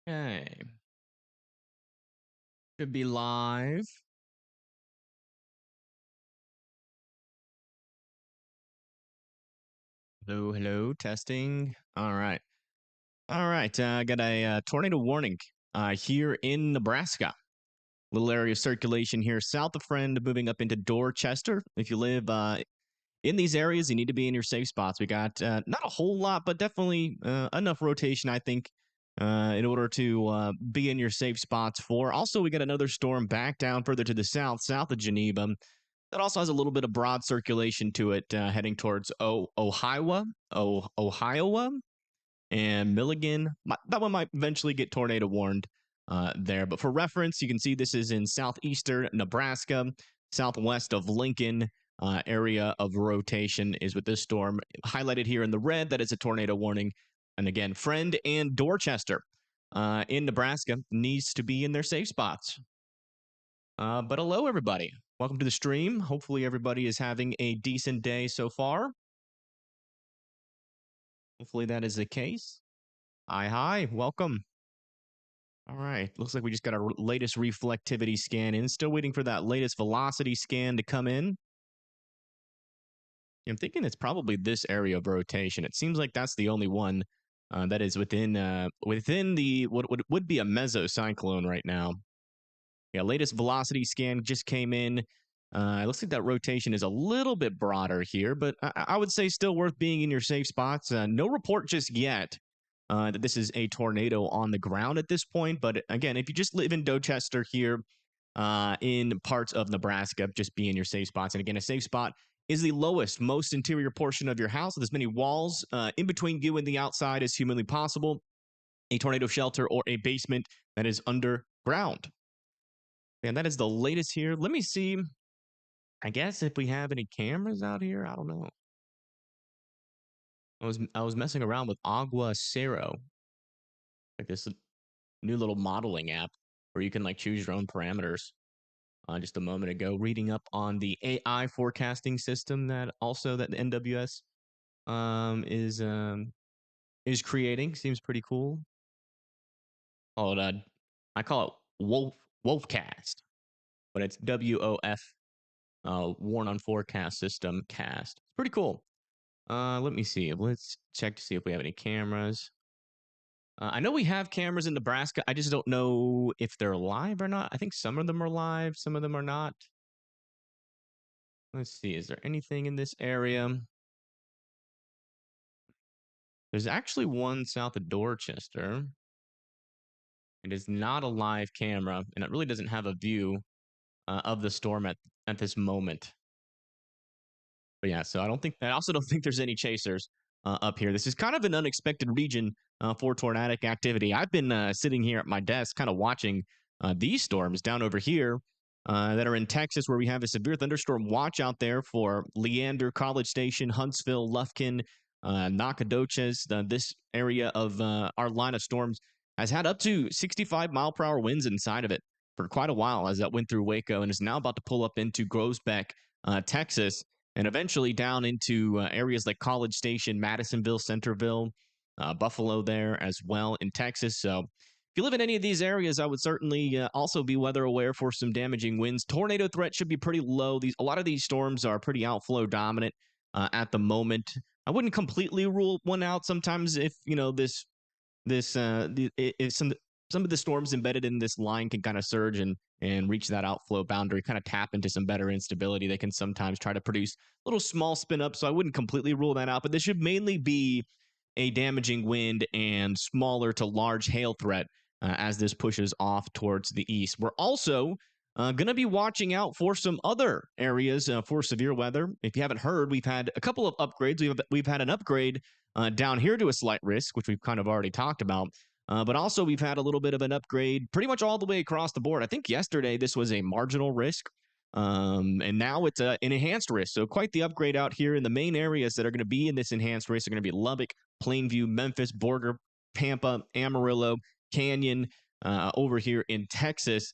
Okay. Should be live. Hello, hello, testing. All right. All right. I got a tornado warning here in Nebraska. Little area of circulation here south of Friend, moving up into Dorchester. If you live in these areas, you need to be in your safe spots. We got not a whole lot, but definitely enough rotation, I think, in order to be in your safe spots for. Also, we got another storm back down further to the south of Geneva. That also has a little bit of broad circulation to it, heading towards Ohio, and Milligan. That one might eventually get tornado warned there. But for reference, you can see this is in southeastern Nebraska, southwest of Lincoln. Area of rotation is with this storm highlighted here in the red. That is a tornado warning. And again, Friend and Dorchester in Nebraska needs to be in their safe spots. But hello, everybody. Welcome to the stream. Hopefully, everybody is having a decent day so far. Hopefully, that is the case. Hi. Welcome. All right. Looks like we just got our latest reflectivity scan in. Still waiting for that latest velocity scan to come in. I'm thinking it's probably this area of rotation. It seems like that's the only one that is within the what would be a mesocyclone right now. Yeah, latest velocity scan just came in. It looks like that rotation is a little bit broader here, but I would say still worth being in your safe spots. No report just yet that this is a tornado on the ground at this point. But again, if you just live in Dorchester here in parts of Nebraska, just be in your safe spots. And again, a safe spot is the lowest, most interior portion of your house with as many walls in between you and the outside as humanly possible. A tornado shelter or a basement that is underground. And that is the latest here. Let me see. I guess if we have any cameras out here, I don't know. I was messing around with Agua Cero, like this new little modeling app where you can like choose your own parameters. Just a moment ago, reading up on the AI forecasting system that also that the NWS is creating. Seems pretty cool. Oh, I call it Wolfcast, but it's WOF. Warn on forecast system cast. It's pretty cool. Let me see. Let's check to see if we have any cameras. I know we have cameras in Nebraska. I just don't know if they're live or not. I think some of them are live, some of them are not. Let's see. Is there anything in this area? There's actually one south of Dorchester. It is not a live camera, and it really doesn't have a view of the storm at this moment. But yeah, so I also don't think there's any chasers up here. This is kind of an unexpected region for tornadic activity. I've been sitting here at my desk kind of watching these storms down over here that are in Texas, where we have a severe thunderstorm watch out there for Leander, College Station, Huntsville, Lufkin, Nacogdoches. This area of our line of storms has had up to 65-mile-per-hour winds inside of it for quite a while as that went through Waco and is now about to pull up into Groesbeck, Texas, and eventually down into areas like College Station, Madisonville, Centerville, Buffalo there as well in Texas. So if you live in any of these areas, I would certainly also be weather aware for some damaging winds. Tornado threat should be pretty low. A lot of these storms are pretty outflow dominant at the moment. I wouldn't completely rule one out. Sometimes if if some of the storms embedded in this line can kind of surge and reach that outflow boundary, kind of tap into some better instability. They can sometimes try to produce little small spin ups. So I wouldn't completely rule that out, but this should mainly be a damaging wind and smaller to large hail threat as this pushes off towards the east. We're also going to be watching out for some other areas for severe weather. If you haven't heard, we've had a couple of upgrades. We've had an upgrade down here to a slight risk, which we've kind of already talked about. But also, we've had a little bit of an upgrade pretty much all the way across the board. I think yesterday this was a marginal risk, and now it's an enhanced risk. So quite the upgrade out here in the main areas that are going to be in this enhanced risk are going to be Lubbock, Plainview, Memphis, Borger, Pampa, Amarillo, Canyon, over here in Texas.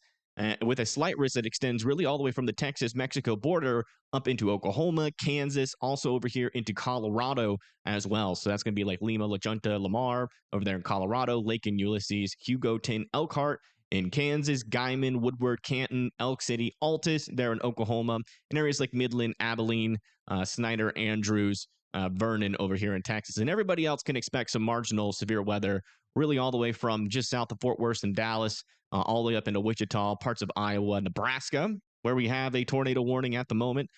with a slight risk that extends really all the way from the Texas-Mexico border up into Oklahoma, Kansas, also over here into Colorado as well. So that's going to be like Lima, La Junta, Lamar over there in Colorado, Lake and Ulysses, Hugoton, Elkhart in Kansas, Guyman, Woodward, Canton, Elk City, Altus there in Oklahoma, and areas like Midland, Abilene, Snyder, Andrews, Vernon over here in Texas. And everybody else can expect some marginal severe weather, really all the way from just south of Fort Worth and Dallas, all the way up into Wichita, parts of Iowa, Nebraska, where we have a tornado warning at the moment.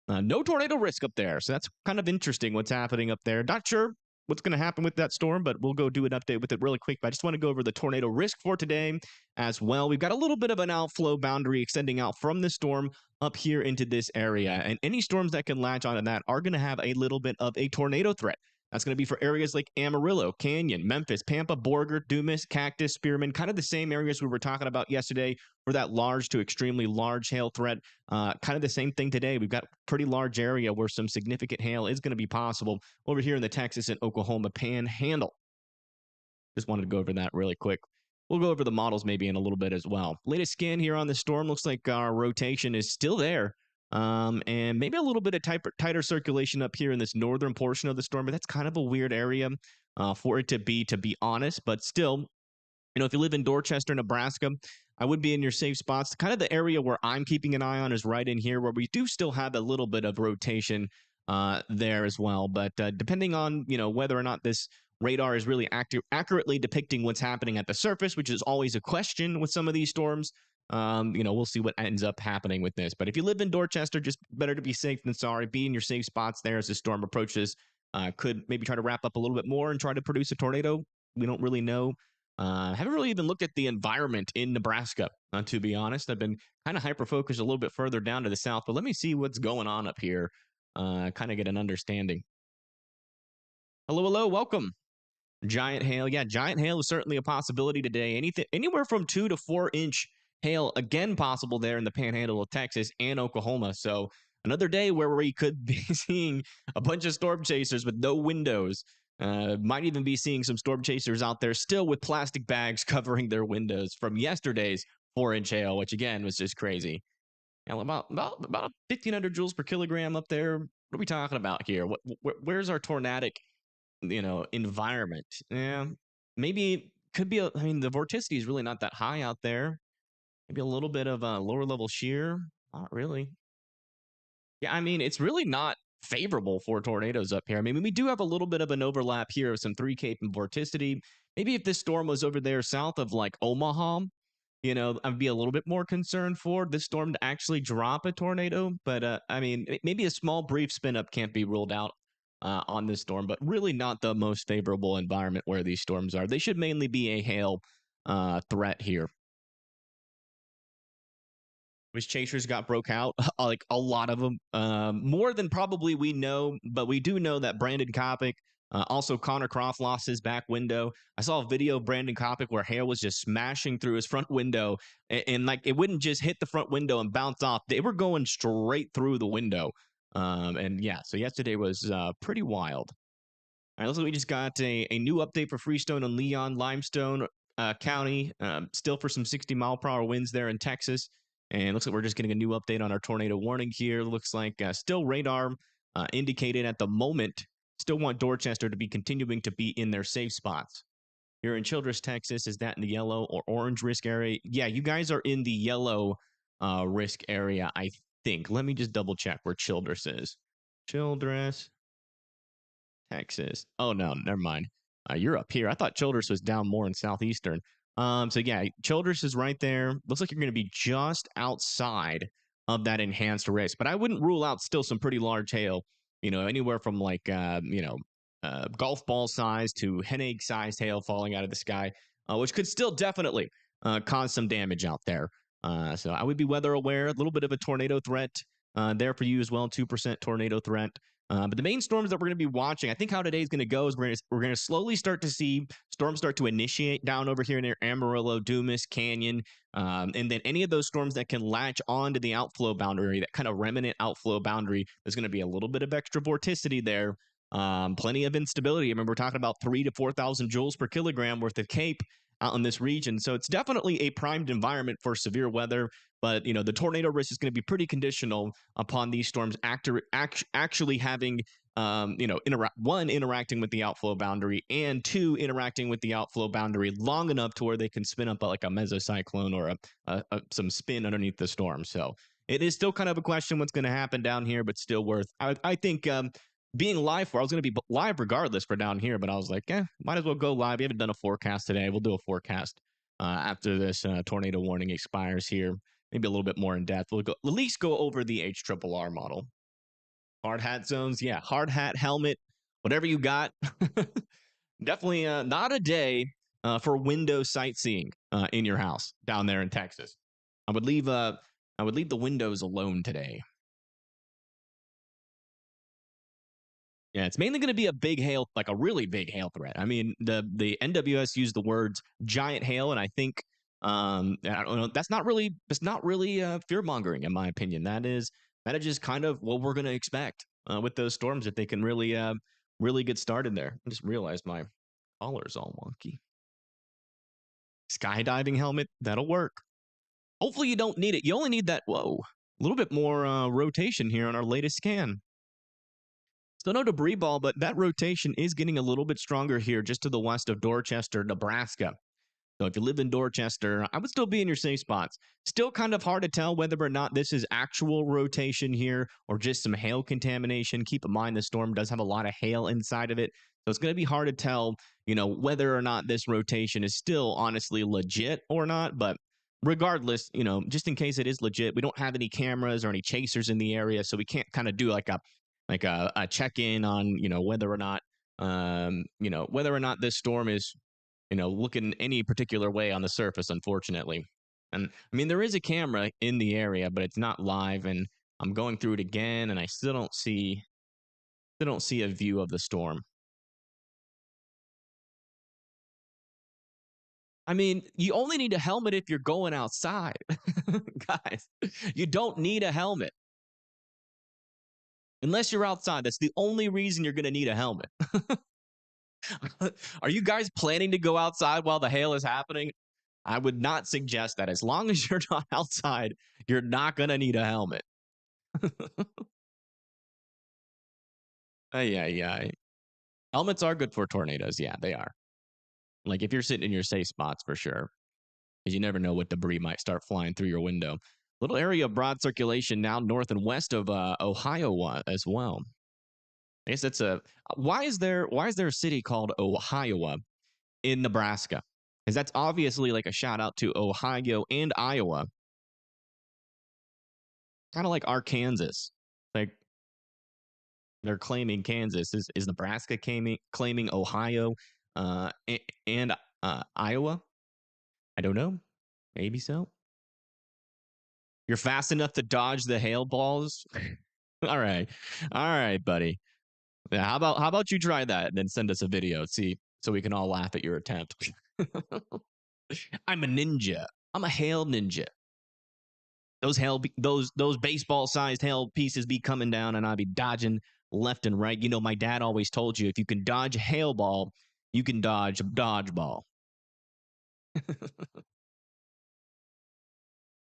No tornado risk up there. So that's kind of interesting what's happening up there. Not sure what's going to happen with that storm, but we'll go do an update with it really quick. But I just want to go over the tornado risk for today as well. We've got a little bit of an outflow boundary extending out from the storm up here into this area. And any storms that can latch onto that are going to have a little bit of a tornado threat. That's going to be for areas like Amarillo, Canyon, Memphis, Pampa, Borger, Dumas, Cactus, Spearman, kind of the same areas we were talking about yesterday for that large to extremely large hail threat. Kind of the same thing today. We've got a pretty large area where some significant hail is going to be possible over here in the Texas and Oklahoma Panhandle. Just wanted to go over that really quick. We'll go over the models maybe in a little bit as well. Latest scan here on the storm looks like our rotation is still there. And maybe a little bit of tighter circulation up here in this northern portion of the storm, but that's kind of a weird area for it to be honest. But still, if you live in Dorchester, Nebraska, I would be in your safe spots. Kind of the area where I'm keeping an eye on is right in here, where we do still have a little bit of rotation there as well. But depending on whether or not this radar is really accurately depicting what's happening at the surface, which is always a question with some of these storms. We'll see what ends up happening with this. But if you live in Dorchester, just better to be safe than sorry. Be in your safe spots there as the storm approaches. Could maybe try to wrap up a little bit more and try to produce a tornado. We don't really know. Haven't really even looked at the environment in Nebraska, to be honest. I've been kind of hyper-focused a little bit further down to the south, but let me see what's going on up here. Kind of get an understanding. Hello, welcome. Giant hail. Yeah, giant hail is certainly a possibility today. Anywhere from 2 to 4 inch hail, again, possible there in the panhandle of Texas and Oklahoma. So another day where we could be seeing a bunch of storm chasers with no windows. Might even be seeing some storm chasers out there still with plastic bags covering their windows from yesterday's 4-inch hail, which again was just crazy. And about 1,500 joules per kilogram up there. What are we talking about here? Where's our tornadic environment? Yeah, maybe could be. The vorticity is really not that high out there. Maybe a little bit of a lower level shear. Not really. Yeah, it's really not favorable for tornadoes up here. We do have a little bit of an overlap here of some 3 Cape and vorticity. Maybe if this storm was over there south of like Omaha, I'd be a little bit more concerned for this storm to actually drop a tornado. But maybe a small brief spin up can't be ruled out on this storm, but really not the most favorable environment where these storms are. They should mainly be a hail threat here. Which chasers got broke out, like a lot of them, more than probably we know, but we do know that Brandon Kopic, also Connor Croft lost his back window. I saw a video of Brandon Kopic where hail was just smashing through his front window, and like it wouldn't just hit the front window and bounce off. They were going straight through the window. And yeah, so yesterday was pretty wild. All right, looks like we just got a new update for Freestone and Leon Limestone County, still for some 60-mile-per-hour winds there in Texas. And looks like we're just getting a new update on our tornado warning here. Looks like still radar indicated at the moment. Still want Dorchester to be continuing to be in their safe spots. Here in Childress, Texas, is that in the yellow or orange risk area? Yeah, you guys are in the yellow risk area, I think. Let me just double check where Childress is. Childress, Texas. Oh, no, never mind. You're up here. I thought Childress was down more in southeastern. So yeah, Childress is right there. Looks like you're going to be just outside of that enhanced risk, but I wouldn't rule out still some pretty large hail. Anywhere from like golf ball size to hen egg sized hail falling out of the sky, which could still definitely cause some damage out there. So I would be weather aware. A little bit of a tornado threat there for you as well. 2% tornado threat. But the main storms that we're going to be watching, I think how today's going to go is we're going to slowly start to see storms start to initiate down over here near Amarillo, Dumas, Canyon, and then any of those storms that can latch on to the outflow boundary, that kind of remnant outflow boundary, there's going to be a little bit of extra vorticity there. Plenty of instability. I remember we're talking about 3,000 to 4,000 joules per kilogram worth of Cape out in this region. So it's definitely a primed environment for severe weather. But the tornado risk is going to be pretty conditional upon these storms actually having one, interacting with the outflow boundary, and two, interacting with the outflow boundary long enough to where they can spin up like a mesocyclone or some spin underneath the storm. So it is still kind of a question what's going to happen down here, but still worth. I think being live for. I was going to be live regardless for down here, but I was like, might as well go live. We haven't done a forecast today. We'll do a forecast after this tornado warning expires here. Maybe a little bit more in depth. We'll at least go over the HRRR model. Hard hat zones, yeah. Hard hat, helmet, whatever you got. Definitely not a day for window sightseeing in your house down there in Texas. I would leave the windows alone today. Yeah, it's mainly going to be a big hail, like a really big hail threat. I mean, the NWS used the words giant hail, and I think I don't know. It's not really fear mongering, in my opinion. That is just kind of what we're going to expect with those storms if they can really get started there. I just realized my collar's all wonky. Skydiving helmet, that'll work. Hopefully you don't need it. You only need that. Whoa, a little bit more rotation here on our latest scan. Still no debris ball, but that rotation is getting a little bit stronger here just to the west of Dorchester, Nebraska. So if you live in Dorchester, I would still be in your safe spots. Still kind of hard to tell whether or not this is actual rotation here or just some hail contamination. Keep in mind the storm does have a lot of hail inside of it. So it's going to be hard to tell, whether or not this rotation is still honestly legit or not. But regardless, just in case it is legit, we don't have any cameras or any chasers in the area. So we can't kind of do like a check-in on, whether or not, this storm is looking any particular way on the surface, unfortunately. And I mean, there is a camera in the area, but it's not live. And I'm going through it again, and I still don't see a view of the storm. I mean, you only need a helmet if you're going outside. Guys, you don't need a helmet. Unless you're outside. That's the only reason you're going to need a helmet. Are you guys planning to go outside while the hail is happening? I would not suggest that. As long as you're not outside, you're not going to need a helmet. Yeah. Helmets are good for tornadoes. Yeah, they are. Like if you're sitting in your safe spots for sure, because you never know what debris might start flying through your window. Little area of broad circulation now north and west of Ohio as well. I guess that's why is there a city called Ohio in Nebraska? Because that's obviously like a shout out to Ohio and Iowa. Kind of like Arkansas. Like they're claiming Kansas. Is Nebraska claiming Ohio and Iowa? I don't know. Maybe so. You're fast enough to dodge the hail balls? All right, buddy. Yeah, how about you try that and then send us a video, see, so we can all laugh at your attempt. I'm a ninja. I'm a hail ninja. Those baseball sized hail pieces be coming down, and I be dodging left and right. My dad always told you if you can dodge a hail ball, you can dodge a dodgeball.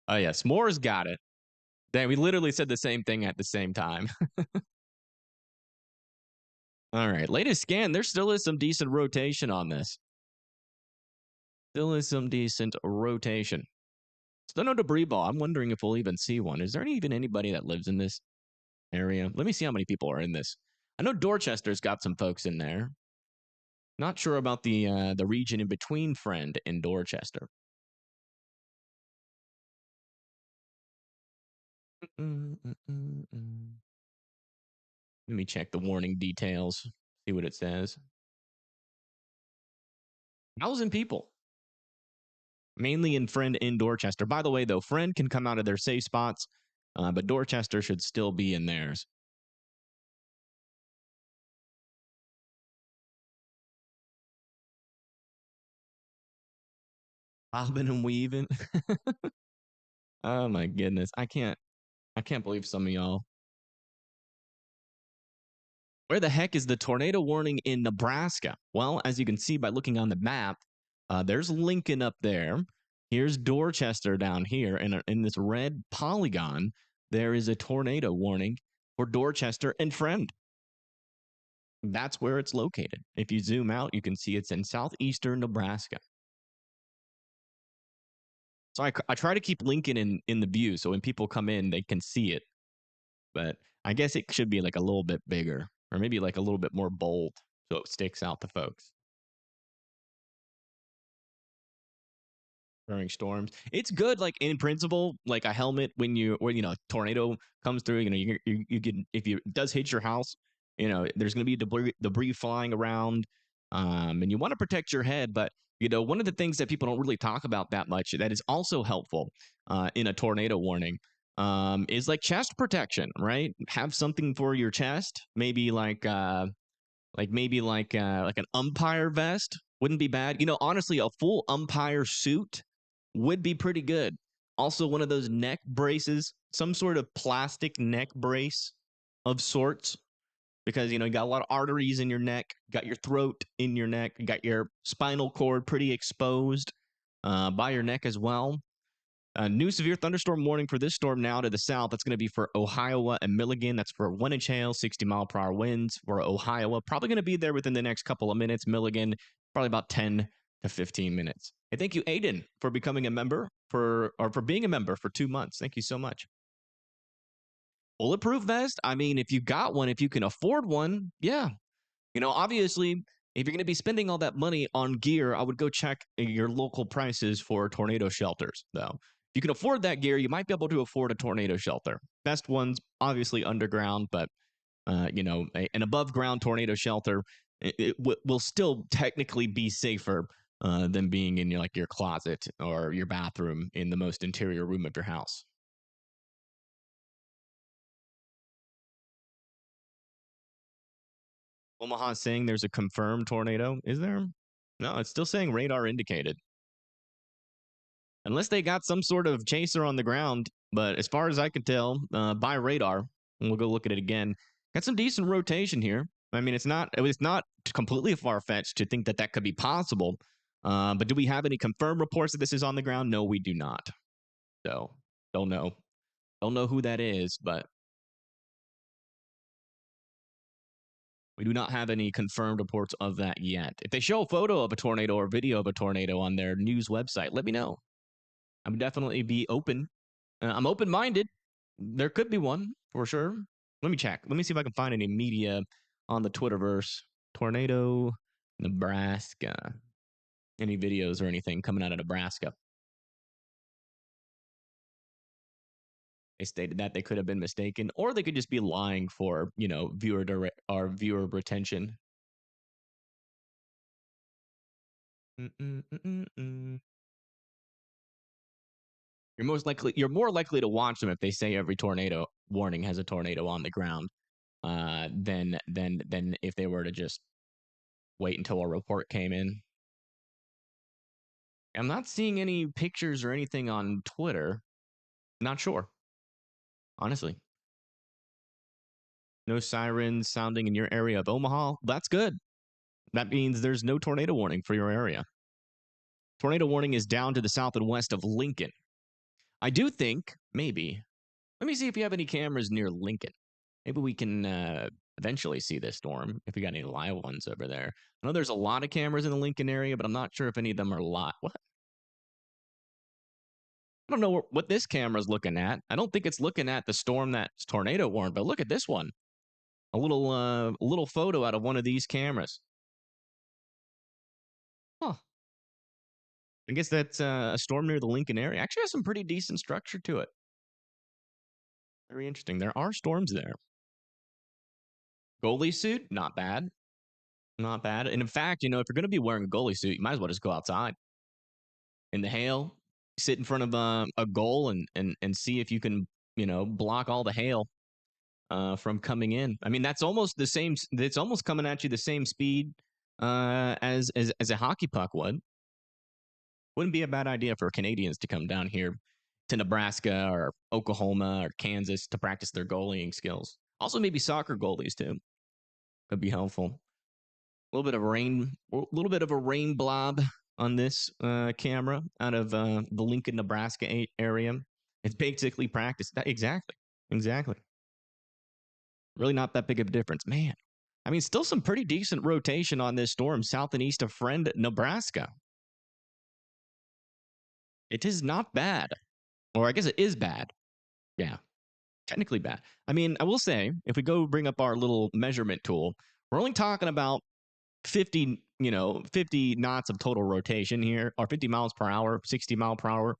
Oh yeah, S'mores got it. Dang, we literally said the same thing at the same time. All right, latest scan. There still is some decent rotation on this. Still is some decent rotation. Still no debris ball. I'm wondering if we'll even see one. Is there even anybody that lives in this area? Let me see how many people are in this. I know Dorchester's got some folks in there. Not sure about the region in between Friend and Dorchester. Let me check the warning details. See what it says. 1,000 people. Mainly in Friend in Dorchester. By the way, though, Friend can come out of their safe spots, but Dorchester should still be in theirs. Bobbing and weaving. Oh my goodness. I can't believe some of y'all. Where the heck is the tornado warning in Nebraska? Well, as you can see by looking on the map, There's Lincoln up there. Here's Dorchester down here. And in this red polygon, there is a tornado warning for Dorchester and Friend. That's where it's located. If you zoom out, you can see it's in southeastern Nebraska. So I try to keep Lincoln in the view so when people come in, they can see it. But I guess it should be like a little bit bigger or maybe like a little bit more bold so it sticks out to folks. During storms. It's good, like in principle, like a helmet when a tornado comes through. You can if you it does hit your house, there's going to be debris flying around, and you want to protect your head. But one of the things that people don't really talk about that much that is also helpful in a tornado warning is like chest protection, right? Have something for your chest, maybe like an umpire vest wouldn't be bad. Honestly, a full umpire suit would be pretty good. Also, one of those neck braces, some sort of plastic neck brace of sorts, because you got a lot of arteries in your neck, got your throat in your neck, you got your spinal cord pretty exposed by your neck as well. New severe thunderstorm warning for this storm now to the south. That's going to be for Ohio and Milligan. That's for 1-inch hail, 60-mile-per-hour winds for Ohio. Probably going to be there within the next couple of minutes. Milligan, probably about 10 to 15 minutes. Hey, thank you, Aiden, for becoming a member for being a member for 2 months. Thank you so much. Bulletproof vest? I mean, if you got one, if you can afford one, yeah. Obviously, if you're going to be spending all that money on gear, I would go check your local prices for tornado shelters, though. If you can afford that gear, you might be able to afford a tornado shelter. Best ones, obviously underground, but an above ground tornado shelter will still technically be safer than being in your closet or your bathroom in the most interior room of your house. Omaha saying there's a confirmed tornado. Is there? No, it's still saying radar indicated. Unless they got some sort of chaser on the ground. But as far as I can tell, by radar, and we'll go look at it again, got some decent rotation here. I mean, it's not completely far fetched to think that that could be possible. But do we have any confirmed reports that this is on the ground? No, we do not. So don't know who that is, but we do not have any confirmed reports of that yet. If they show a photo of a tornado or video of a tornado on their news website, let me know. I would definitely be open. I'm open minded. There could be one for sure. Let me check. Let me see if I can find any media on the Twitterverse. Tornado, Nebraska. Any videos or anything coming out of Nebraska? They stated that they could have been mistaken, or they could just be lying for viewer retention. You're more likely to watch them if they say every tornado warning has a tornado on the ground, than if they were to just wait until a report came in. I'm not seeing any pictures or anything on Twitter. Not sure, honestly. No sirens sounding in your area of Omaha. That's good. That means there's no tornado warning for your area. Tornado warning is down to the south and west of Lincoln. I do think maybe. Let me see if you have any cameras near Lincoln. Maybe we can eventually see this storm if we got any live ones over there. I know there's a lot of cameras in the Lincoln area, but I'm not sure if any of them are live. What? I don't know what this camera's looking at. I don't think it's looking at the storm that's tornado warned, but look at this one. A little photo out of one of these cameras. Huh. I guess that's a storm near the Lincoln area. Actually has some pretty decent structure to it. Very interesting. There are storms there. Goalie suit, not bad. Not bad. And in fact, if you're going to be wearing a goalie suit, you might as well just go outside in the hail, sit in front of a goal and see if you can, block all the hail from coming in. I mean, that's almost the same. It's almost coming at you the same speed as a hockey puck would. Wouldn't be a bad idea for Canadians to come down here to Nebraska or Oklahoma or Kansas to practice their goalieing skills. Also, maybe soccer goalies too. Could be helpful. A little bit of a rain blob on this camera out of the Lincoln, Nebraska area. It's basically practice. Exactly. Exactly. Really not that big of a difference. Man, I mean, still some pretty decent rotation on this storm south and east of Friend, Nebraska. It is not bad. Or I guess it is bad. Yeah, technically bad. I mean, I will say, if we go bring up our little measurement tool, we're only talking about 50 knots of total rotation here, or 50 miles per hour, 60 mile per hour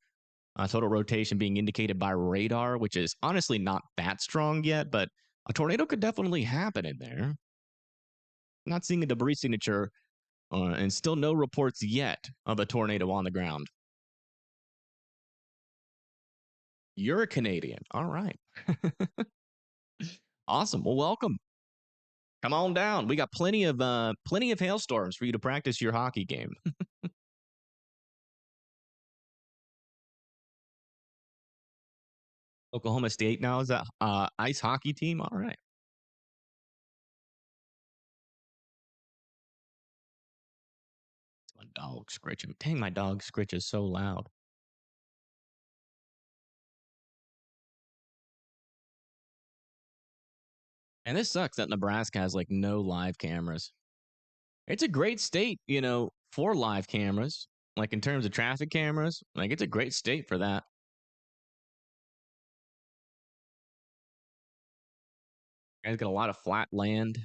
total rotation being indicated by radar, which is honestly not that strong yet, but a tornado could definitely happen in there. Not seeing a debris signature and still no reports yet of a tornado on the ground. You're a Canadian. All right. Awesome. Well, welcome. Come on down. We got plenty of hailstorms for you to practice your hockey game. Oklahoma State now is that ice hockey team. All right. It's my dog scritching. Dang, my dog scritches so loud. And this sucks that Nebraska has like no live cameras. It's a great state, for live cameras. Like in terms of traffic cameras, like it's a great state for that. Guys got a lot of flat land.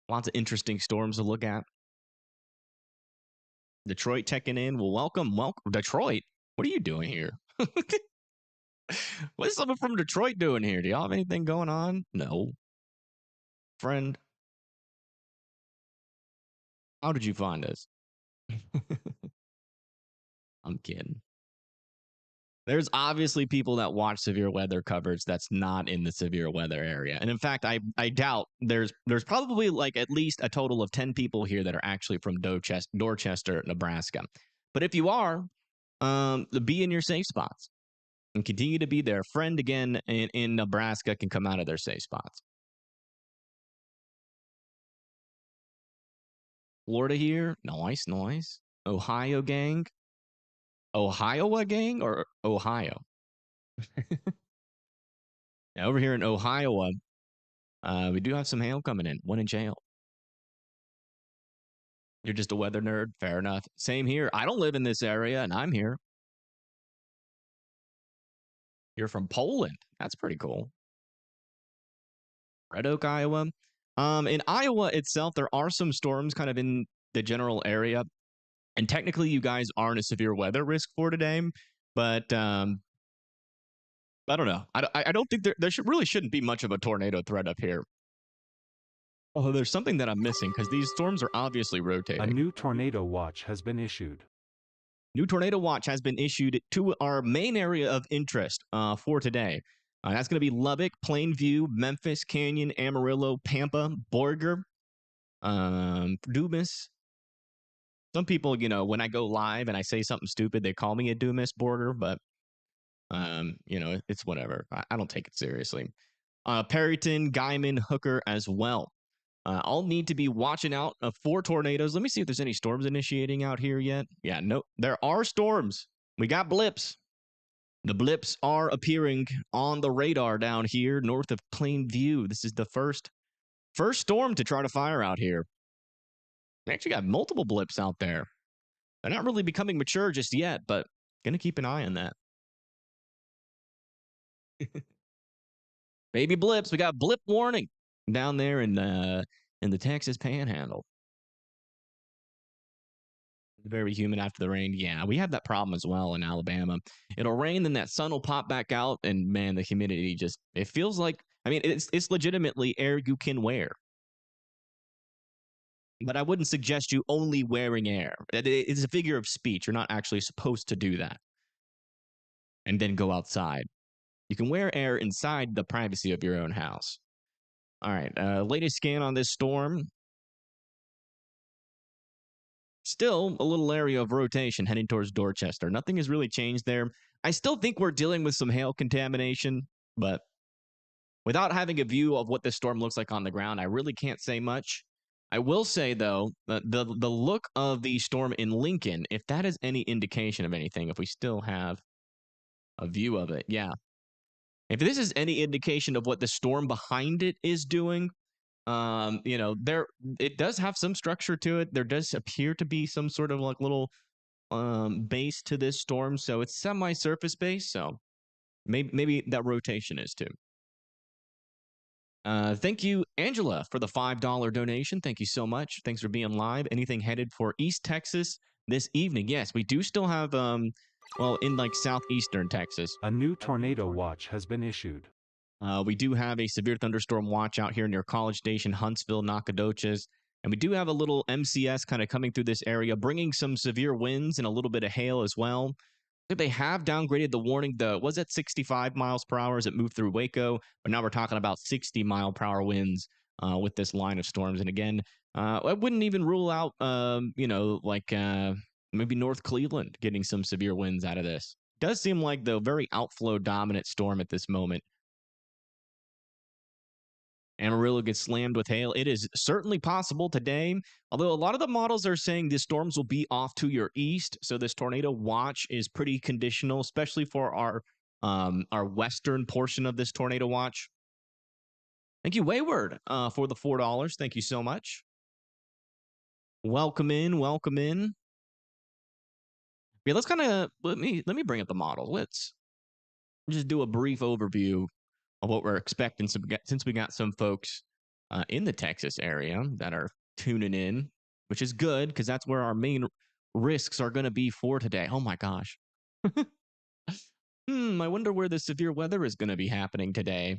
Lots of interesting storms to look at. Detroit checking in. Well, welcome. Detroit. What are you doing here? What is someone from Detroit doing here? Do y'all have anything going on? No. Friend, how did you find us? I'm kidding. There's obviously people that watch severe weather coverage that's not in the severe weather area. And in fact, I doubt there's probably like at least a total of 10 people here that are actually from Dorchester, Nebraska. But if you are, be in your safe spots and continue to be there. Friend again in Nebraska can come out of their safe spots. Florida here, nice. Ohio gang. Ohio gang or Ohio? Now, over here in Ohio, we do have some hail coming in. One in jail. You're just a weather nerd. Fair enough. Same here. I don't live in this area, and I'm here. You're from Poland. That's pretty cool. Red Oak, Iowa. In Iowa itself, there are some storms kind of in the general area. And technically, you guys aren't a severe weather risk for today. But I don't know. I don't think there really shouldn't be much of a tornado threat up here. Although there's something that I'm missing because these storms are obviously rotating. A new tornado watch has been issued. New tornado watch has been issued to our main area of interest for today. That's going to be Lubbock, Plainview, Memphis, Canyon, Amarillo, Pampa, Borger, Dumas. Some people, when I go live and I say something stupid, they call me a Dumas Borger, but, it's whatever. I don't take it seriously. Perryton, Guyman, Hooker as well. I'll need to be watching out for tornadoes. Let me see if there's any storms initiating out here yet. Yeah, no, there are storms. We got blips. The blips are appearing on the radar down here north of Plainview. This is the first storm to try to fire out here. We actually got multiple blips out there. They're not really becoming mature just yet, but gonna keep an eye on that. Baby blips. We got blip warning down there in the Texas Panhandle. Very humid after the rain. Yeah, we have that problem as well in Alabama. It'll rain, then that sun will pop back out, and man, the humidity it feels like, I mean, it's legitimately air you can wear. But I wouldn't suggest you only wearing air. It's a figure of speech. You're not actually supposed to do that. And then go outside. You can wear air inside the privacy of your own house. All right, latest scan on this storm. Still a little area of rotation heading towards Dorchester. Nothing has really changed there. I still think we're dealing with some hail contamination, but without having a view of what this storm looks like on the ground, I really can't say much. I will say though, the look of the storm in Lincoln, if that is any indication of anything, if we still have a view of it, yeah. If this is any indication of what the storm behind it is doing, there it does have some structure to it. There does appear to be some sort of like little base to this storm, so it's semi-surface base. So maybe that rotation is too. Thank you, Angela, for the $5 donation. Thank you so much. Thanks for being live. Anything headed for East Texas this evening? Yes, we do still have, in like southeastern Texas. A new tornado watch has been issued. We do have a severe thunderstorm watch out here near College Station, Huntsville, Nacogdoches. And we do have a little MCS kind of coming through this area, bringing some severe winds and a little bit of hail as well. They have downgraded the warning. Was at 65 miles per hour as it moved through Waco, but now we're talking about 60-mile-per-hour winds with this line of storms. And again, I wouldn't even rule out, maybe North Cleveland getting some severe winds out of this. Does seem like the very outflow dominant storm at this moment. Amarillo gets slammed with hail. It is certainly possible today, although a lot of the models are saying these storms will be off to your east. So this tornado watch is pretty conditional, especially for our western portion of this tornado watch. Thank you, Wayward, for the $4. Thank you so much. Welcome in, welcome in. Yeah, let's kind of let me bring up the model. Let's just do a brief overview of what we're expecting. Since we got some folks in the Texas area that are tuning in, which is good because that's where our main risks are going to be for today. Oh my gosh. I wonder where the severe weather is going to be happening today.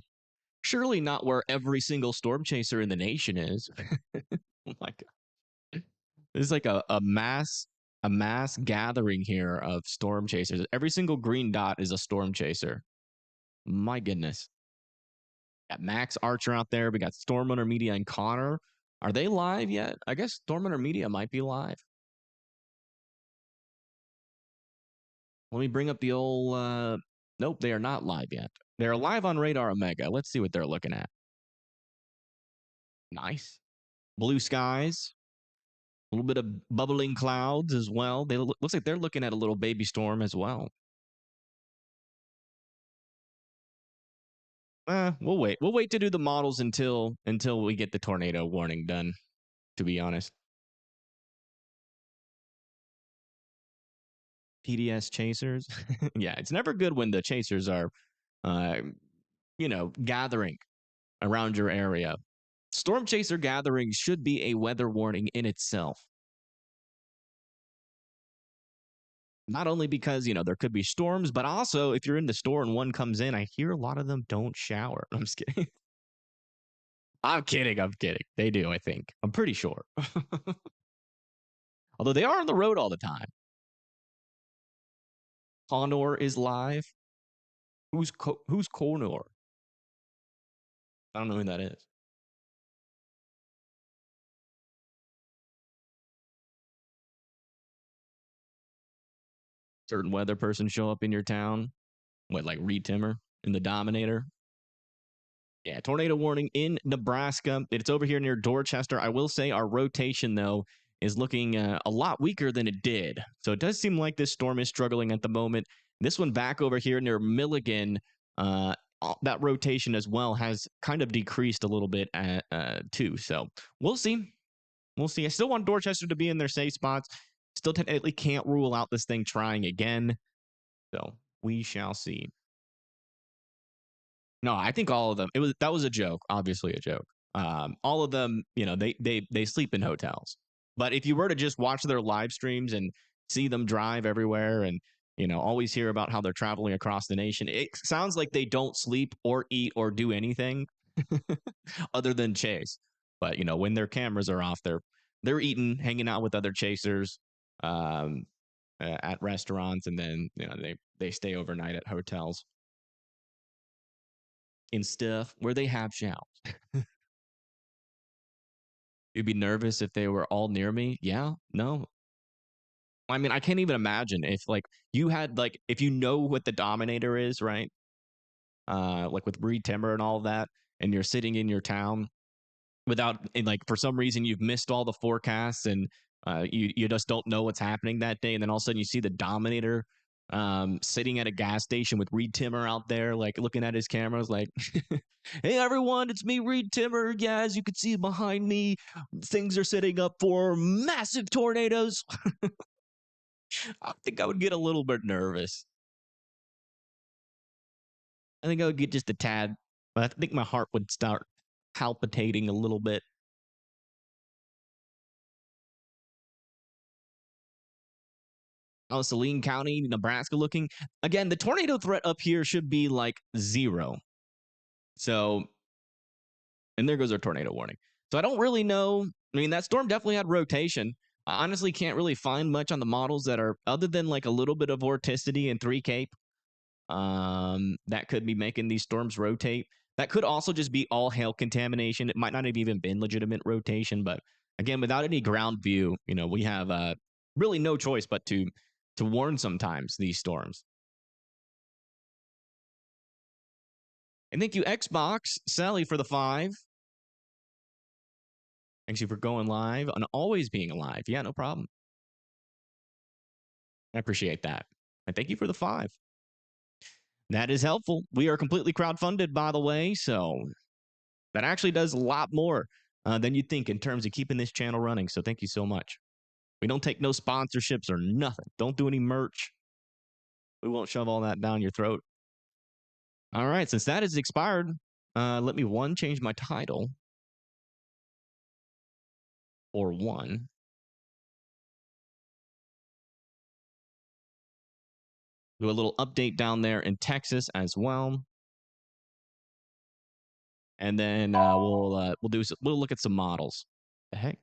Surely not where every single storm chaser in the nation is. Oh my god. There's like a mass gathering here of storm chasers. Every single green dot is a storm chaser. My goodness. Got Max Archer out there. We got Storm Runner Media and Connor. Are they live yet? I guess Storm Runner Media might be live. Let me bring up the old. Nope, they are not live yet. They're live on Radar Omega. Let's see what they're looking at. Nice. Blue skies. A little bit of bubbling clouds as well. Looks like they're looking at a little baby storm as well. We'll wait. We'll wait to do the models until we get the tornado warning done, to be honest. PDS chasers. Yeah, it's never good when the chasers are, gathering around your area. Storm chaser gatherings should be a weather warning in itself. Not only because, there could be storms, but also if you're in the store and one comes in, I hear a lot of them don't shower. I'm just kidding. I'm kidding. They do, I think. I'm pretty sure. Although they are on the road all the time. Connor is live. Who's Connor? I don't know who that is. Certain weather person show up in your town. What, like Reed Timmer in the Dominator? Yeah, tornado warning in Nebraska. It's over here near Dorchester. I will say our rotation, though, is looking a lot weaker than it did. So it does seem like this storm is struggling at the moment. This one back over here near Milligan, that rotation as well has kind of decreased a little bit too. So we'll see. We'll see. I still want Dorchester to be in their safe spots. Still technically can't rule out this thing trying again. So we shall see. No, I think all of them. That was a joke, obviously a joke. All of them, they sleep in hotels. But if you were to just watch their live streams and see them drive everywhere and always hear about how they're traveling across the nation, it sounds like they don't sleep or eat or do anything other than chase. But when their cameras are off, they're eating, hanging out with other chasers at restaurants, and then they stay overnight at hotels and stuff where they have showers. You'd be nervous if they were all near me. Yeah, no. I mean, I can't even imagine if you had if you know what the Dominator is, right? Like with Reed Timmer and all of that, and you're sitting in your town without, and like for some reason you've missed all the forecasts and you just don't know what's happening that day, and then all of a sudden you see the Dominator sitting at a gas station with Reed Timmer out there, like looking at his cameras, like, "Hey everyone, it's me, Reed Timmer. Yeah, as you can see behind me, things are setting up for massive tornadoes." I think I would get a little bit nervous. I think I would get just a tad, but I think my heart would start palpitating a little bit. Oh, Saline County, Nebraska looking. Again, the tornado threat up here should be like 0. So, and there goes our tornado warning. So I don't really know. I mean, that storm definitely had rotation. I honestly can't really find much on the models that are other than like a little bit of vorticity and 3 Cape that could be making these storms rotate. That could also just be all hail contamination. It might not have even been legitimate rotation, but again, without any ground view, we have really no choice but to warn sometimes these storms. And thank you, Xbox Sally, for the 5. Thanks you for going live and always being alive. Yeah, no problem. I appreciate that. And thank you for the 5. That is helpful. We are completely crowdfunded, by the way, so that actually does a lot more than you'd think in terms of keeping this channel running. So thank you so much. We don't take no sponsorships or nothing. Don't do any merch. We won't shove all that down your throat. All right, since that is expired, let me change my title. Or do a little update down there in Texas as well. And then we'll look at some models. The heck?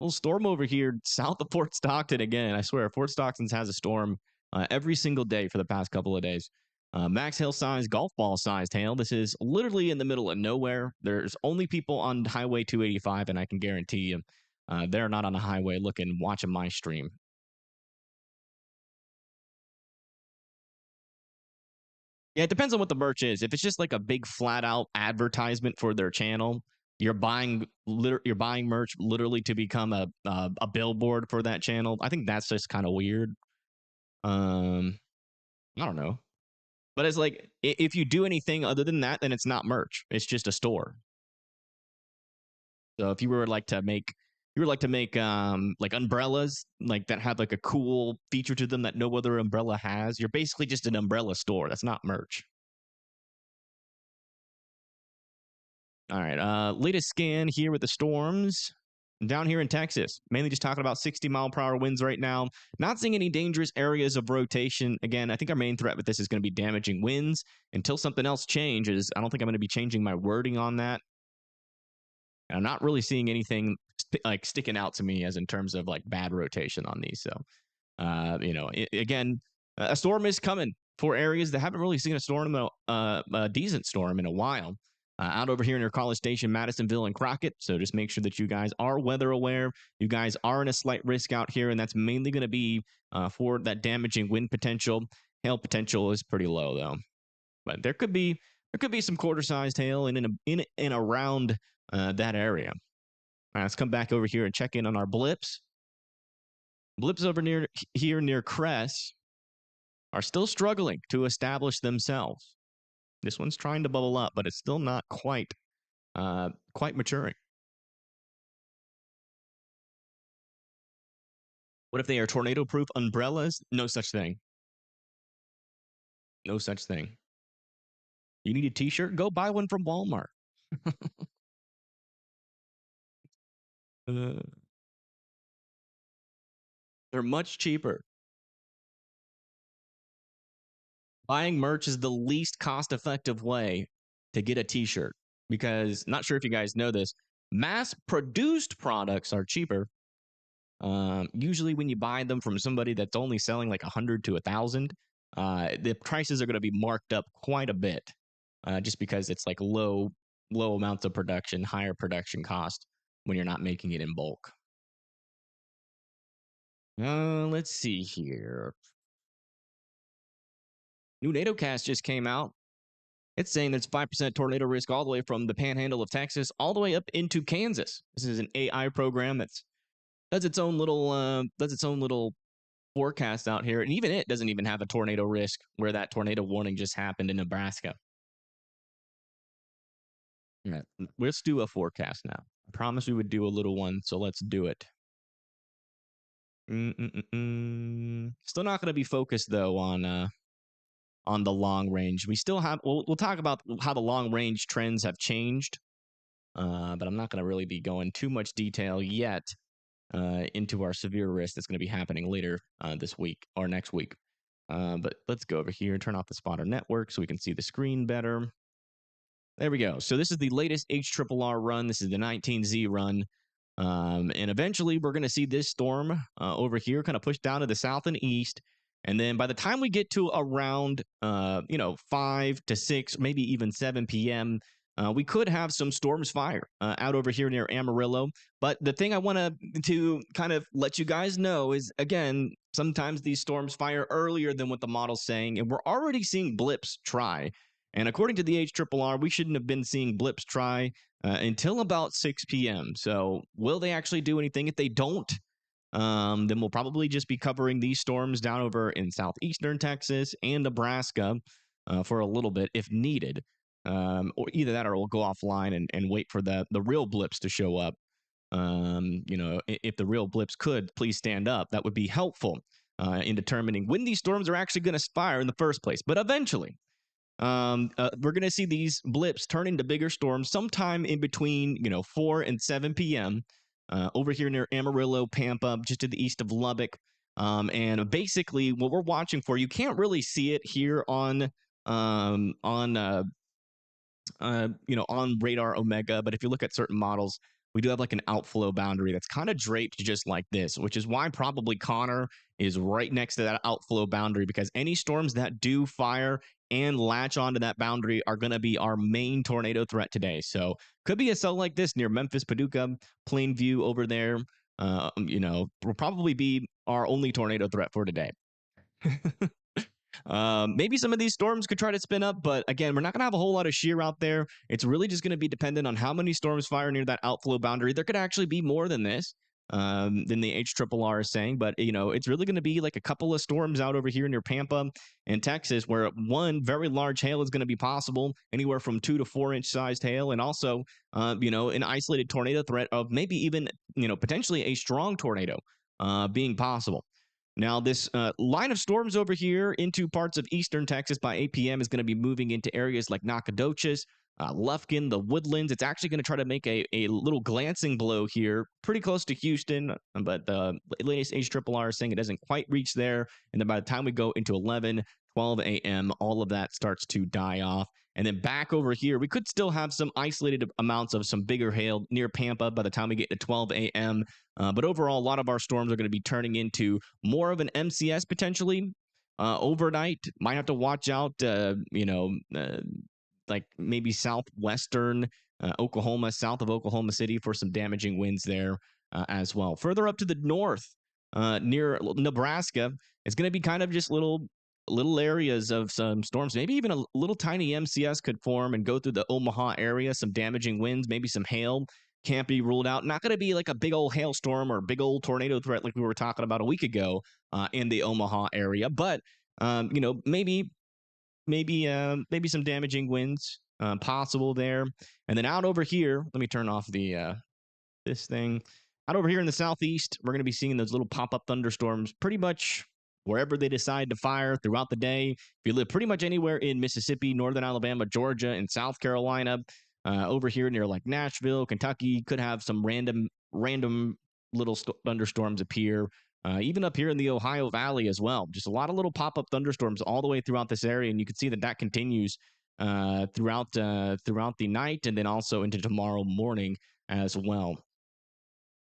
Little storm over here south of Fort Stockton again. I swear, Fort Stockton has a storm every single day for the past couple of days. Max hail size, golf ball sized hail. This is literally in the middle of nowhere. There's only people on Highway 285, and I can guarantee you they're not on the highway watching my stream. Yeah, it depends on what the merch is. If it's just like a big flat out advertisement for their channel, you're buying merch literally to become a billboard for that channel. I think that's just kind of weird. I don't know. But it's like if you do anything other than that, then it's not merch. It's just a store. So if you were like to make like umbrellas like that have like a cool feature to them that no other umbrella has, you're basically just an umbrella store. That's not merch. All right. Latest scan here with the storms down here in Texas. Mainly just talking about 60-mile-per-hour winds right now. Not seeing any dangerous areas of rotation. Again, I think our main threat with this is going to be damaging winds. Until something else changes, I don't think I'm going to be changing my wording on that. And I'm not really seeing anything like sticking out to me as in terms of like bad rotation on these. So, again, a storm is coming for areas that haven't really seen a decent storm in a while. Out over here in your College Station, Madisonville, and Crockett. So just make sure that you guys are weather aware. You guys are in a slight risk out here, and that's mainly going to be for that damaging wind potential. Hail potential is pretty low though, but there could be some quarter-sized hail in and around that area. All right, let's come back over here and check in on our blips. Blips over near Cress are still struggling to establish themselves. This one's trying to bubble up, but it's still not quite maturing. What if they are tornado-proof umbrellas? No such thing. No such thing. You need a t-shirt? Go buy one from Walmart. They're much cheaper. Buying merch is the least cost-effective way to get a t-shirt because, not sure if you guys know this, mass-produced products are cheaper. Usually when you buy them from somebody that's only selling like 100 to 1,000, the prices are going to be marked up quite a bit just because it's like low amounts of production, higher production cost when you're not making it in bulk. Let's see here. New NATO cast just came out. It's saying there's 5% tornado risk all the way from the panhandle of Texas all the way up into Kansas. This is an AI program that's does its own little forecast out here, and even it doesn't even have a tornado risk where that tornado warning just happened in Nebraska. Yeah, let's do a forecast now. I promised we would do a little one, so let's do it. Still not going to be focused though on the long range. We still have. We'll talk about how the long range trends have changed, but I'm not going to really be going too much detail yet into our severe risk that's going to be happening later this week or next week. But let's go over here and turn off the spotter network so we can see the screen better. There we go. So this is the latest HRRR run. This is the 19Z run. And eventually we're going to see this storm over here kind of push down to the south and east. And then by the time we get to around, 5 to 6, maybe even 7 p.m., we could have some storms fire out over here near Amarillo. But the thing I want to kind of let you guys know is, again, sometimes these storms fire earlier than what the model's saying. And we're already seeing blips try. And according to the HRRR, we shouldn't have been seeing blips try until about 6 p.m. So will they actually do anything? If they don't, then we'll probably just be covering these storms down over in southeastern Texas and Nebraska for a little bit if needed. Or either that or we'll go offline and wait for the real blips to show up. If the real blips could please stand up, that would be helpful in determining when these storms are actually going to fire in the first place. But eventually, we're going to see these blips turn into bigger storms sometime in between, 4 and 7 p.m. Over here near Amarillo, Pampa, just to the east of Lubbock. And basically, what we're watching for, you can't really see it here on on radar Omega, but if you look at certain models, we do have like an outflow boundary that's kind of draped just like this, which is why probably Connor is right next to that outflow boundary, because any storms that do fire and latch onto that boundary are going to be our main tornado threat today. So could be a cell like this near Memphis, Paducah, Plainview over there. Will probably be our only tornado threat for today. Maybe some of these storms could try to spin up, but again, we're not going to have a whole lot of shear out there. It's really just going to be dependent on how many storms fire near that outflow boundary. There could actually be more than this, than the HRRR is saying, but it's really going to be like a couple of storms out over here near Pampa and Texas, where one very large hail is going to be possible, anywhere from 2 to 4 inch sized hail, and also, an isolated tornado threat of maybe even, potentially a strong tornado being possible. Now, this line of storms over here into parts of eastern Texas by 8 p.m. is going to be moving into areas like Nacogdoches, Lufkin, the Woodlands. It's actually going to try to make a little glancing blow here, pretty close to Houston, but the latest HRRR is saying it doesn't quite reach there. And then by the time we go into 11, 12 a.m., all of that starts to die off. And then back over here, we could still have some isolated amounts of some bigger hail near Pampa by the time we get to 12 a.m. But overall, a lot of our storms are going to be turning into more of an MCS potentially overnight. Might have to watch out, like maybe southwestern Oklahoma, south of Oklahoma City for some damaging winds there as well. Further up to the north, near Nebraska, it's going to be kind of just little areas of some storms. Maybe even a little tiny MCS could form and go through the Omaha area. Some damaging winds, maybe some hail can't be ruled out. Not going to be like a big old hailstorm or big old tornado threat like we were talking about a week ago in the Omaha area, but maybe some damaging winds possible there. And then out over here, let me turn off the this thing. Out over here in the southeast, we're going to be seeing those little pop-up thunderstorms pretty much wherever they decide to fire throughout the day. If you live pretty much anywhere in Mississippi, northern Alabama, Georgia, and South Carolina, over here near like Nashville, Kentucky, could have some random little thunderstorms appear. Even up here in the Ohio Valley as well. Just a lot of little pop-up thunderstorms all the way throughout this area, and you can see that continues throughout the night and then also into tomorrow morning as well.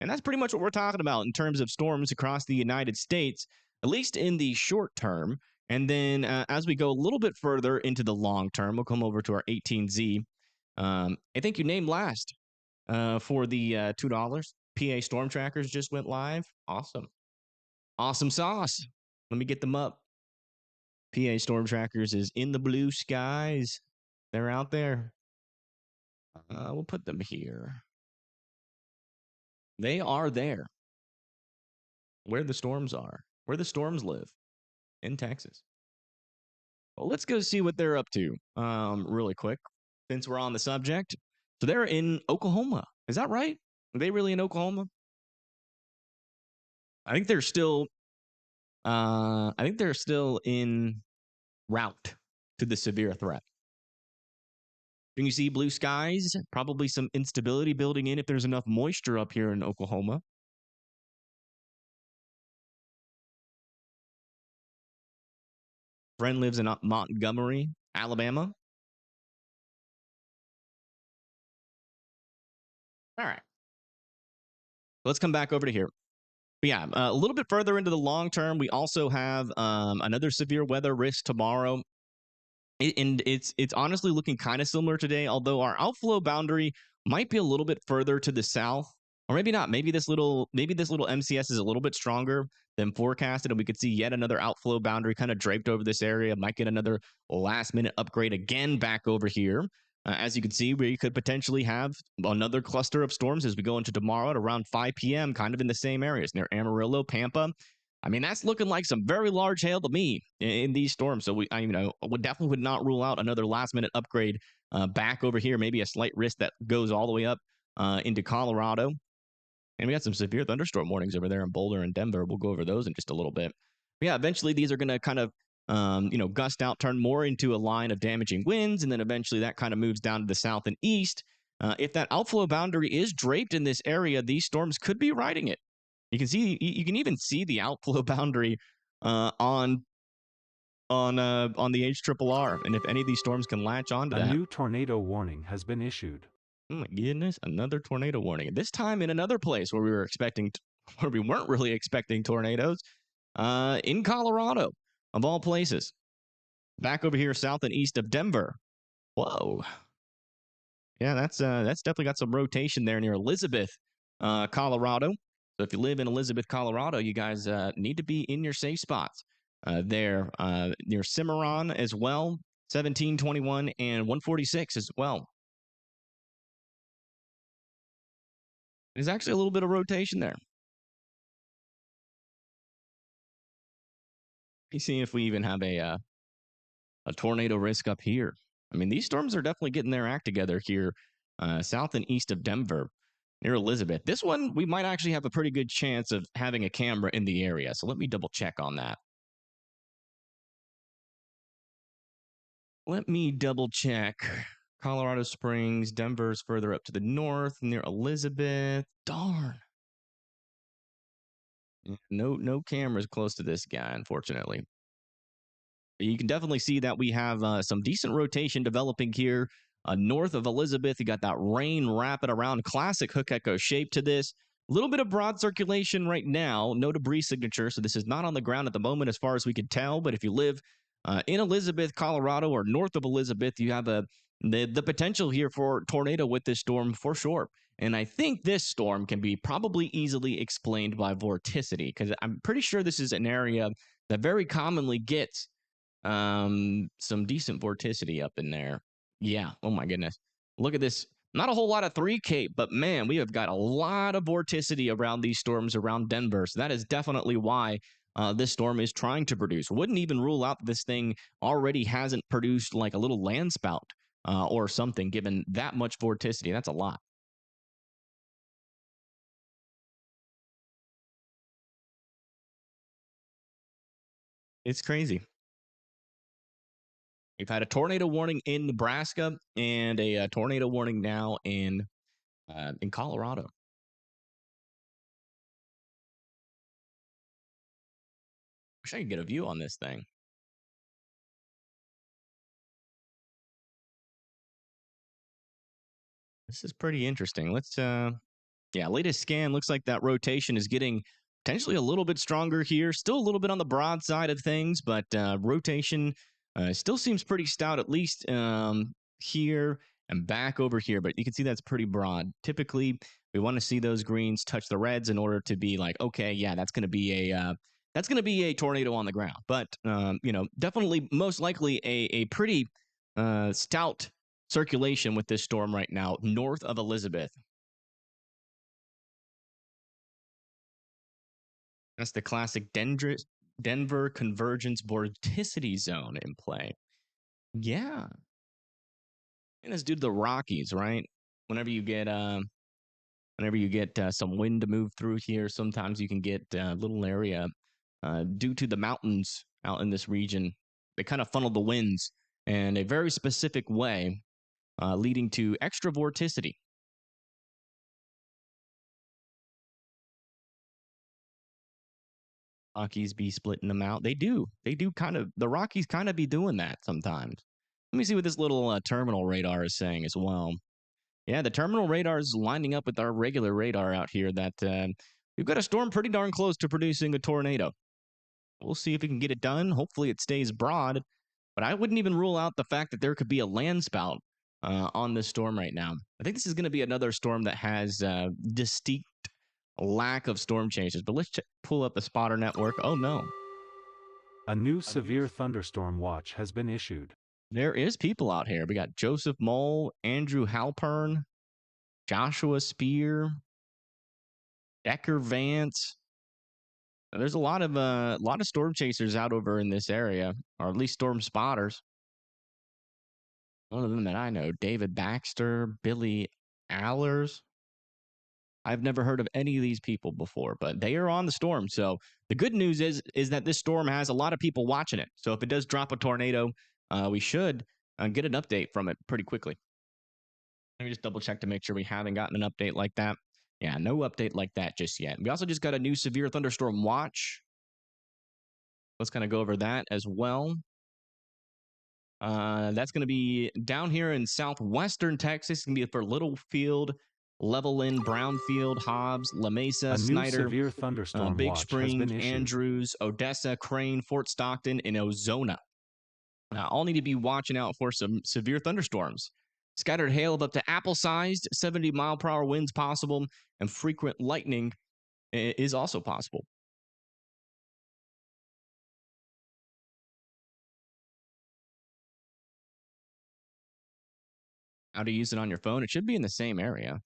And that's pretty much what we're talking about in terms of storms across the United States, at least in the short term. And then as we go a little bit further into the long term, we'll come over to our 18Z. I think you named last for the $2. PA Storm Trackers just went live. Awesome sauce. Let me get them up. PA Storm Trackers is in the blue skies. They're out there. We'll put them here. They are there where the storms are, where the storms live in Texas. Well, let's go see what they're up to really quick since we're on the subject. So they're in Oklahoma. Is that right? Are they really in Oklahoma? I think they're still in route to the severe threat. Can you see blue skies? Probably some instability building in if there's enough moisture up here in Oklahoma. Friend lives in Montgomery, Alabama. All right. Let's come back over to here. But yeah, a little bit further into the long term, we also have another severe weather risk tomorrow. And it's honestly looking kind of similar today, although our outflow boundary might be a little bit further to the south, or maybe not. Maybe this little MCS is a little bit stronger than forecasted, and we could see yet another outflow boundary kind of draped over this area. Might get another last minute upgrade again back over here. As you can see, we could potentially have another cluster of storms as we go into tomorrow at around 5 p.m., kind of in the same areas near Amarillo, Pampa. I mean, that's looking like some very large hail to me in these storms. So would definitely not rule out another last minute upgrade back over here. Maybe a slight risk that goes all the way up into Colorado. And we got some severe thunderstorm warnings over there in Boulder and Denver. We'll go over those in just a little bit. But yeah, eventually these are going to kind of gust out, turn more into a line of damaging winds, and then eventually that kind of moves down to the south and east. If that outflow boundary is draped in this area, these storms could be riding it. You can even see the outflow boundary on the HRRR, and if any of these storms can latch onto A that. new tornado warning has been issued. Oh my goodness, another tornado warning. This time in another place where we weren't really expecting tornadoes, in Colorado, of all places. Back over here south and east of Denver. Whoa. Yeah, that's definitely got some rotation there near Elizabeth, Colorado. So if you live in Elizabeth, Colorado, you guys need to be in your safe spots there near Cimarron as well, 1721 and 146 as well. There's actually a little bit of rotation there. You see if we even have a tornado risk up here. I mean, these storms are definitely getting their act together here, south and east of Denver, near Elizabeth. This one, we might actually have a pretty good chance of having a camera in the area. So let me double check on that. Let me double check. Colorado Springs, Denver's further up to the north near Elizabeth. Darn. No cameras close to this guy, unfortunately. You can definitely see that we have some decent rotation developing here north of Elizabeth. You got that rain wrapping around. Classic hook echo shape to this. A little bit of broad circulation right now. No debris signature, so this is not on the ground at the moment as far as we can tell. But if you live in Elizabeth, Colorado, or north of Elizabeth, you have the potential here for tornado with this storm for sure. And I think this storm can be probably easily explained by vorticity, because I'm pretty sure this is an area that very commonly gets some decent vorticity up in there. Yeah. Oh my goodness. Look at this. Not a whole lot of 3K, but man, we have got a lot of vorticity around these storms around Denver. So that is definitely why this storm is trying to produce. Wouldn't even rule out this thing already hasn't produced like a little land spout or something, given that much vorticity. That's a lot. It's crazy. We've had a tornado warning in Nebraska and a tornado warning now in Colorado. Wish I could get a view on this thing. This is pretty interesting. Let's latest scan looks like that rotation is getting potentially a little bit stronger here. Still a little bit on the broad side of things, but rotation still seems pretty stout, at least here and back over here. But you can see that's pretty broad. Typically, we want to see those greens touch the reds in order to be like, okay, yeah, that's going to be a tornado on the ground. But definitely most likely a pretty stout circulation with this storm right now north of Elizabeth. That's the classic Denver convergence vorticity zone in play. Yeah. And it's due to the Rockies, right? Whenever you get some wind to move through here, sometimes you can get a little area due to the mountains out in this region. They kind of funnel the winds in a very specific way, leading to extra vorticity. Rockies be splitting them out. They do. The Rockies kind of be doing that sometimes. Let me see what this little terminal radar is saying as well. Yeah, the terminal radar is lining up with our regular radar out here that we've got a storm pretty darn close to producing a tornado. We'll see if we can get it done. Hopefully it stays broad, but I wouldn't even rule out the fact that there could be a land spout on this storm right now. I think this is going to be another storm that has distinct lack of storm chasers, but let's pull up the spotter network. Oh no. A new severe thunderstorm watch has been issued. There is people out here. We got Joseph Mole, Andrew Halpern, Joshua Spear, Decker Vance. There's a lot of storm chasers out over in this area, or at least storm spotters. One of them that I know, David Baxter, Billy Allers. I've never heard of any of these people before, but they are on the storm. So the good news is that this storm has a lot of people watching it. So if it does drop a tornado, we should get an update from it pretty quickly. Let me just double check to make sure we haven't gotten an update like that. Yeah, no update like that just yet. We also just got a new severe thunderstorm watch. Let's kind of go over that as well. That's going to be down here in southwestern Texas. It's going to be for Littlefield, Levelland, Brownfield, Hobbs, La Mesa, A new Snyder, severe thunderstorm Big watch has Spring, been issued. Andrews, Odessa, Crane, Fort Stockton, and Ozona. All need to be watching out for some severe thunderstorms. Scattered hail of up to apple-sized, 70-mile-per-hour winds possible, and frequent lightning is also possible. How to use it on your phone? It should be in the same area.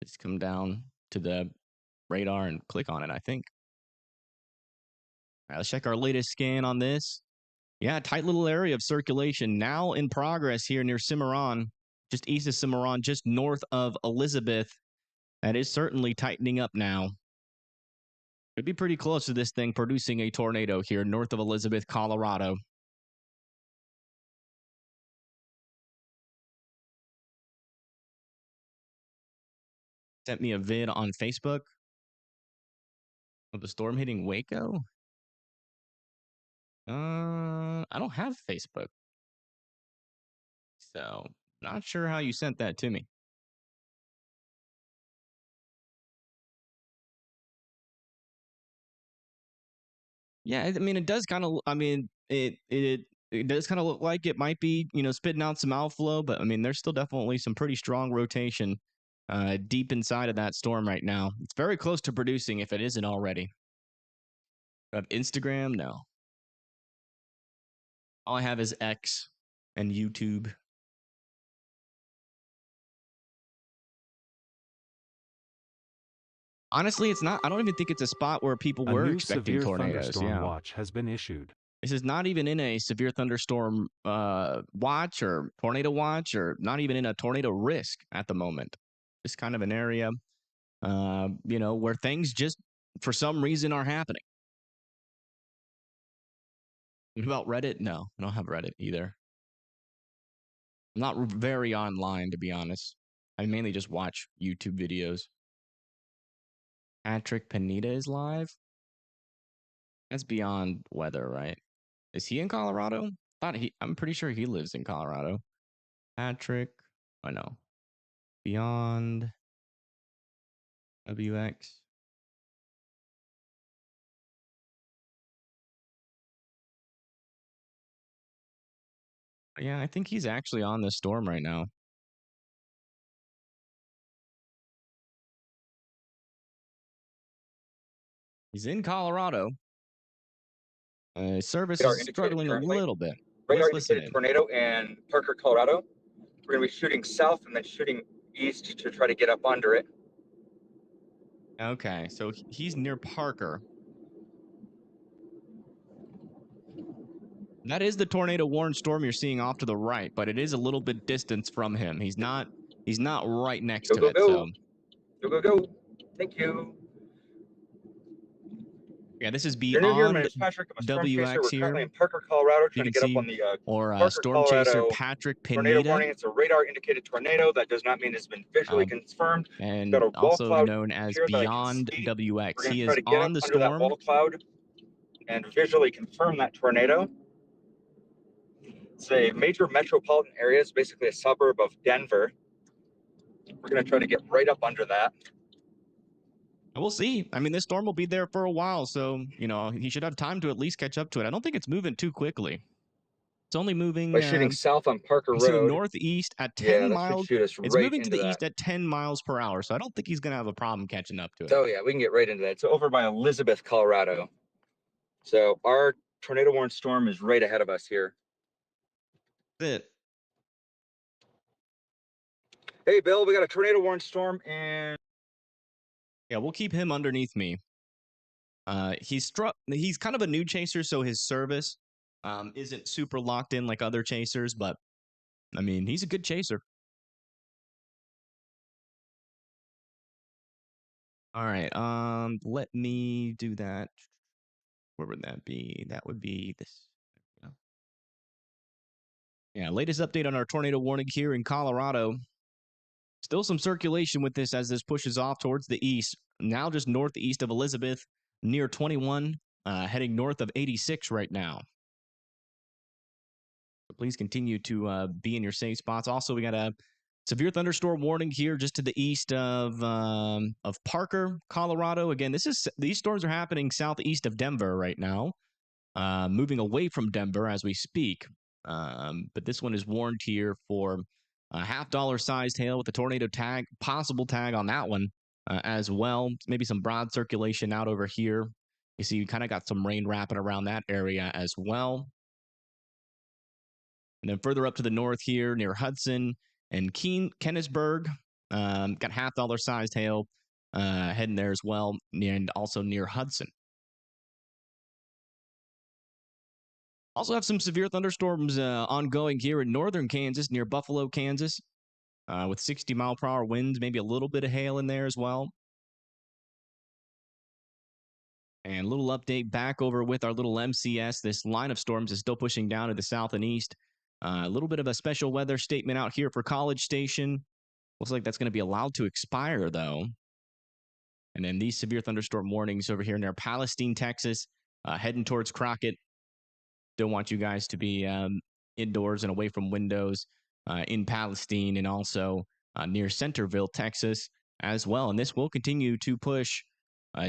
Just come down to the radar and click on it, I think. All right, let's check our latest scan on this. Yeah, tight little area of circulation now in progress here near Cimarron, just east of Cimarron, just north of Elizabeth. That is certainly tightening up now. Could be pretty close to this thing producing a tornado here north of Elizabeth, Colorado. Sent me a vid on Facebook of the storm hitting Waco. I don't have Facebook, so not sure how you sent that to me. Yeah, I mean, it does kind of. I mean, it does kind of look like it might be, spitting out some outflow, but I mean, there's still definitely some pretty strong rotation deep inside of that storm right now. It's very close to producing if it isn't already. Of Instagram, no. All I have is X and YouTube. Honestly, it's not. I don't even think it's a spot where people A were new expecting severe tornadoes. thunderstorm Yeah. watch has been issued. This is not even in a severe thunderstorm watch or tornado watch, or not even in a tornado risk at the moment. Just kind of an area, where things just for some reason are happening. What about Reddit? No, I don't have Reddit either. I'm not very online, to be honest. I mainly just watch YouTube videos. Patrick Panita is live. That's beyond weather, right? Is he in Colorado? I'm pretty sure he lives in Colorado. Patrick, I know. Beyond WX. Yeah, I think he's actually on this storm right now. He's in Colorado. Service is struggling a little bit. Let's radar listen indicated in. tornado in Parker, Colorado. We're going to be shooting south and then shooting east to try to get up under it. Okay, so he's near Parker. That is the tornado warned storm you're seeing off to the right, but it is a little bit distance from him. He's not right next Go, to go, it. go. So Go, go, go. Thank you. yeah, this is You're new here. My name beyond is Patrick. I'm a storm chaser. WX We're here. currently in Parker, Colorado, You trying to can get up see on the or Parker, storm chaser Colorado Patrick tornado Pineda, warning. It's a radar indicated tornado. That does not mean it's been visually confirmed. We've got and a wall also cloud known as here that I can Beyond see. WX. We're going He to try is to get on up the under that storm. wall cloud and visually confirm that tornado. It's a major metropolitan area. It's basically a suburb of Denver. We're going to try to get right up under that. We'll see. I mean, this storm will be there for a while, so, he should have time to at least catch up to it. I don't think it's moving too quickly. It's only moving By shooting south on Parker Road. northeast at 10 miles. Shoot us it's right moving to into the that. east at 10 miles per hour, so I don't think he's going to have a problem catching up to it. Oh, yeah, we can get right into that. It's over by Elizabeth, Colorado. So our tornado warned storm is right ahead of us here. That's it. Hey, Bill, we got a tornado warned storm and Yeah, we'll keep him underneath me. He's kind of a new chaser, so his service isn't super locked in like other chasers, but I mean, he's a good chaser. All right, let me do that. Where would that be? That would be this. Yeah, latest update on our tornado warning here in Colorado. Still some circulation with this as this pushes off towards the east. Now just northeast of Elizabeth, near 21, heading north of 86 right now. So please continue to be in your safe spots. Also, we got a severe thunderstorm warning here just to the east of Parker, Colorado. Again, these storms are happening southeast of Denver right now, moving away from Denver as we speak. But this one is warned here for a $half sized hail with a tornado tag, possible tag on that one as well. Maybe some broad circulation out over here. You see, you kind of got some rain wrapping around that area as well. And then further up to the north here near Hudson and Kennisburg, got $half sized hail heading there as well, and also near Hudson. Also have some severe thunderstorms ongoing here in northern Kansas, near Buffalo, Kansas, with 60-mile-per-hour winds, maybe a little bit of hail in there as well. And a little update back over with our little MCS. This line of storms is still pushing down to the south and east. A little bit of a special weather statement out here for College Station. Looks like that's going to be allowed to expire, though. And then these severe thunderstorm warnings over here near Palestine, Texas, heading towards Crockett. Don't want you guys to be indoors and away from windows in Palestine and also near Centerville, Texas as well. And this will continue to push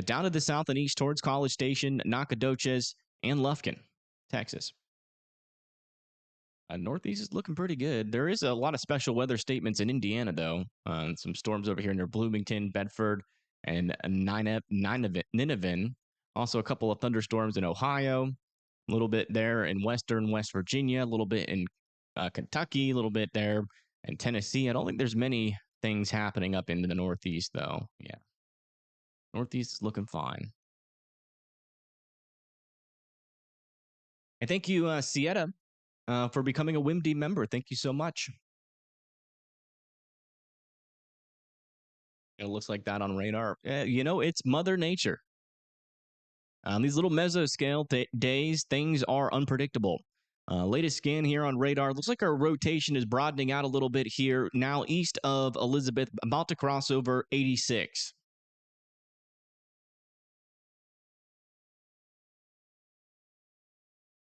down to the south and east towards College Station, Nacogdoches, and Lufkin, Texas. Northeast is looking pretty good. There is a lot of special weather statements in Indiana, though. Some storms over here near Bloomington, Bedford, and Nineveh. Also, a couple of thunderstorms in Ohio. A little bit there in western West Virginia. A little bit in Kentucky. A little bit there in Tennessee. I don't think there's many things happening up into the Northeast, though. Yeah. Northeast is looking fine. And thank you, Sieta, for becoming a WIMD member. Thank you so much. It looks like that on radar. It's Mother Nature. On these little mesoscale days, things are unpredictable. Latest scan here on radar. Looks like our rotation is broadening out a little bit here. Now east of Elizabeth, about to cross over 86.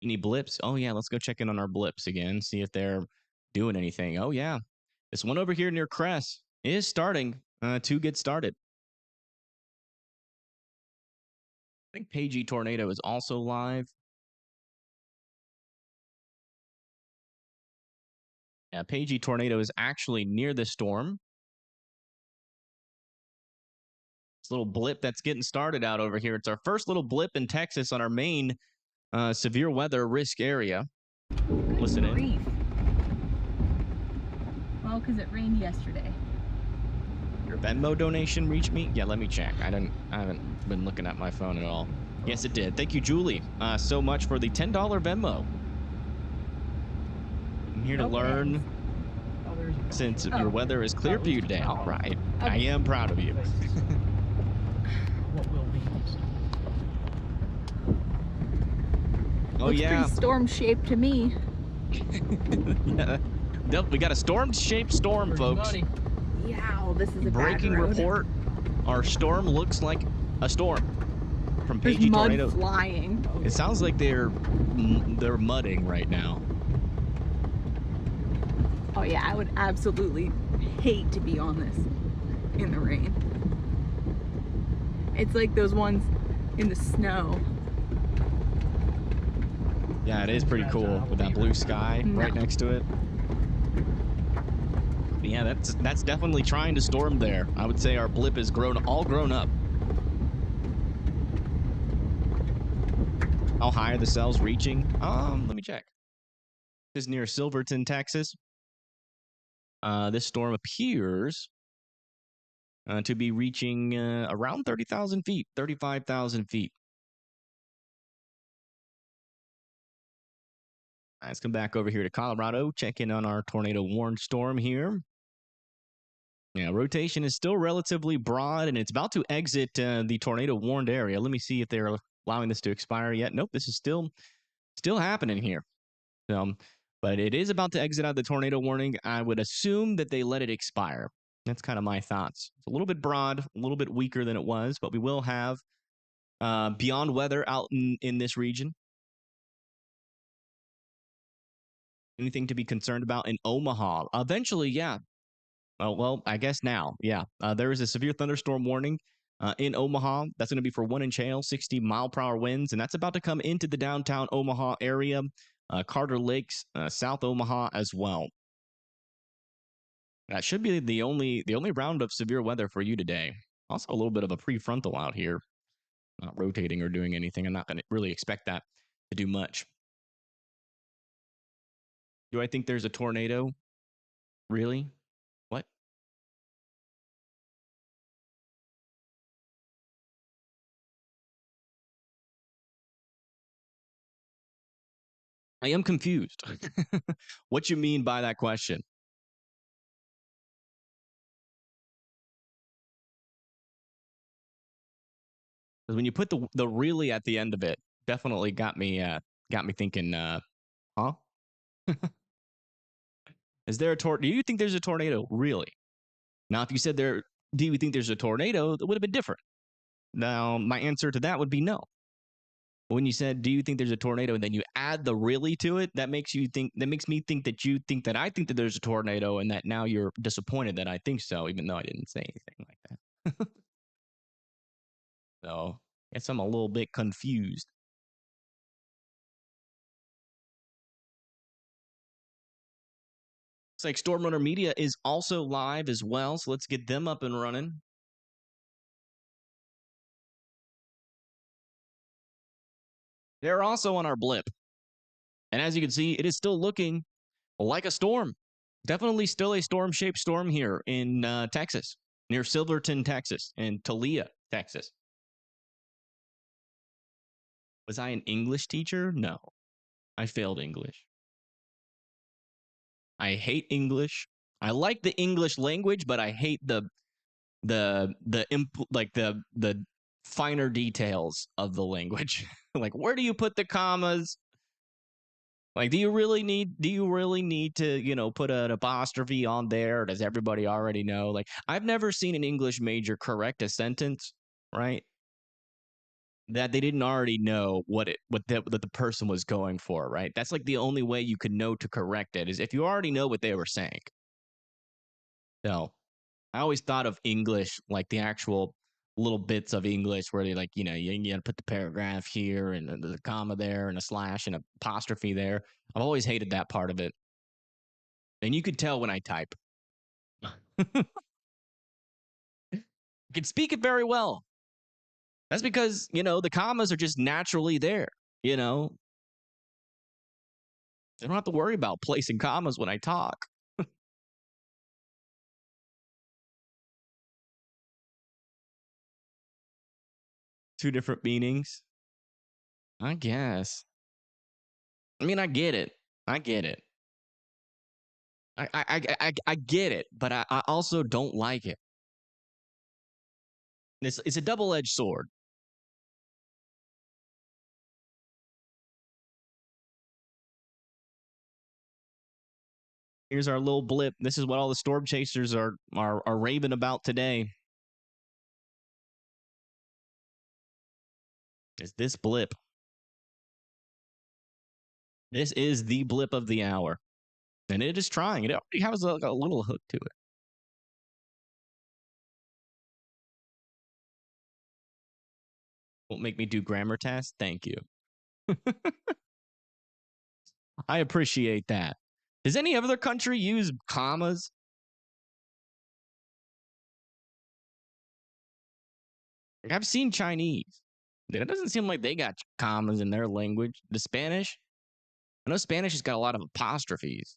Any blips? Oh, yeah, let's go check in on our blips again, see if they're doing anything. Oh, yeah. This one over here near Cress is starting to get started. I think Pagey Tornado is also live. Yeah, Pagey Tornado is actually near the storm. This little blip that's getting started out over here. It's our first little blip in Texas on our main severe weather risk area. Listen in. Grief. Well, because it rained yesterday. Your Venmo donation reached me? Yeah, let me check. I haven't been looking at my phone at all. Yes, it did. Thank you, Julie, so much for the $10 Venmo. I'm here to learn since your weather is clear for you today. All right. Okay. I am proud of you. What will be next? Oh, Looks yeah. pretty storm-shaped to me. Yeah. We got a storm-shaped storm, folks. Yeah, this is a breaking bad road. report. Our storm looks like a storm from There's Pagey mud Tornado. flying. It sounds like they're mudding right now. Oh yeah, I would absolutely hate to be on this in the rain. It's like those ones in the snow. Yeah, it is pretty cool with that blue sky right next to it. But yeah, that's definitely trying to storm there. I would say our blip is all grown up. How high are the cells reaching? Let me check. This is near Silverton, Texas. This storm appears to be reaching around 30,000 feet, 35,000 feet. Let's come back over here to Colorado, check in on our tornado warned storm here. Yeah, rotation is still relatively broad, and it's about to exit the tornado warned area. Let me see if they're allowing this to expire yet. Nope, this is still happening here. But it is about to exit out of the tornado warning. I would assume that they let it expire. That's kind of my thoughts. It's a little bit broad, a little bit weaker than it was, but we will have beyond weather out in this region. Anything to be concerned about in Omaha? Eventually, yeah. Well, I guess now, yeah. There is a severe thunderstorm warning in Omaha. That's going to be for 1 inch hail, 60-mile-per-hour winds, and that's about to come into the downtown Omaha area, Carter Lakes, South Omaha as well. That should be the only round of severe weather for you today. Also, a little bit of a prefrontal out here, not rotating or doing anything. I'm not going to really expect that to do much. Do I think there's a tornado? Really? What? I am confused. What you mean by that question? Because when you put the really at the end of it, definitely got me thinking, huh? Is there a tornado? Do you think there's a tornado? Really? Now, if you said do you think there's a tornado, that would have been different. Now, my answer to that would be no. When you said, do you think there's a tornado, and then you add the really to it, that makes me think that you think that I think that there's a tornado, and that now you're disappointed that I think so, even though I didn't say anything like that. So, I guess I'm a little bit confused. Looks like Storm Runner Media is also live as well, so let's get them up and running. They're also on our blip. And as you can see, it is still looking like a storm. Definitely still a storm-shaped storm here in Texas, near Silverton, Texas, and Talia, Texas. Was I an English teacher? No. I failed English. I hate English. I like the English language, but I hate the finer details of the language. Like, where do you put the commas? Like, do you really need to, put an apostrophe on there? Or does everybody already know? Like, I've never seen an English major correct a sentence, right? That they didn't already know what the person was going for, right? That's like the only way you could know to correct it, is if you already know what they were saying. So, I always thought of English like the actual little bits of English where they you got to put the paragraph here and the comma there and a slash and an apostrophe there. I've always hated that part of it. And you could tell when I type. I can speak it very well. That's because, the commas are just naturally there, I don't have to worry about placing commas when I talk. Two different meanings. I guess. I mean, I get it. I get it. I get it, but I also don't like it. It's a double-edged sword. Here's our little blip. This is what all the storm chasers are raving about today. Is this blip? This is the blip of the hour, and it is trying. It already has a little hook to it. Won't make me do grammar tests. Thank you. I appreciate that. Does any other country use commas? Like, I've seen Chinese. It doesn't seem like they got commas in their language. The Spanish? I know Spanish has got a lot of apostrophes.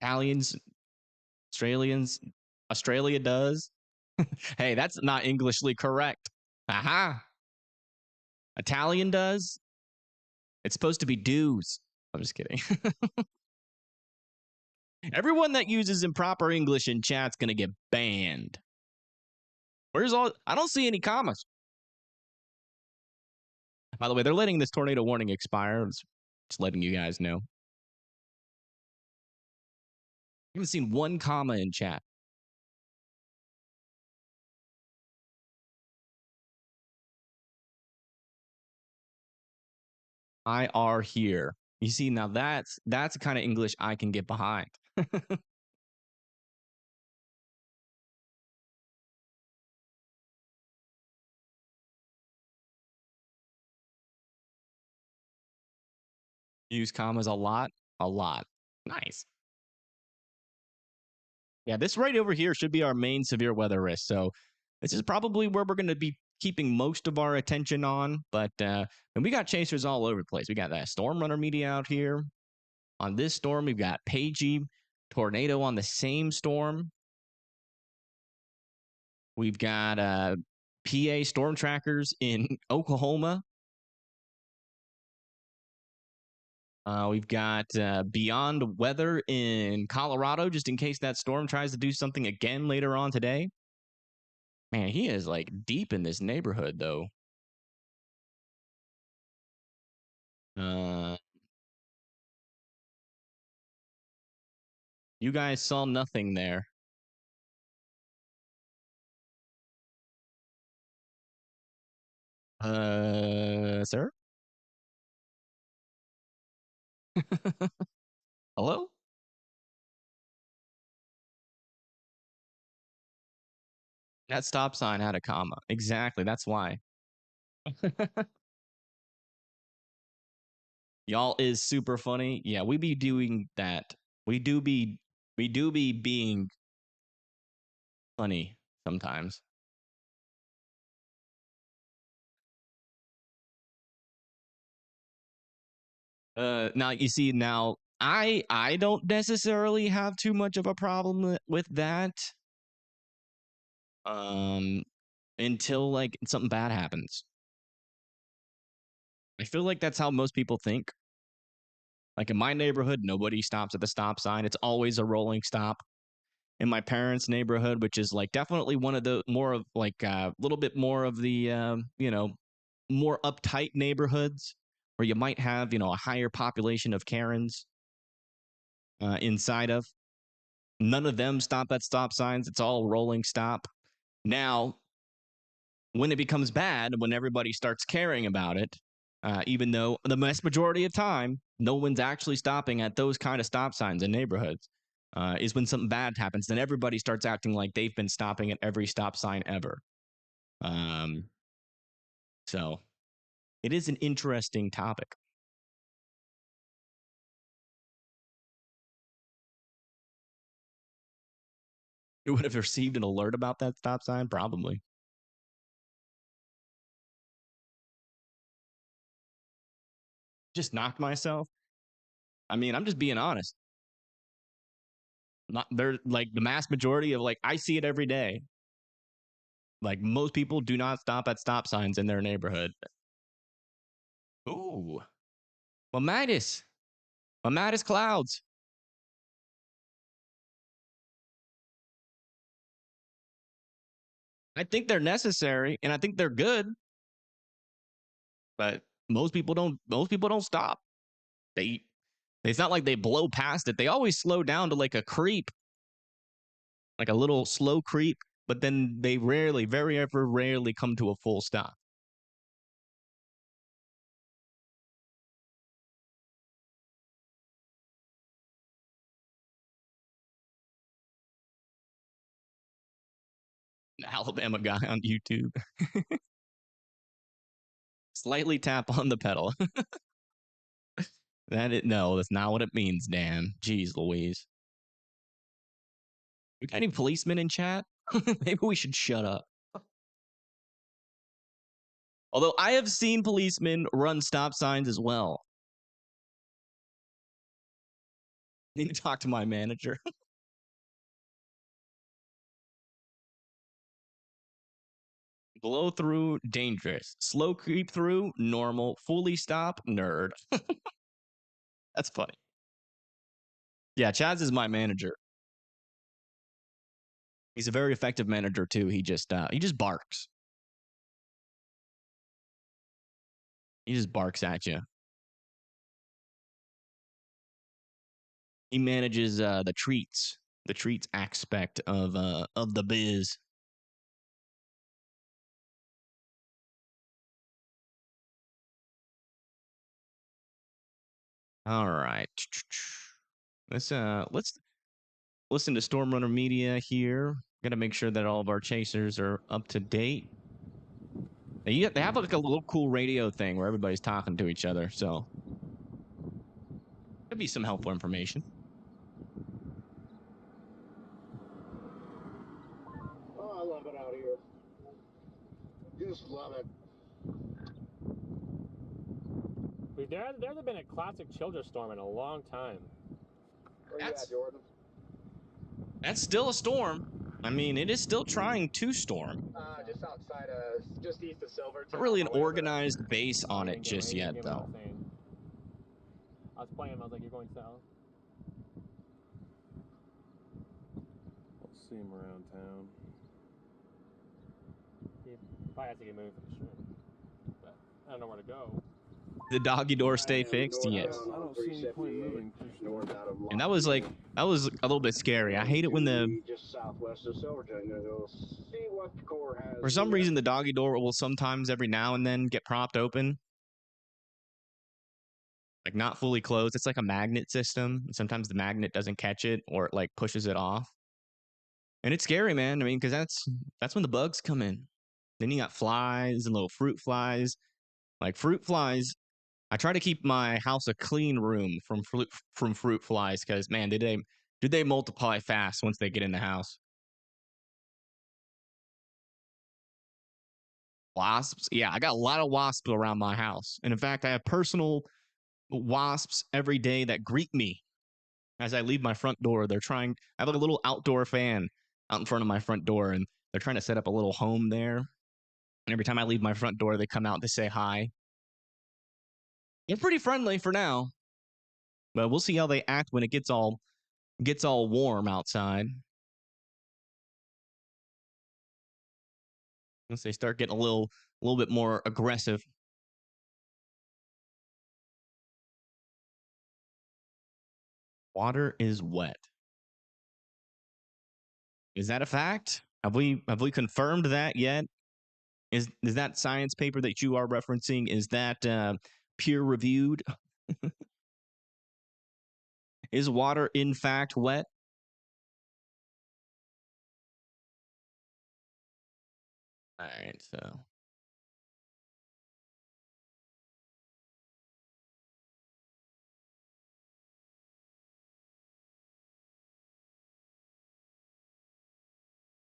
Italians, Australians, Australia does. Hey, that's not Englishly correct. Aha. Italian does. It's supposed to be do's. I'm just kidding. Everyone that uses improper English in chat's going to get banned. Where's all? I don't see any commas. By the way, they're letting this tornado warning expire. Just letting you guys know. I haven't seen one comma in chat. I are here. You see, now that's the kind of English I can get behind. Use commas a lot. A lot. Nice. Yeah, this right over here should be our main severe weather risk. So this is probably where we're going to be keeping most of our attention on. But and we got chasers all over the place. We got that storm runner media out here. On this storm, we've got Pagey, tornado on the same storm. We've got PA storm trackers in Oklahoma. We've got Beyond Weather in Colorado, just in case that storm tries to do something again later on today. Man, he is like deep in this neighborhood, though. You guys saw nothing there. Sir? Hello? That stop sign had a comma. Exactly. That's why. Y'all is super funny. Yeah, we be doing that. We do be being funny sometimes. Now you see, now I don't necessarily have too much of a problem with that. Until like something bad happens. I feel like that's how most people think. Like in my neighborhood, nobody stops at the stop sign. It's always a rolling stop. In my parents' neighborhood, which is like definitely one of the more of like a little bit more of the more uptight neighborhoods where you might have a higher population of Karens inside of. None of them stop at stop signs. It's all rolling stop. Now, when it becomes bad, when everybody starts caring about it, even though the vast majority of time, no one's actually stopping at those kind of stop signs in neighborhoods, is when something bad happens. Then everybody starts acting like they've been stopping at every stop sign ever. So it is an interesting topic. You would have received an alert about that stop sign? Probably. just knocked myself. I mean, I'm just being honest. Not they're like the mass majority of like I see it every day. Like most people do not stop at stop signs in their neighborhood. Ooh. Well, Midas clouds. I think they're necessary and I think they're good. But most people don't stop. They it's not like they blow past it. They always slow down to like a creep. Like a little slow creep, but then they very ever rarely come to a full stop. An Alabama guy on YouTube. Slightly tap on the pedal. No, that's not what it means, Dan. Jeez Louise. We got any policemen in chat? Maybe we should shut up. Although I have seen policemen run stop signs as well. Need to talk to my manager. Blow through, dangerous. Slow creep through, normal. Fully stop, nerd. That's funny. Yeah, Chaz is my manager. He's a very effective manager too. He just barks. He just barks at you. He manages the treats aspect of the biz. All right. Let's listen to Storm Runner Media here. Got to make sure that all of our chasers are up to date. They have like a little cool radio thing where everybody's talking to each other, so could be some helpful information. Oh, I love it out here. Just love it. There hasn't been a classic children's storm in a long time. Where you at, Jordan? That's still a storm. I mean, it is still trying to storm. Just outside just east of Silverton. Not really an organized base on it just yet, though. I was playing him, I was like, you're going south? I'll see him around town. He probably has to get moved for the stream. But I don't know where to go. The doggy door stay fixed? Yes. I don't see any point moving. And that was a little bit scary. I hate it when just southwest of Silverton. Gonna go see what the Corps has. for some reason the doggy door will sometimes every now and then get propped open. Like not fully closed. It's like a magnet system. Sometimes the magnet doesn't catch it or it like pushes it off. And it's scary, man. I mean, because that's when the bugs come in. Then you got flies and little fruit flies. Like fruit flies, I try to keep my house a clean room from fruit flies because man, do they multiply fast once they get in the house. Wasps, yeah, I got a lot of wasps around my house, and in fact, I have personal wasps every day that greet me as I leave my front door. I have a little outdoor fan out in front of my front door, and they're trying to set up a little home there. And every time I leave my front door, they come out to say hi. They're pretty friendly for now, but we'll see how they act when it gets all warm outside. Once they start getting a little bit more aggressive. Water is wet. Is that a fact? Have we confirmed that yet? Is that science paper that you are referencing, is that peer reviewed? Is water in fact wet? All right, so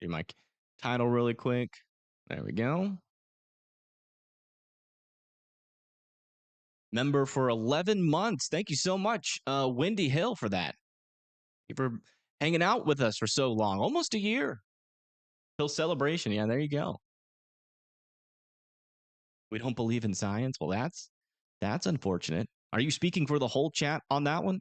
do my title really quick. There we go. Member for 11 months. Thank you so much, Wendy Hill, for that. Thank you for hanging out with us for so long. Almost a year. Till celebration. Yeah, there you go. We don't believe in science. Well, that's unfortunate. Are you speaking for the whole chat on that one?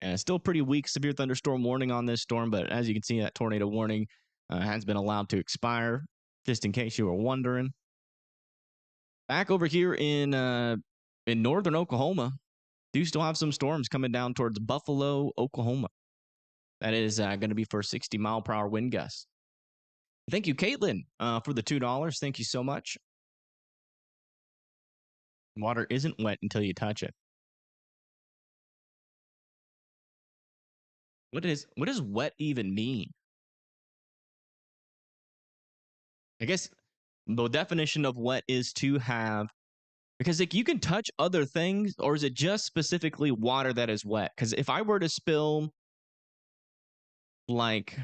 And still pretty weak severe thunderstorm warning on this storm, but as you can see, that tornado warning has been allowed to expire, just in case you were wondering. Back over here in northern Oklahoma, do still have some storms coming down towards Buffalo, Oklahoma. That is going to be for 60-mile-per-hour wind gusts. Thank you, Caitlin, for the $2. Thank you so much. Water isn't wet until you touch it. What does wet even mean? I guess the definition of wet is to have, because like you can touch other things, or is it just specifically water that is wet? Because if I were to spill like,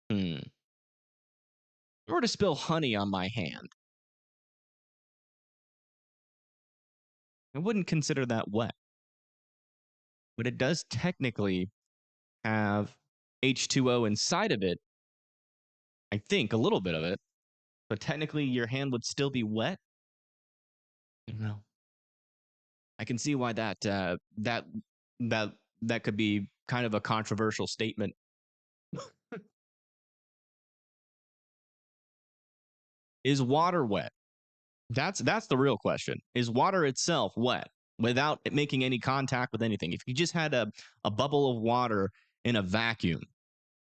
if I were to spill honey on my hand, I wouldn't consider that wet. But it does technically have H2O inside of it. I think a little bit of it, but technically your hand would still be wet. I don't know. I can see why that could be kind of a controversial statement. Is water wet? That's the real question. Is water itself wet without it making any contact with anything? If you just had a bubble of water in a vacuum,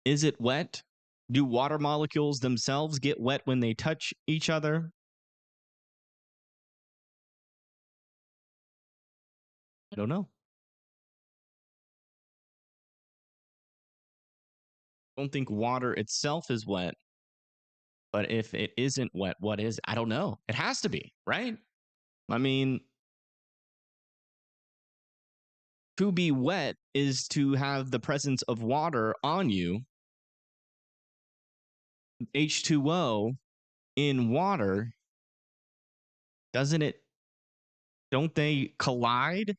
is it wet? Do water molecules themselves get wet when they touch each other? I don't know. I don't think water itself is wet. But if it isn't wet, what is it? I don't know. It has to be, right? I mean, to be wet is to have the presence of water on you. H2O in water, don't they collide?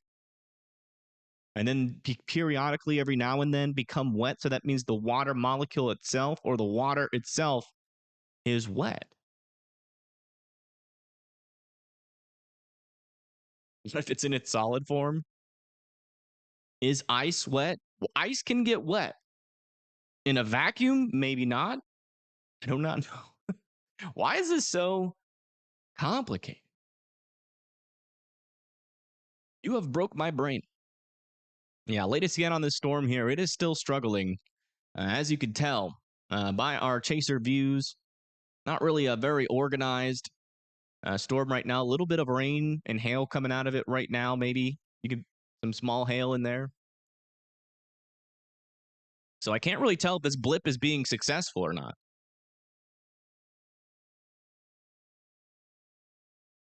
And then periodically, every now and then, become wet. So that means the water molecule itself or the water itself is wet. If it's in its solid form. Is ice wet? Well, ice can get wet. In a vacuum, maybe not. I do not know. Why is this so complicated? You have broke my brain. Yeah, latest yet on this storm here. It is still struggling, as you can tell by our chaser views. Not really a very organized storm right now. A little bit of rain and hail coming out of it right now. Maybe you could some small hail in there. So I can't really tell if this blip is being successful or not.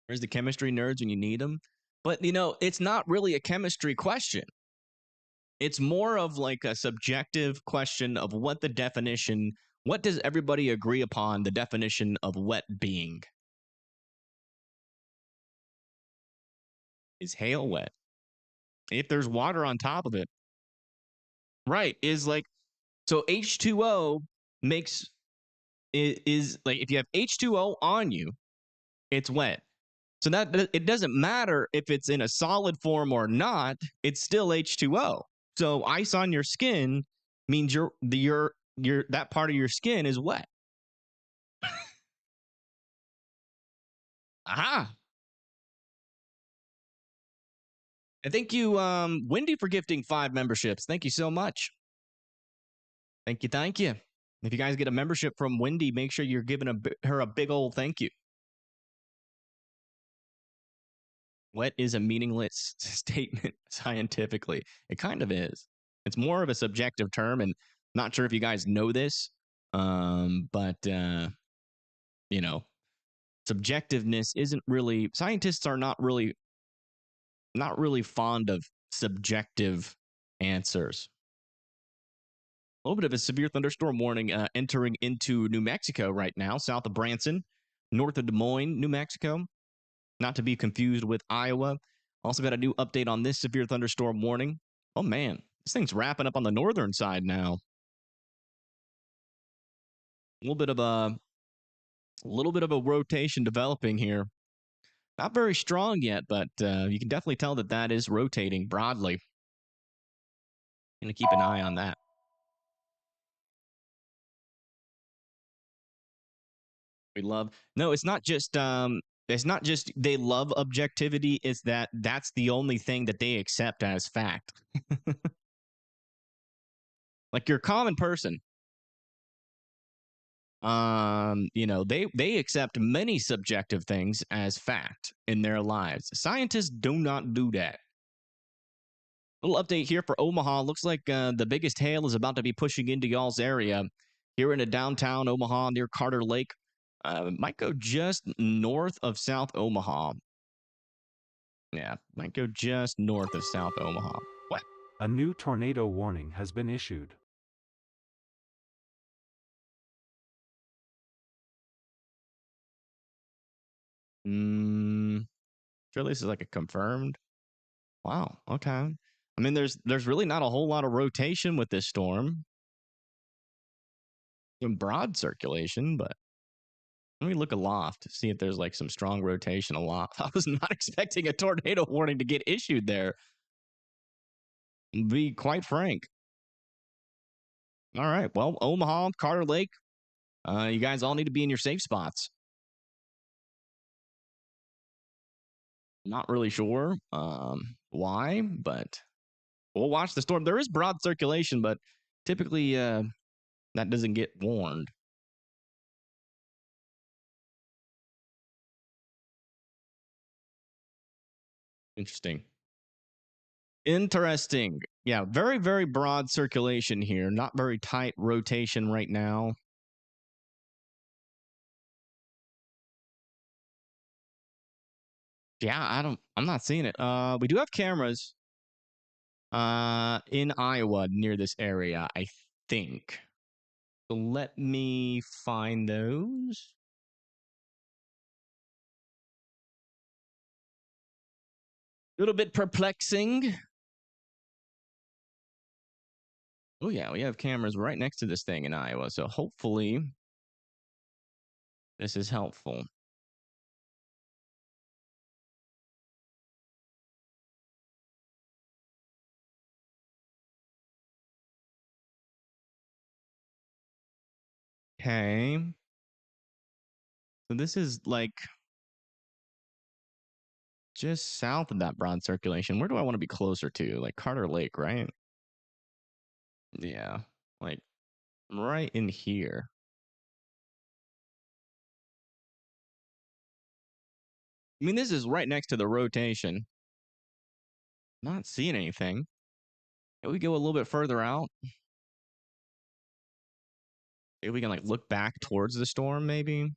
Where's the chemistry nerds when you need them? But, it's not really a chemistry question. It's more of like a subjective question of what does everybody agree upon the definition of wet being? Is hail wet? If there's water on top of it. Right, so H2O is like, if you have H2O on you, it's wet. So that it doesn't matter if it's in a solid form or not, it's still H2O. So ice on your skin means that part of your skin is wet. Aha. And thank you, Wendy, for gifting 5 memberships. Thank you so much. Thank you. If you guys get a membership from Wendy, make sure you're giving her a big old thank you. Wet is a meaningless statement scientifically. It kind of is. It's more of a subjective term, and not sure if you guys know this, but subjectiveness isn't really. Scientists are not really fond of subjective answers. A little bit of a severe thunderstorm warning entering into New Mexico right now, south of Branson, north of Des Moines, New Mexico. not to be confused with Iowa. Also got a new update on this severe thunderstorm warning. Oh man, this thing's wrapping up on the northern side now. A little bit of a rotation developing here. Not very strong yet, but you can definitely tell that is rotating broadly. Gonna keep an eye on that. No, it's not just they love objectivity, it's that's the only thing that they accept as fact. Like your common person, they accept many subjective things as fact in their lives. Scientists do not do that. Little update here for Omaha. Looks like the biggest hail is about to be pushing into y'all's area here into downtown Omaha near Carter Lake. Might go just north of South Omaha. Yeah, might go just north of South Omaha. What? A new tornado warning has been issued. Sure, this is like a confirmed. Wow. Okay. I mean, there's really not a whole lot of rotation with this storm. Some broad circulation, but let me look aloft to see if there's like some strong rotation aloft. I was not expecting a tornado warning to get issued there. Be quite frank. All right. Well, Omaha, Carter Lake, you guys all need to be in your safe spots. Not really sure why, but we'll watch the storm. There is broad circulation, but typically that doesn't get warned. Interesting. Yeah, very, very broad circulation here. Not very tight rotation right now. Yeah, I'm not seeing it. We do have cameras in Iowa near this area, I think. So let me find those. A little bit perplexing. Oh yeah, we have cameras right next to this thing in Iowa, so hopefully this is helpful. Okay. So this is like just south of that broad circulation. Where do I want to be closer to? Like Carter Lake, right? Yeah, like right in here. I mean, this is right next to the rotation. Not seeing anything. Can we go a little bit further out? Maybe we can like look back towards the storm, maybe.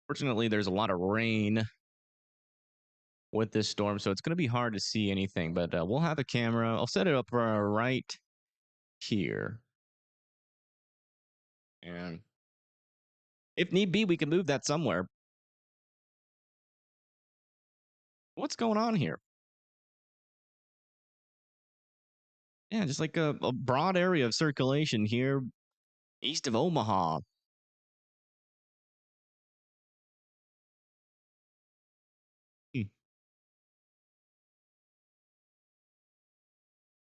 Fortunately, there's a lot of rain with this storm, so it's going to be hard to see anything, but we'll have a camera. I'll set it up right here. And if need be, we can move that somewhere. What's going on here? Yeah, just like a broad area of circulation here east of Omaha.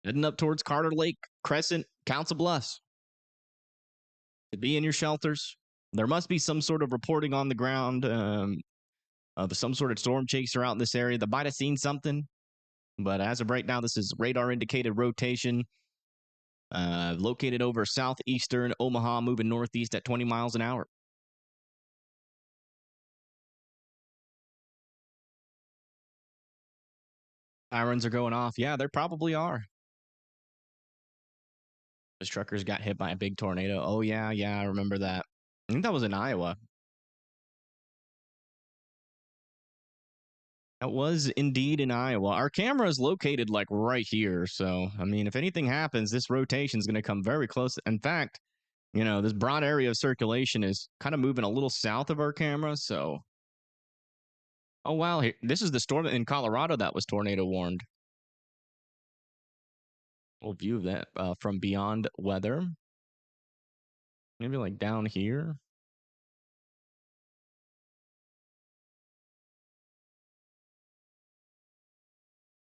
Heading up towards Carter Lake, Crescent, Council Bluffs. To be in your shelters. There must be some sort of reporting on the ground of some sort of storm chaser out in this area that might have seen something. But as of right now, this is radar indicated rotation. Located over southeastern Omaha, moving northeast at 20 miles an hour. Sirens are going off. Yeah, there probably are. Those truckers got hit by a big tornado. Oh, yeah, I remember that. I think that was in Iowa. That was indeed in Iowa. Our camera is located like right here. So, I mean, if anything happens, this rotation is going to come very close. In fact, you know, this broad area of circulation is kind of moving a little south of our camera. So, oh, wow. This is the storm in Colorado that was tornado warned. We'll view that from beyond weather. Maybe like down here.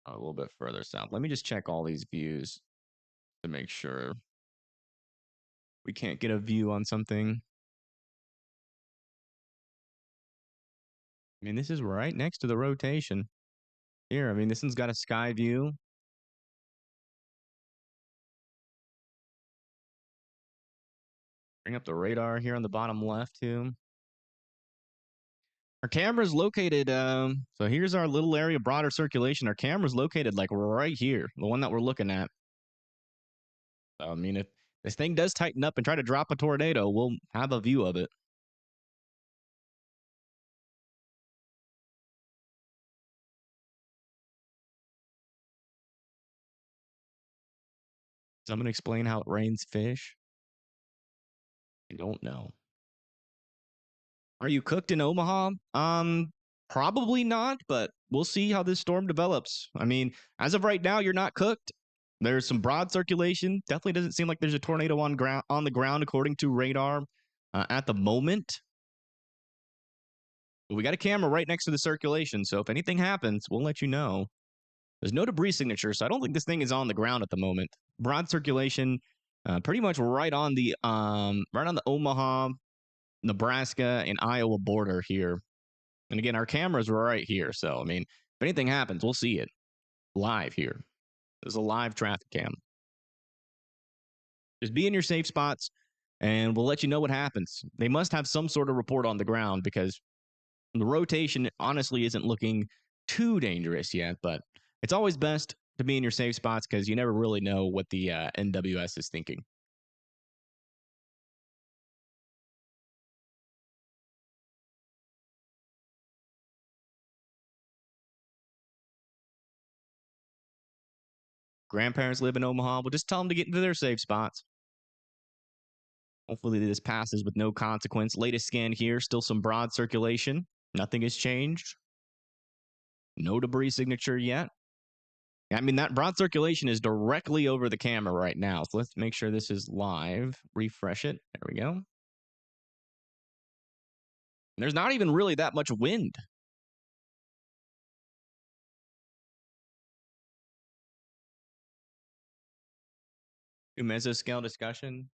A little bit further south. Let me just check all these views to make sure we can't get a view on something. I mean, this is right next to the rotation. Here, I mean, this one's got a sky view. Bring up the radar here on the bottom left, too. Our camera's located, so here's our little area of broader circulation. Our camera's located like right here, the one that we're looking at. So, I mean, if this thing does tighten up and try to drop a tornado, we'll have a view of it. Someone explain how it rains fish? I don't know. Are you cooked in Omaha? Probably not, but we'll see how this storm develops. I mean, as of right now, you're not cooked. There's some broad circulation. Definitely doesn't seem like there's a tornado on the ground, according to radar, at the moment. But we got a camera right next to the circulation, so if anything happens, we'll let you know. There's no debris signature, so I don't think this thing is on the ground at the moment. Broad circulation, pretty much right on the Omaha, Nebraska, and Iowa border here. And again, our cameras are right here. So, I mean, if anything happens, we'll see it live here. There's a live traffic cam. Just be in your safe spots, and we'll let you know what happens. They must have some sort of report on the ground because the rotation honestly isn't looking too dangerous yet. But it's always best to be in your safe spots because you never really know what the NWS is thinking. Grandparents live in Omaha. We'll just tell them to get into their safe spots. Hopefully this passes with no consequence. Latest scan here, still some broad circulation. Nothing has changed. No debris signature yet. I mean, that broad circulation is directly over the camera right now. So let's make sure this is live. Refresh it. There we go. There's not even really that much wind. Mesoscale discussion.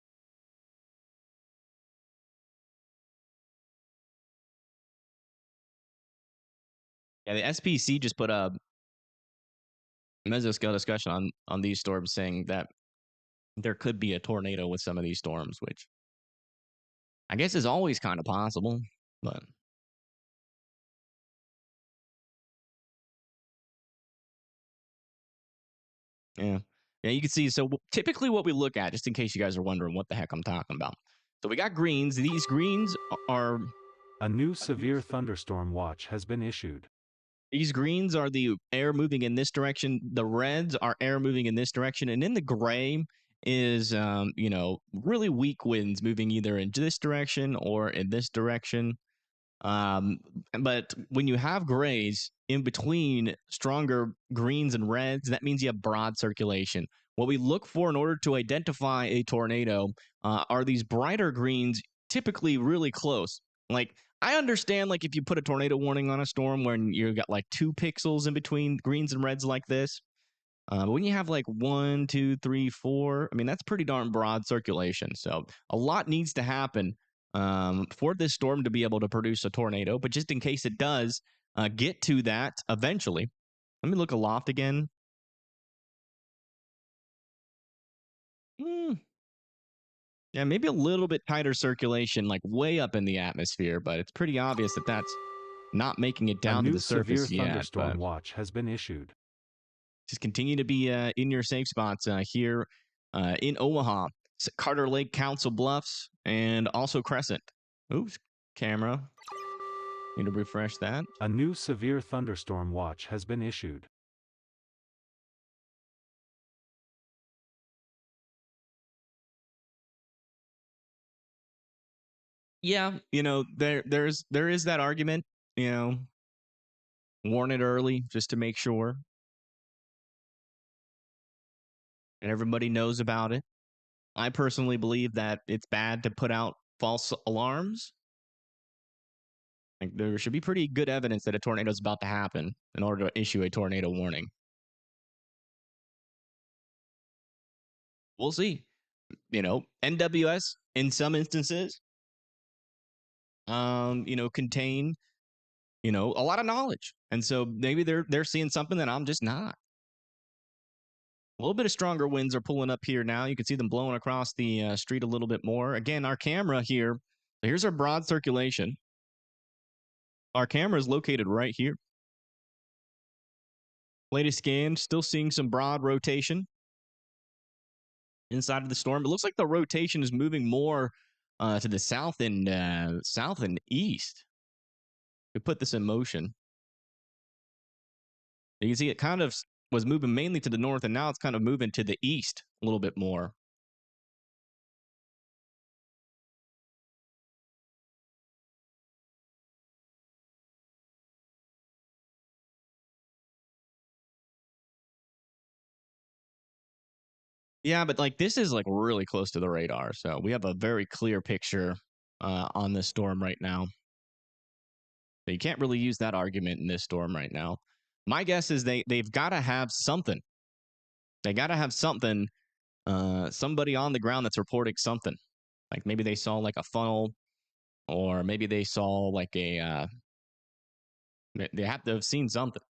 Yeah, the SPC just put a mesoscale discussion on these storms saying that there could be a tornado with some of these storms, which I guess is always kind of possible, but yeah. Yeah, you can see. So typically what we look at, just in case you guys are wondering what the heck I'm talking about. So we got greens. These greens are... A new severe thunderstorm watch has been issued. These greens are the air moving in this direction. The reds are air moving in this direction. And in the gray is, you know, really weak winds moving either in this direction or in this direction. But when you have grays in between stronger greens and reds, that means you have broad circulation. What we look for in order to identify a tornado are these brighter greens, typically really close. Like, I understand, like, if you put a tornado warning on a storm when you got like 2 pixels in between greens and reds like this, but when you have like 1, 2, 3, 4, I mean, that's pretty darn broad circulation. So a lot needs to happen for this storm to be able to produce a tornado. But just in case it does get to that eventually, let me look aloft again. Yeah, maybe a little bit tighter circulation, like way up in the atmosphere, but it's pretty obvious that that's not making it down to the surface yet. A new severe thunderstorm watch has been issued. Just continue to be in your safe spots here in Omaha, Carter Lake, Council Bluffs, and also Crescent. Oops, camera. Need to refresh that. A new severe thunderstorm watch has been issued. Yeah, there is that argument, warn it early just to make sure, and everybody knows about it. I personally believe that it's bad to put out false alarms. Like, there should be pretty good evidence that a tornado is about to happen in order to issue a tornado warning. We'll see. NWS in some instances, contain, a lot of knowledge, and so maybe they're seeing something that I'm just not. A little bit of stronger winds are pulling up here now. You can see them blowing across the street a little bit more. Again, our camera here, here's our broad circulation. Our camera is located right here. Latest scan, still seeing some broad rotation inside of the storm. It looks like the rotation is moving more to the south and east. We put this in motion. You can see it kind of was moving mainly to the north, and now it's kind of moving to the east a little bit more. Yeah, but this is really close to the radar, so we have a very clear picture on this storm right now. So you can't really use that argument in this storm right now. My guess is they've got to have something. They got to have something. Somebody on the ground that's reporting something. Like maybe they saw a funnel, or maybe they saw a. They have to have seen something.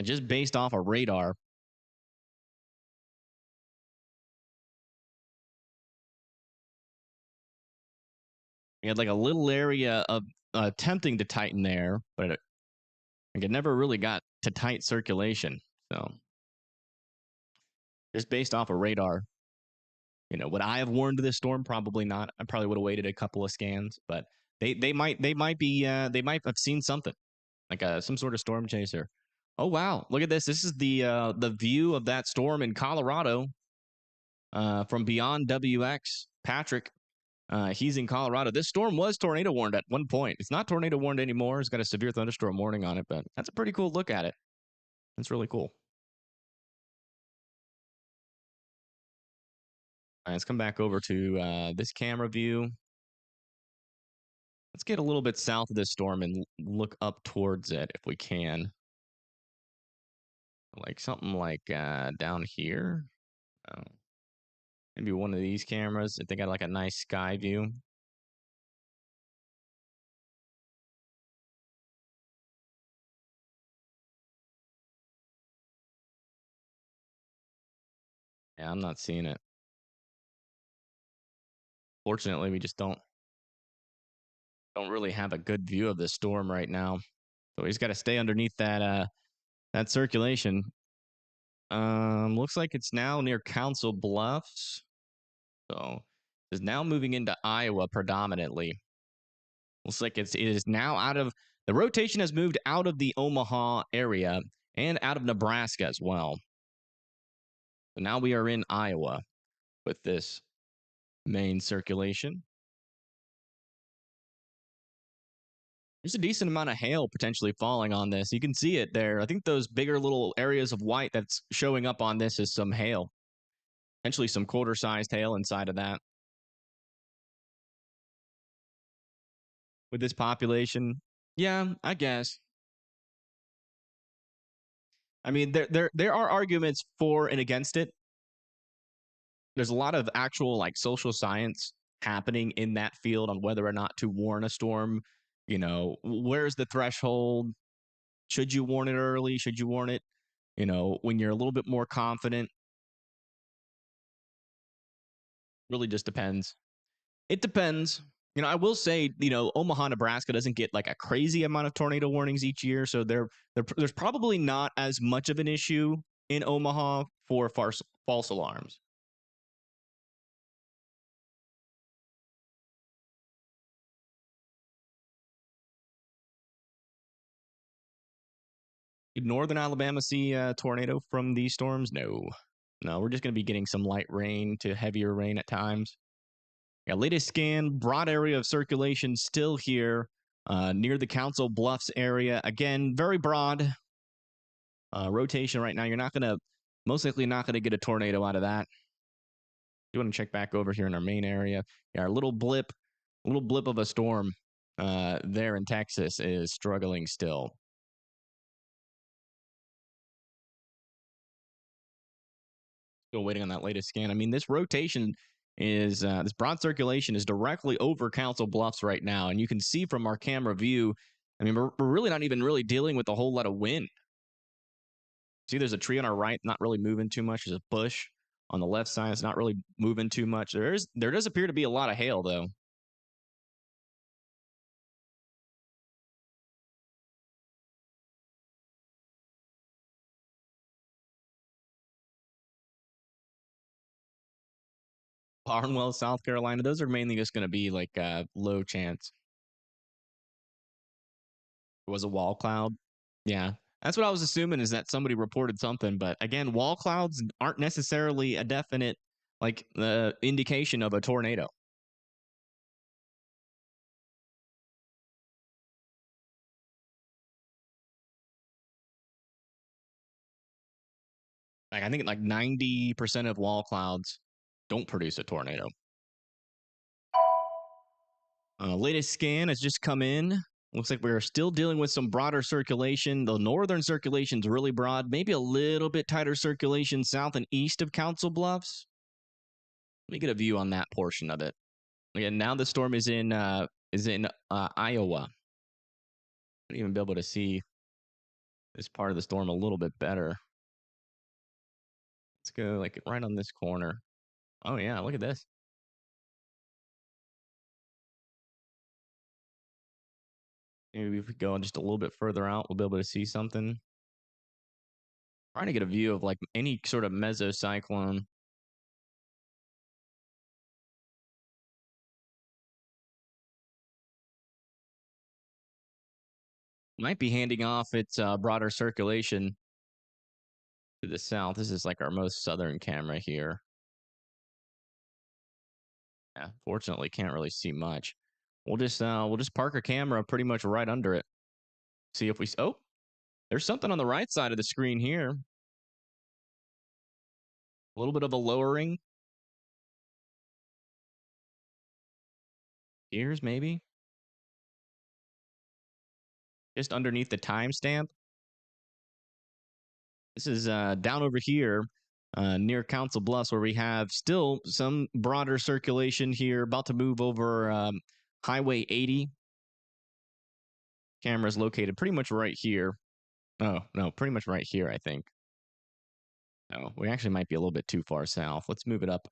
Just based off a radar. You had a little area of attempting to tighten there, but it never really got to tight circulation. So just based off a radar, would I have warned this storm? Probably not. I probably would have waited a couple of scans, but they might have seen something some sort of storm chaser. Oh wow, look at this. This is the view of that storm in Colorado from beyond WX. Patrick, he's in Colorado. This storm was tornado warned at one point. It's not tornado warned anymore. It's got a severe thunderstorm warning on it, but that's a pretty cool look at it. That's really cool. All right, let's come back over to this camera view. Let's get a little bit south of this storm and look up towards it if we can. Something down here. Oh. Maybe one of these cameras if they got a nice sky view. Yeah, I'm not seeing it. Fortunately, we just don't really have a good view of this storm right now. So we just got to stay underneath that circulation. Looks like it's now near Council Bluffs. So it's now moving into Iowa predominantly. Looks like it is now out of the rotation has moved out of the Omaha area and out of Nebraska as well. So now we are in Iowa with this main circulation. There's a decent amount of hail potentially falling on this. You can see it there. I think those bigger little areas of white that's showing up on this is some hail. Potentially some quarter-sized hail inside of that. With this population, yeah, I guess. I mean, there are arguments for and against it. There's a lot of actual social science happening in that field on whether or not to warn a storm. Where's the threshold? Should you warn it early? Should you warn it, when you're a little bit more confident? Really just depends. It depends. I will say, Omaha, Nebraska doesn't get a crazy amount of tornado warnings each year. So there's probably not as much of an issue in Omaha for false alarms. Did northern Alabama see a tornado from these storms? No. No, we're just going to be getting some light rain to heavier rain at times. Yeah, latest scan, broad area of circulation still here near the Council Bluffs area. Again, very broad rotation right now. You're not going to, most likely not going to get a tornado out of that. You want to check back over here in our main area. Yeah, our little blip of a storm there in Texas is struggling still. Still waiting on that latest scan. I mean, this rotation is this broad circulation is directly over Council Bluffs right now, and you can see from our camera view. I mean, we're really not even really dealing with a whole lot of wind. See, there's a tree on our right, not really moving too much. There's a bush on the left side. It's not really moving too much. There does appear to be a lot of hail though. Barnwell, South Carolina. Those are mainly just going to be like low chance. It was a wall cloud. Yeah. That's what I was assuming, is that somebody reported something. But again, wall clouds aren't necessarily a definite like indication of a tornado. Like, I think like 90% of wall clouds don't produce a tornado. Latest scan has just come in. Looks like we're still dealing with some broader circulation. The northern circulation is really broad, maybe a little bit tighter circulation south and east of Council Bluffs. Let me get a view on that portion of it. Again, now the storm is in Iowa. I'd even be able to see this part of the storm a little bit better. Let's go like right on this corner. Oh yeah, look at this. Maybe if we go just a little bit further out, we'll be able to see something. Trying to get a view of like any sort of mesocyclone. Might be handing off its broader circulation to the south. This is like our most southern camera here. Yeah, fortunately, can't really see much. We'll just park our camera pretty much right under it. See if we. Oh, there's something on the right side of the screen here. A little bit of a lowering. Here's maybe. Just underneath the timestamp. This is down over here near Council Bluffs, where we have still some broader circulation here, about to move over Highway 80. Camera's located pretty much right here. Oh, no, pretty much right here, I think. No, we actually might be a little bit too far south. Let's move it up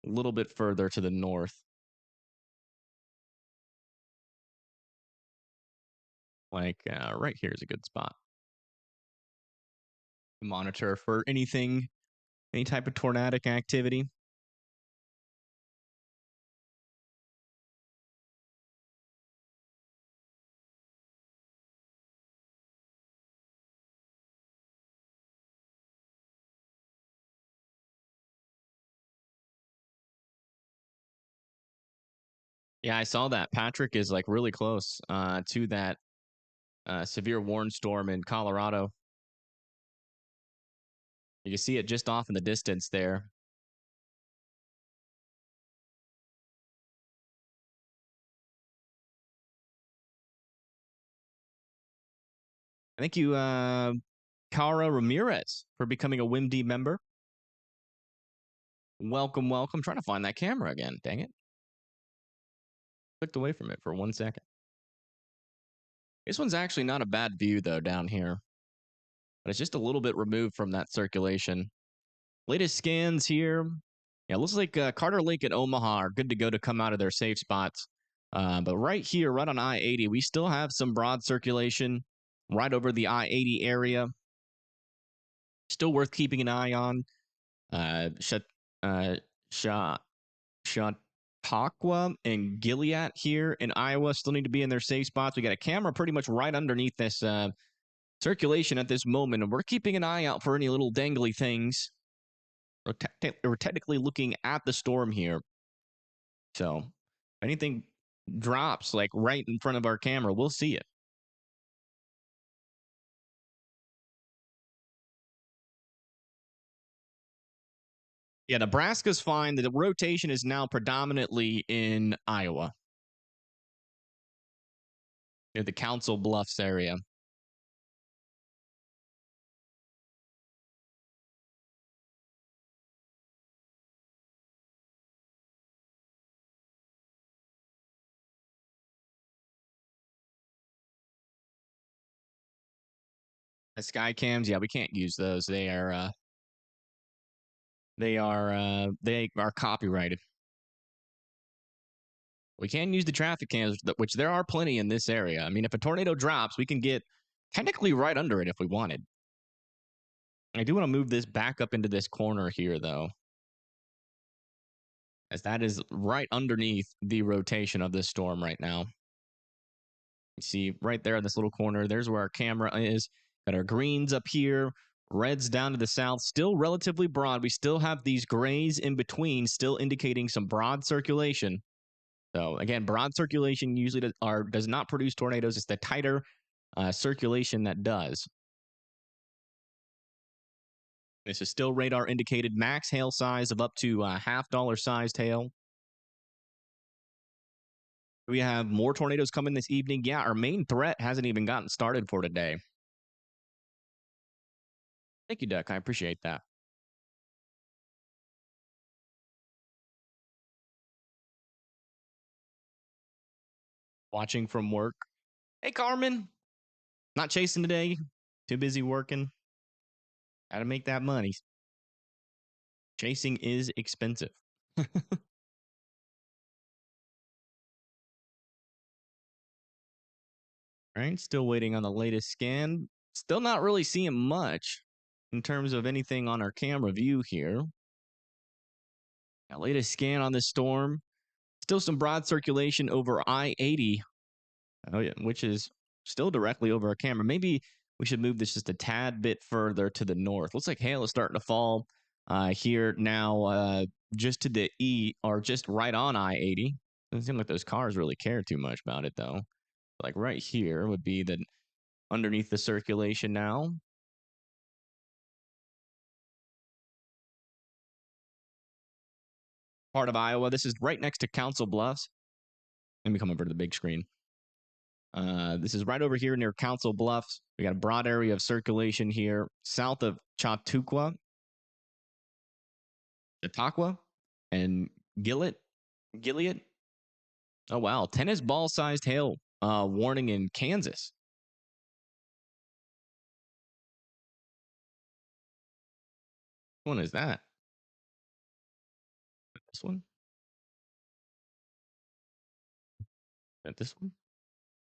a little bit further to the north. Like right here is a good spot. Monitor for anything, any type of tornadic activity. Yeah, I saw that. Patrick is like really close to that severe warn storm in Colorado. You can see it just off in the distance there. Thank you, Cara Ramirez, for becoming a WIMD member. Welcome, welcome. Trying to find that camera again. Dang it. Clicked away from it for 1 second. This one's actually not a bad view, though, down here. But it's just a little bit removed from that circulation. Latest scans here. Yeah, looks like Carter Lake and Omaha are good to go to come out of their safe spots. But right here, right on I-80, we still have some broad circulation right over the I-80 area. Still worth keeping an eye on. Chautauqua and Gilead here in Iowa still need to be in their safe spots. We got a camera pretty much right underneath this circulation at this moment, and we're keeping an eye out for any little dangly things. We're technically looking at the storm here. So if anything drops like right in front of our camera, we'll see it. Yeah, Nebraska's fine. The rotation is now predominantly in Iowa, near the Council Bluffs area. The sky cams, yeah, we can't use those. They are copyrighted. We can use the traffic cams, which there are plenty in this area. I mean, if a tornado drops, we can get technically right under it if we wanted. I do want to move this back up into this corner here, though, as that is right underneath the rotation of this storm right now. You see right there in this little corner, there's where our camera is. Got our greens up here, reds down to the south, still relatively broad. We still have these grays in between, still indicating some broad circulation. So again, broad circulation usually does not produce tornadoes. It's the tighter circulation that does. This is still radar indicated. Max hail size of up to $half sized hail. We have more tornadoes coming this evening. Yeah, our main threat hasn't even gotten started for today. Thank you, Duck. I appreciate that. Watching from work. Hey, Carmen. Not chasing today. Too busy working. Gotta make that money. Chasing is expensive. All right, still waiting on the latest scan. Still not really seeing much in terms of anything on our camera view here. Now, latest scan on this storm. Still some broad circulation over I-80. Oh, yeah, which is still directly over our camera. Maybe we should move this just a tad bit further to the north. Looks like hail is starting to fall here now, just to the or just right on I-80. Doesn't seem like those cars really care too much about it, though. Like right here would be the underneath the circulation now. Part of Iowa. This is right next to Council Bluffs. Let me come over to the big screen. This is right over here near Council Bluffs. We got a broad area of circulation here south of Chautauqua, and Gilead. Oh, wow. Tennis ball sized hail warning in Kansas. Which one is that? This one? This one?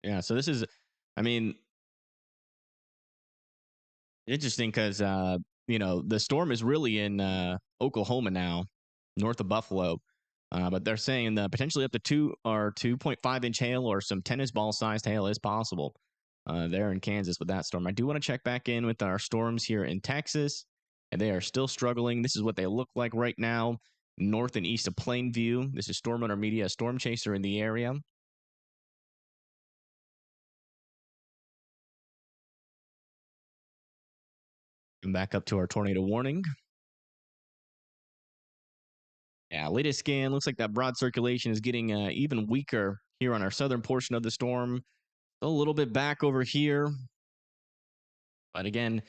Yeah, so this is, I mean, interesting because, the storm is really in Oklahoma now, north of Buffalo. But they're saying potentially up to 2 or 2.5-inch hail or some tennis ball sized hail is possible there in Kansas with that storm. I do want to check back in with our storms here in Texas, and they are still struggling. This is what they look like right now, north and east of Plainview. This is Storm Runner Media, a storm chaser in the area. And back up to our tornado warning. Yeah, latest scan looks like that broad circulation is getting even weaker here on our southern portion of the storm. A little bit back over here. But again,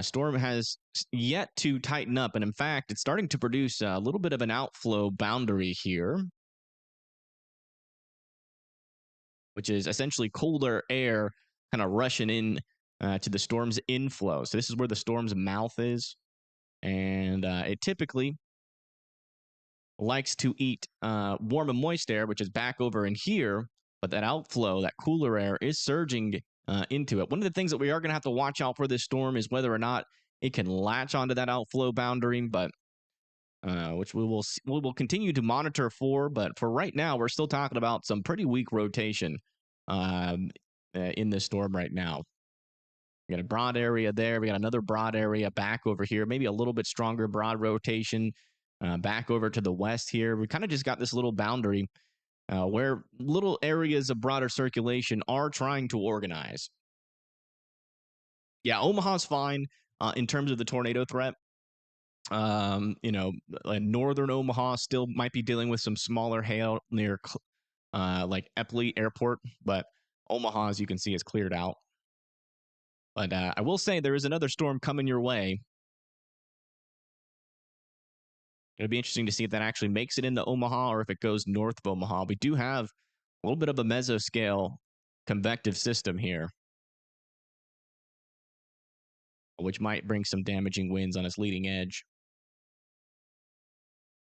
storm has yet to tighten up. And in fact, it's starting to produce a little bit of an outflow boundary here, which is essentially colder air kind of rushing in to the storm's inflow. So this is where the storm's mouth is. And it typically likes to eat warm and moist air, which is back over in here. But that outflow, that cooler air, is surging into it. One of the things that we are going to have to watch out for this storm is whether or not it can latch onto that outflow boundary, but which we will continue to monitor for. But for right now, we're still talking about some pretty weak rotation in this storm right now. We got a broad area there. We got another broad area back over here. Maybe a little bit stronger broad rotation back over to the west here. We kind of just got this little boundary where little areas of broader circulation are trying to organize. Yeah, Omaha's fine in terms of the tornado threat. Northern Omaha still might be dealing with some smaller hail near like Epley Airport, but Omaha, as you can see, is cleared out. But I will say there is another storm coming your way. It'll be interesting to see if that actually makes it into Omaha or if it goes north of Omaha. We do have a little bit of a mesoscale convective system here, which might bring some damaging winds on its leading edge.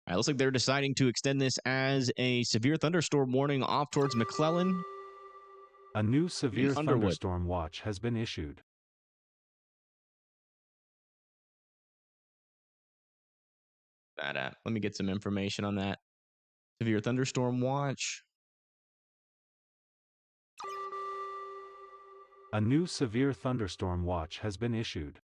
All right, looks like they're deciding to extend this as a severe thunderstorm warning off towards McClellan. A new severe Underwood. thunderstorm watch has been issued. Let me get some information on that. Severe thunderstorm watch. A new severe thunderstorm watch has been issued.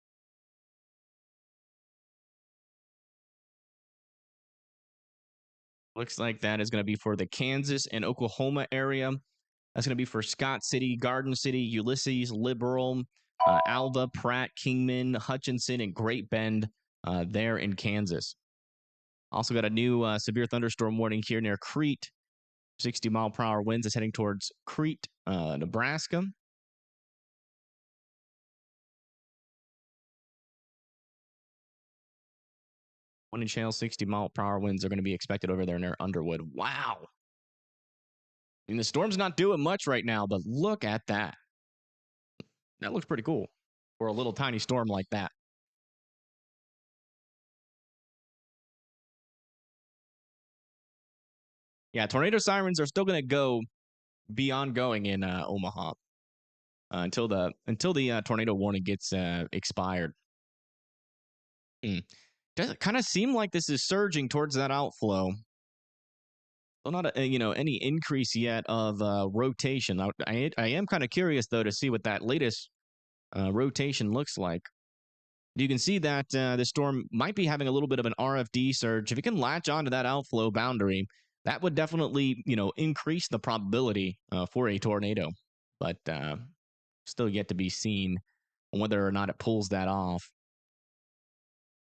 Looks like that is going to be for the Kansas and Oklahoma area. That's going to be for Scott City, Garden City, Ulysses, Liberal, Alva, Pratt, Kingman, Hutchinson, and Great Bend there in Kansas. Also got a new severe thunderstorm warning here near Crete. 60-mile-per-hour winds is heading towards Crete, Nebraska. Wind and shale, 60-mile-per-hour winds are going to be expected over there near Underwood. Wow. I mean, the storm's not doing much right now, but look at that. That looks pretty cool for a little tiny storm like that. Yeah, tornado sirens are still going to be ongoing in Omaha until the tornado warning gets expired. Does it kind of seem like this is surging towards that outflow? Well, not any increase yet of rotation. I am kind of curious though to see what that latest rotation looks like. You can see that the storm might be having a little bit of an RFD surge. If it can latch onto that outflow boundary, that would definitely increase the probability for a tornado. But still yet to be seen on whether or not it pulls that off.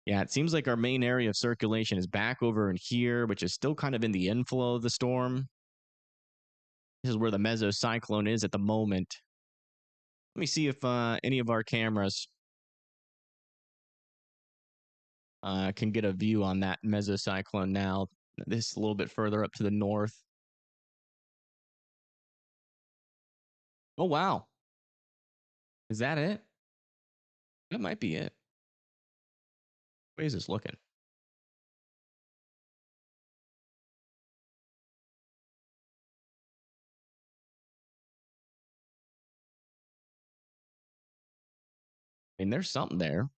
Yeah, it seems like our main area of circulation is back over in here, which is still kind of in the inflow of the storm. This is where the mesocyclone is at the moment. Let me see if any of our cameras can get a view on that mesocyclone now. This is a little bit further up to the north. Oh, wow. Is that it? That might be it. What is this looking? I mean, there's something there.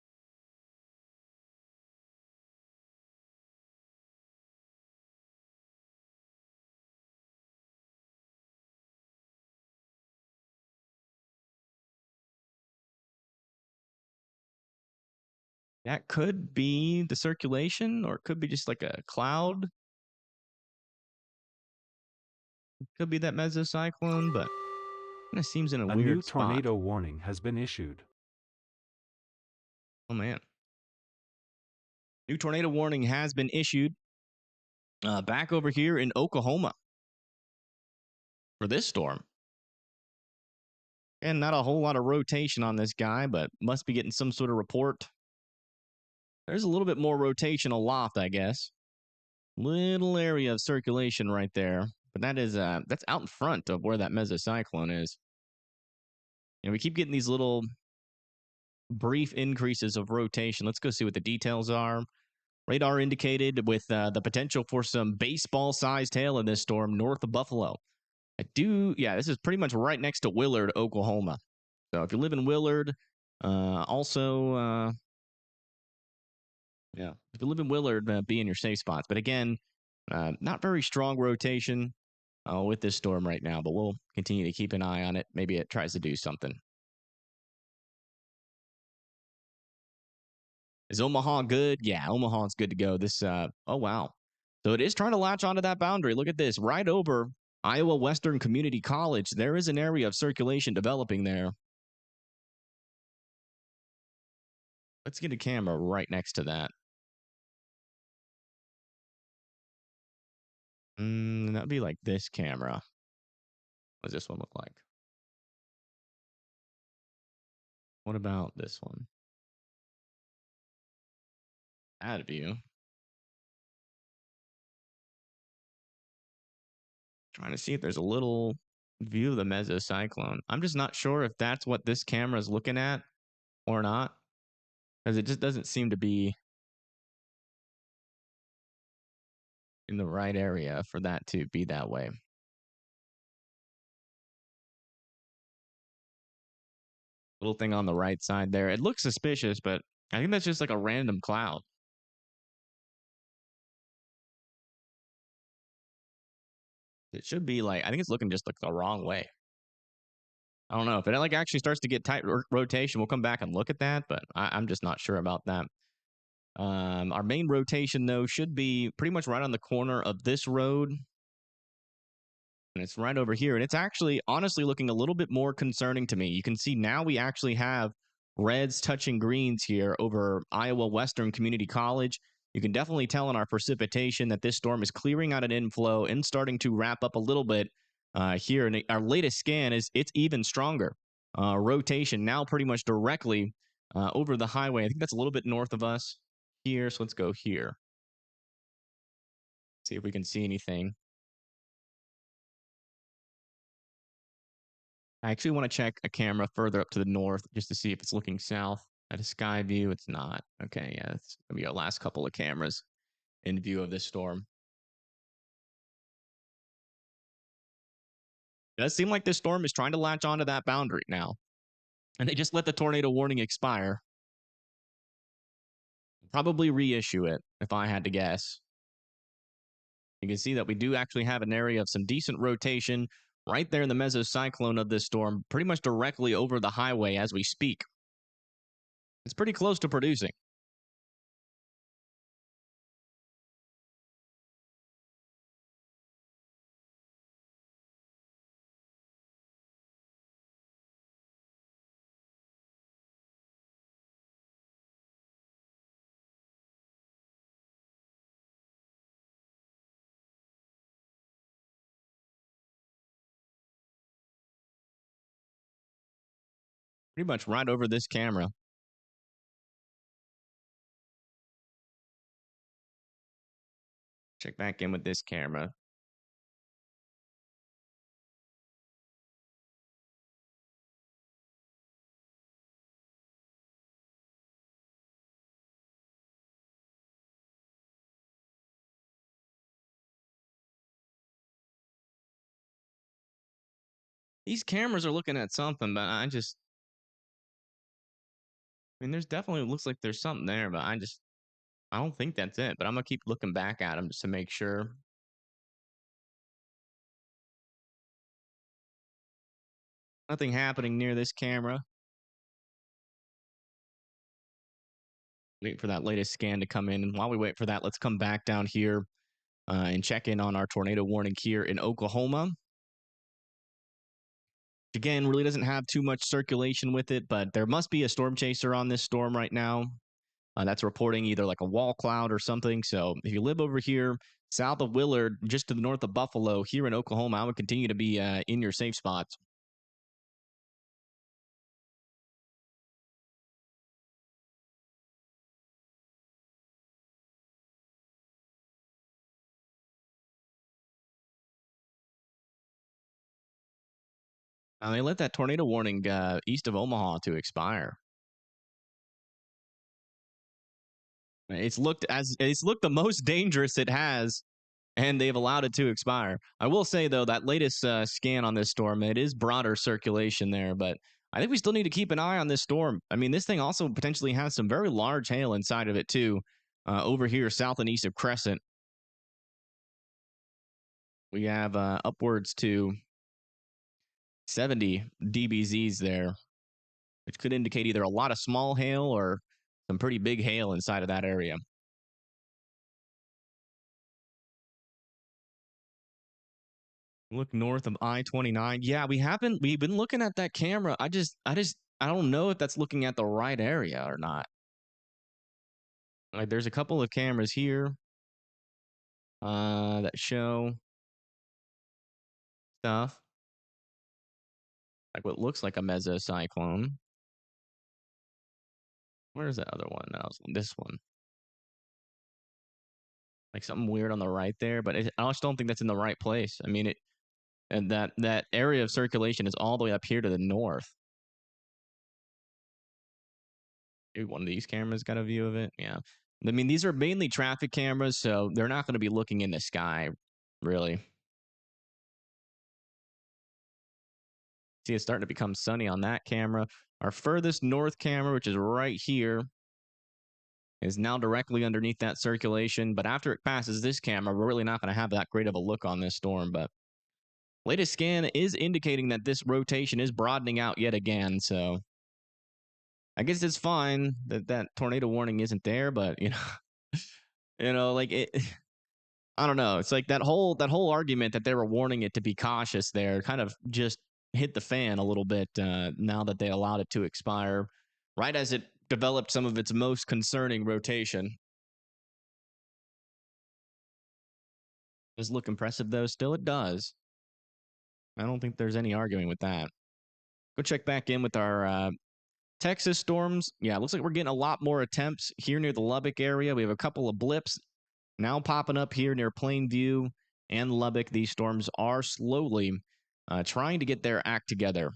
That could be the circulation, or it could be just like a cloud. It could be that mesocyclone, but it seems in a weird new spot. tornado warning has been issued. Oh, man. New tornado warning has been issued back over here in Oklahoma for this storm. And not a whole lot of rotation on this guy, but must be getting some sort of report. There's a little bit more rotation aloft, I guess. Little area of circulation right there. But that is that's out in front of where that mesocyclone is. And we keep getting these little brief increases of rotation. Let's go see what the details are. Radar indicated with the potential for some baseball-sized hail in this storm north of Buffalo. This is pretty much right next to Willard, Oklahoma. So if you live in Willard, if you live in Willard, be in your safe spots. But again, not very strong rotation with this storm right now, but we'll continue to keep an eye on it. Maybe it tries to do something. Is Omaha good? Yeah, Omaha's good to go. This, oh, wow. So it is trying to latch onto that boundary. Look at this. Right over Iowa Western Community College, there is an area of circulation developing there. Let's get a camera right next to that. That'd be like this camera. What does this one look like? What about this one? That view. Trying to see if there's a little view of the mesocyclone. I'm just not sure if that's what this camera is looking at or not, because it just doesn't seem to be in the right area for that to be that way. Little thing on the right side there. It looks suspicious, but I think that's just like a random cloud. It should be like, I think it's looking just like the wrong way. I don't know if it like actually starts to get tight rotation. We'll come back and look at that, but I'm just not sure about that. Our main rotation though should be pretty much right on the corner of this road. And it's right over here. And it's actually honestly looking a little bit more concerning to me. You can see now we actually have reds touching greens here over Iowa Western Community College. You can definitely tell in our precipitation that this storm is clearing out an inflow and starting to wrap up a little bit here. And our latest scan is it's even stronger. Rotation now pretty much directly over the highway. I think that's a little bit north of us here. So let's go here. See if we can see anything. I actually want to check a camera further up to the north just to see if it's looking south at a sky view. It's not. Okay, yeah, it's going to be our last couple of cameras in view of this storm. It does seem like this storm is trying to latch onto that boundary now. And they just let the tornado warning expire. Probably reissue it, if I had to guess. You can see that we do actually have an area of some decent rotation right there in the mesocyclone of this storm, pretty much directly over the highway as we speak. It's pretty close to producing. Pretty much right over this camera. Check back in with this camera. These cameras are looking at something, but I mean, there's definitely looks like there's something there, but I don't think that's it. But I'm gonna keep looking back at them just to make sure. Nothing happening near this camera. Wait for that latest scan to come in. And while we wait for that, let's come back down here and check in on our tornado warning here in Oklahoma. Again, really doesn't have too much circulation with it, but there must be a storm chaser on this storm right now. That's reporting either like a wall cloud or something. So if you live over here south of Willard, just to the north of Buffalo, here in Oklahoma, I would continue to be in your safe spots. They let that tornado warning east of Omaha to expire. It's looked the most dangerous it has, and they've allowed it to expire. I will say though, that latest scan on this storm, it is broader circulation there, but I think we still need to keep an eye on this storm. I mean, this thing also potentially has some very large hail inside of it too, over here south and east of Crescent. We have upwards to 70 dBZs there, which could indicate either a lot of small hail or some pretty big hail inside of that area. Look north of I-29. Yeah, we've been looking at that camera. I don't know if that's looking at the right area or not. Like, there's a couple of cameras here that show stuff like what looks like a mesocyclone. Where's that other one? No, this one. Like something weird on the right there, but I just don't think that's in the right place. I mean, and that area of circulation is all the way up here to the north. Maybe one of these cameras got a view of it. Yeah. I mean, these are mainly traffic cameras, so they're not going to be looking in the sky, really. See, it's starting to become sunny on that camera. Our furthest north camera, which is right here, is now directly underneath that circulation. But after it passes this camera, we're really not going to have that great of a look on this storm. But latest scan is indicating that this rotation is broadening out yet again. So I guess it's fine that tornado warning isn't there. But, like it. I don't know. It's like that whole argument that they were warning it to be cautious there kind of just hit the fan a little bit now that they allowed it to expire right as it developed some of its most concerning rotation. Does it look impressive, though? Still, it does. I don't think there's any arguing with that. Go check back in with our Texas storms. Yeah, it looks like we're getting a lot more attempts here near the Lubbock area. We have a couple of blips now popping up here near Plainview and Lubbock. These storms are slowly trying to get their act together.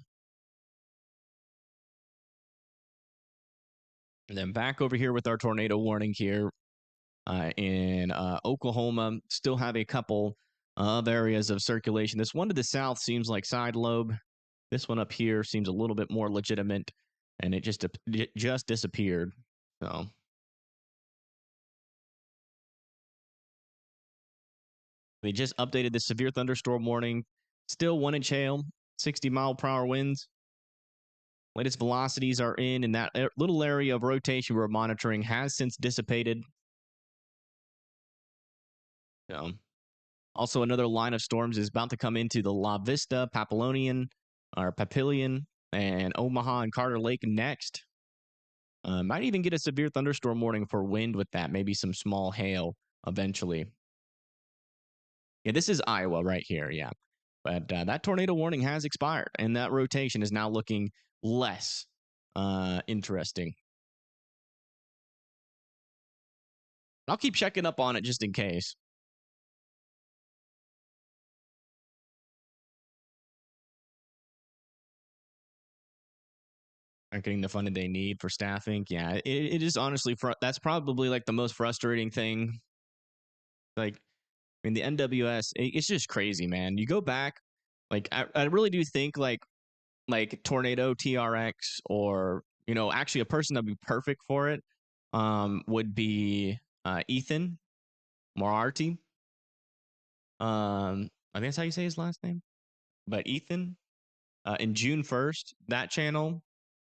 And then back over here with our tornado warning here in Oklahoma. Still have a couple of areas of circulation. This one to the south seems like side lobe. This one up here seems a little bit more legitimate, and it just disappeared. So they just updated the severe thunderstorm warning. Still 1-inch hail, 60-mile-per-hour winds. Latest velocities are in that little area of rotation we're monitoring has since dissipated. So, also, another line of storms is about to come into the La Vista, Papillion, and Omaha and Carter Lake next. Might even get a severe thunderstorm warning for wind with that. Maybe some small hail eventually. Yeah, this is Iowa right here. Yeah. But that tornado warning has expired, and that rotation is now looking less interesting. I'll keep checking up on it just in case. Aren't getting the funding they need for staffing. Yeah, it is honestly, that's probably like the most frustrating thing. Like, I mean, the NWS, it's just crazy, man. You go back, like, I really do think like Tornado TRX, or, actually a person that'd be perfect for it would be Ethan Moriarty. I think that's how you say his last name. But Ethan, in June 1st, that channel,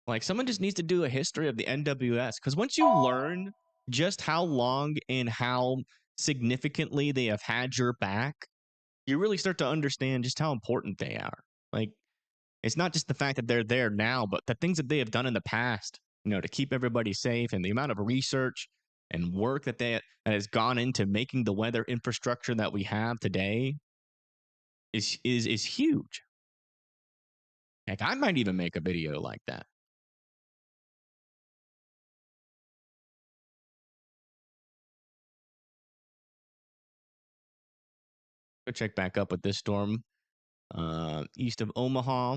like, someone just needs to do a history of the NWS, because once you learn just how long and how significantly they have had your back, you really start to understand just how important they are. Like, it's not just the fact that they're there now, but the things that they have done in the past, to keep everybody safe, and the amount of research and work that has gone into making the weather infrastructure that we have today is huge. Like, I might even make a video like that. Go check back up with this storm east of Omaha.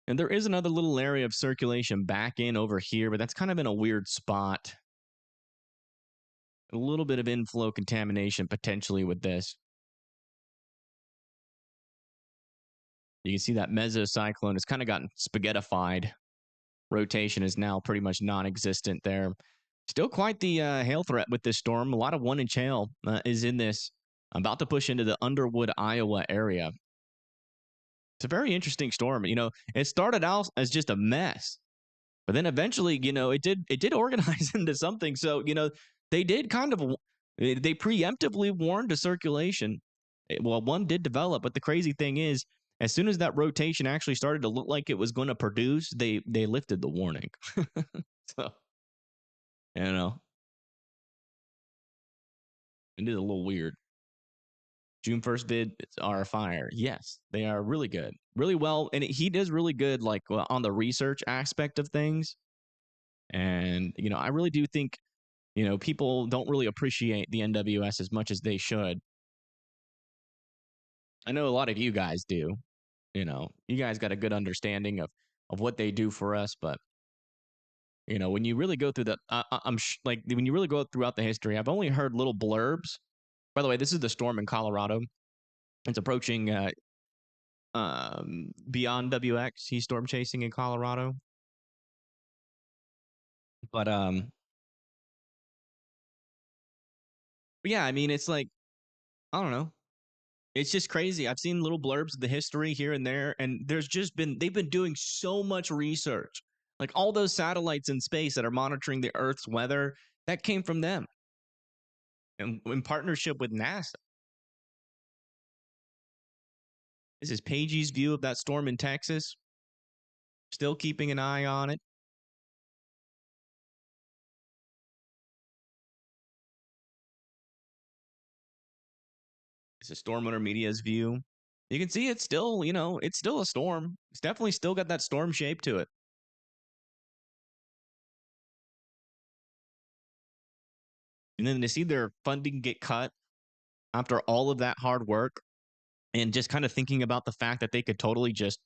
And there is another little area of circulation back in over here, but that's kind of in a weird spot. A little bit of inflow contamination potentially with this. You can see that mesocyclone has kind of gotten spaghettified. Rotation is now pretty much non-existent there. Still quite the hail threat with this storm. A lot of 1-inch hail is in this. About to push into the Underwood, Iowa area. It's a very interesting storm. It started out as just a mess, But then eventually, it did organize into something. So, they did they preemptively warned to circulation. Well, one did develop, but the crazy thing is, as soon as that rotation actually started to look like it was going to produce, they lifted the warning. So, it is a little weird. June 1st bids are fire. Yes, they are really good. Really well. And he does really good, like, on the research aspect of things. And, I really do think, people don't really appreciate the NWS as much as they should. I know a lot of you guys do. You guys got a good understanding of what they do for us. But, when you really go through when you really go throughout the history, I've only heard little blurbs. By the way, this is the storm in Colorado. It's approaching beyond WX. He's storm chasing in Colorado. But yeah, I mean, it's like, I don't know. It's just crazy. I've seen little blurbs of the history here and there, and they've been doing so much research. Like all those satellites in space that are monitoring the Earth's weather, that came from them. And in partnership with NASA. This is Pagey's view of that storm in Texas. Still keeping an eye on it. It's a Storm Owner Media's view. You can see it's still, it's still a storm. It's definitely still got that storm shape to it. And then to see their funding get cut after all of that hard work, and just kind of thinking about the fact that they could totally just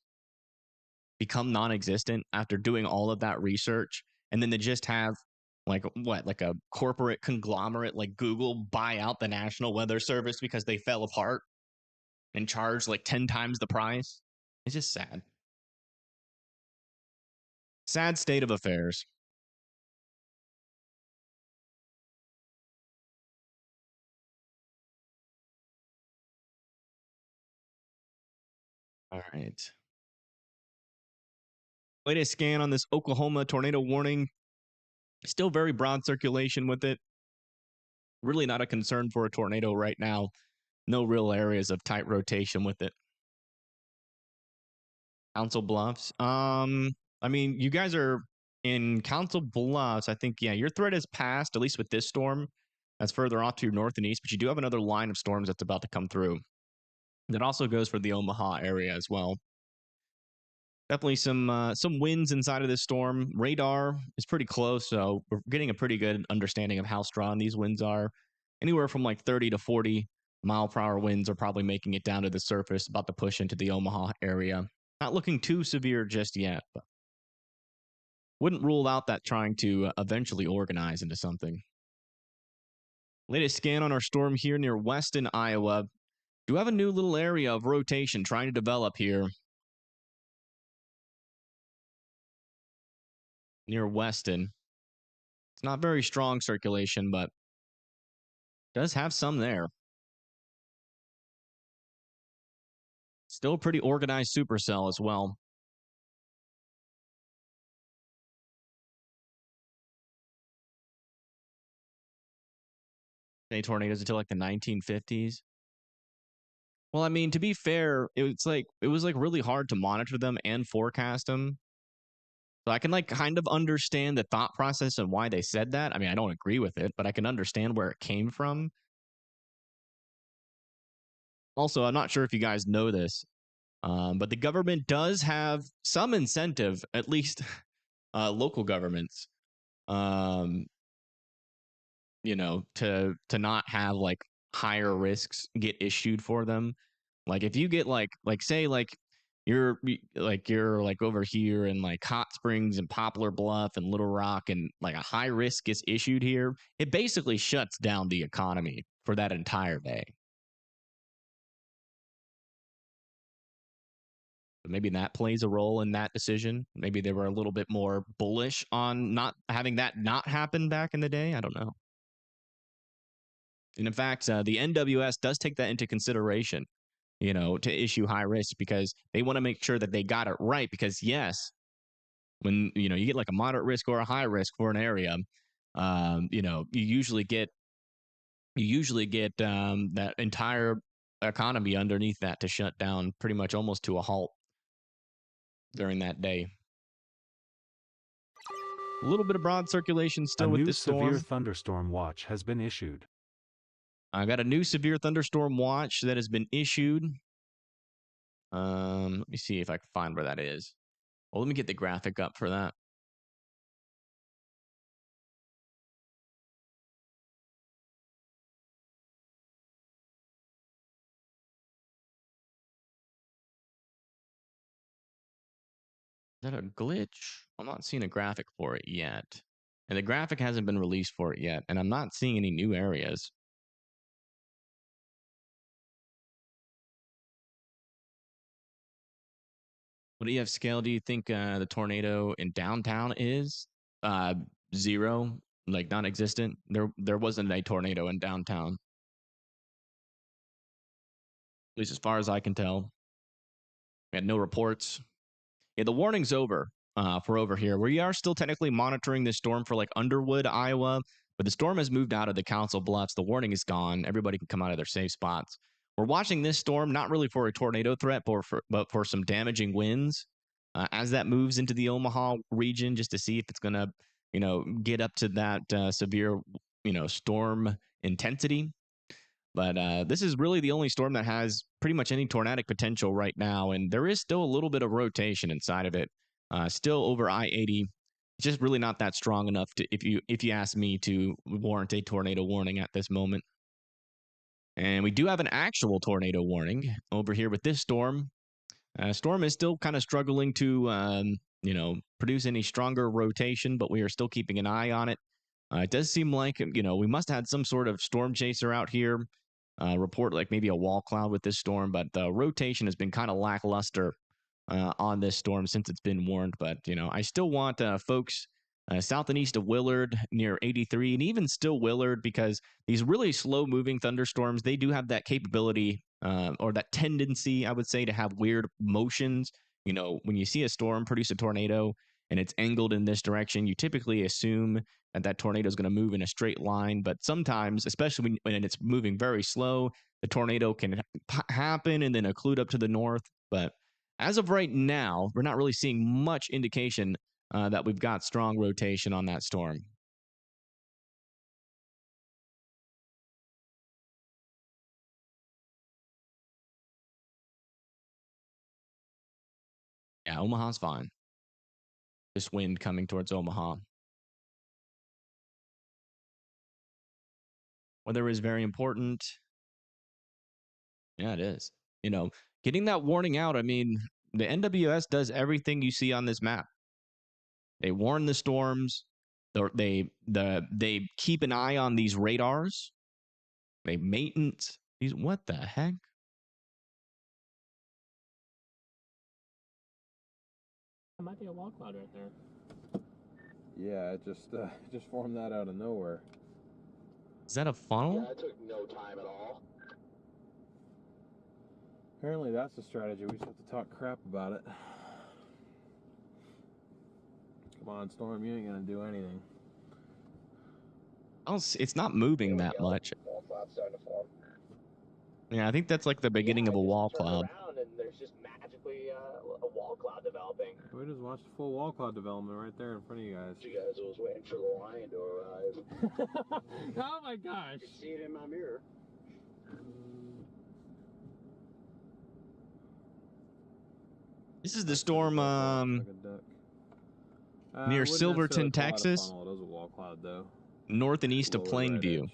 become non-existent after doing all of that research, and then to just have like a corporate conglomerate like Google buy out the National Weather Service because they fell apart and charge like 10 times the price. It's just sad. Sad state of affairs. All right. Latest scan on this Oklahoma tornado warning. Still very broad circulation with it. Really not a concern for a tornado right now. No real areas of tight rotation with it. Council Bluffs. I mean, you guys are in Council Bluffs. I think, yeah, your threat is passed, at least with this storm. That's further off to your north and east, but you do have another line of storms that's about to come through. That also goes for the Omaha area as well. Definitely some winds inside of this storm. Radar is pretty close, so we're getting a pretty good understanding of how strong these winds are. Anywhere from like 30 to 40 mile per hour winds are probably making it down to the surface, about to push into the Omaha area. Not looking too severe just yet, but wouldn't rule out that trying to eventually organize into something. Latest scan on our storm here near Weston, Iowa. Do have a new little area of rotation trying to develop here near Weston. It's not very strong circulation, but does have some there. Still a pretty organized supercell as well. Any tornadoes until like the 1950s. Well, I mean, to be fair, it was like really hard to monitor them and forecast them. So I can like kind of understand the thought process and why they said that. I mean, I don't agree with it, but I can understand where it came from. Also, I'm not sure if you guys know this, but the government does have some incentive, at least local governments, to not have like higher risks get issued for them. Like if you get like say like you're over here in like Hot Springs and Poplar Bluff and Little Rock, and like a high risk gets issued here, it basically shuts down the economy for that entire day. Maybe that plays a role in that decision. Maybe they were a little bit more bullish on not having that not happen back in the day. I don't know. And in fact, the NWS does take that into consideration, to issue high risk, because they want to make sure that they got it right. Because yes, when you get like a moderate risk or a high risk for an area, you usually get that entire economy underneath that to shut down pretty much almost to a halt during that day. A little bit of broad circulation still A with new this severe storm. thunderstorm watch has been issued. I got a new severe thunderstorm watch that has been issued. Let me see if I can find where that is. Well, let me get the graphic up for that. Is that a glitch? I'm not seeing a graphic for it yet. And the graphic hasn't been released for it yet. And I'm not seeing any new areas. What EF scale do you think the tornado in downtown is? 0, like non-existent. There wasn't a tornado in downtown, at least as far as I can tell. We had no reports. Yeah, the warning's over for over here. We are still technically monitoring this storm for like Underwood, Iowa, but the storm has moved out of the Council Bluffs. The warning is gone. Everybody can come out of their safe spots. We're watching this storm not really for a tornado threat, but for some damaging winds as that moves into the Omaha region, just to see if it's going to, get up to that severe, storm intensity. But this is really the only storm that has pretty much any tornadic potential right now, and there is still a little bit of rotation inside of it. Still over I-80. It's just really not that strong enough to, if you ask me, to warrant a tornado warning at this moment. And we do have an actual tornado warning over here with this storm. Storm is still kind of struggling to, produce any stronger rotation, but we are still keeping an eye on it. It does seem like, we must have had some sort of storm chaser out here. Report like maybe a wall cloud with this storm, but the rotation has been kind of lackluster on this storm since it's been warned. But, I still want folks south and east of Willard near 83 and even still Willard, because these really slow moving thunderstorms, they do have that capability or that tendency, I would say, to have weird motions. When you see a storm produce a tornado and it's angled in this direction, you typically assume that tornado is going to move in a straight line. But sometimes, especially when it's moving very slow, the tornado can happen and then occlude up to the north. But as of right now, we're not really seeing much indication that we've got strong rotation on that storm. Yeah, Omaha's fine. This wind coming towards Omaha. Weather is very important. Yeah, it is. Getting that warning out, I mean, the NWS does everything you see on this map. They warn the storms. They keep an eye on these radars. They maintenance these. What the heck? That might be a wall cloud right there. Yeah, it just formed that out of nowhere. Is that a funnel? Yeah, it took no time at all. Apparently that's the strategy. We just have to talk crap about it. Come on, Storm, you ain't gonna do anything. It's not moving that much. Wall cloud's starting to form. Yeah, I think that's like the beginning of a wall cloud. Around and there's just magically a wall cloud developing. We just watched the full wall cloud development right there in front of you guys. You guys was waiting for the lion to arrive. Oh my gosh! I can see it in my mirror. This is the storm near Silverton, Texas. It was a wall cloud, though. North and east of Lower Plainview. right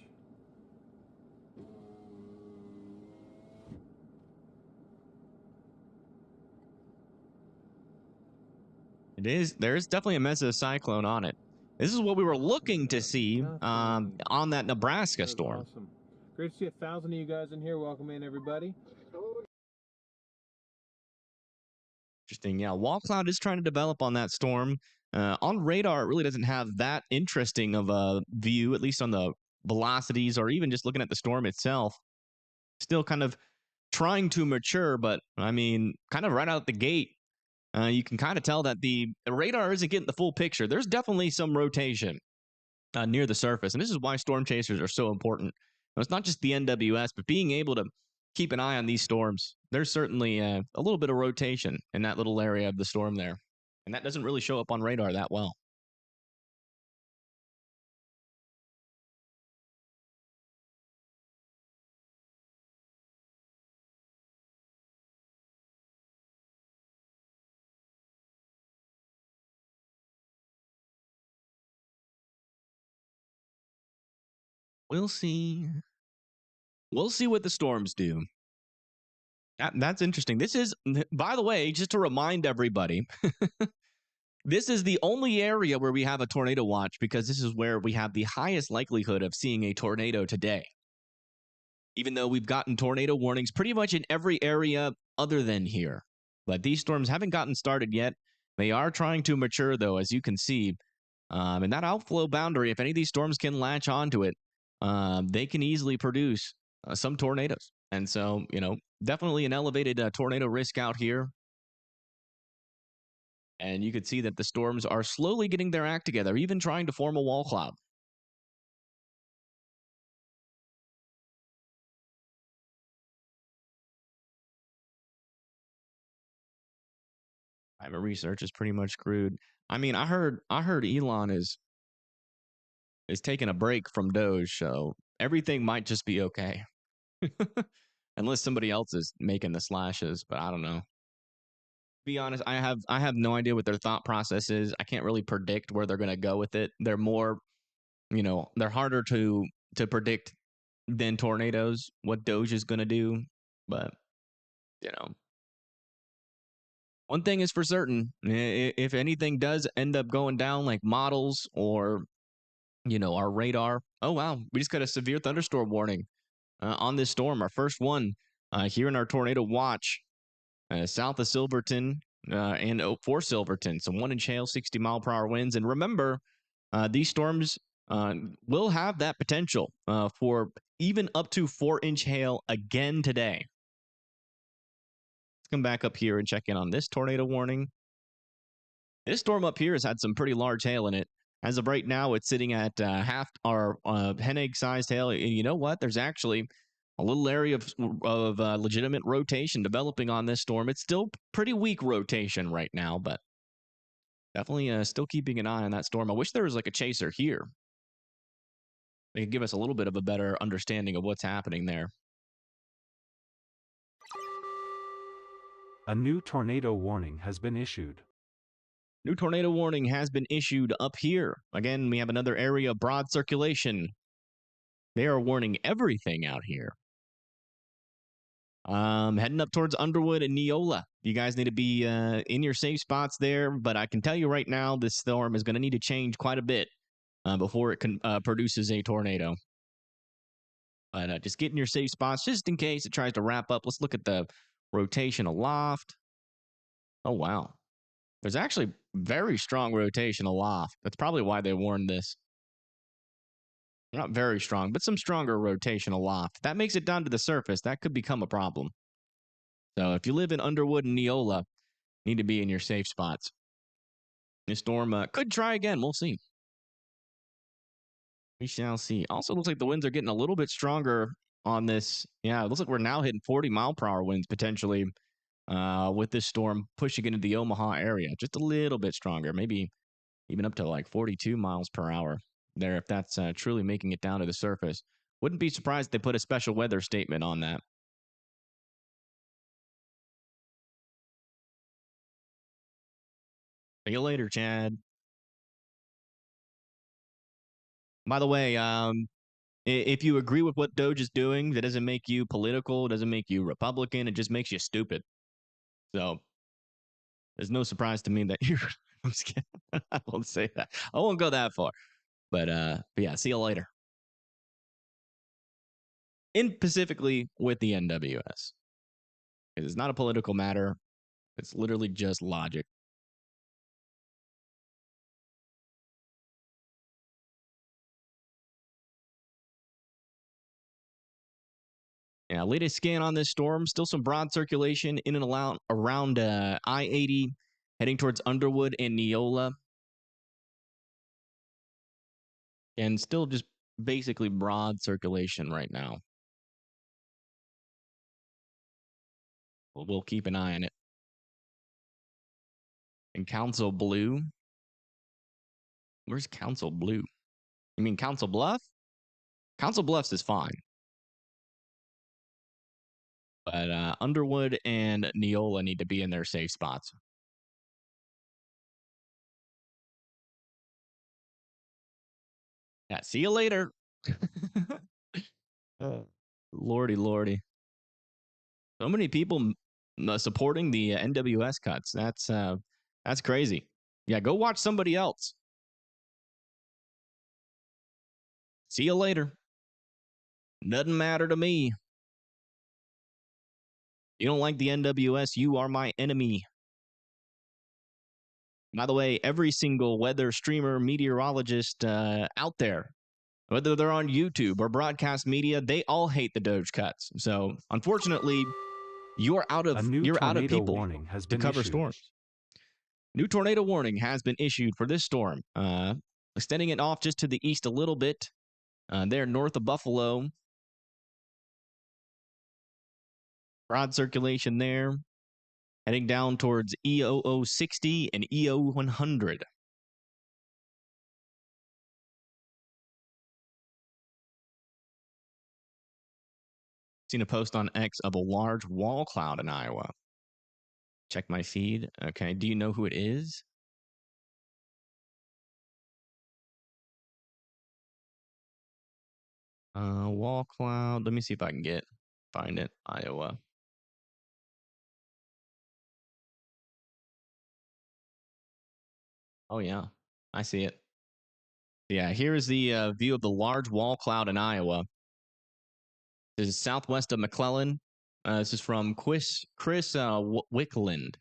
edge. There is definitely a mesocyclone on it. This is what we were looking to see on that Nebraska storm. Awesome. Great to see 1,000 of you guys in here. Welcome in, everybody. Interesting. Yeah, wall cloud is trying to develop on that storm. On radar, it really doesn't have that interesting of a view, at least on the velocities or even just looking at the storm itself. Still kind of trying to mature, but I mean, kind of right out the gate, you can kind of tell that the radar isn't getting the full picture. There's definitely some rotation near the surface, and this is why storm chasers are so important. It's not just the NWS, but being able to keep an eye on these storms. There's certainly a little bit of rotation in that little area of the storm there, and that doesn't really show up on radar that well. We'll see. We'll see what the storms do. That's interesting. This is, by the way, just to remind everybody, this is the only area where we have a tornado watch because this is where we have the highest likelihood of seeing a tornado today. Even though we've gotten tornado warnings pretty much in every area other than here. But these storms haven't gotten started yet. They are trying to mature, though, as you can see. And that outflow boundary, if any of these storms can latch onto it, they can easily produce some tornadoes. And so, definitely an elevated tornado risk out here. And you could see that the storms are slowly getting their act together, even trying to form a wall cloud. Climate research is pretty much screwed. I mean, I heard Elon is taking a break from Doge, so everything might just be okay. Unless somebody else is making the slashes, but I don't know. Be honest, I have no idea what their thought process is. I can't really predict where they're going to go with it. They're more, they're harder to predict than tornadoes, what Doge is going to do, but one thing is for certain, if anything does end up going down like models or our radar. Oh, wow. We just got a severe thunderstorm warning on this storm. Our first one here in our tornado watch south of Silverton and for Silverton. So 1-inch hail, 60-mile-per-hour winds. And remember, these storms will have that potential for even up to 4-inch hail again today. Let's come back up here and check in on this tornado warning. This storm up here has had some pretty large hail in it. As of right now, it's sitting at half our hen egg-sized hail. And you know what? There's actually a little area of legitimate rotation developing on this storm. It's still pretty weak rotation right now, but definitely still keeping an eye on that storm. I wish there was like a chaser here. They could give us a little bit of a better understanding of what's happening there. A new tornado warning has been issued. New tornado warning has been issued up here. Again, we have another area of broad circulation. They are warning everything out here. Heading up towards Underwood and Neola. You guys need to be in your safe spots there, but I can tell you right now, this storm is going to need to change quite a bit before it produces a tornado. But just get in your safe spots just in case it tries to wrap up. Let's look at the rotation aloft. Oh, wow. There's actually very strong rotation aloft. That's probably why they warned this. Not very strong, but some stronger rotation aloft. That makes it down to the surface. That could become a problem. So if you live in Underwood and Neola, you need to be in your safe spots. This storm could try again. We'll see. We shall see. Also looks like the winds are getting a little bit stronger on this. Yeah, it looks like we're now hitting 40-mile-per-hour winds potentially with this storm pushing into the Omaha area. Just a little bit stronger, maybe even up to like 42 miles per hour there if that's truly making it down to the surface. Wouldn't be surprised if they put a special weather statement on that. See you later, Chad. By the way, if you agree with what Doge is doing, that doesn't make you political, doesn't make you Republican, it just makes you stupid. So there's no surprise to me that you're. I'm just kidding. I won't say that. I won't go that far. But yeah, see you later. In specifically with the NWS. It's not a political matter. It's literally just logic. Yeah, latest scan on this storm, still some broad circulation in and around I-80 heading towards Underwood and Neola. And still just basically broad circulation right now. We'll keep an eye on it. And Council Blue. Where's Council Blue? You mean Council Bluff? Council Bluffs is fine. But Underwood and Neola need to be in their safe spots. Yeah, see you later. Lordy, lordy. So many people supporting the NWS cuts. That's crazy. Yeah, go watch somebody else. See you later. Doesn't matter to me. You don't like the NWS, you are my enemy. By the way, every single weather streamer, meteorologist out there, whether they're on YouTube or broadcast media, they all hate the Doge cuts. So, unfortunately, you're out of people warning has to been cover issued. storms. New tornado warning has been issued for this storm, extending it off just to the east a little bit. There north of Buffalo. Broad circulation there. Heading down towards EOO 60 and EO 100. Seen a post on X of a large wall cloud in Iowa. Check my feed. Okay, do you know who it is? Wall cloud. Let me see if I can find it. Iowa. Oh yeah, I see it. Yeah, here is the view of the large wall cloud in Iowa. This is southwest of McClellan. This is from Chris Wickland.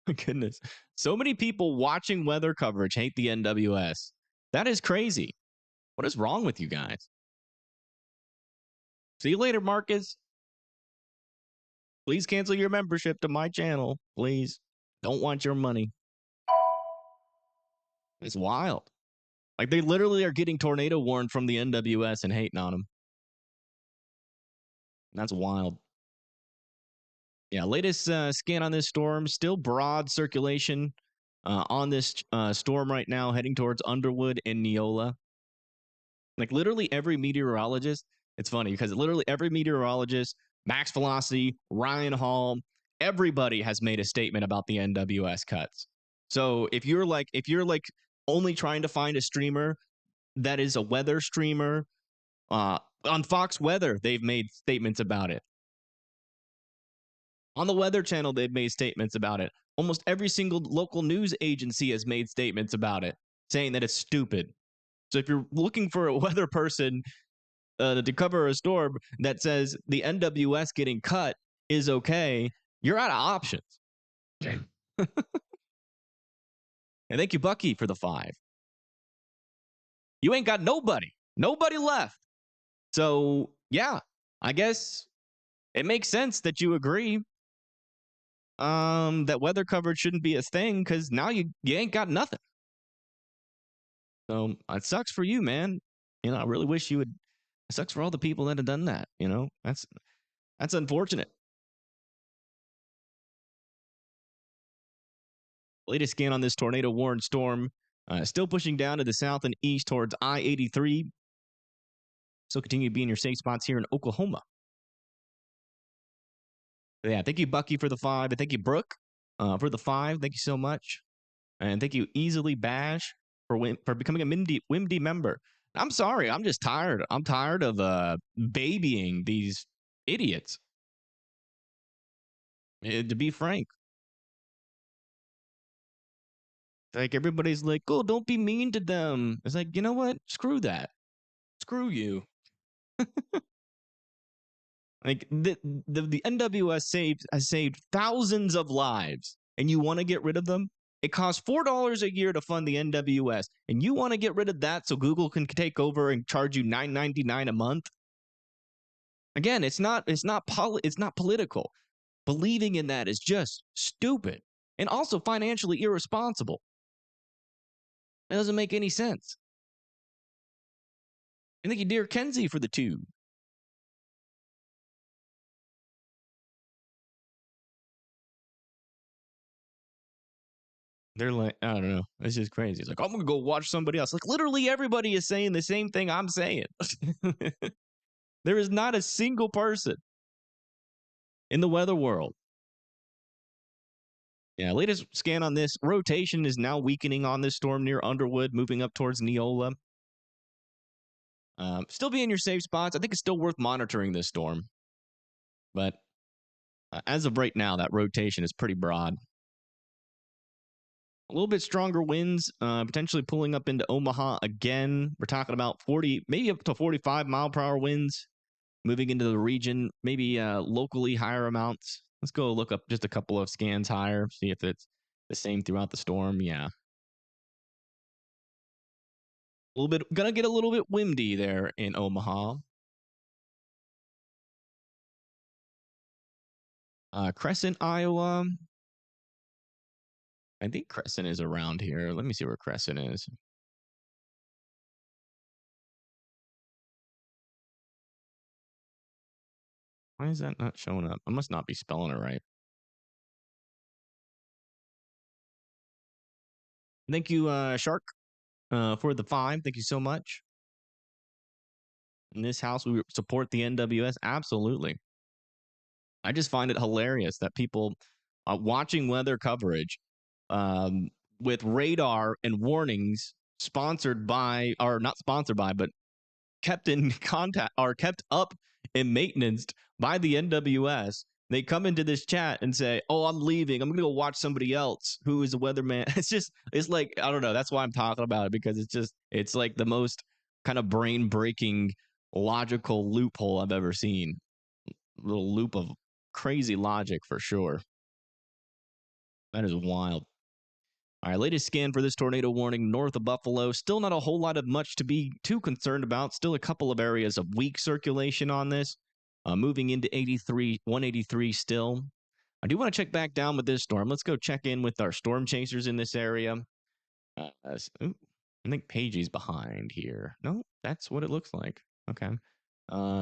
Goodness. So many people watching weather coverage hate the NWS. That is crazy. What is wrong with you guys? See you later, Marcus. Please cancel your membership to my channel. Please. Don't want your money. It's wild. Like, they literally are getting tornado warned from the NWS and hating on them. That's wild. Yeah, latest scan on this storm. Still broad circulation on this storm right now, heading towards Underwood and Neola. Like, literally every meteorologist, it's funny because literally every meteorologist, Max Velocity, Ryan Hall, everybody has made a statement about the NWS cuts. So if you're like only trying to find a streamer that is a weather streamer, on Fox Weather, they've made statements about it. On the Weather Channel, they've made statements about it. Almost every single local news agency has made statements about it, saying that it's stupid. So if you're looking for a weather person to cover a storm that says the NWS getting cut is okay, you're out of options. And thank you, Bucky, for the 5. You ain't got nobody left. So, yeah, I guess it makes sense that you agree that weather coverage shouldn't be a thing because now you ain't got nothing. So it sucks for you, man. You know, I really wish you would. It sucks for all the people that have done that. You know, that's unfortunate. Latest scan on this tornado warned storm, still pushing down to the south and east towards I-83. So continue to be in your safe spots here in Oklahoma. Yeah, thank you, Bucky, for the 5. And thank you, Brooke, for the 5. Thank you so much. And thank you, Easily Bash, for becoming a WIMD member. I'm sorry. I'm just tired. I'm tired of babying these idiots. To be frank. Like, everybody's like, oh, don't be mean to them. It's like, you know what? Screw that. Screw you. Like, the NWS has saved thousands of lives, and you want to get rid of them? It costs $4 a year to fund the NWS, and you want to get rid of that so Google can take over and charge you $9.99 a month? Again, it's not political. Believing in that is just stupid and also financially irresponsible. It doesn't make any sense. I think you dear Kenzie for the tube. They're like, I don't know. It's just crazy. It's like, I'm going to go watch somebody else. Like, literally everybody is saying the same thing I'm saying. There is not a single person in the weather world. Yeah, latest scan on this. Rotation is now weakening on this storm near Underwood, moving up towards Neola. Still be in your safe spots. I think it's still worth monitoring this storm. But as of right now, that rotation is pretty broad. A little bit stronger winds, potentially pulling up into Omaha again. We're talking about 40, maybe up to 45 mile per hour winds moving into the region, maybe locally higher amounts. Let's go look up just a couple of scans higher, see if it's the same throughout the storm. Yeah. A little bit, gonna get a little bit windy there in Omaha. Crescent, Iowa. I think Crescent is around here. Let me see where Crescent is. Why is that not showing up? I must not be spelling it right. Thank you, Shark, for the 5. Thank you so much. In this house, we support the NWS. Absolutely. I just find it hilarious that people are watching weather coverage with radar and warnings sponsored by, or not sponsored by, but kept in contact or kept up and maintenanced by the NWS. They come into this chat and say, "Oh, I'm leaving. I'm going to go watch somebody else who is a weatherman." It's like, I don't know. That's why I'm talking about it, because it's like the most kind of brain breaking logical loophole I've ever seen. Little loop of crazy logic for sure. That is wild. All right, latest scan for this tornado warning north of Buffalo. Still not a whole lot of much to be too concerned about. Still a couple of areas of weak circulation on this. Moving into 183 still. I do want to check back down with this storm. Let's go check in with our storm chasers in this area. I think Pagey's behind here. No, that's what it looks like. Okay.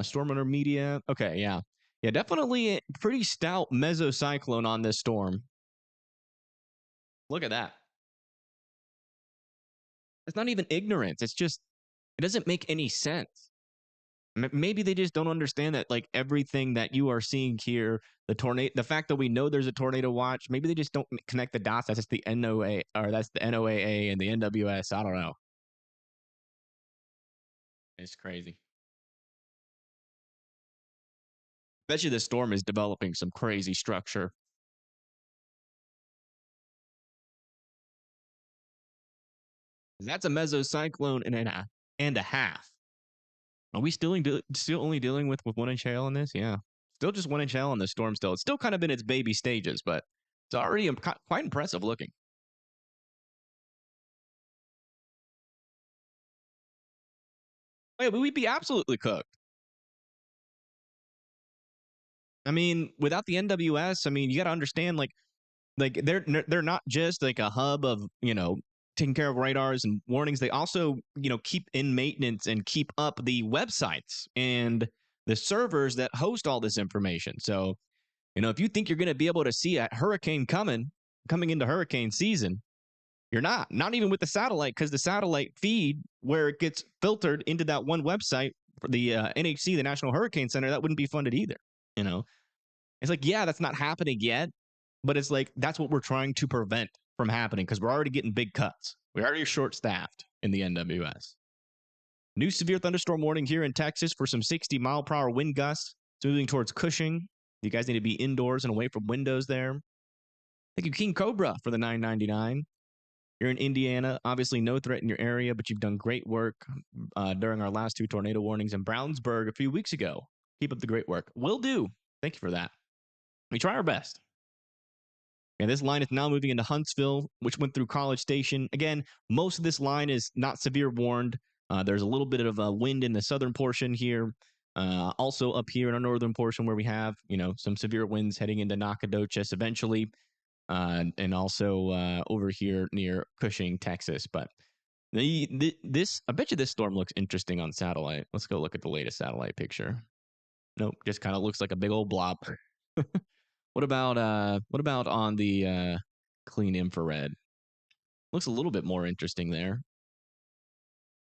Storm under media. Okay, yeah. Yeah, definitely a pretty stout mesocyclone on this storm. Look at that. It's not even ignorance. It's just, it doesn't make any sense. Maybe they just don't understand that, like, everything that you are seeing here, the fact that we know there's a tornado watch, maybe they just don't connect the dots. That's just the NOAA, or that's the NOAA and the NWS. I don't know. It's crazy. Bet you this storm is developing some crazy structure. That's a mesocyclone and a half. Are we still only dealing with 1 inch hail in this? Yeah. Still just 1 inch hail on this storm still. It's still kind of in its baby stages, but it's already quite impressive looking. Oh, yeah, but we'd be absolutely cooked. I mean, without the NWS, I mean, you got to understand, like they're not just like a hub of, taking care of radars and warnings. They also, keep in maintenance and keep up the websites and the servers that host all this information. So, if you think you're going to be able to see a hurricane coming into hurricane season, you're not even with the satellite, because the satellite feed where it gets filtered into that one website for the NHC, the National Hurricane Center, that wouldn't be funded either. It's like, yeah, that's not happening yet, but it's like, that's what we're trying to prevent from happening, because we're already getting big cuts. We're already short-staffed in the NWS. New severe thunderstorm warning here in Texas for some 60 mile per hour wind gusts. It's moving towards Cushing. You guys need to be indoors and away from windows there. Thank you, King Cobra, for the $9.99. You're in Indiana. Obviously, no threat in your area, but you've done great work during our last 2 tornado warnings in Brownsburg a few weeks ago. Keep up the great work. Will do. Thank you for that. We try our best. And this line is now moving into Huntsville, which went through College Station. Again, most of this line is not severe warned. There's a little bit of a wind in the southern portion here. Also up here in our northern portion where we have, some severe winds heading into Nacogdoches eventually, and also over here near Cushing, Texas. But I bet you this storm looks interesting on satellite. Let's go look at the latest satellite picture. Nope, just kind of looks like a big old blob. What about on the clean infrared? Looks a little bit more interesting there.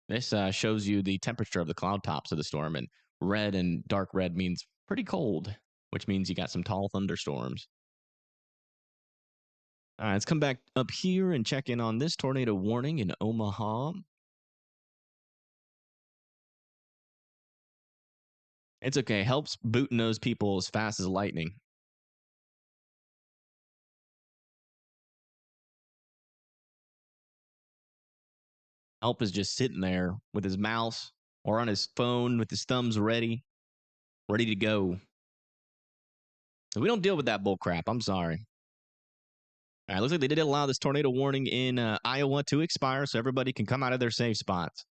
This shows you the temperature of the cloud tops of the storm, and red and dark red means pretty cold, which means you got some tall thunderstorms. All right, let's come back up here and check in on this tornado warning in Omaha. It's okay. Helps booting those people as fast as lightning. Help is just sitting there with his mouse or on his phone with his thumbs ready to go. So we don't deal with that bull crap. I'm sorry. All right, looks like they did allow this tornado warning in Iowa to expire, so everybody can come out of their safe spots.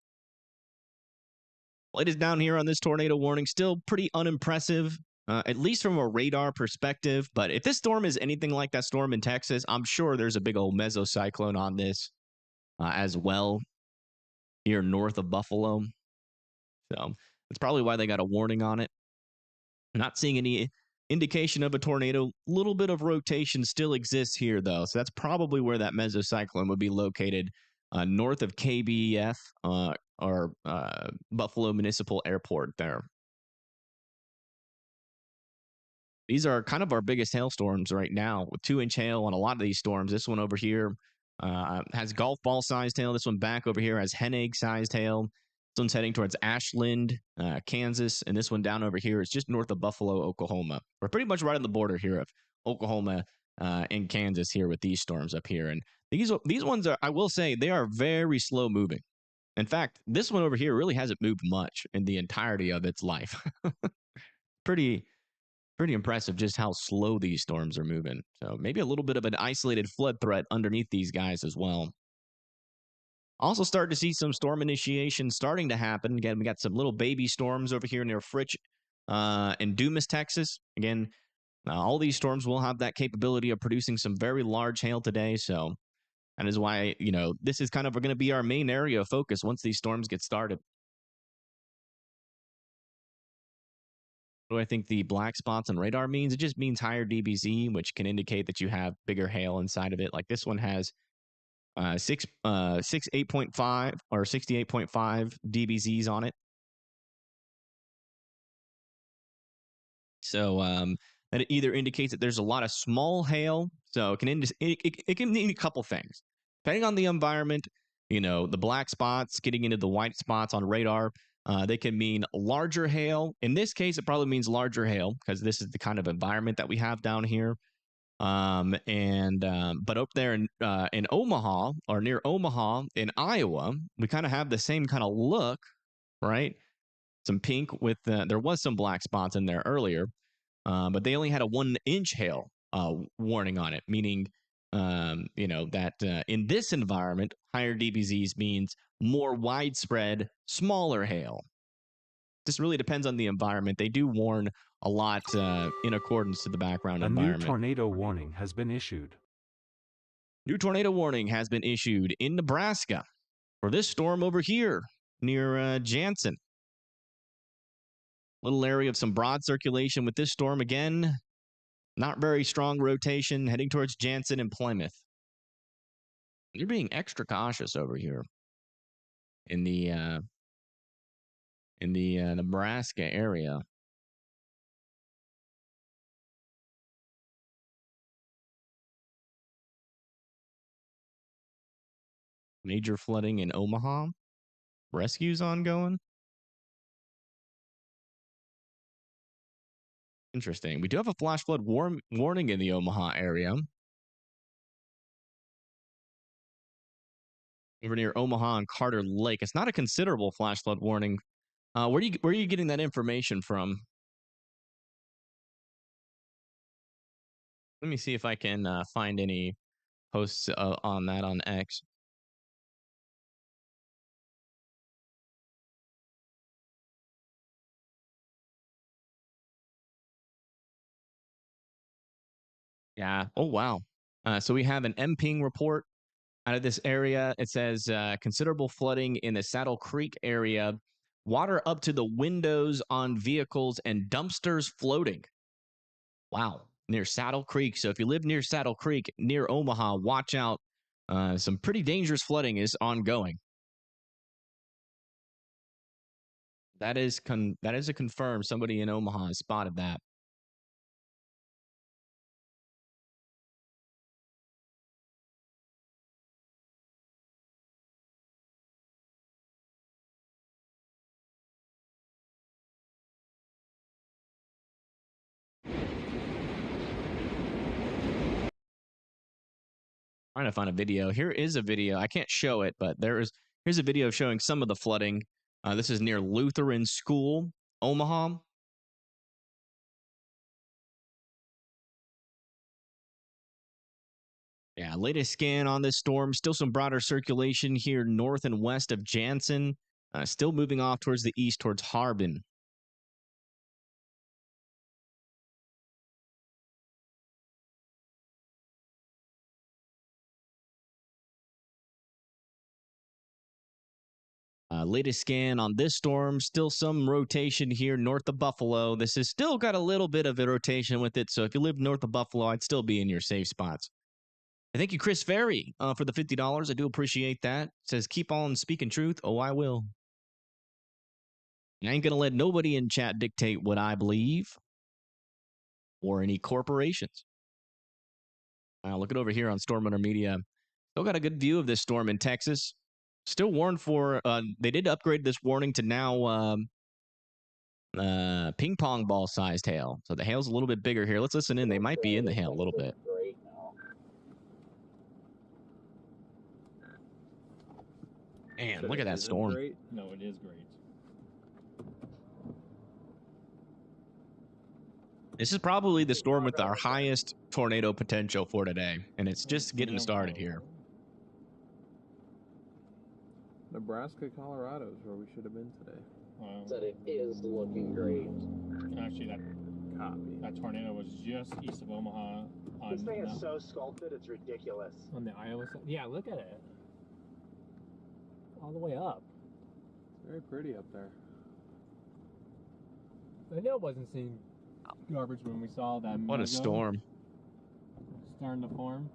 Latest down here on this tornado warning, still pretty unimpressive, at least from a radar perspective. But if this storm is anything like that storm in Texas, I'm sure there's a big old mesocyclone on this as well here north of Buffalo. So that's probably why they got a warning on it. Not seeing any indication of a tornado. Little bit of rotation still exists here, though. So that's probably where that mesocyclone would be located, north of KBF or Buffalo Municipal Airport there. These are kind of our biggest hailstorms right now, with 2-inch hail on a lot of these storms. This one over here has golf ball sized hail. This one back over here has hen egg sized hail. This one's heading towards Ashland, Kansas, and this one down over here is just north of Buffalo, Oklahoma. We're pretty much right on the border here of Oklahoma and Kansas here with these storms up here. And these ones are, I will say, they are very slow moving. In fact, this one over here really hasn't moved much in the entirety of its life. Pretty impressive just how slow these storms are moving. So maybe a little bit of an isolated flood threat underneath these guys as well. Also starting to see some storm initiation starting to happen. Again, we got some little baby storms over here near Fritch and Dumas, Texas. Again, all these storms will have that capability of producing some very large hail today. So that is why, this is kind of going to be our main area of focus once these storms get started. What do I think the black spots on radar means? It just means higher DBZ, which can indicate that you have bigger hail inside of it. Like this one has 68.5 or 68.5 DBZs on it. So that it either indicates that there's a lot of small hail. So it can mean a couple things. Depending on the environment, the black spots getting into the white spots on radar, they can mean larger hail. In this case, it probably means larger hail because this is the kind of environment that we have down here. But up there in Omaha or near Omaha in Iowa, we kind of have the same kind of look, right? Some pink with there was some black spots in there earlier, but they only had a 1-inch hail warning on it, meaning that in this environment, higher DBZs means more widespread, smaller hail. This really depends on the environment. They do warn a lot in accordance to the background environment. A new tornado warning has been issued. New tornado warning has been issued in Nebraska for this storm over here near Jansen. Little area of some broad circulation with this storm again. Not very strong rotation heading towards Jansen and Plymouth. You're being extra cautious over here in the Nebraska area. Major flooding in Omaha. Rescues ongoing. Interesting. We do have a flash flood warning in the Omaha area. Over near Omaha and Carter Lake. It's not a considerable flash flood warning. Where are you getting that information from? Let me see if I can find any posts on that on X. Yeah. Oh, wow. So we have an MPing report out of this area. It says considerable flooding in the Saddle Creek area. Water up to the windows on vehicles and dumpsters floating. Wow. Near Saddle Creek. So if you live near Saddle Creek, near Omaha, watch out. Some pretty dangerous flooding is ongoing. That is a confirm. Somebody in Omaha has spotted that. Trying to find a video. Here is a video. I can't show it, but here's a video showing some of the flooding. This is near Lutheran School, Omaha. Yeah, latest scan on this storm. Still some broader circulation here north and west of Jansen. Still moving off towards the east towards Harbin. Latest scan on this storm, still some rotation here north of Buffalo. This has still got a little bit of a rotation with it, so if you live north of Buffalo, I'd still be in your safe spots. And thank you, Chris Ferry, for the $50. I do appreciate that. Says, keep on speaking truth. Oh, I will. I ain't going to let nobody in chat dictate what I believe or any corporations. Look it over here on Storm Hunter Media. Still got a good view of this storm in Texas. Still warned for, they did upgrade this warning to now ping pong ball sized hail. So the hail's a little bit bigger here. Let's listen in. They might be in the hail a little bit. Man, look at that storm. Great? No, it is great. This is probably the storm with our highest tornado potential for today, and it's just getting started here. Nebraska, Colorado is where we should have been today. Said it is looking great. Actually, that tornado was just east of Omaha. This thing is so sculpted, it's ridiculous. On the Iowa side. Yeah, look at it. All the way up. It's very pretty up there. I know it wasn't seeing garbage when we saw that. What a storm. Starting to form.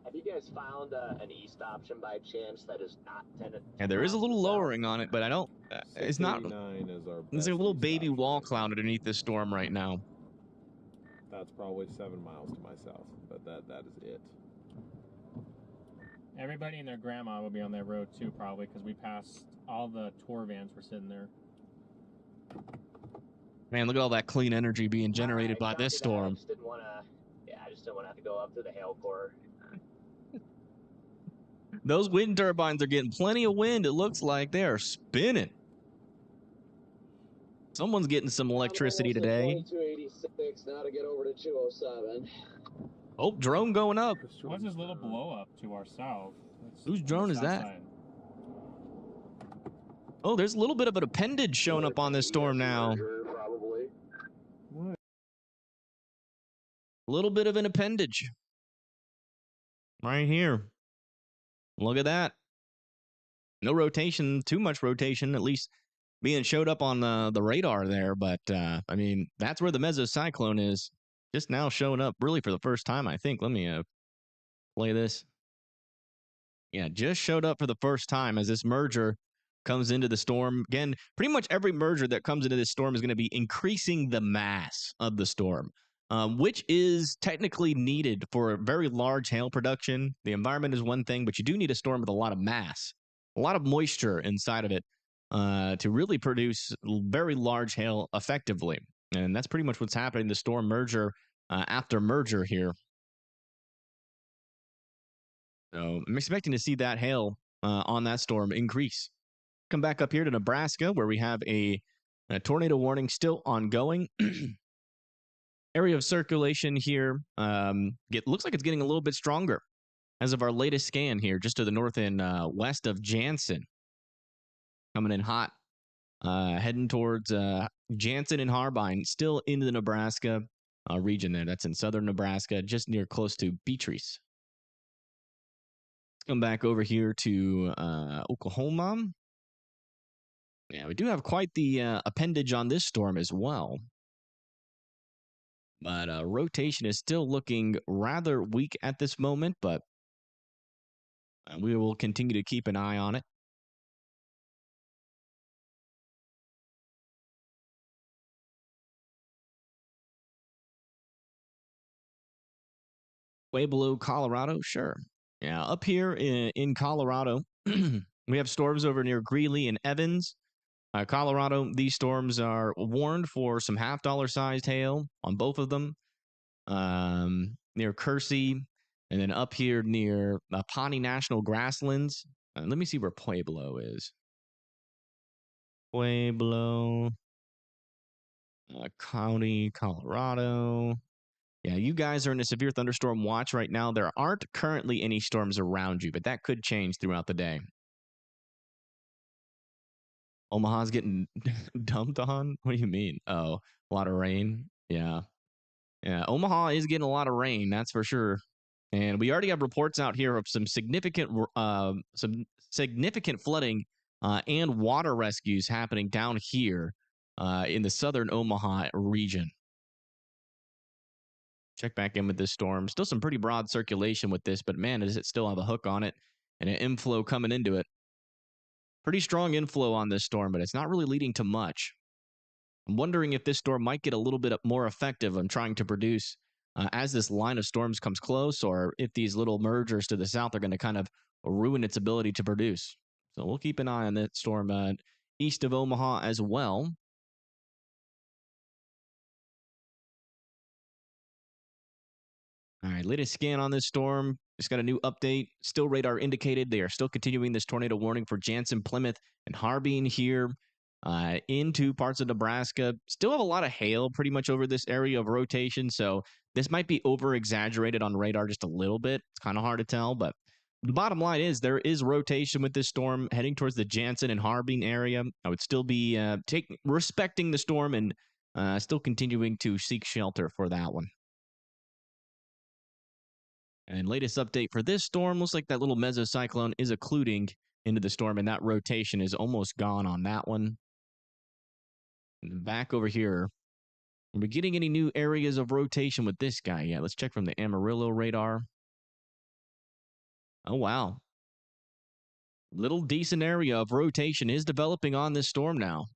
Have you guys found an east option by chance that is not 10? And there is a little lowering on it, but I don't. It's not. There's a little baby wall cloud underneath this storm right now. That's probably 7 miles to my south, but that is it. Everybody and their grandma will be on that road too, probably, because we passed all the tour vans were sitting there. Man, look at all that clean energy being generated by this storm. I just didn't want to have to go up to the hail core. Those wind turbines are getting plenty of wind. It looks like they are spinning. Someone's getting some electricity today. 2286 now to get over to 207. Oh, drone going up. What's this little blow up to our south? Whose drone is that? Side. Oh, there's a little bit of an appendage showing up on this storm now. Probably. What? A little bit of an appendage. Right here. Look at that. No rotation, too much rotation, at least being showed up on the radar there. But, I mean, that's where the mesocyclone is. Just now showing up really for the first time, I think. Let me play this. Yeah, just showed up for the first time as this merger comes into the storm. Again, pretty much every merger that comes into this storm is going to be increasing the mass of the storm, which is technically needed for very large hail production. The environment is one thing, but you do need a storm with a lot of mass, a lot of moisture inside of it to really produce very large hail effectively. And that's pretty much what's happening. The storm merger after merger here. So I'm expecting to see that hail on that storm increase. Come back up here to Nebraska, where we have a tornado warning still ongoing. Area of circulation here looks like it's getting a little bit stronger as of our latest scan here, just to the north and west of Jansen. Coming in hot, heading towards Jansen and Harbin, still into the Nebraska. region there. That's in southern Nebraska, just near close to Beatrice. Let's come back over here to Oklahoma. Yeah, we do have quite the appendage on this storm as well. But rotation is still looking rather weak at this moment, but we will continue to keep an eye on it. Pueblo, Colorado, sure. Yeah, up here in Colorado, we have storms over near Greeley and Evans. Colorado, these storms are warned for some $50 sized hail on both of them. Near Kersey, and then up here near Pawnee National Grasslands. Let me see where Pueblo is. Pueblo County, Colorado. Yeah, you guys are in a severe thunderstorm watch right now. There aren't currently any storms around you, but that could change throughout the day. Omaha's getting dumped on? What do you mean? Oh, a lot of rain? Yeah. Yeah, Omaha is getting a lot of rain, that's for sure. And we already have reports out here of some significant flooding and water rescues happening down here in the southern Omaha region. Check back in with this storm. Still some pretty broad circulation with this, but man, does it still have a hook on it and an inflow coming into it. Pretty strong inflow on this storm, but it's not really leading to much. I'm wondering if this storm might get a little bit more effective on trying to produce as this line of storms comes close, or if these little mergers to the south are going to kind of ruin its ability to produce. So we'll keep an eye on that storm east of Omaha as well. All right, latest scan on this storm. Just got a new update. Still radar indicated. They are still continuing this tornado warning for Jansen, Plymouth, and Harbin here into parts of Nebraska. Still have a lot of hail pretty much over this area of rotation, so this might be over-exaggerated on radar just a little bit. It's kind of hard to tell, but the bottom line is there is rotation with this storm heading towards the Jansen and Harbin area. I would still be respecting the storm and still continuing to seek shelter for that one. And latest update for this storm, looks like that little mesocyclone is occluding into the storm, and that rotation is almost gone on that one. And back over here, are we getting any new areas of rotation with this guy? Yeah, let's check from the Amarillo radar. Oh, wow. Little decent area of rotation is developing on this storm now.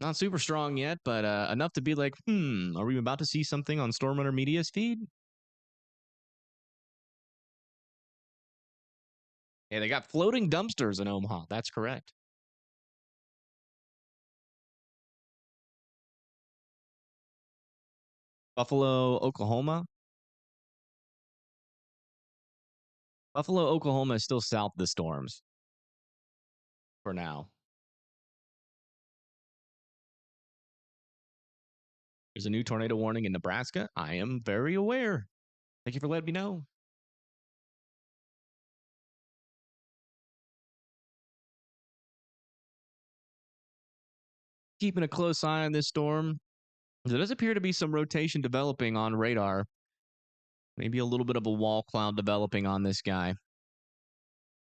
Not super strong yet, but enough to be like, are we about to see something on Storm Runner Media's feed? Yeah, they got floating dumpsters in Omaha. That's correct. Buffalo, Oklahoma. Buffalo, Oklahoma is still south of the storms for now. There's a new tornado warning in Nebraska. I am very aware. Thank you for letting me know. Keeping a close eye on this storm. There does appear to be some rotation developing on radar. Maybe a little bit of a wall cloud developing on this guy.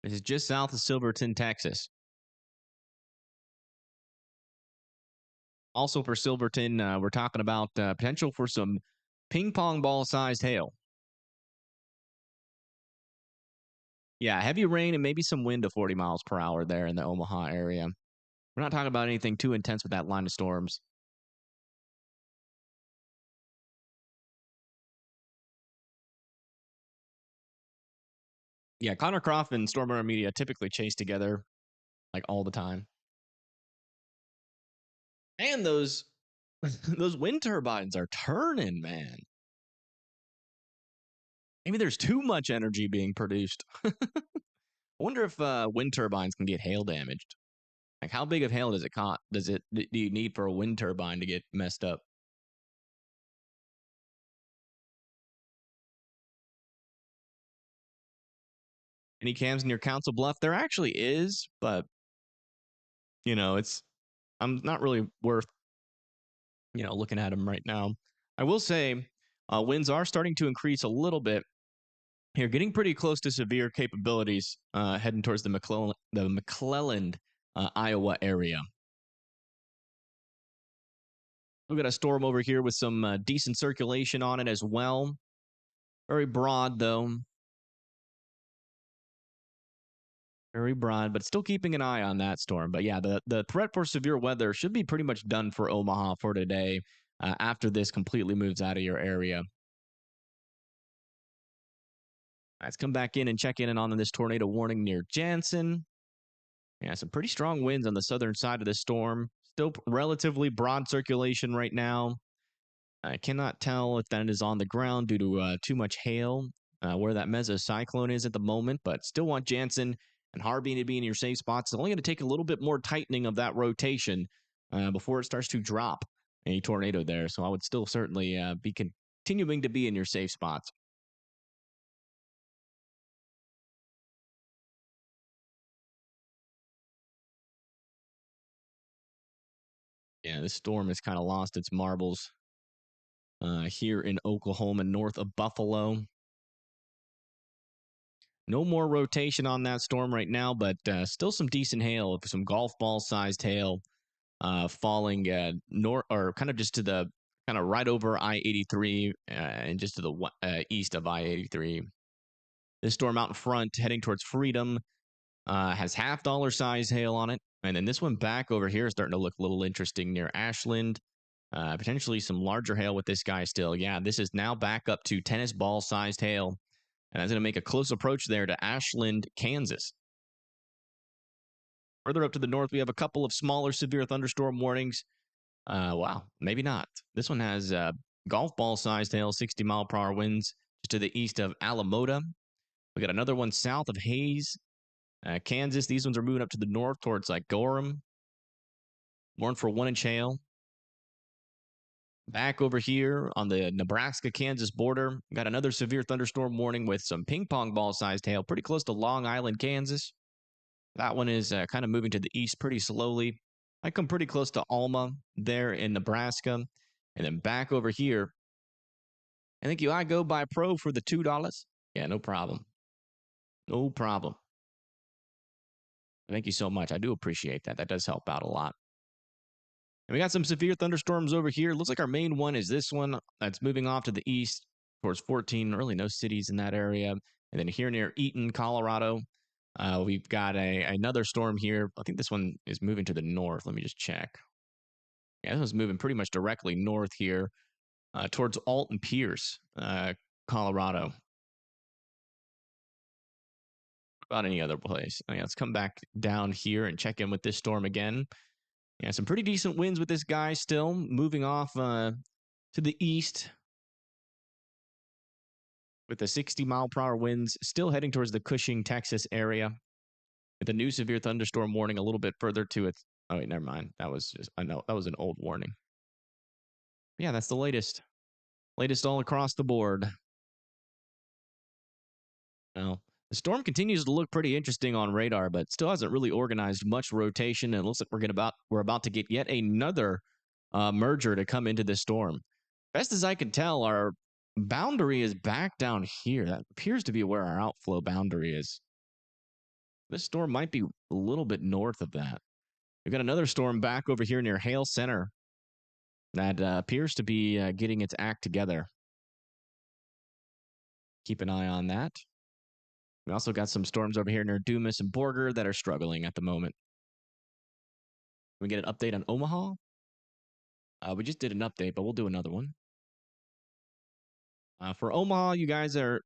This is just south of Silverton, Texas. Also for Silverton, we're talking about potential for some ping pong ball sized hail. Yeah, heavy rain and maybe some wind to 40 miles per hour there in the Omaha area. We're not talking about anything too intense with that line of storms. Yeah, Connor Croft and Storm Runner Media typically chase together like all the time. And those those wind turbines are turning, man. Maybe there's too much energy being produced. I wonder if wind turbines can get hail damaged. Like, how big of hail does it do you need for a wind turbine to get messed up? Any cams near Council Bluff? There actually is, but I'm not really worth looking at them right now. I will say winds are starting to increase a little bit. Here, getting pretty close to severe capabilities, heading towards the McClelland, Iowa area. We've got a storm over here with some decent circulation on it as well. Very broad, though. Very broad, but still keeping an eye on that storm. But yeah, the threat for severe weather should be pretty much done for Omaha for today after this completely moves out of your area. Let's come back in and check in on this tornado warning near Jansen. Yeah, some pretty strong winds on the southern side of the storm. Still relatively broad circulation right now. I cannot tell if that is on the ground due to too much hail, where that mesocyclone is at the moment, but still want Jansen and Harbin to be in your safe spots. It's only going to take a little bit more tightening of that rotation before it starts to drop a tornado there. So I would still certainly be continuing to be in your safe spots. Yeah, this storm has kind of lost its marbles here in Oklahoma, north of Buffalo. No more rotation on that storm right now, but still some decent hail, some golf ball sized hail falling north or kind of just to the kind of right over I-83 and just to the east of I-83. This storm out in front heading towards Freedom has $half size hail on it. And then this one back over here is starting to look a little interesting near Ashland. Potentially some larger hail with this guy still. Yeah, this is now back up to tennis ball sized hail. And that's going to make a close approach there to Ashland, Kansas. Further up to the north, we have a couple of smaller severe thunderstorm warnings. Wow, maybe not. This one has golf ball sized hail, 60-mile-per-hour winds just to the east of Alamota. We got another one south of Hayes, Kansas. These ones are moving up to the north towards like Gorham. Warned for 1-inch hail. Back over here on the Nebraska-Kansas border, got another severe thunderstorm warning with some ping pong ball sized hail pretty close to Long Island, Kansas. That one is kind of moving to the east pretty slowly. I come pretty close to Alma there in Nebraska. And then back over here, I think I go by Pro for the $2. Yeah, no problem. No problem. Thank you so much. I do appreciate that. That does help out a lot. And we got some severe thunderstorms over here. Looks like our main one is this one that's moving off to the east towards 14. Really no cities in that area. And then here near Eaton, Colorado, we've got another storm here. I think this one is moving to the north. Let me just check. Yeah, this one's moving pretty much directly north here towards Alton Pierce, Colorado. About any other place. Okay, let's come back down here and check in with this storm again. Yeah, some pretty decent winds with this guy still moving off to the east with the 60-mile-per-hour winds still heading towards the Cushing, Texas area. With a new severe thunderstorm warning a little bit further to it. Oh, wait, never mind. That was just, I know, that was an old warning. Yeah, that's the latest. Latest all across the board. Well, the storm continues to look pretty interesting on radar, but still hasn't really organized much rotation. And it looks like we're about to get yet another merger to come into this storm. Best as I can tell, our boundary is back down here. That appears to be where our outflow boundary is. This storm might be a little bit north of that. We've got another storm back over here near Hale Center that appears to be getting its act together. Keep an eye on that. We also got some storms over here near Dumas and Borger that are struggling at the moment. Can we get an update on Omaha? We just did an update, but we'll do another one. For Omaha, you guys are,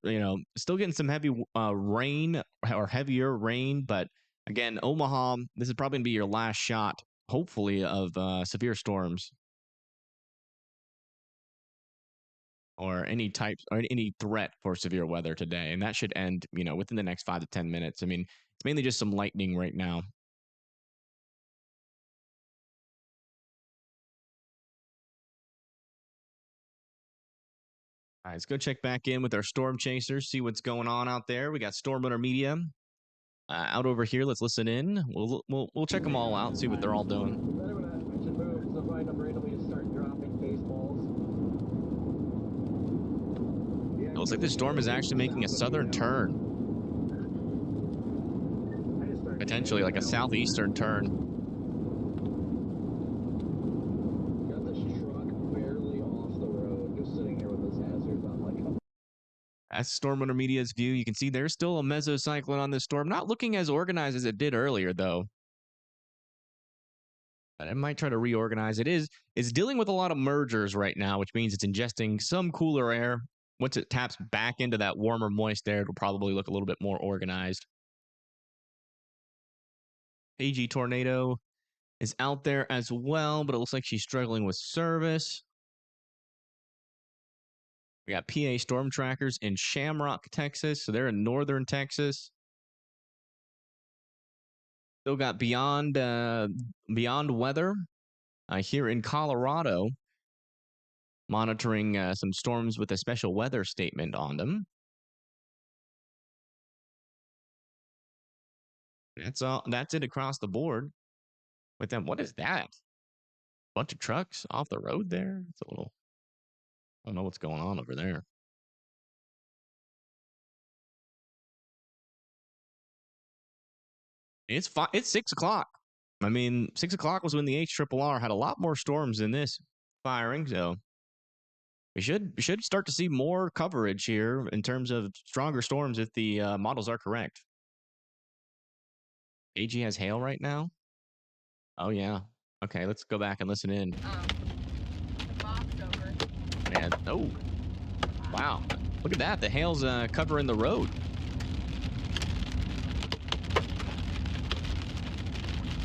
still getting some heavy rain or heavier rain. But again, Omaha, this is probably going to be your last shot, hopefully, of severe storms. Or any types or any threat for severe weather today. And that should end, within the next 5 to 10 minutes. I mean, it's mainly just some lightning right now. All right, let's go check back in with our storm chasers, see what's going on out there. We got Storm Runner Media out over here. Let's listen in. We'll check them all out, see what they're all doing. looks like this storm is actually making a southern turn. Potentially like a southeastern turn. Got this truck barely off the road, just sitting here with his hazards on like a... That's Storm Winter Media's view. You can see there's still a mesocyclone on this storm. Not looking as organized as it did earlier, though. But it might try to reorganize. It's dealing with a lot of mergers right now, which means it's ingesting some cooler air. Once it taps back into that warmer, moist air, it'll probably look a little bit more organized. AG Tornado is out there as well, but it looks like she's struggling with service. We got PA storm trackers in Shamrock, Texas. So they're in northern Texas. Still got beyond weather here in Colorado, monitoring some storms with a special weather statement on them. That's all. That's it across the board with them. What is that? Bunch of trucks off the road there. It's a little. I don't know what's going on over there. It's 6 o'clock. I mean, 6 o'clock was when the HRRR had a lot more storms than this firing, so we should start to see more coverage here in terms of stronger storms if the models are correct. AG has hail right now. Oh yeah. Okay, let's go back and listen in. The box over. Man, oh, wow! Look at that. The hail's covering the road.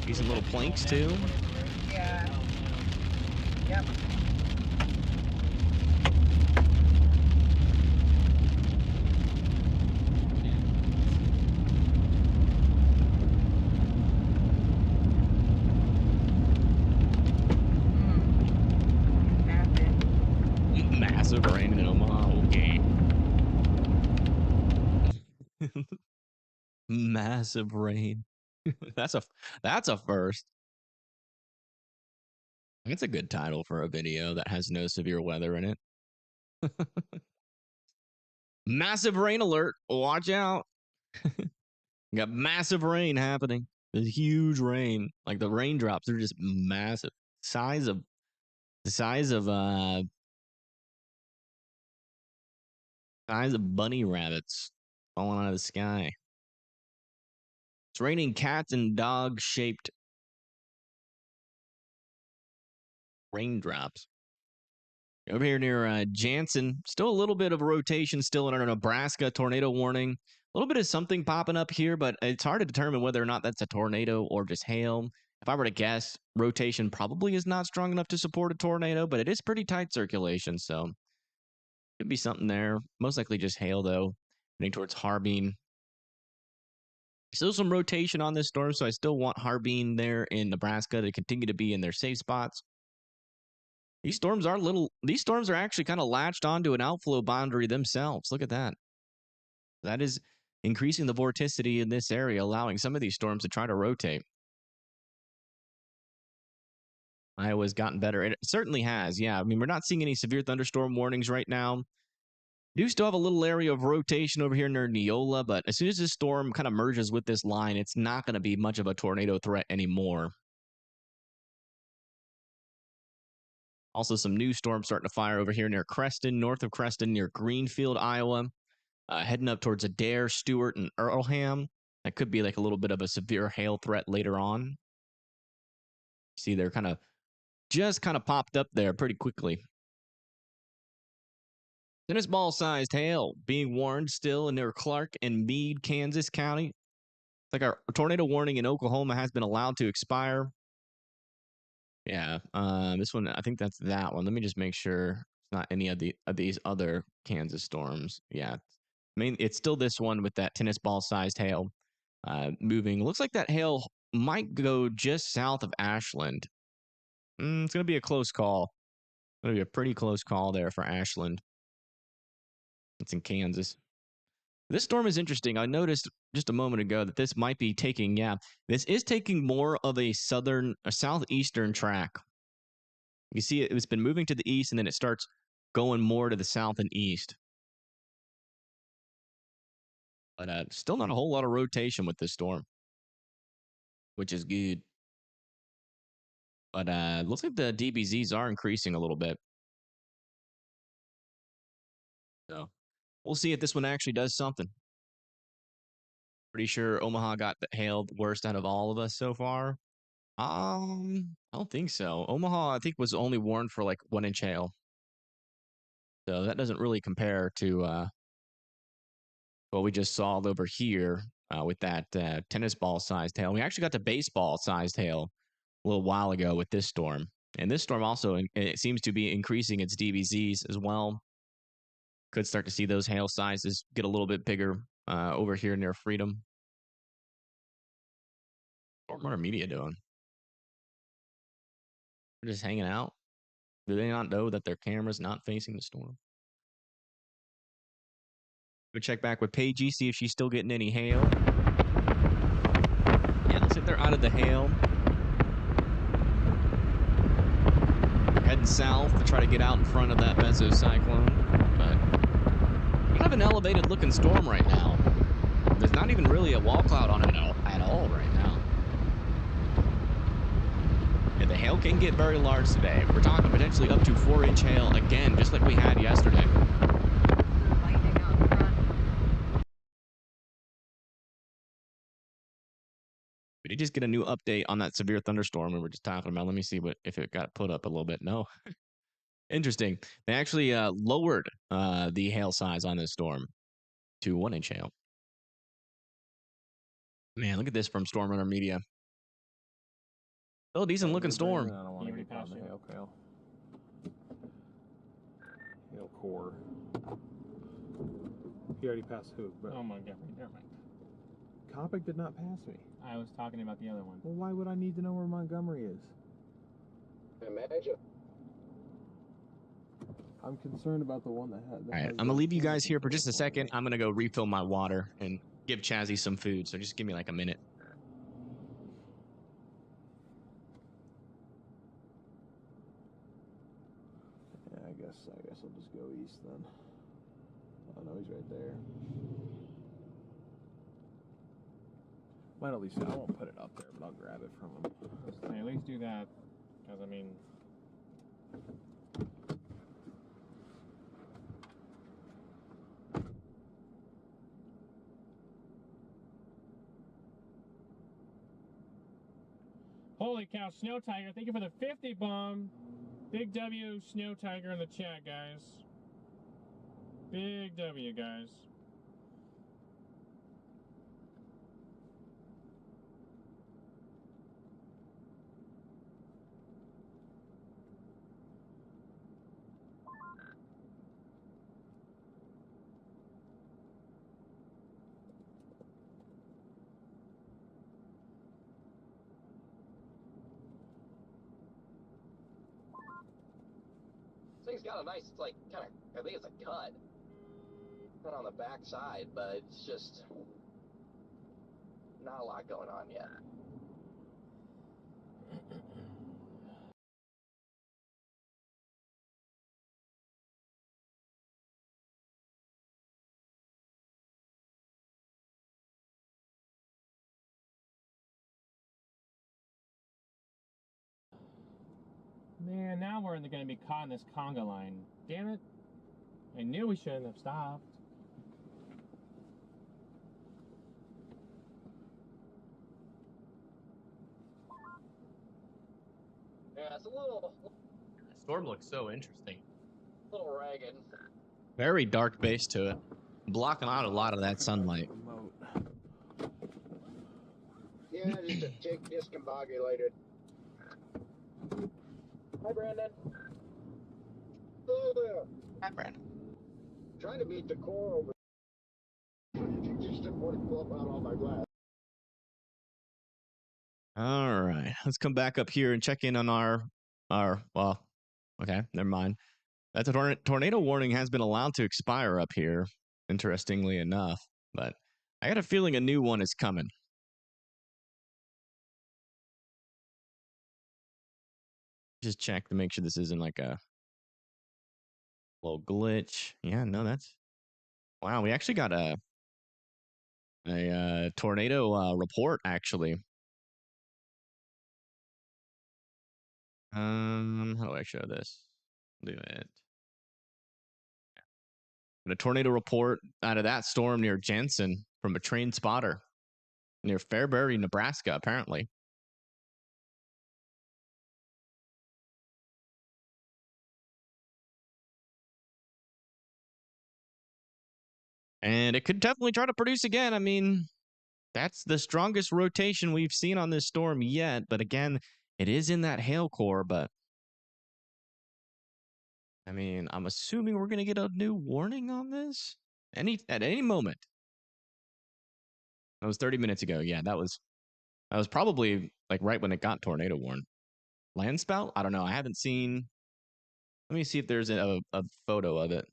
These little planks too. Yeah. Yep. Massive rain in Omaha. Okay. Massive rain. That's a first. It's a good title for a video that has no severe weather in it. Massive rain alert. Watch out. Got massive rain happening. There's huge rain. Like the raindrops are just massive. The size of bunny rabbits falling out of the sky. It's raining cats and dog shaped raindrops. Over here near Jansen, still a little bit of rotation still in our Nebraska tornado warning. A little bit of something popping up here, but it's hard to determine whether or not that's a tornado or just hail. If I were to guess, rotation probably is not strong enough to support a tornado, but it is pretty tight circulation, so could be something there. Most likely just hail, though, heading towards Harbin. Still some rotation on this storm, so I still want Harbin there in Nebraska to continue to be in their safe spots. These storms are actually kind of latched onto an outflow boundary themselves. Look at that. That is increasing the vorticity in this area, allowing some of these storms to try to rotate. Iowa's gotten better. It certainly has. Yeah, I mean, we're not seeing any severe thunderstorm warnings right now. Do still have a little area of rotation over here near Neola, but as soon as this storm kind of merges with this line, it's not going to be much of a tornado threat anymore. Also, some new storms starting to fire over here near Creston, north of Creston, near Greenfield, Iowa. Heading up towards Adair, Stewart, and Earlham. That could be like a little bit of a severe hail threat later on. See, they're kind of popped up there pretty quickly. Tennis ball-sized hail being warned still near Clark and Meade, Kansas County. It's like our tornado warning in Oklahoma has been allowed to expire. Yeah, this one, I think that's that one. Let me just make sure it's not any of these other Kansas storms. Yeah, it's still this one with that tennis ball-sized hail moving. Looks like that hail might go just south of Ashland. It's going to be a close call. It's going to be a pretty close call there for Ashland. It's in Kansas. This storm is interesting. I noticed just a moment ago that this might be taking, this is taking more of a southeastern track. You see it's been moving to the east, and then it starts going more to the south and east. But still not a whole lot of rotation with this storm, which is good. But looks like the DBZs are increasing a little bit. So we'll see if this one actually does something. Pretty sure Omaha got hailed worst out of all of us so far. I don't think so. Omaha, I think, was only warned for like 1-inch hail. So that doesn't really compare to what we just saw over here with that tennis ball sized hail. We actually got to baseball sized hail a little while ago with this storm. And this storm also, it seems to be increasing its DBZs as well. Could start to see those hail sizes get a little bit bigger over here near Freedom. What are media doing? They're just hanging out. Do they not know that their camera's not facing the storm? Go check back with Paigey, see if she's still getting any hail. Yeah, looks like they're out of the hail. Heading south to try to get out in front of that mesocyclone. But kind of an elevated looking storm right now. There's not even really a wall cloud on it at all right now. Yeah, the hail can get very large today. We're talking potentially up to 4-inch hail again, just like we had yesterday. Lightning out front. We did just get a new update on that severe thunderstorm we were just talking about. Let me see if it got put up a little bit. No. Interesting. They actually lowered the hail size on this storm to 1-inch hail. Man, look at this from Storm Runner Media. Still a decent looking storm. I don't want to get caught in the hail. Hail core. He already passed who? But Oh my god, never mind. Coppock did not pass me. I was talking about the other one. Well, why would I need to know where Montgomery is? Imagine. I'm concerned about the one that had. All right, I'm going to leave you guys here for just a second. I'm going to go refill my water and give Chazzy some food. So just give me like a minute. Yeah, I guess I'll just go east then. Oh no, he's right there. Might at least, I won't put it up there, but I'll grab it from him. At least do that, because I mean, holy cow, Snow Tiger, thank you for the 50 bomb. Big W, Snow Tiger in the chat, guys. Big W, guys. Thing's got a nice, like, kind of, I think it's a cut. Not on the back side, but it's just not a lot going on yet. Man, now we're going to be caught in this conga line. Damn it. I knew we shouldn't have stopped. Yeah, it's a little Storm looks so interesting. ragged. Very dark base to it. Blocking out a lot of that sunlight. Yeah, just a tick discombobulated. Hi, Brandon. Hello there. Hi, Brandon. Trying to beat the core over. Just didn't want to flop out all my glass. All right, let's come back up here and check in on our well, okay, never mind. That's a tornado warning has been allowed to expire up here, interestingly enough, but I got a feeling a new one is coming. Just check to make sure this isn't like a little glitch. Yeah, no, that's wow. We actually got a A tornado report, actually. How do I show this? Do it. A tornado report out of that storm near Jensen from a trained spotter near Fairbury, Nebraska, apparently. And it could definitely try to produce again. I mean, that's the strongest rotation we've seen on this storm yet. But again, it is in that hail core. But I mean, I'm assuming we're going to get a new warning on this at any moment. That was 30 minutes ago. Yeah, that was probably like right when it got tornado warned. Land spout? I don't know. I haven't seen. Let me see if there's a photo of it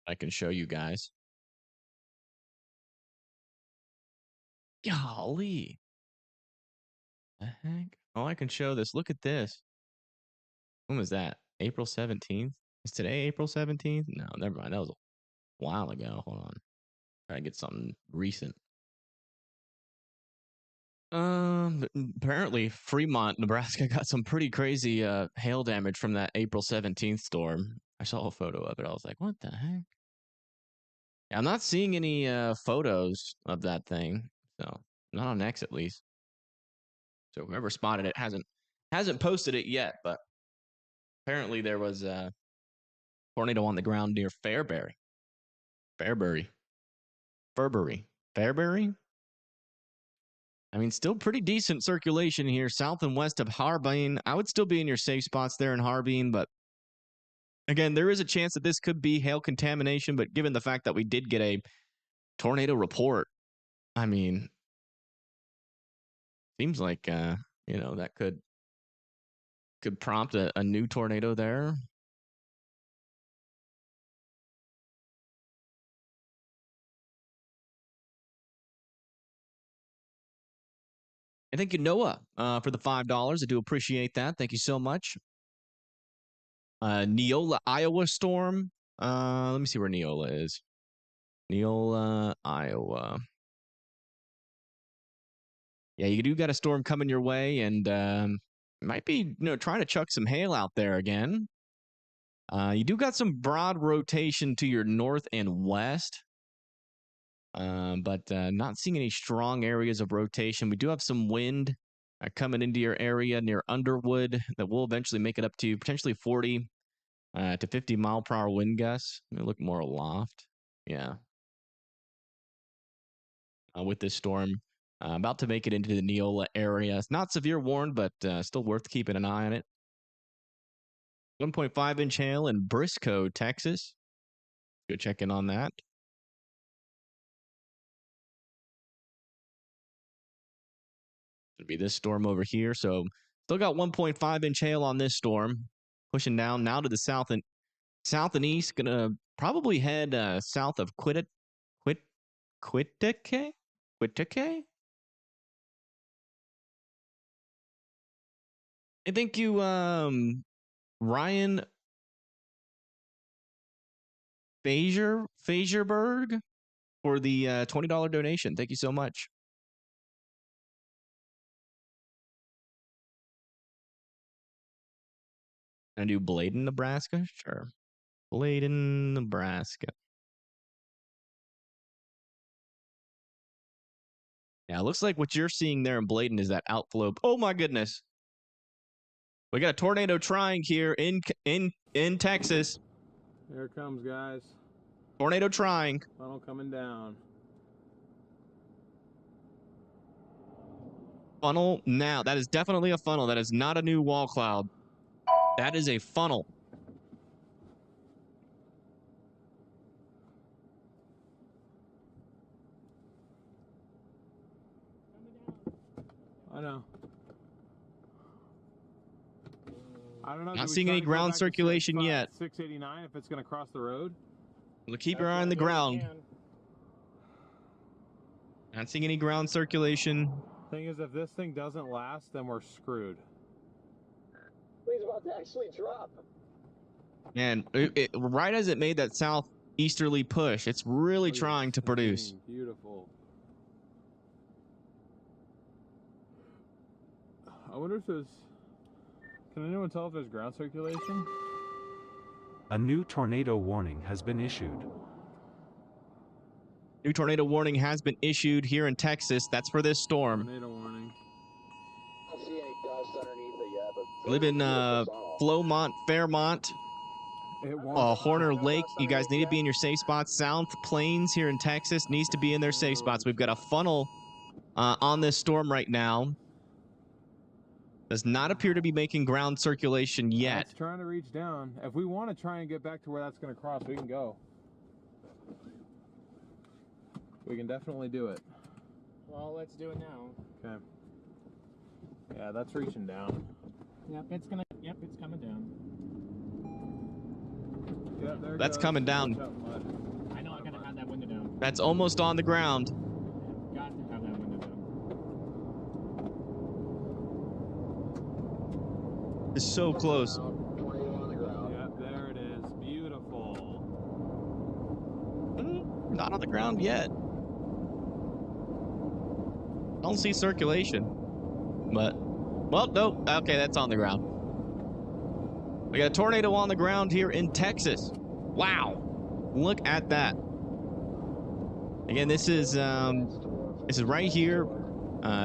I can show you guys. Golly. The heck? Oh, I can show this. Look at this. When was that? April 17th? Is today April 17th? No, never mind. That was a while ago. Hold on. Try to get something recent. Apparently Fremont, Nebraska got some pretty crazy hail damage from that April 17th storm. I saw a photo of it. I was like, what the heck? Yeah, I'm not seeing any photos of that thing. So not on X at least. So whoever spotted it hasn't posted it yet, but apparently there was a tornado on the ground near Fairbury. Fairbury. I mean, still pretty decent circulation here, south and west of Harbin. I would still be in your safe spots there in Harbin, but again, there is a chance that this could be hail contamination, but given the fact that we did get a tornado report, I mean, seems like that could prompt a new tornado there. And thank you, Noah, for the $5. I do appreciate that. Thank you so much. Neola, Iowa storm. Let me see where Neola is. Neola, Iowa. Yeah, you do got a storm coming your way, and might be trying to chuck some hail out there again. You do got some broad rotation to your north and west, but not seeing any strong areas of rotation. We do have some wind coming into your area near Underwood that will eventually make it up to potentially 40 to 50 mile per hour wind gusts. Let me look more aloft. Yeah. With this storm about to make it into the Neola area. It's not severe warned, but still worth keeping an eye on it. 1.5-inch hail in Briscoe, Texas. Go check in on that. It'll be this storm over here. So still got 1.5-inch hail on this storm. Pushing down now to the south and east. Gonna probably head south of Quitake. I thank you, Ryan Fagerberg, for the $20 donation. Thank you so much. Can I do Bladen, Nebraska? Sure. Bladen, Nebraska. Yeah, it looks like what you're seeing there in Bladen is that outflow. Oh my goodness. We got a tornado trying here in Texas. Here it comes, guys. Tornado trying. Funnel coming down. Funnel now. That is definitely a funnel. That is not a new wall cloud. That is a funnel. I know. I don't know. Not seeing any ground circulation yet. 689 if it's going to cross the road. We'll keep your eye on the ground. Not seeing any ground circulation. Thing is, if this thing doesn't last, then we're screwed. He's about to actually drop. And right as it made that south easterly push. It's really Look at trying to this produce. thing, beautiful. I wonder if there's. Can anyone tell if there's ground circulation? A new tornado warning has been issued. New tornado warning has been issued here in Texas. That's for this storm. Tornado warning. I don't see any dust underneath it yet, but We live in Flowmont, Fairmont, It won't. Horner Lake. You guys need to be in your safe spots. South Plains here in Texas needs to be in their safe spots. We've got a funnel on this storm right now. Does not appear to be making ground circulation yet. It's trying to reach down. If we want to try and get back to where that's going to cross, we can go. We can definitely do it. Well, let's do it now. Okay. Yeah, that's reaching down. Yep, it's coming down. Yeah, there That's goes. coming down. Watch out, bud. I know I gotta have that window down. That's almost on the ground. Got to have that window down. It's so close. tornado on the ground. Yeah, there it is. Beautiful. Not on the ground yet. I don't see circulation. But, well, nope. Okay, that's on the ground. We got a tornado on the ground here in Texas. Wow. Look at that. Again, this is right here,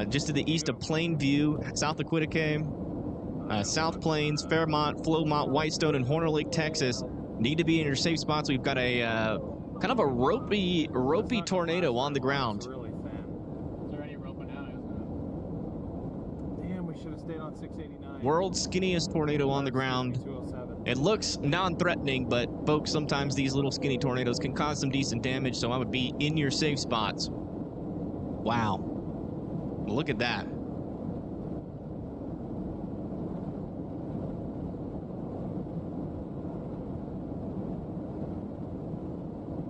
just to the east of Plainview, south of Quitiquem, South Plains, Fairmont, Flowmont, Whitestone, and Horner Lake, Texas. Need to be in your safe spots. We've got a kind of a ropey tornado on the ground. It's really thin. It's already roping out, isn't Damn, we should have stayed on 689. World's skinniest tornado on the ground. 207. It looks non-threatening, but folks, sometimes these little skinny tornadoes can cause some decent damage, so I would be in your safe spots. Wow. Look at that.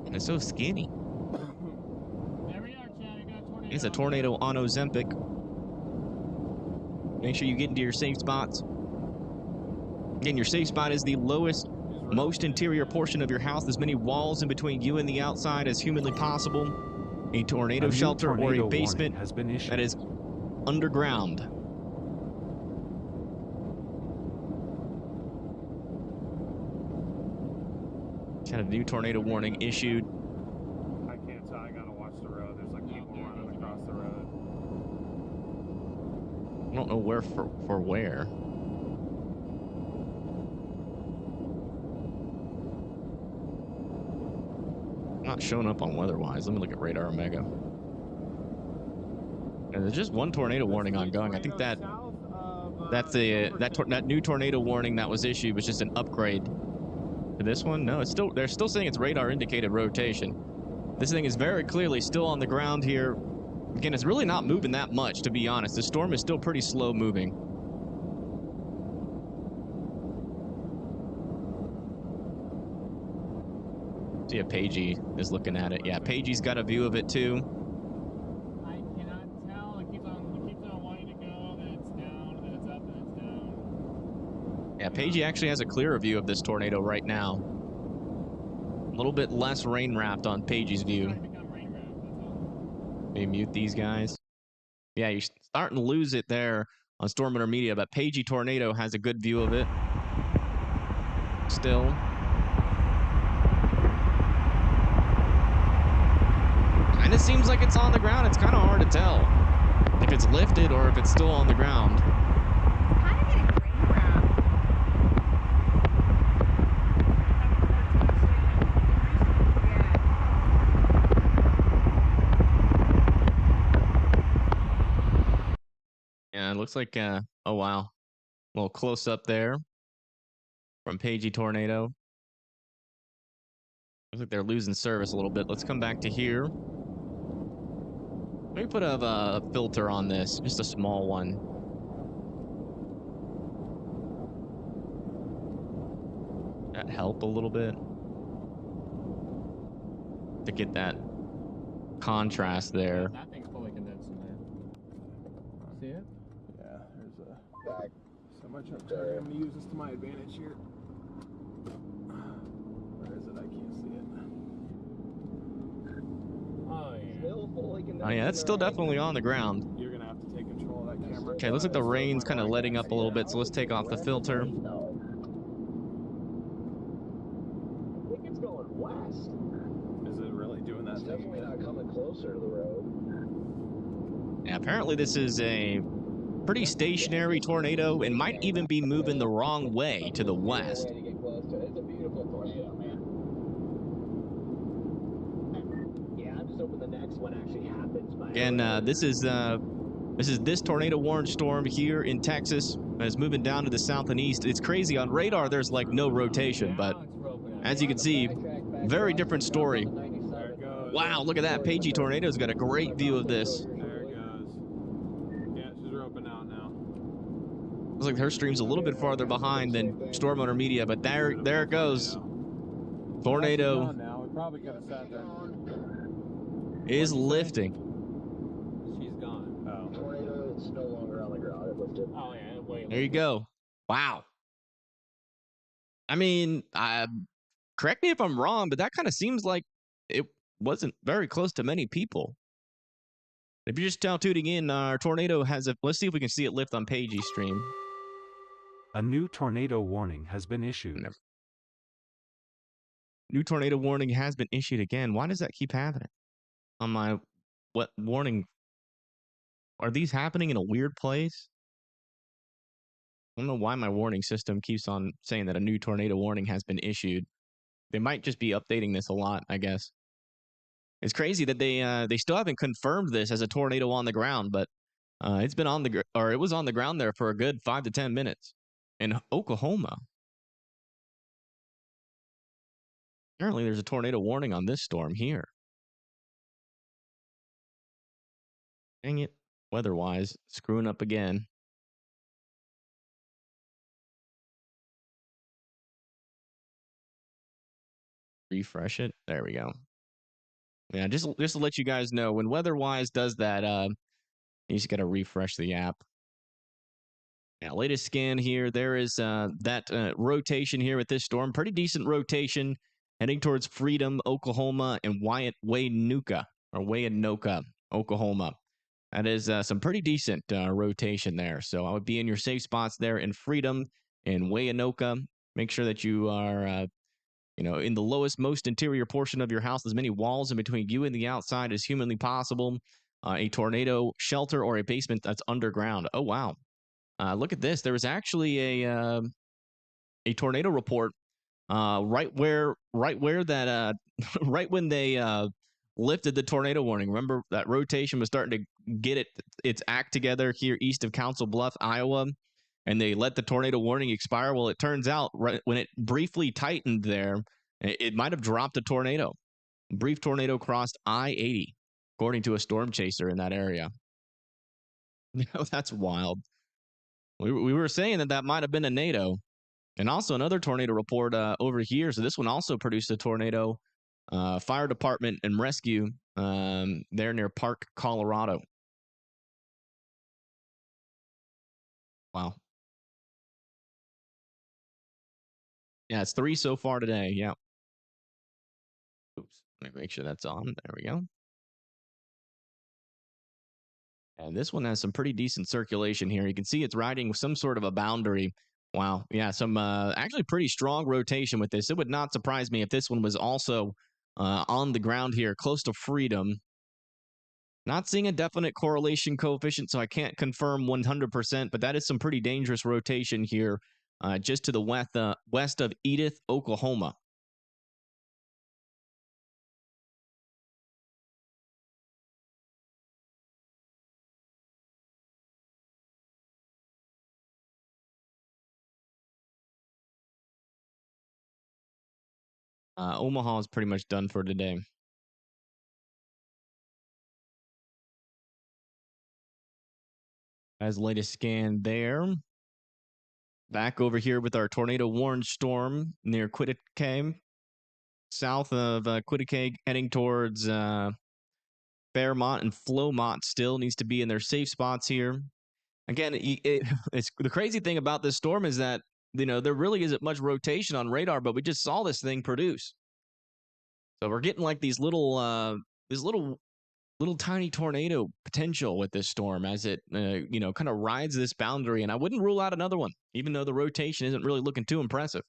And it's so skinny. it? There we are, Chad. We got a tornado. It's a tornado on Ozempic. Make sure you get into your safe spots. Again, your safe spot is the lowest, most interior portion of your house. As many walls in between you and the outside as humanly possible. A tornado new shelter or tornado a basement warning has been issued. that is underground. Had a new tornado warning issued. I can't tell. I gotta watch the road. There's like people running across the road. I don't know where for where. Not showing up on weather-wise. Let me look at Radar Omega. And there's just one tornado warning ongoing. I think that new tornado warning that was issued was just an upgrade to this one. No, it's still, they're still saying it's radar indicated rotation. This thing is very clearly still on the ground here. Again, it's really not moving that much, to be honest. The storm is still pretty slow moving. See if Pagey is looking at it. Yeah, Pagey's got a view of it too. I cannot tell. It keeps on wanting to go, then it's down, then it's up, then it's down. Yeah, Pagey actually has a clearer view of this tornado right now. A little bit less rain wrapped on Pagey's view. It's starting to become rain wrapped, that's all. Maybe mute these guys. Yeah, you're starting to lose it there on Storm Intermedia, but Pagey Tornado has a good view of it. Still. Kind of seems like it's on the ground. It's kind of hard to tell if it's lifted or if it's still on the ground. Kind of getting rain wrapped. Yeah, it looks like, oh wow. A little close up there from Pagey Tornado. Looks like they're losing service a little bit. Let's come back to here. Let me put a filter on this, just a small one. That help a little bit to get that contrast there. That thing's fully condensed in there. See it? Yeah, there's a Back. so much up there. I'm gonna use this to my advantage here. Where is it? I can't see it. Oh yeah, it's still definitely on the ground. You're gonna have to take control of that camera. Okay, looks like the rain's kind of letting up a little bit, so let's take off the filter. I think it's going west. Is it really doing that It's thing? definitely not coming closer to the road. Yeah, apparently this is a pretty stationary tornado and might even be moving the wrong way to the west. Way to get close to it. It's a beautiful tornado, man. Yeah, I'm just hoping the next one actually happens. Again, this is this tornado warning storm here in Texas. It's moving down to the south and east. It's crazy. On radar, there's like no rotation, but as you can see, very different story. There it goes. Wow, look at that. Pagey Tornado's got a great view of this. There it goes. Yeah, she's roping out now. Looks like her stream's a little bit farther behind than Storm Owner Media, but there it goes. Tornado Now we probably could have sat there. is lifting. She's gone. Oh. Tornado is no longer on the ground. It lifted. Oh yeah, wait. There you go. Wow. I mean, correct me if I'm wrong, but that kind of seems like it wasn't very close to many people. If you're just now tuning in, our tornado has a. Let's see if we can see it lift on Pagey's stream. A new tornado warning has been issued. Never. New tornado warning has been issued again. Why does that keep happening? On my what warning? Are these happening in a weird place? I don't know why my warning system keeps on saying that a new tornado warning has been issued. They might just be updating this a lot, I guess. It's crazy that they still haven't confirmed this as a tornado on the ground, but it's been on the it was on the ground there for a good 5 to 10 minutes in Oklahoma. Apparently, there's a tornado warning on this storm here. Dang it, weather-wise, screwing up again. Refresh it. There we go. Yeah, just to let you guys know, when weather-wise does that, you just got to refresh the app. Yeah, latest scan here. There is that rotation here with this storm. Pretty decent rotation heading towards Freedom, Oklahoma, and Wayanoka, Oklahoma. That is some pretty decent rotation there. So I would be in your safe spots there in Freedom and Wayanoka. Make sure that you are, in the lowest, most interior portion of your house, as many walls in between you and the outside as humanly possible. A tornado shelter or a basement that's underground. Oh, wow. Look at this. There was actually a tornado report right where that right when they lifted the tornado warning. Remember that rotation was starting to get its act together here east of Council Bluff, Iowa, and they let the tornado warning expire. Well, it turns out right when it briefly tightened there, it might have dropped a tornado. A brief tornado crossed I-80, according to a storm chaser in that area. That's wild. We were saying that might have been a NATO. And also another tornado report over here. So this one also produced a tornado. Fire department and rescue there near Park, Colorado. Wow. Yeah, it's 3 so far today. Yeah. Oops. Let me make sure that's on. There we go. And this one has some pretty decent circulation here. You can see it's riding with some sort of a boundary. Wow. Yeah, some actually pretty strong rotation with this. It would not surprise me if this one was also on the ground here, close to Freedom. Not seeing a definite correlation coefficient, so I can't confirm 100%, but that is some pretty dangerous rotation here just to the west of Edith, Oklahoma. Omaha is pretty much done for today. As latest scan there. Back over here with our tornado warned storm near Quittacay. South of Quittacay, heading towards Fairmont and Flowmont still needs to be in their safe spots here. Again, it's the crazy thing about this storm is that, there really isn't much rotation on radar, but we just saw this thing produce. So we're getting like these little little tiny tornado potential with this storm as it, kind of rides this boundary. And I wouldn't rule out another one, even though the rotation isn't really looking too impressive.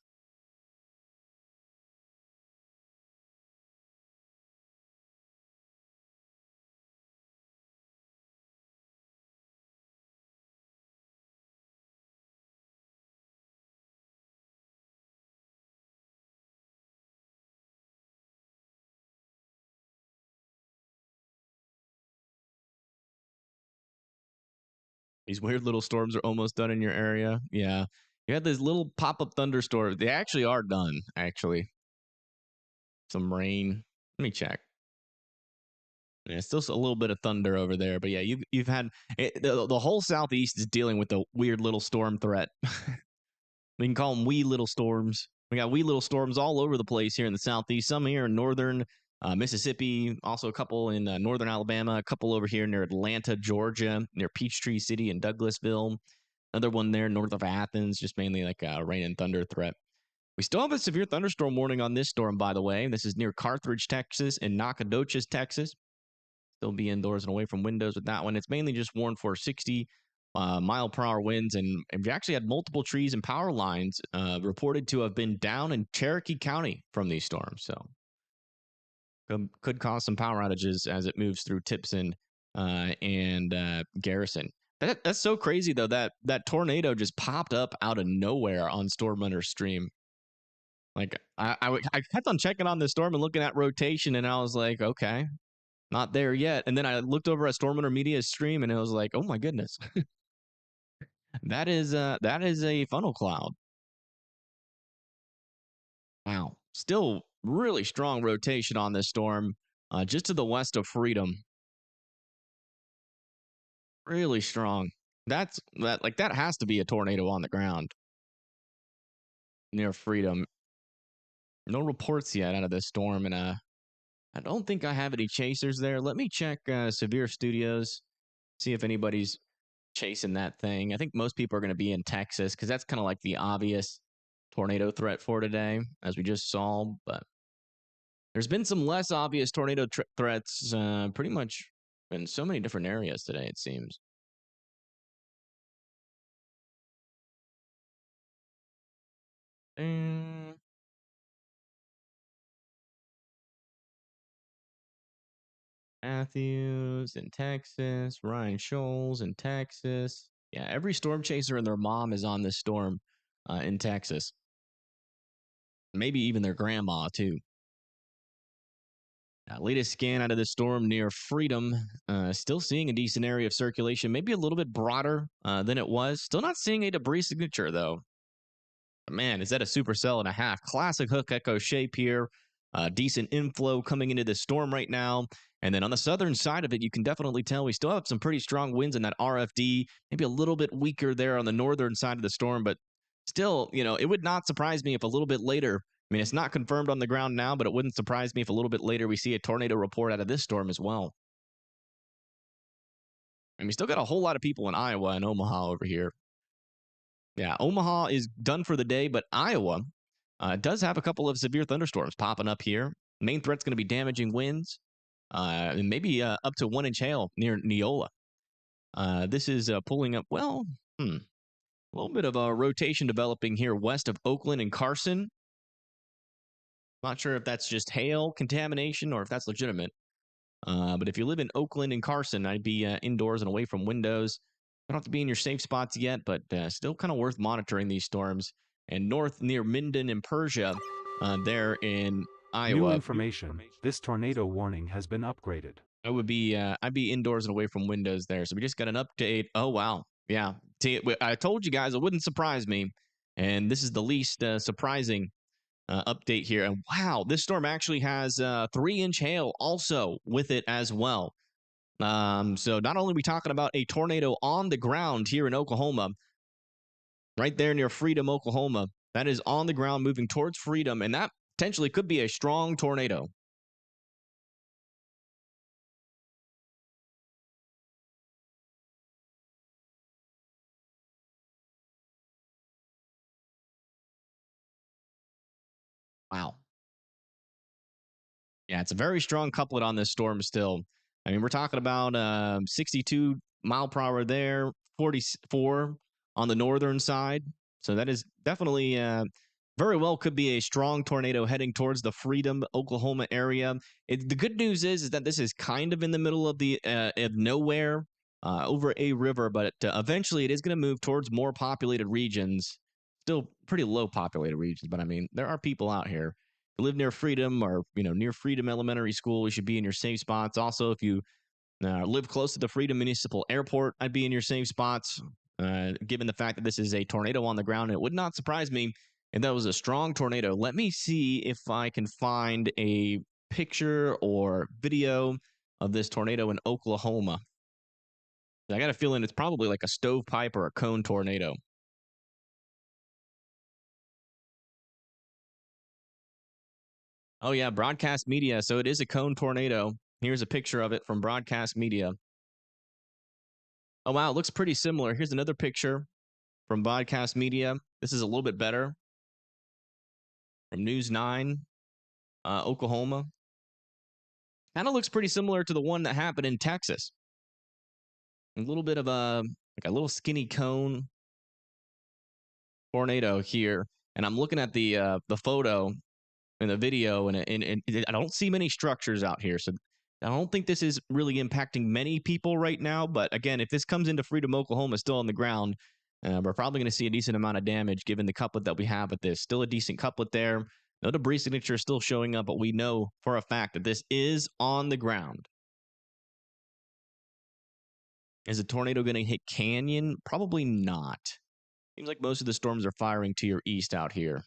These weird little storms are almost done in your area. Yeah. You had these little pop-up thunderstorms. They actually are done, actually. Some rain. Let me check. Yeah, still a little bit of thunder over there, but yeah, you've had the whole southeast is dealing with the weird little storm threat. We can call them wee little storms. We got wee little storms all over the place here in the southeast. Some here in northern Mississippi, also a couple in northern Alabama, a couple over here near Atlanta, Georgia, near Peachtree City and Douglasville. Another one there north of Athens, just mainly like a rain and thunder threat. We still have a severe thunderstorm warning on this storm, by the way. This is near Carthage, Texas, and Nacogdoches, Texas. Still be indoors and away from windows with that one. It's mainly just warned for 60 mile per hour winds, and we actually had multiple trees and power lines reported to have been down in Cherokee County from these storms. So could cause some power outages as it moves through Tippson and Garrison. That's so crazy though. That tornado just popped up out of nowhere on Storm Runner's stream. Like I kept on checking on the storm and looking at rotation, and I was like, okay, not there yet. And then I looked over at Storm Runner Media's stream, and it was like, oh my goodness, that is a funnel cloud. Wow, still really strong rotation on this storm, just to the west of Freedom. Really strong. That has to be a tornado on the ground near Freedom. No reports yet out of this storm, and I don't think I have any chasers there. Let me check Severe Studios, see if anybody's chasing that thing. I think most people are going to be in Texas because that's kind of like the obvious tornado threat for today, as we just saw. But there's been some less obvious tornado threats pretty much in so many different areas today, it seems. Matthews in Texas, Ryan Scholes in Texas. Yeah, every storm chaser and their mom is on this storm in Texas. Maybe even their grandma, too. Latest scan out of the storm near Freedom. Still seeing a decent area of circulation, maybe a little bit broader than it was. Still not seeing a debris signature, though. Man, is that a supercell and a half? Classic hook echo shape here. Decent inflow coming into the storm right now. And then on the southern side of it, you can definitely tell we still have some pretty strong winds in that RFD. Maybe a little bit weaker there on the northern side of the storm, but still, it would not surprise me if a little bit later, I mean, it's not confirmed on the ground now, but it wouldn't surprise me if a little bit later we see a tornado report out of this storm as well. And we still got a whole lot of people in Iowa and Omaha over here. Yeah, Omaha is done for the day, but Iowa does have a couple of severe thunderstorms popping up here. Main threat's going to be damaging winds, and maybe up to 1-inch hail near Neola. This is pulling up, a little bit of a rotation developing here west of Oakland and Carson. Not sure if that's just hail contamination or if that's legitimate. But if you live in Oakland and Carson, I'd be indoors and away from windows. Don't have to be in your safe spots yet, but still kind of worth monitoring these storms. And north near Minden and Persia, there in Iowa. New information. This tornado warning has been upgraded. I'd be indoors and away from windows there. So we just got an update. Oh, wow. Yeah. I told you guys it wouldn't surprise me. And this is the least surprising update here. And wow, this storm actually has 3-inch hail also with it as well. So not only are we talking about a tornado on the ground here in Oklahoma, right there near Freedom, Oklahoma, that is on the ground moving towards Freedom, and that potentially could be a strong tornado. Wow. Yeah, it's a very strong couplet on this storm still. I mean, we're talking about 62 mile per hour there, 44 on the northern side. So that is definitely very well could be a strong tornado heading towards the Freedom, Oklahoma area. The good news is that this is kind of in the middle of the of nowhere over a river, but eventually it is going to move towards more populated regions. Still pretty low populated regions, but I mean, there are people out here. If you live near Freedom or near Freedom Elementary School, you should be in your safe spots. Also, if you live close to the Freedom Municipal Airport, I'd be in your safe spots. Given the fact that this is a tornado on the ground, it would not surprise me if that was a strong tornado. Let me see if I can find a picture or video of this tornado in Oklahoma. I got a feeling it's probably like a stovepipe or a cone tornado. Oh, yeah, broadcast media. So it is a cone tornado. Here's a picture of it from broadcast media. Oh, wow, it looks pretty similar. Here's another picture from broadcast media. This is a little bit better. From News 9, Oklahoma. Kind of looks pretty similar to the one that happened in Texas. A little bit of like a little skinny cone tornado here. And I'm looking at the photo in the video, and I don't see many structures out here. So I don't think this is really impacting many people right now. But again, if this comes into Freedom, Oklahoma, still on the ground, we're probably going to see a decent amount of damage given the couplet that we have with this. Still a decent couplet there. No debris signature still showing up, but we know for a fact that this is on the ground. Is a tornado going to hit Canyon? Probably not. Seems like most of the storms are firing to your east out here.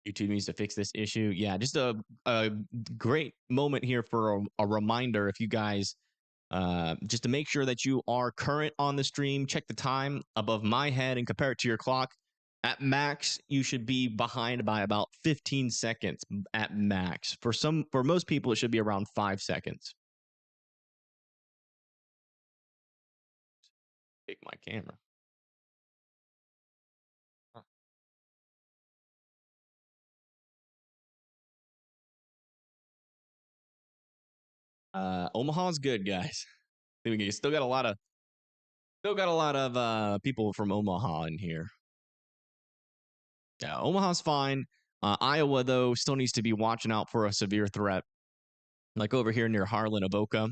YouTube needs to fix this issue. Yeah, just a great moment here for a reminder if you guys just to make sure that you are current on the stream. Check the time above my head and compare it to your clock. At max, you should be behind by about 15 seconds at max. For most people, it should be around 5 seconds. Take my camera. Omaha's good, guys. We still got a lot of people from Omaha in here. Yeah, Omaha's fine. Iowa, though, still needs to be watching out for a severe threat. Like over here near Harlan, Avoca.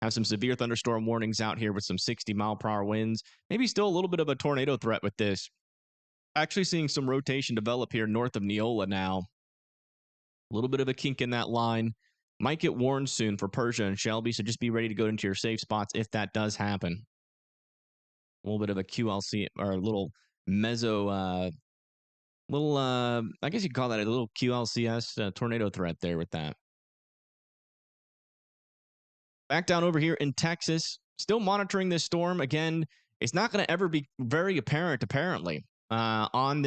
Have some severe thunderstorm warnings out here with some 60 mile per hour winds. Maybe still a little bit of a tornado threat with this. Actually seeing some rotation develop here north of Neola now. A little bit of a kink in that line. Might get warned soon for Persia and Shelby, so just be ready to go into your safe spots if that does happen. A little bit of a QLC or a little I guess you could call that a little QLCS tornado threat there with that. Back down over here in Texas, still monitoring this storm. Again, it's not going to ever be very apparent, apparently, on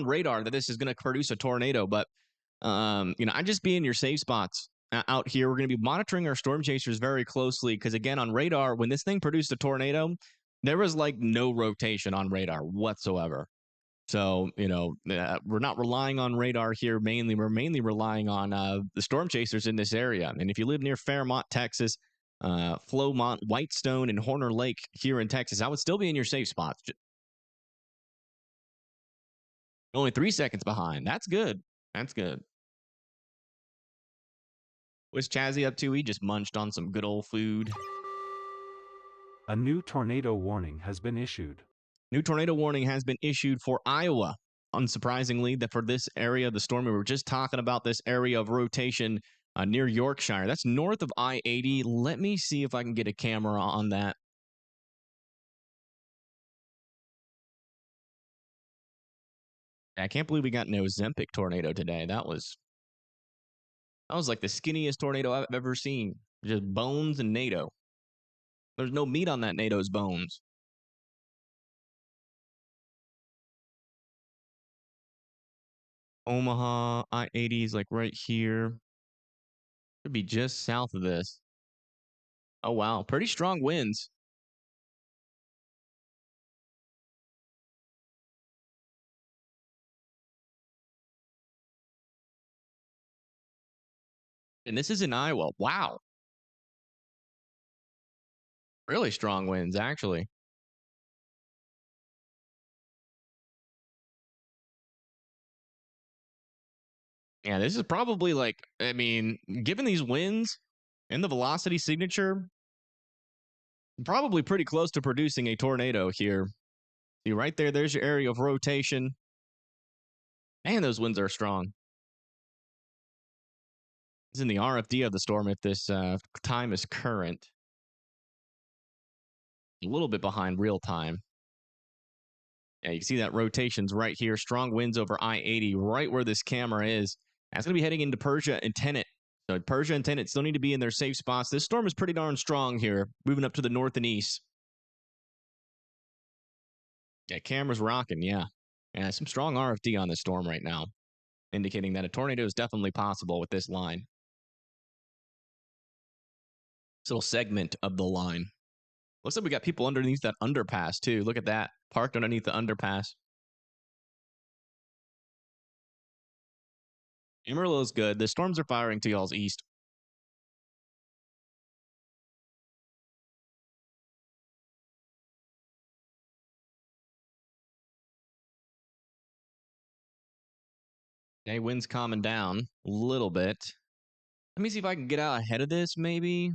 radar that this is going to produce a tornado. But I'd just be in your safe spots out here. We're going to be monitoring our storm chasers very closely because, again, on radar, when this thing produced a tornado, there was like no rotation on radar whatsoever. So, we're not relying on radar here mainly. We're mainly relying on the storm chasers in this area. And if you live near Fairmont, Texas, Flowmont, Whitestone, and Horner Lake here in Texas, I would still be in your safe spots. Only 3 seconds behind. That's good. That's good. What's Chazzy up to? He just munched on some good old food. A new tornado warning has been issued. New tornado warning has been issued for Iowa. Unsurprisingly, that for this area of the storm, we were just talking about this area of rotation near Yorkshire. That's north of I-80. Let me see if I can get a camera on that. I can't believe we got an Ozempic tornado today. That was like the skinniest tornado I've ever seen. Just bones and NATO. There's no meat on that NATO's bones. Omaha, I-80 is like right here. Should be just south of this. Oh, wow. Pretty strong winds. And this is in Iowa. Wow. Really strong winds, actually. Yeah, this is probably like, I mean, given these winds and the velocity signature, probably pretty close to producing a tornado here. See, right there, there's your area of rotation. Man, those winds are strong. It's in the RFD of the storm if this time is current. A little bit behind real time. Yeah, you can see that rotation's right here. Strong winds over I-80, right where this camera is. That's going to be heading into Persia and Tenet. So Persia and Tenet still need to be in their safe spots. This storm is pretty darn strong here, moving up to the north and east. Yeah, camera's rocking, yeah. Yeah, some strong RFD on this storm right now, indicating that a tornado is definitely possible with this line. This little segment of the line. Looks like we got people underneath that underpass, too. Look at that. Parked underneath the underpass. Amarillo's good. The storms are firing to y'all's east. Okay, wind's calming down a little bit. Let me see if I can get out ahead of this, maybe.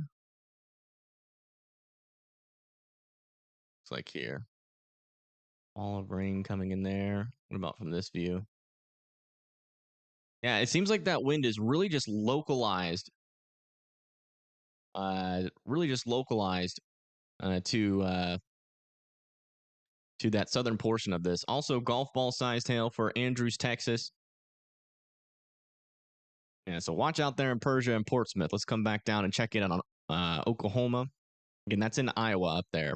Looks like here. Wall of rain coming in there. What about from this view? Yeah, it seems like that wind is really just localized. Really just localized to that southern portion of this. Also, golf ball sized hail for Andrews, Texas. Yeah, so watch out there in Persia and Portsmouth. Let's come back down and check in on Oklahoma. Again, that's in Iowa up there.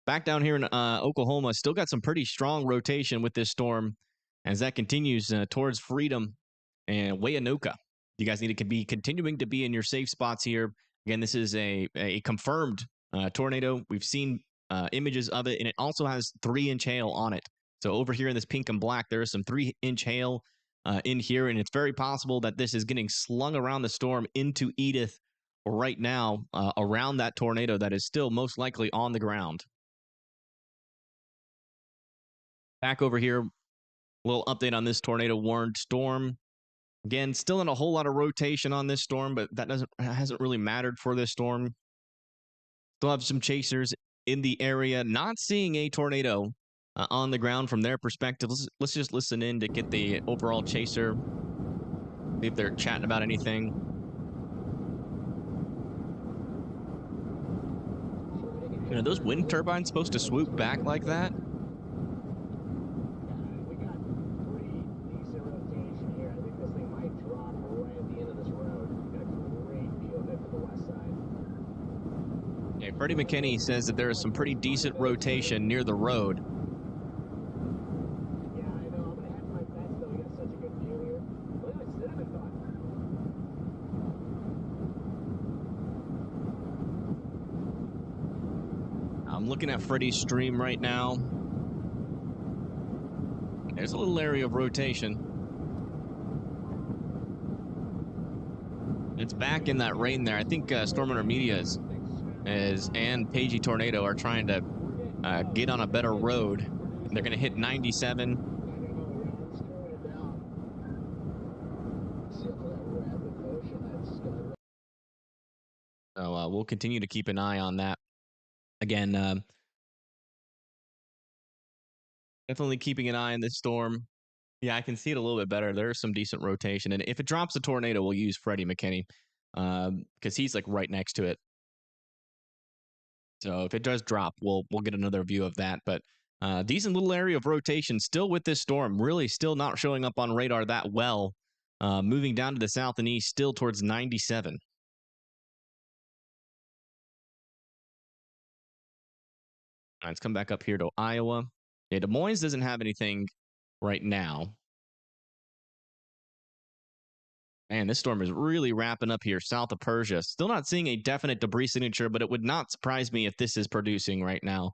Back down here in Oklahoma, still got some pretty strong rotation with this storm as that continues towards Freedom and Wayanoka. You guys need to be continuing to be in your safe spots here. Again, this is a confirmed tornado. We've seen images of it, and it also has 3-inch hail on it. So over here in this pink and black, there is some 3-inch hail in here, and it's very possible that this is getting slung around the storm into Edith right now, around that tornado that is still most likely on the ground. Back over here, a little update on this tornado warned storm. Again, still in a whole lot of rotation on this storm, but that hasn't really mattered for this storm. Still have some chasers in the area. Not seeing a tornado on the ground from their perspective. Let's just listen in to get the overall chaser. See if they're chatting about anything. You know, those wind turbines supposed to swoop back like that? We got pretty decent rotation here. I think this thing might drop right at the end of this road. Got a great view of it from the west side. Yeah, Freddie McKinney says that there is some pretty decent rotation near the road. Yeah, I know. I'm gonna hedge my bets though. We got such a good view here. Look at what Cinnamon thought. I'm looking at Freddie's stream right now. There's a little area of rotation. It's back in that rain there. I think Storm Intermediate and Pagey Tornado are trying to get on a better road. They're going to hit 97. So we'll continue to keep an eye on that. Again, definitely keeping an eye on this storm. Yeah, I can see it a little bit better. There's some decent rotation. And if it drops a tornado, we'll use Freddie McKinney because he's like right next to it. So if it does drop, we'll get another view of that. But decent little area of rotation still with this storm. Really still not showing up on radar that well. Moving down to the south and east, still towards 97. All right, let's come back up here to Iowa. Yeah, Des Moines doesn't have anything right now. Man, this storm is really wrapping up here south of Persia. Still not seeing a definite debris signature, but it would not surprise me if this is producing right now.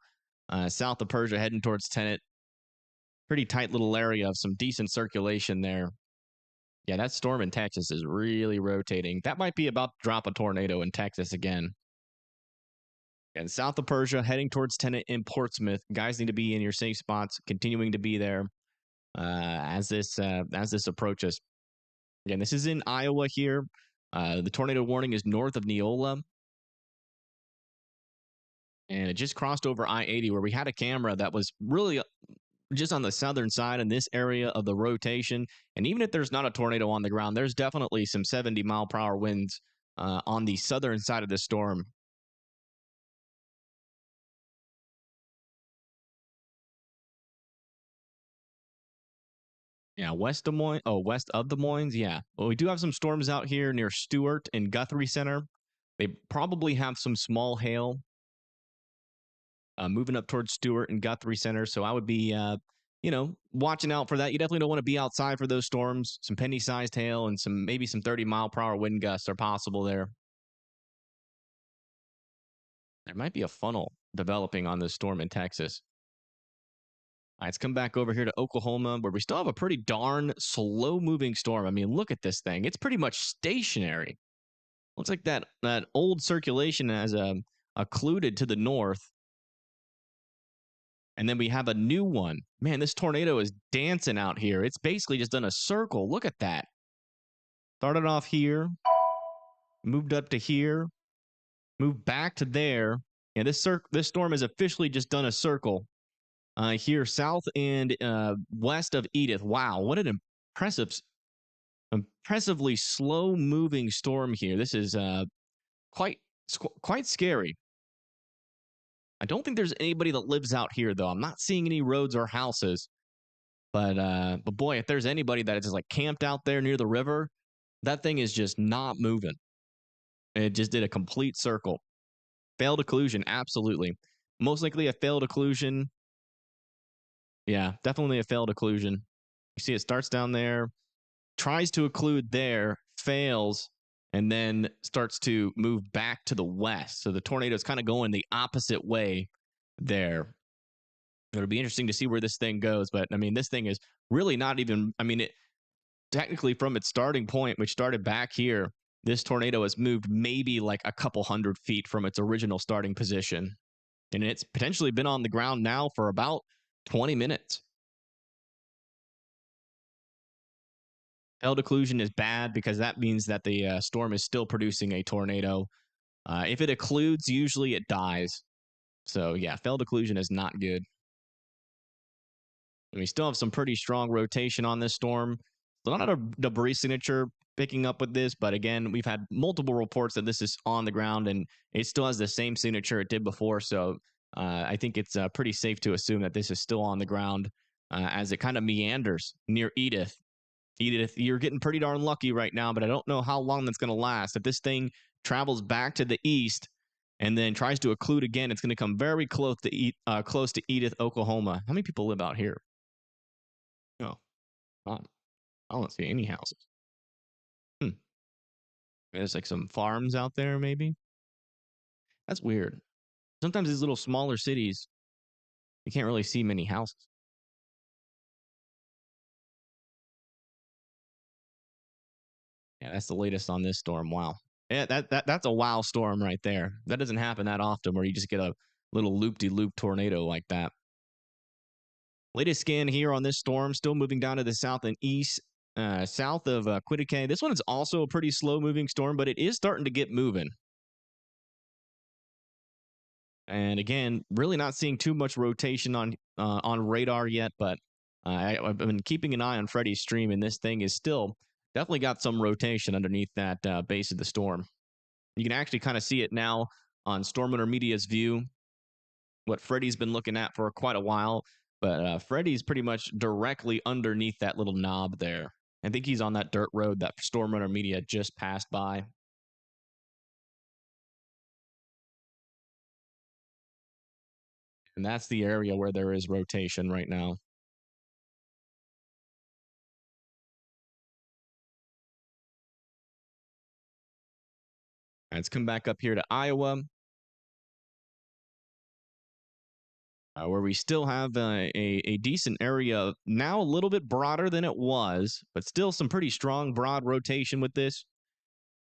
South of Persia heading towards Tenet. Pretty tight little area of some decent circulation there. Yeah, that storm in Texas is really rotating. That might be about to drop a tornado in Texas again. And south of Persia, heading towards Tenet in Portsmouth. Guys need to be in your safe spots, continuing to be there as this approaches. Again, this is in Iowa here. The tornado warning is north of Neola. And it just crossed over I-80 where we had a camera that was really just on the southern side in this area of the rotation. And even if there's not a tornado on the ground, there's definitely some 70-mile-per-hour winds on the southern side of the storm. Yeah, west Des Moines. Oh, west of Des Moines. Yeah. Well, we do have some storms out here near Stewart and Guthrie Center. They probably have some small hail moving up towards Stewart and Guthrie Center. So I would be, watching out for that. You definitely don't want to be outside for those storms. Some penny-sized hail and maybe some 30-mile-per-hour wind gusts are possible there. There might be a funnel developing on this storm in Texas. All right, let's come back over here to Oklahoma, where we still have a pretty darn slow-moving storm. I mean, look at this thing. It's pretty much stationary. Looks like that old circulation has occluded to the north. And then we have a new one. Man, this tornado is dancing out here. It's basically just done a circle. Look at that. Started off here, moved up to here, moved back to there. And this storm has officially just done a circle here south and west of Edith. Wow, what an impressively slow-moving storm here. This is quite scary. I don't think there's anybody that lives out here, though. I'm not seeing any roads or houses. But boy, if there's anybody that is just like camped out there near the river, that thing is just not moving. It just did a complete circle. Failed occlusion, absolutely. Most likely a failed occlusion. Yeah, definitely a failed occlusion. You see it starts down there, tries to occlude there, fails, and then starts to move back to the west. So the tornado is kind of going the opposite way there. It'll be interesting to see where this thing goes. But I mean, this thing is really not even, I mean, technically from its starting point, which started back here, this tornado has moved maybe like a couple hundred feet from its original starting position. And it's potentially been on the ground now for about 20 minutes. Failed occlusion is bad because that means that the storm is still producing a tornado. If it occludes, usually it dies. So yeah, failed occlusion is not good. And we still have some pretty strong rotation on this storm. Still not a debris signature picking up with this, but again, we've had multiple reports that this is on the ground and it still has the same signature it did before. So I think it's pretty safe to assume that this is still on the ground as it kind of meanders near Edith. Edith, you're getting pretty darn lucky right now, but I don't know how long that's going to last. If this thing travels back to the east and then tries to occlude again, it's going to come very close to Edith, Oklahoma. How many people live out here? Oh, I don't see any houses. There's like some farms out there, maybe. That's weird. Sometimes these little smaller cities, you can't really see many houses. Yeah, that's the latest on this storm. Wow. Yeah, that's a wow storm right there. That doesn't happen that often where you just get a little loop-de-loop tornado like that. Latest scan here on this storm, still moving down to the south and east, south of Quittacay. This one is also a pretty slow-moving storm, but it is starting to get moving. And again, really not seeing too much rotation on radar yet, but I've been keeping an eye on Freddie's stream, and this thing is still definitely got some rotation underneath that base of the storm. You can actually kind of see it now on Storm Winter Media's view, what Freddie's been looking at for quite a while, but Freddie's pretty much directly underneath that little knob there. I think he's on that dirt road that Storm Winter Media just passed by. And that's the area where there is rotation right now. Let's come back up here to Iowa. where we still have a decent area, now a little bit broader than it was, but still some pretty strong broad rotation with this.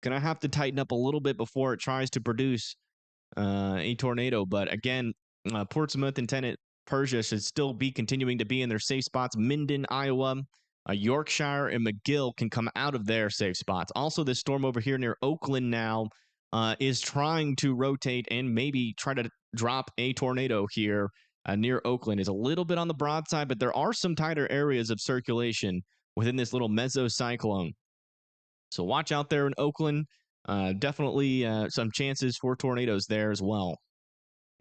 Gonna have to tighten up a little bit before it tries to produce a tornado. But again, Portsmouth and Tenet, Persia should still be continuing to be in their safe spots. Minden, Iowa, Yorkshire, and McGill can come out of their safe spots. Also, this storm over here near Oakland now is trying to rotate and maybe try to drop a tornado here near Oakland. Is a little bit on the broad side, but there are some tighter areas of circulation within this little mesocyclone. So watch out there in Oakland. Definitely some chances for tornadoes there as well.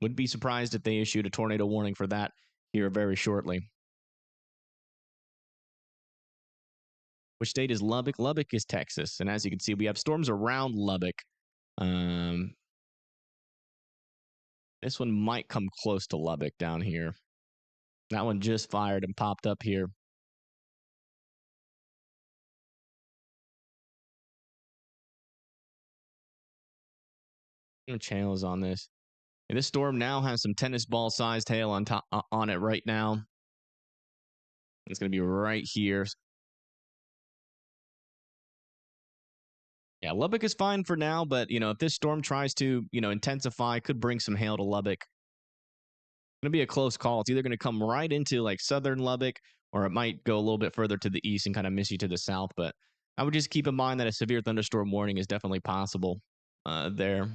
Would be surprised if they issued a tornado warning for that here very shortly. Which state is Lubbock? Lubbock is Texas. And as you can see, we have storms around Lubbock. This one might come close to Lubbock down here. That one just fired and popped up here. No channels on this. And this storm now has some tennis ball sized hail on top on it right now. It's going to be right here. Yeah, Lubbock is fine for now, but if this storm tries to intensify, could bring some hail to Lubbock. Going to be a close call. It's either going to come right into like southern Lubbock, or it might go a little bit further to the east and kind of miss you to the south. But I would just keep in mind that a severe thunderstorm warning is definitely possible there.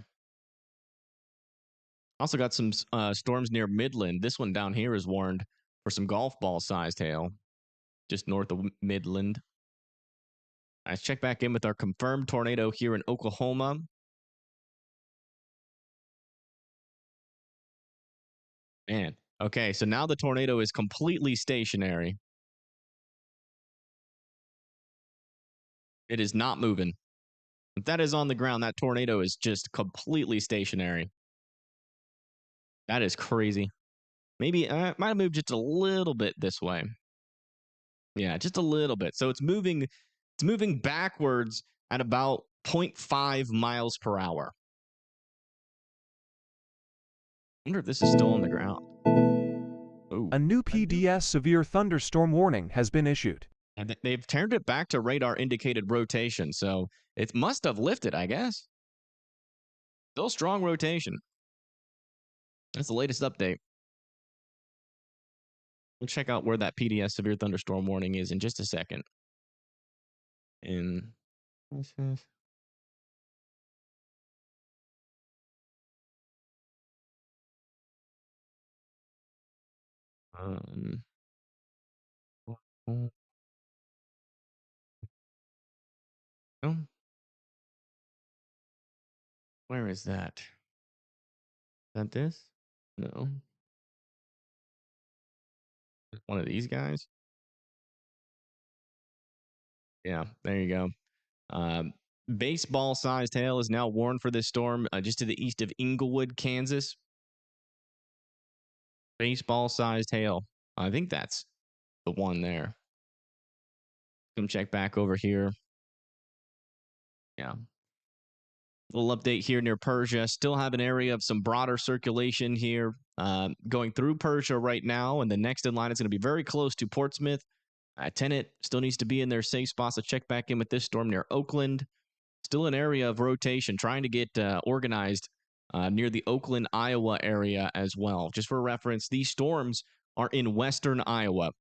Also got some storms near Midland. This one down here is warned for some golf ball sized hail just north of Midland. Let's check back in with our confirmed tornado here in Oklahoma. Man, okay, so now the tornado is completely stationary. It is not moving. If that is on the ground, that tornado is just completely stationary. That is crazy. Maybe I might have moved just a little bit this way. Yeah, just a little bit. So it's moving backwards at about 0.5 miles per hour. I wonder if this is still on the ground. Ooh. A new PDS severe thunderstorm warning has been issued. And they've turned it back to radar indicated rotation, so it must have lifted, I guess. Still strong rotation. That's the latest update. We'll check out where that PDS severe thunderstorm warning is in just a second. In oh, where is that? Is that this? No. One of these guys? Yeah, there you go. Baseball-sized hail is now warned for this storm just to the east of Inglewood, Kansas. Baseball-sized hail. I think that's the one there. Come check back over here. Yeah. Little update here near Persia. Still have an area of some broader circulation here going through Persia right now. And the next in line is going to be very close to Portsmouth. Tenet still needs to be in their safe spots to check back in with this storm near Oakland. Still an area of rotation, trying to get organized near the Oakland, Iowa area as well. Just for reference, these storms are in western Iowa.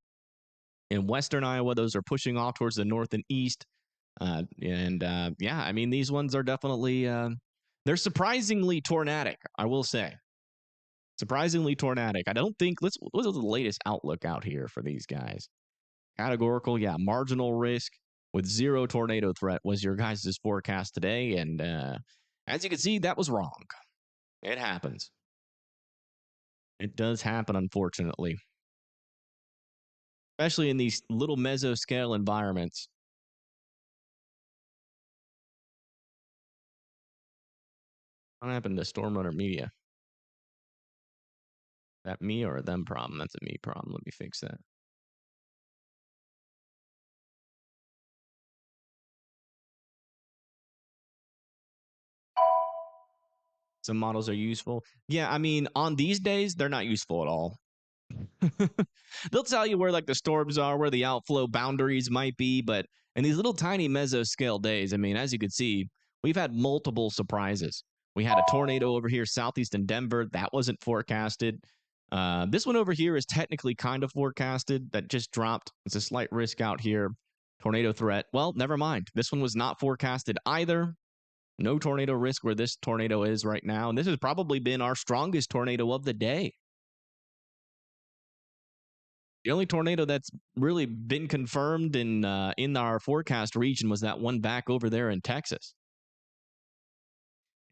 In western Iowa, those are pushing off towards the north and east. Yeah, I mean, these ones are definitely, they're surprisingly tornadic, I will say. Surprisingly tornadic. I don't think, what's the latest outlook out here for these guys? Categorical, yeah, marginal risk with zero tornado threat was your guys' forecast today. And as you can see, that was wrong. It happens. It does happen, unfortunately. Especially in these little mesoscale environments. What happened to Storm Runner Media? Is that me or a them problem? That's a me problem. Let me fix that. Some models are useful. Yeah, I mean, on these days, they're not useful at all. They'll tell you where like the storms are, where the outflow boundaries might be, but in these little tiny mesoscale days, I mean, as you can see, we've had multiple surprises. We had a tornado over here southeast in Denver that wasn't forecasted. This one over here is technically kind of forecasted. That just dropped. It's a slight risk out here. Tornado threat. Well, never mind. This one was not forecasted either. No tornado risk where this tornado is right now. And this has probably been our strongest tornado of the day. The only tornado that's really been confirmed in our forecast region was that one back over there in Texas.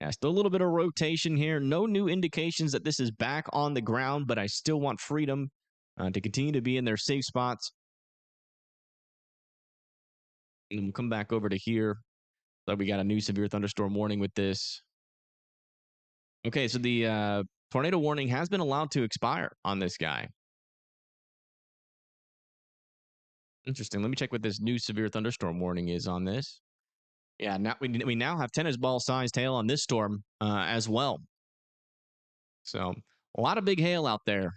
Yeah, still a little bit of rotation here. No new indications that this is back on the ground, but I still want freedom to continue to be in their safe spots. And we'll come back over to here. So we got a new severe thunderstorm warning with this. Okay, so the tornado warning has been allowed to expire on this guy. Interesting. Let me check what this new severe thunderstorm warning is on this. Yeah, now we now have tennis ball sized hail on this storm as well. So a lot of big hail out there.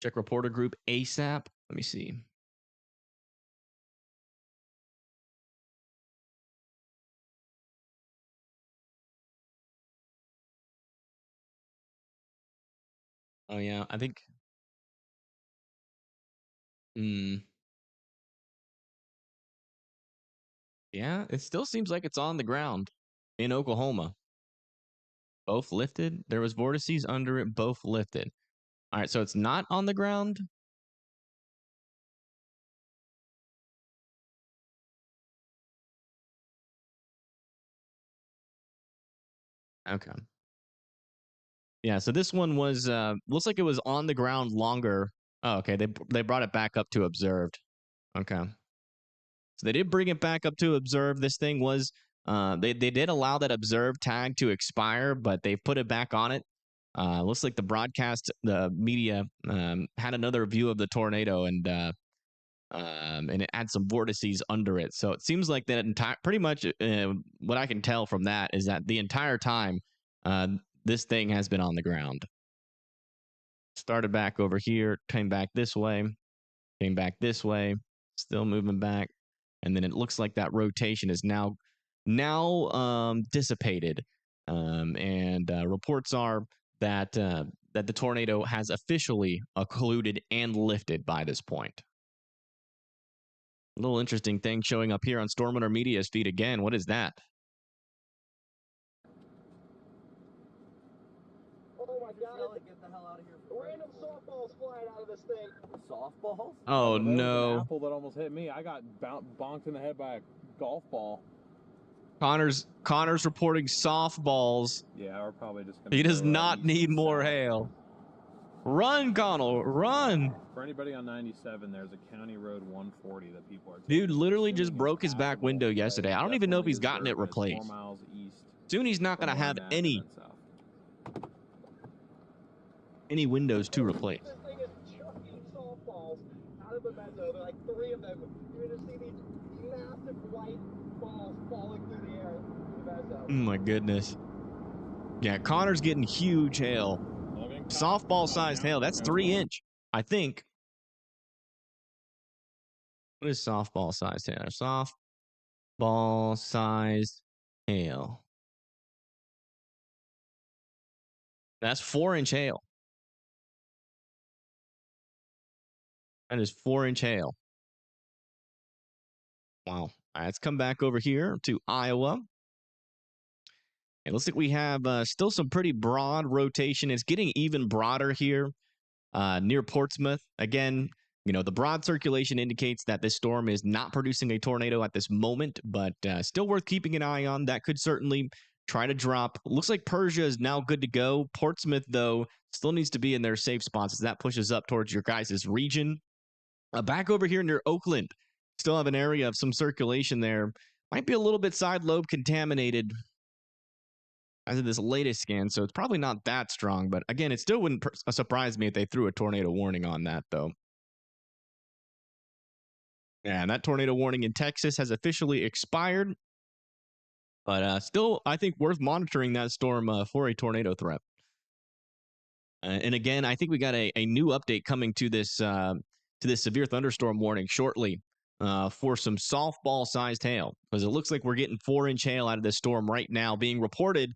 Check reporter group ASAP. Let me see. Oh yeah, I think. Yeah, it still seems like it's on the ground in Oklahoma. Both lifted. There was vortices under it. Both lifted. All right, so it's not on the ground. Okay. Yeah, so this one was looks like it was on the ground longer. Oh, okay. They brought it back up to observed. Okay. So they did bring it back up to observe. This thing was they did allow that observe tag to expire, but they put it back on it. Looks like the media had another view of the tornado and it had some vortices under it. So it seems like that pretty much what I can tell from that is that the entire time this thing has been on the ground. Started back over here, came back this way, still moving back. And then it looks like that rotation is now dissipated. And reports are that that the tornado has officially occluded and lifted by this point. A little interesting thing showing up here on Storm Winter Media's feed again. What is that? Oh my god! Get the hell out of here! Random softballs flying out of this thing. Softballs? Oh There was no! an apple that almost hit me. I got bonked in the head by a golf ball. Connor's reporting softballs. Yeah, we're probably just gonna. He does go, not east need and more south. hail. Run, Connell, run! For anybody on 97, there's a County Road 140 that people are. Dude literally just assuming broke is his back passable, window but yesterday. I don't even know if he's gotten it definitely is replaced. 4 miles east. Soon he's not from going to where have I'm at, any and then south. windows to replace. This thing is chucking softballs out of the mezzo. There are like 3 of them. You're gonna see these massive white balls falling through the air in the mezzo. Oh my goodness. Yeah, Connor's getting huge hail. Softball-sized hail. That's 3-inch, I think. What is softball-sized hail? Softball-sized hail. That's 4-inch hail. That is 4-inch hail. Wow. All right, let's come back over here to Iowa. It looks like we have still some pretty broad rotation. It's getting even broader here near Portsmouth. Again, you know, the broad circulation indicates that this storm is not producing a tornado at this moment, but still worth keeping an eye on. That could certainly try to drop. Looks like Persia is now good to go. Portsmouth, though, still needs to be in their safe spots as that pushes up towards your guys' region. Back over here near Oakland, still have an area of some circulation there. Might be a little bit side lobe contaminated as of this latest scan, so it's probably not that strong. But again, it still wouldn't surprise me if they threw a tornado warning on that, though. Yeah, and that tornado warning in Texas has officially expired. But still, I think worth monitoring that storm for a tornado threat. And again, I think we got a new update coming to this severe thunderstorm warning shortly for some softball-sized hail, because it looks like we're getting 4-inch hail out of this storm right now, being reported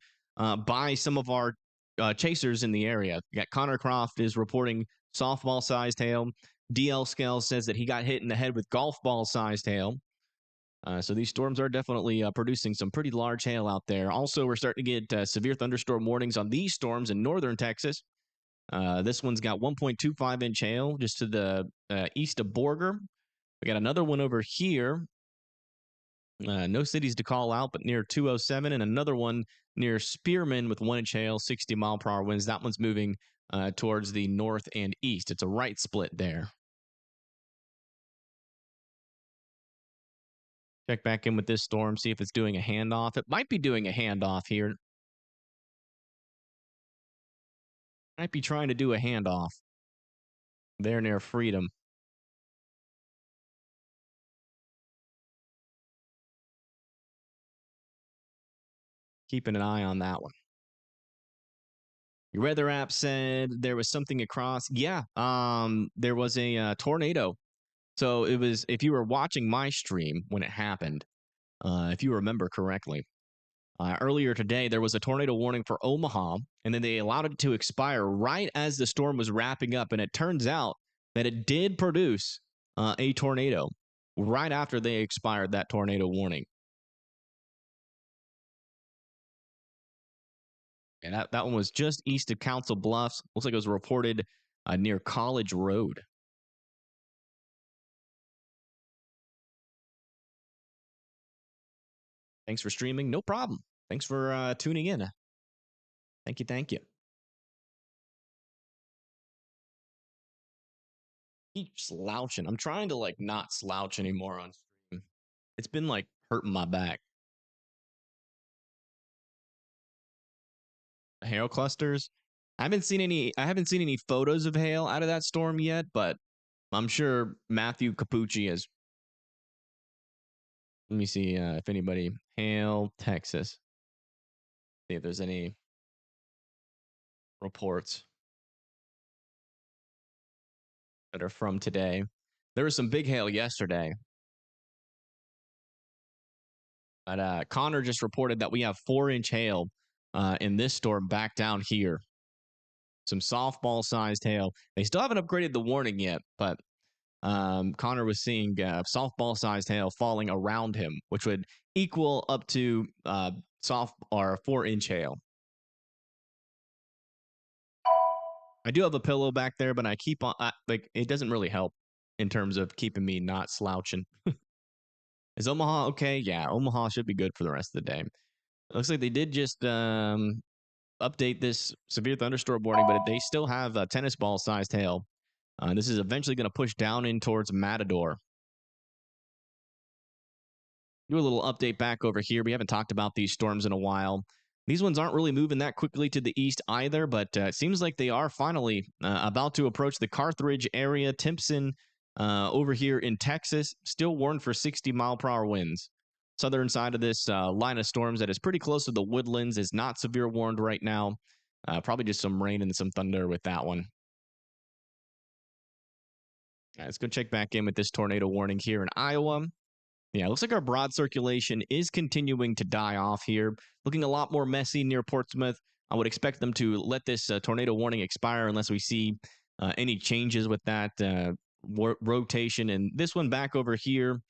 by some of our chasers in the area. We got Connor Croft is reporting softball-sized hail. DL Scale says that he got hit in the head with golf ball-sized hail. So these storms are definitely producing some pretty large hail out there. Also, we're starting to get severe thunderstorm warnings on these storms in northern Texas. This one's got 1.25-inch hail just to the east of Borger. We got another one over here. No cities to call out, but near 207, and another one near Spearman with 1-inch hail, 60-mile-per-hour winds. That one's moving towards the north and east. It's a right split there. Check back in with this storm, see if it's doing a handoff. It might be doing a handoff here. Might be trying to do a handoff there near Freedom. Keeping an eye on that one. Your weather app said there was something across. Yeah, there was a tornado. So it was, if you were watching my stream when it happened, if you remember correctly, earlier today, there was a tornado warning for Omaha, and then they allowed it to expire right as the storm was wrapping up. And it turns out that it did produce a tornado right after they expired that tornado warning. And that one was just east of Council Bluffs. Looks like it was reported near College Road. Thanks for streaming. No problem. Thanks for tuning in. Thank you. Thank you. Keep slouching. I'm trying to like not slouch anymore on stream. It's been like hurting my back. Hail clusters. I haven't seen any photos of hail out of that storm yet, but I'm sure Matthew Capucci has. Let me see if anybody hail Texas. See if there's any reports that are from today. There was some big hail yesterday. But Connor just reported that we have 4-inch hail in this storm back down here. Some softball-sized hail. They still haven't upgraded the warning yet, but Connor was seeing softball-sized hail falling around him, which would equal up to 4-inch hail. I do have a pillow back there, but I keep on like it doesn't really help in terms of keeping me not slouching. Is Omaha okay? Yeah, Omaha should be good for the rest of the day. It looks like they did just update this severe thunderstorm warning, but they still have tennis ball sized hail. This is eventually going to push down in towards Matador. Do a little update back over here. We haven't talked about these storms in a while. These ones aren't really moving that quickly to the east either, but it seems like they are finally about to approach the Carthage area. Timpson over here in Texas, still warned for 60-mile-per-hour winds. Southern side of this line of storms that is pretty close to the woodlands is not severe warned right now. Probably just some rain and some thunder with that one. All right, let's go check back in with this tornado warning here in Iowa. Yeah, it looks like our broad circulation is continuing to die off here. Looking a lot more messy near Portsmouth. I would expect them to let this tornado warning expire unless we see any changes with that rotation. And this one back over here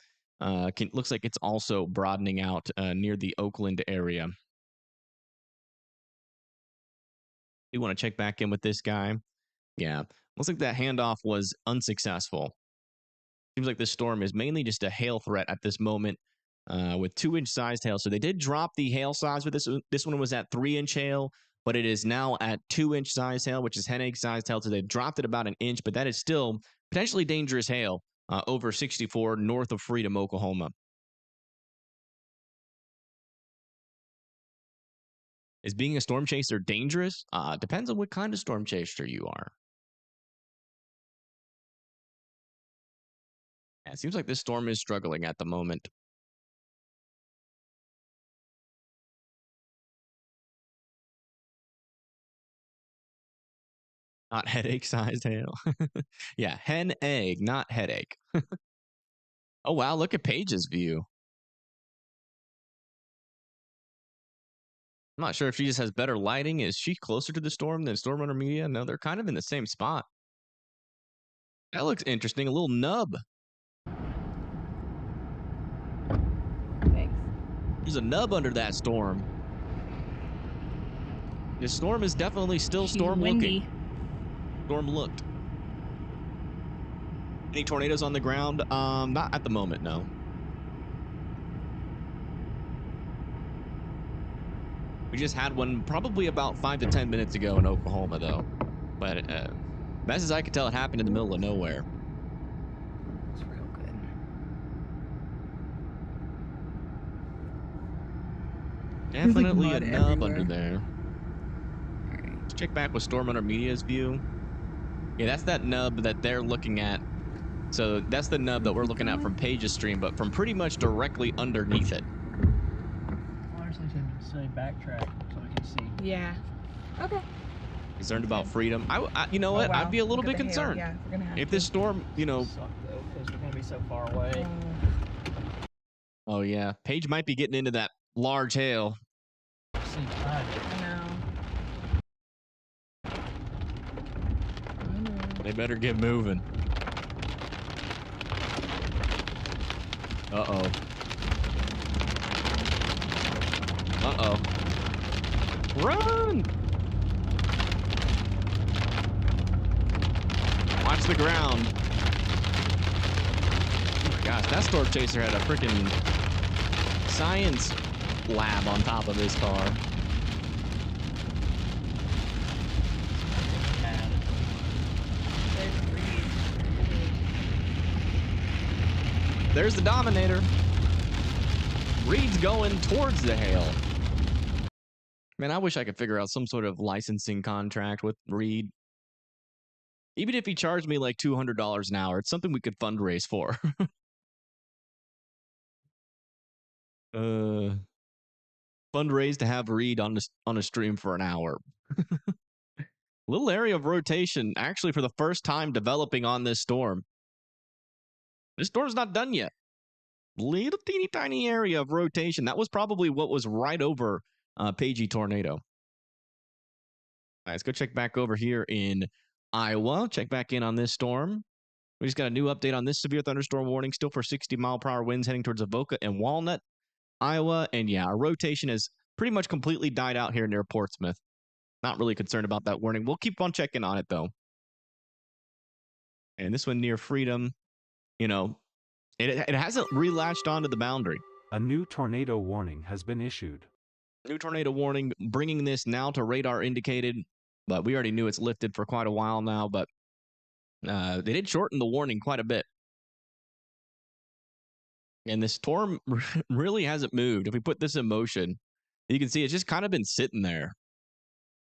looks like it's also broadening out near the Oakland area. You want to check back in with this guy? Yeah, looks like that handoff was unsuccessful. Seems like this storm is mainly just a hail threat at this moment with 2-inch sized hail. So they did drop the hail size with this. This one was at 3-inch hail, but it is now at 2-inch sized hail, which is hen egg sized hail. So they dropped it about an inch, but that is still potentially dangerous hail over 64 north of Freedom, Oklahoma. Is being a storm chaser dangerous? Depends on what kind of storm chaser you are. Yeah, it seems like this storm is struggling at the moment. Not headache-sized hail. Yeah, hen egg, not headache. Oh, wow, look at Paige's view. I'm not sure if she just has better lighting. Is she closer to the storm than Storm Runner Media? No, they're kind of in the same spot. That looks interesting. A little nub. Thanks. There's a nub under that storm. The storm is definitely still storm looking. Storm looked. Any tornadoes on the ground? Not at the moment, no. We just had one probably about 5 to 10 minutes ago in Oklahoma, though. But best as I could tell, it happened in the middle of nowhere. It's real good. Definitely a mud nub everywhere. under there. Alright. Let's check back with Storm Runner Media's view. Yeah, that's that nub that they're looking at. So that's the nub that we're looking at from Paige's stream, but from pretty much directly underneath it. Honestly, should say backtrack so we can see. Yeah. Okay. Concerned about freedom. You know what? Oh, wow. I'd be a little Look bit at the hail. concerned. Yeah, we're gonna have If to. this storm, you know. Suck though, because we're gonna be so far away. Oh yeah, Paige might be getting into that large hail. See behind it. I know. They better get moving. Uh-oh. Uh-oh. Run! Watch the ground. Oh my gosh, that storm chaser had a freaking science lab on top of his car. There's the Dominator. Reed's going towards the hail. Man, I wish I could figure out some sort of licensing contract with Reed. Even if he charged me like $200 an hour, it's something we could fundraise for. Fundraise to have Reed on a stream for an hour. Little area of rotation, actually for the first time developing on this storm. This storm's not done yet. Little teeny tiny area of rotation. That was probably what was right over Pagey Tornado. All right, let's go check back over here in Iowa. Check back in on this storm. We just got a new update on this severe thunderstorm warning, still for 60-mile-per-hour winds heading towards Avoca and Walnut, Iowa. And yeah, our rotation has pretty much completely died out here near Portsmouth. Not really concerned about that warning. We'll keep on checking on it, though. And this one near Freedom, you know, it hasn't relatched onto the boundary. A new tornado warning has been issued. New tornado warning, bringing this now to radar indicated, but we already knew it's lifted for quite a while now, but they did shorten the warning quite a bit. And this storm really hasn't moved. If we put this in motion, you can see it's just kind of been sitting there,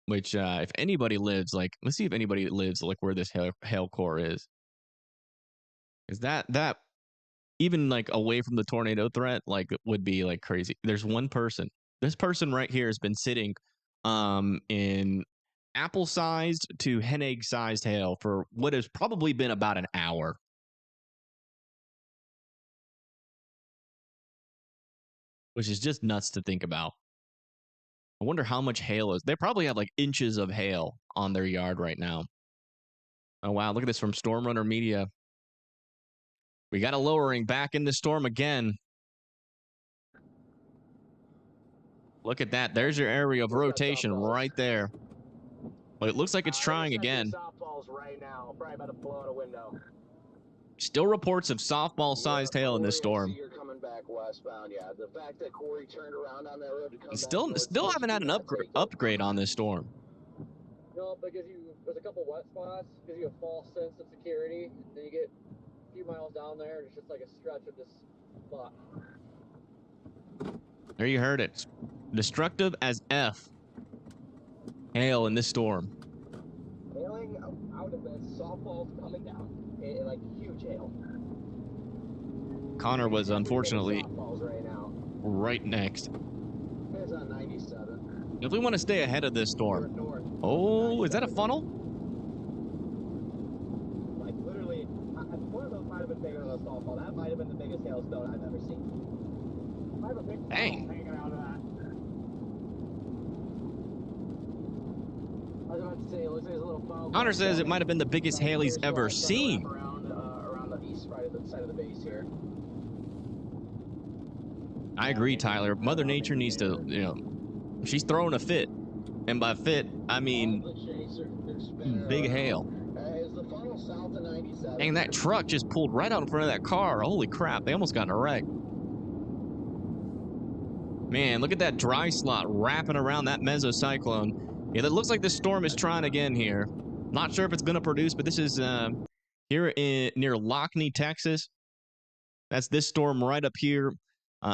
which if anybody lives, like, let's see if anybody lives like where this hail core is. Is that even like away from the tornado threat, like would be like crazy. There's one person. This person right here has been sitting in apple-sized to hen egg-sized hail for what has probably been about an hour. Which is just nuts to think about. I wonder how much hail is. They probably have like inches of hail on their yard right now. Oh, wow. Look at this from Storm Runner Media. We got a lowering back in the storm again. Look at that. There's your area of rotation right there. But it looks like it's trying again. Right now, probably about to blow out a window. Still reports of softball-sized hail in this storm. You're coming back westbound, yeah. The fact that Corey turned around on that road to come Still haven't had an upgrade on this storm. No, because there's a couple wet spots, gives you a false sense of security. Then you get a few miles down there, and it's just like a stretch of this spot. There you heard it. Destructive as F. Hail in this storm. Hailing out of this, softballs coming down, like huge hail. Connor was unfortunately Right now. right next. It's on 97. If we want to stay ahead of this storm. North. Oh, is that a funnel? bigger than a softball. That might have been the biggest hailstone I've ever seen. I have a big Dang. hanging out of that. I was about to say, it looks like there's a little funnel. Connor says it might have been the biggest hail he's ever seen. Around the east side of the base here. I agree, Tyler. Mother Nature needs to, you know, she's throwing a fit. And by fit, I mean big hail. Is the funnel south of 97? Dang, that truck just pulled right out in front of that car. Holy crap, they almost got in a wreck. Man, look at that dry slot wrapping around that mesocyclone. Yeah, that looks like this storm is trying again here. Not sure if it's going to produce, but this is here near Lockney, Texas. That's this storm right up here.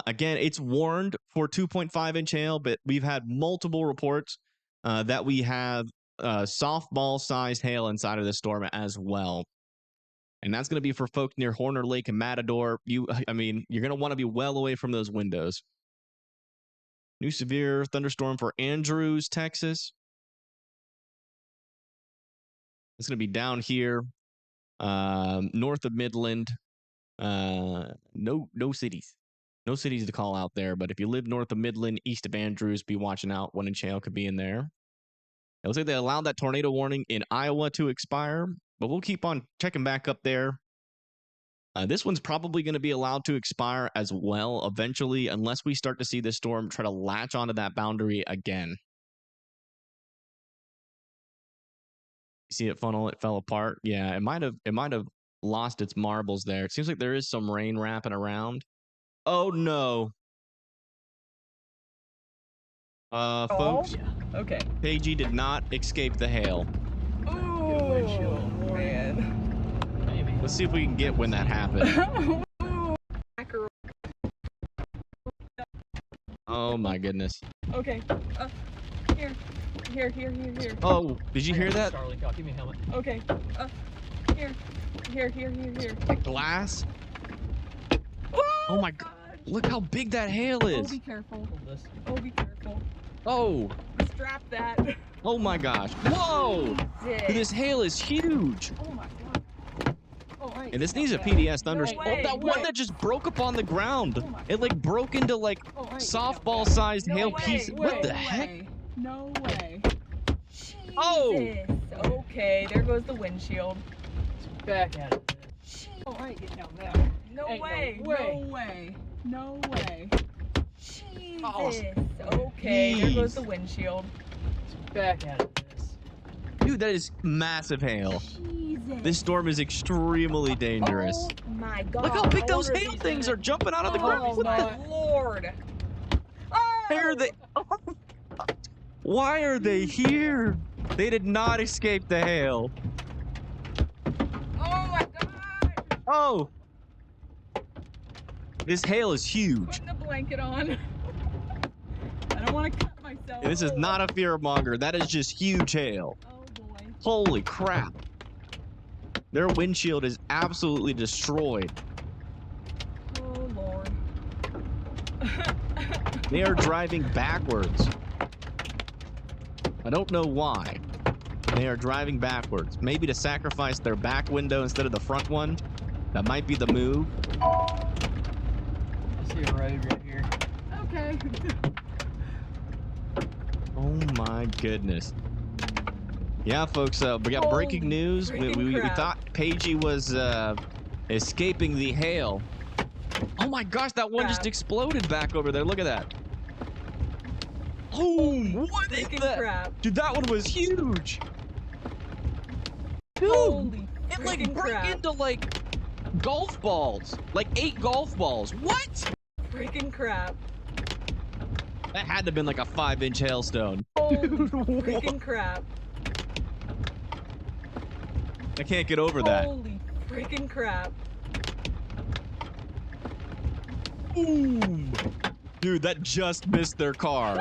Again, it's warned for 2.5-inch hail, but we've had multiple reports that we have softball-sized hail inside of this storm as well. And that's going to be for folks near Horner Lake and Matador. I mean, you're going to want to be well away from those windows. New severe thunderstorm for Andrews, Texas. It's going to be down here, north of Midland. No cities. No cities to call out there, but if you live north of Midland, east of Andrews, be watching out. 1-inch hail could be in there. It looks like they allowed that tornado warning in Iowa to expire, but we'll keep on checking back up there. This one's probably going to be allowed to expire as well eventually, unless we start to see this storm try to latch onto that boundary again. You see it funnel? It fell apart. Yeah, it might have lost its marbles there. It seems like there is some rain wrapping around. Oh no. Folks. Yeah. Okay. Paigey did not escape the hail. Oh, man. Let's see if we can get when that happened. Oh my goodness. Okay. Here. Oh, did you hear that? Charlie, give me a helmet. Okay. Here. Glass? Oh my god. Look how big that hail Oh, is. be careful. Hold this. Oh, be careful. Oh. Strap that. Oh my gosh. Whoa. Jesus. This hail is huge. Oh my god. Oh, right. And this needs a PDS thunderstorm. way, Oh, that no one way. that just broke up on the ground. Oh my It like broke into like Oh, right. softball-sized hail way, pieces. What the heck? No way. Jesus. Oh. Okay, there goes the windshield. Back at it. All right, get down there. No Ain't way. no way. No way. No way. Jesus. Oh, Okay, there goes jeez. the windshield. Back at it. Dude, that is massive hail. Jesus. This storm is extremely dangerous. Oh my god. Look how big I those wonder if hail he's things gonna- are jumping out of the Oh ground. What my the lord. Oh! heck are they? Why are they here? They did not escape the hail. Oh my god. Oh. This hail is huge. Putting a blanket on. I don't want to cut myself. And this is not a fear monger. That is just huge hail. Oh boy. Holy crap. Their windshield is absolutely destroyed. Oh lord. They are driving backwards. I don't know why. They are driving backwards. Maybe to sacrifice their back window instead of the front one. That might be the move. I see a road right here. Okay. Oh my goodness. Yeah, folks, we got breaking Holy news. We freaking crap. thought Paigey was escaping the hail. Oh my gosh, that one just Crap. exploded back over there. Look at that. Oh, what is Freaking that? crap. Dude, that one was huge. Dude, Holy it like freaking broke crap. into like golf balls. Like 8 golf balls. What? Freaking crap. That had to have been like a 5-inch hailstone. Holy Dude, freaking crap. I can't get over that. Holy freaking crap. Boom. Dude, that just missed their car.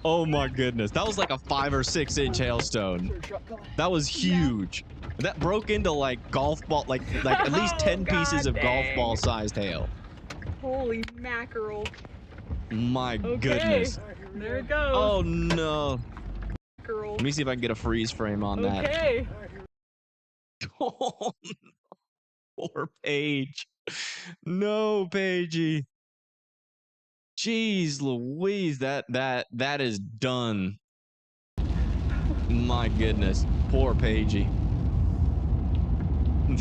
Oh my goodness. That was like a 5 or 6-inch hailstone. That was huge. That broke into like golf ball, like at least 10 God pieces of golf dang. ball sized hail. Holy mackerel. My Okay. goodness. There it goes. Oh no. Mackerel. Let me see if I can get a freeze frame on that. Okay. Poor Paige. No, Pagey. Jeez Louise, that is done. My goodness. Poor Pagey.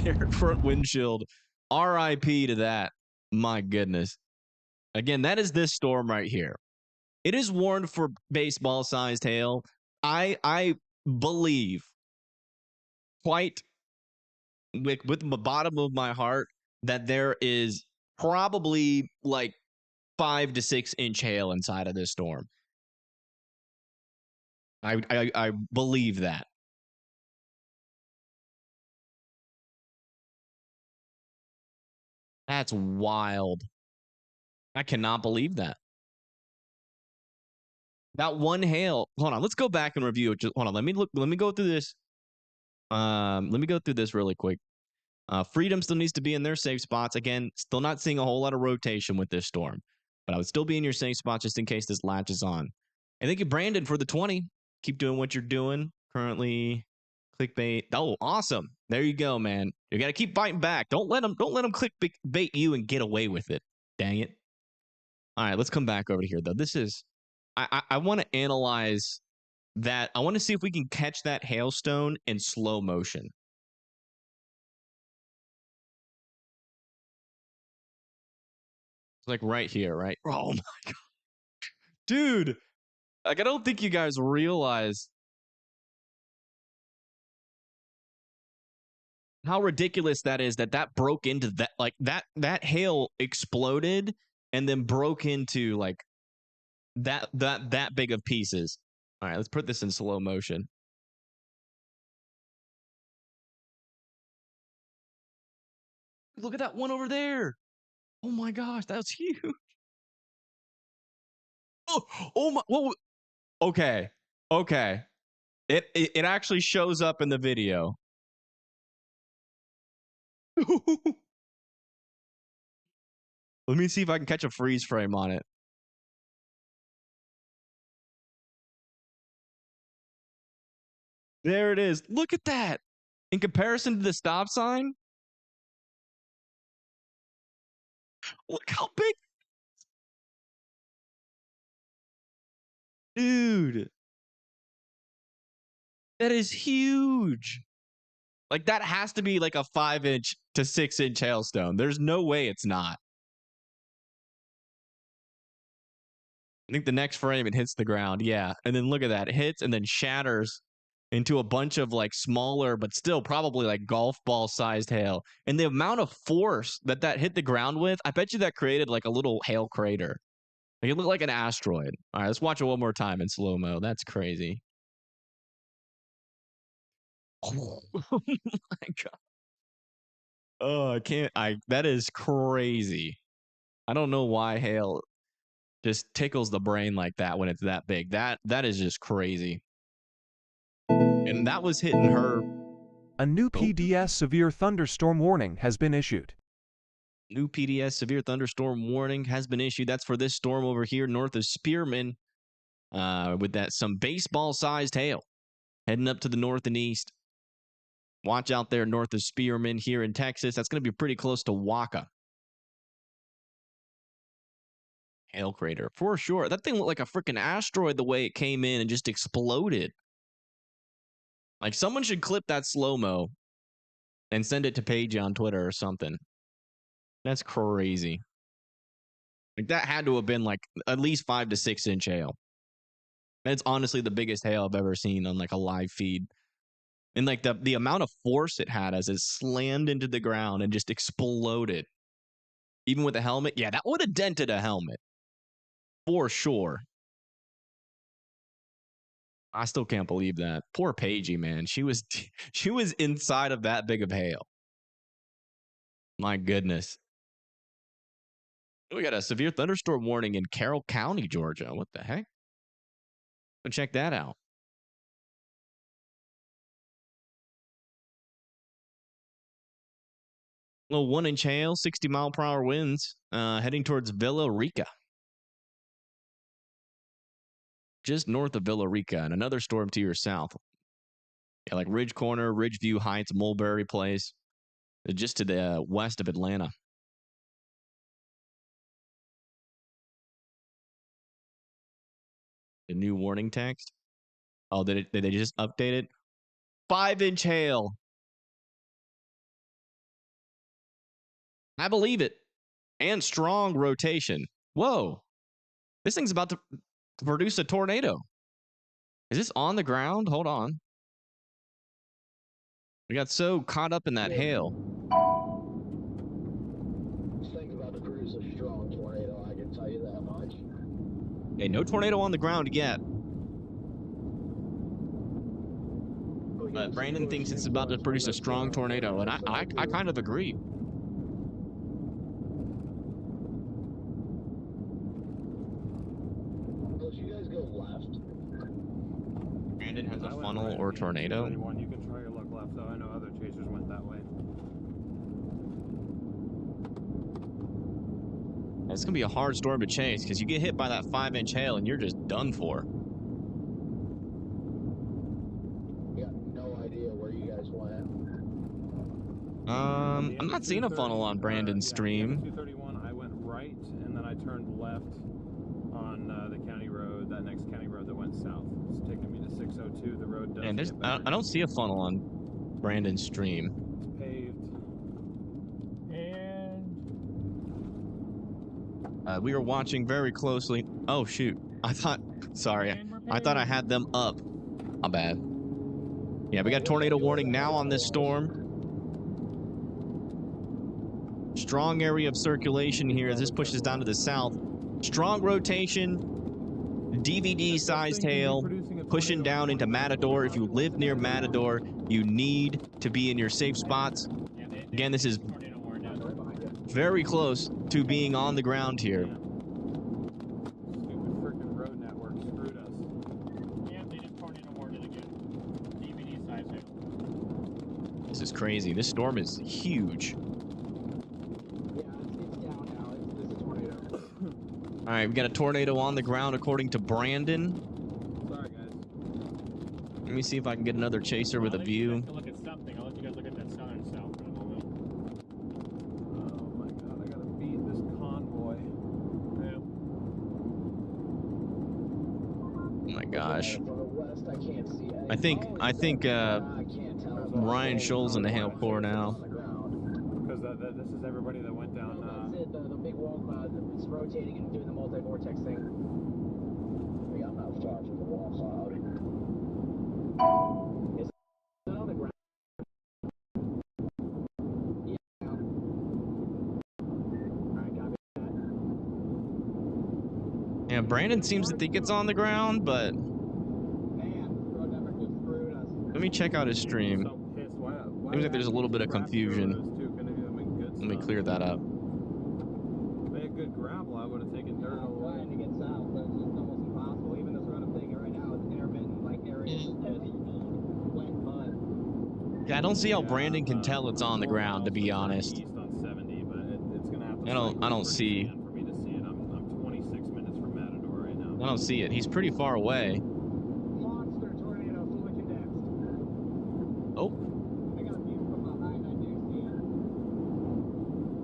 Their front windshield. RIP to that. My goodness. Again, that is this storm right here. It is warned for baseball-sized hail. I believe quite with the bottom of my heart that there is probably like 5 to 6 inch hail inside of this storm. I believe that. That's wild. I cannot believe that. That one hail. Hold on. Let's go back and review it. Just hold on. Let me go through this. Let me go through this really quick. Freedom still needs to be in their safe spots. Again, still not seeing a whole lot of rotation with this storm, but I would still be in your safe spot just in case this latches on. And thank you, Brandon, for the 20. Keep doing what you're doing. Currently, clickbait. Oh, awesome. There you go, man. You got to keep fighting back. Don't let them clickbait you and get away with it. Dang it. All right, let's come back over here, though. This is, I want to analyze that. I want to see if we can catch that hailstone in slow motion. It's like right here, right? Oh my God. Dude, like I don't think you guys realize how ridiculous that is that broke into that, like that hail exploded and then broke into like that big of pieces. All right, let's put this in slow motion. Look at that one over there. Oh my gosh, that's huge. Oh my. Whoa. Okay. Okay. It actually shows up in the video. Let me see if I can catch a freeze frame on it. There it is. Look at that. In comparison to the stop sign, look how big. Dude. That is huge. Like that has to be like a 5-inch to 6-inch hailstone. There's no way it's not. I think the next frame it hits the ground. Yeah. And then look at that. It hits and then shatters into a bunch of like smaller, but still probably like golf ball sized hail. And the amount of force that hit the ground with, I bet you that created like a little hail crater. Like it looked like an asteroid. All right, let's watch it one more time in slow mo. That's crazy. Oh my God. Oh, I can't. That is crazy. I don't know why hail just tickles the brain like that when it's that big. That is just crazy. And that was hitting her. A new PDS severe thunderstorm warning has been issued. New PDS severe thunderstorm warning has been issued. That's for this storm over here north of Spearman, with that some baseball-sized hail heading up to the north and east. Watch out there north of Spearman here in Texas. That's going to be pretty close to Waka. Hail crater for sure. That thing looked like a freaking asteroid the way it came in and just exploded. Like someone should clip that slow-mo and send it to Paige on Twitter or something. That's crazy. Like that had to have been like at least 5 to 6 inch hail. That's honestly the biggest hail I've ever seen on like a live feed. And like the amount of force it had as it slammed into the ground and just exploded. Even with a helmet, yeah, that would have dented a helmet. For sure. I still can't believe that. Poor Paigey, man. She was inside of that big of hail. My goodness. We got a severe thunderstorm warning in Carroll County, Georgia. What the heck? Go check that out. Little 1-inch hail, 60-mile-per-hour winds, heading towards Villa Rica. Just north of Villa Rica, and another storm to your south. Yeah, like Ridge Corner, Ridgeview Heights, Mulberry Place. just to the west of Atlanta. The new warning text. Oh, did they just update it? 5-inch hail. I believe it. And strong rotation. Whoa. This thing's about to produce a tornado. Is this on the ground? Hold on. We got so caught up in that hail. This thing's about to produce a strong tornado, I can tell you that much. Hey, no tornado on the ground yet. But Brandon thinks it's about to produce a strong tornado, and I kind of agree. You guys go left. Brandon has a funnel or tornado. You can try your luck left, though. I know other chasers went that way. It's gonna be a hard storm to chase because you get hit by that 5-inch hail and you're just done for. Got no idea where you guys went. I'm not seeing a funnel on Brandon's stream. 231, I went right, and then I turned left on the county road, that next county road that went south. It's taking me to 602. The road does. And I don't see a funnel on Brandon's stream. It's paved. And We were watching very closely. Oh shoot! I thought I had them up. My bad. Yeah, we got tornado warning now on this storm. Strong area of circulation here as this pushes down to the south. Strong rotation, DVD-sized hail, pushing down into Matador. If you live near Matador, you need to be in your safe spots. Again, this is very close to being on the ground here. Stupid freaking road network screwed us. yeah, they just tornado warned it again. DVD size hail. This is crazy. This storm is huge. Yeah, it's down now. This is a tornado. All right, we got a tornado on the ground according to Brandon. Sorry, guys. Let me see if I can get another chaser with a view. Look at something. I'll let you guys look at that southern south for a moment. Oh my god, I gotta beat this convoy. Oh my gosh. From the west, I can't see. I think I can't tell. Ryan Scholl's in the hail core now. Because this is everybody that went down. That's it. The big wall cloud that's rotating and doing the multi-vortex thing. Yeah, I'm not far from the wall cloud. Is it on the ground? Yeah. Alright, copy that. Yeah, Brandon seems to think it's on the ground, but Man, road network just screwed us. let me check out his stream. So pissed. Why Seems like there's a little bit of confusion. Let me clear that up. If they had good gravel, I would have taken dirt I'm away. trying to get south, but it's just almost impossible. Even this road I'm taking right now is intermittent, like areas of just wet mud. Yeah, I don't see how Brandon can tell it's on the ground, to be honest. East on 70, but it's gonna have to I don't cycle see. for me to see it. I'm 26 minutes from Matador right now. I don't see it. He's pretty far away. Monster tornado fully condensed. Oh, I got a view from behind, I do see it.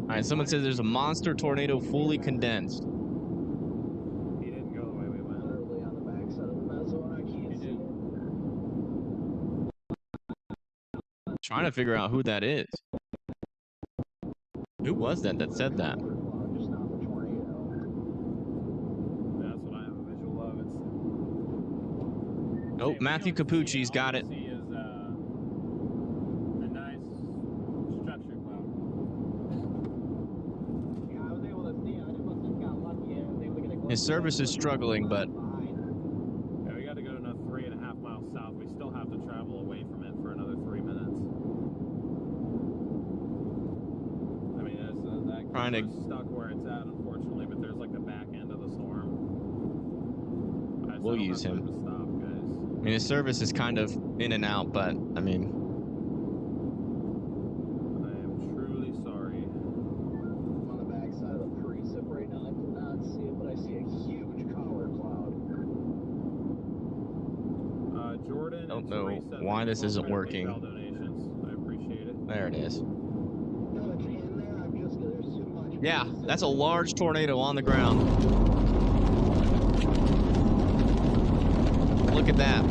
all right. Someone says there's a monster tornado fully condensed. He didn't go the way we went. Literally on the backside of the mezzo, and I can't see it. Trying to figure out who that is. Who was that said that? Just not the tornado. That's what I have a visual of. It's Oh, Matthew Capucci's got it. All you see is a nice structure cloud. Yeah, I was able to see it. I just must have got lucky. I was able to get a glimpse His of service it. is struggling, but yeah, we got to go to another 3.5 miles south. We still have to travel away from it for another 3 minutes. I mean, that Trying to- is stuck where it's at, unfortunately. But there's like the back end of the storm. We'll use him. To stop, guys. I mean, his service is kind of in and out, but I mean, I am truly sorry. I'm on the backside of the precip right now. I cannot see it, but I see a huge collar cloud. Jordan. Don't and know Teresa, why thank you this both isn't for your working. PayPal donations. I appreciate it. there it is. Yeah, that's a large tornado on the ground. Look at that.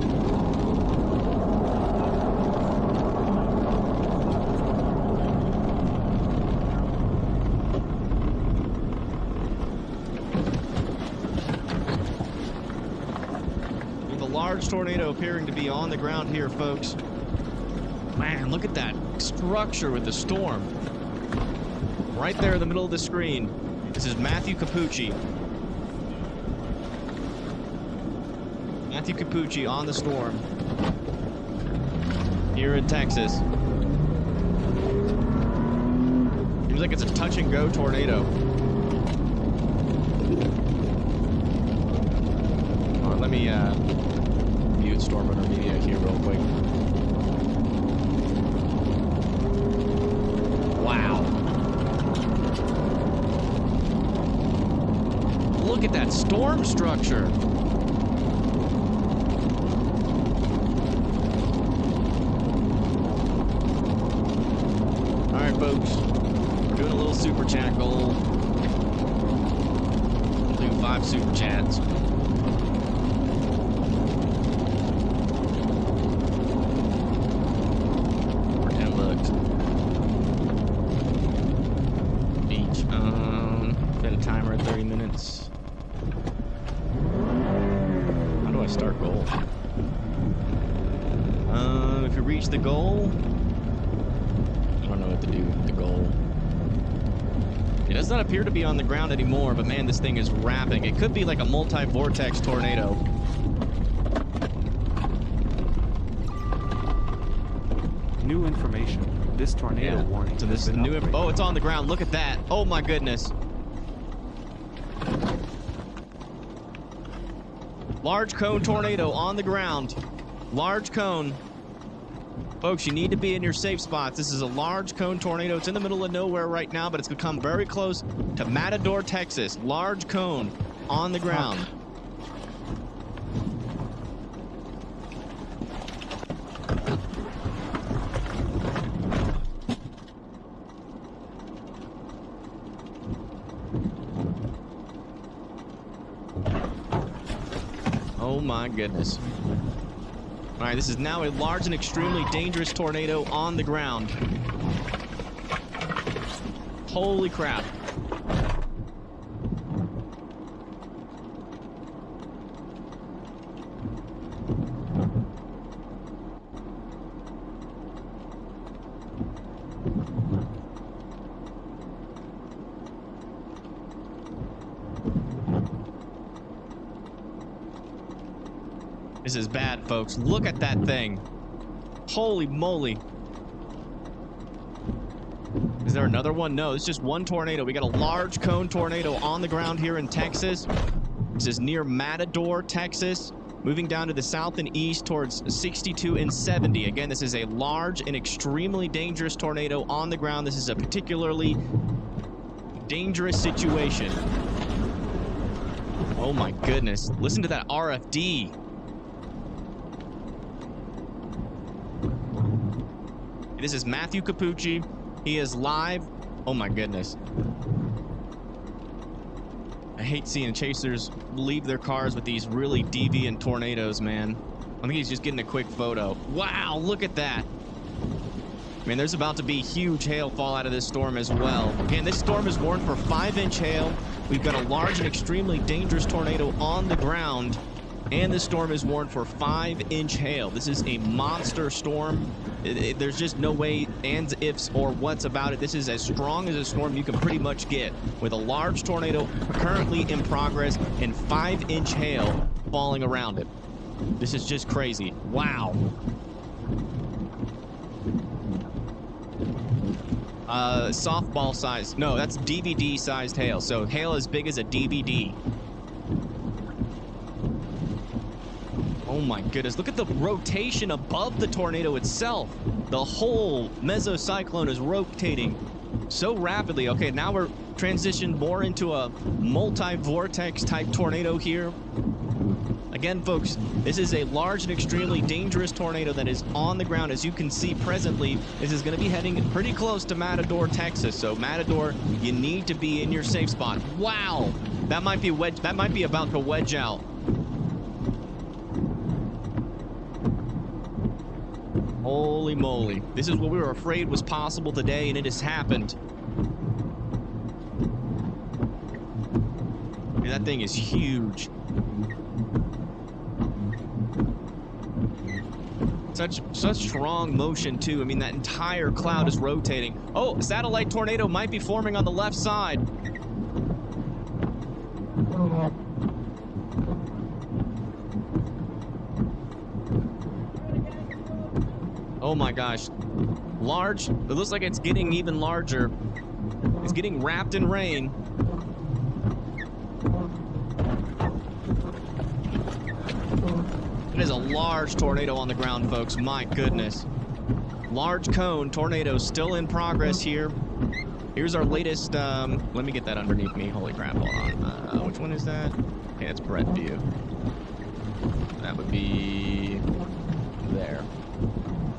With a large tornado appearing to be on the ground here, folks. Man, look at that structure with the storm. Right there in the middle of the screen. This is Matthew Capucci. Matthew Capucci on the storm. Here in Texas. Seems like it's a touch and go tornado. Let me mute Storm Runner Media here real quick. Wow. Look at that storm structure. All right, folks. We're doing a little super chat goal. We'll do 5 super chats. For 10 bucks. Each. Set a timer at 30 minutes. How do I start goal? If you reach the goal, I don't know what to do with the goal. It does not appear to be on the ground anymore, but man, this thing is wrapping. It could be like a multi-vortex tornado. New information. This tornado warning. So this is new. Oh, it's on the ground. Look at that. Oh my goodness. Large cone tornado on the ground. Large cone. Folks, you need to be in your safe spots. This is a large cone tornado. It's in the middle of nowhere right now, but it's going to come very close to Matador, Texas. Large cone on the ground. Oh my goodness. All right, this is now a large and extremely dangerous tornado on the ground. Holy crap. This is bad, folks. Look at that thing. Holy moly. Is there another one? No, it's just one tornado. We got a large cone tornado on the ground here in Texas. This is near Matador, Texas, moving down to the south and east towards 62 and 70. Again, this is a large and extremely dangerous tornado on the ground. This is a particularly dangerous situation. Oh my goodness. Listen to that RFD. This is Matthew Capucci. He is live. Oh my goodness. I hate seeing chasers leave their cars with these really deviant tornadoes, man. I think he's just getting a quick photo. Wow, look at that. I mean, there's about to be huge hail fall out of this storm as well. Again, this storm is warned for 5-inch hail. We've got a large and extremely dangerous tornado on the ground. And this storm is warned for 5-inch hail. This is a monster storm. There's just no way, ands, ifs, or whats about it. This is as strong as a storm you can pretty much get, with a large tornado currently in progress and 5-inch hail falling around it. This is just crazy. Wow. Softball size. No, that's DVD sized hail. So hail as big as a DVD. Oh my goodness, look at the rotation above the tornado itself. The whole mesocyclone is rotating so rapidly. Okay, now we're transitioned more into a multi-vortex type tornado here. Again, folks, this is a large and extremely dangerous tornado that is on the ground. As you can see presently, this is going to be heading pretty close to Matador, Texas. So Matador, you need to be in your safe spot. Wow, that might be about to wedge out. Holy moly. This is what we were afraid was possible today, and it has happened. Man, that thing is huge. Such strong motion, too. I mean, that entire cloud is rotating. Oh, a satellite tornado might be forming on the left side. Oh my gosh. Large. It looks like it's getting even larger. It's getting wrapped in rain. It is a large tornado on the ground, folks. My goodness. Large cone tornado still in progress here. Here's our latest. Let me get that underneath me. Holy crap. Hold on. Which one is that? Okay, it's Brett View. That would be there.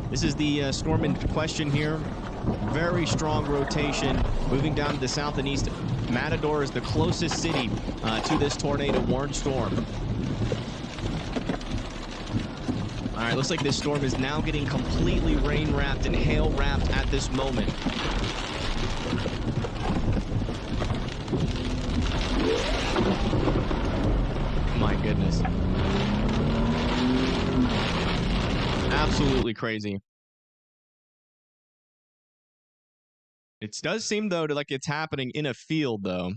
This is the storm in question here. Very strong rotation moving down to the south and east. Matador is the closest city to this tornado warned storm. All right, looks like this storm is now getting completely rain-wrapped and hail-wrapped at this moment. My goodness. Absolutely crazy. It does seem, though, like it's happening in a field, though.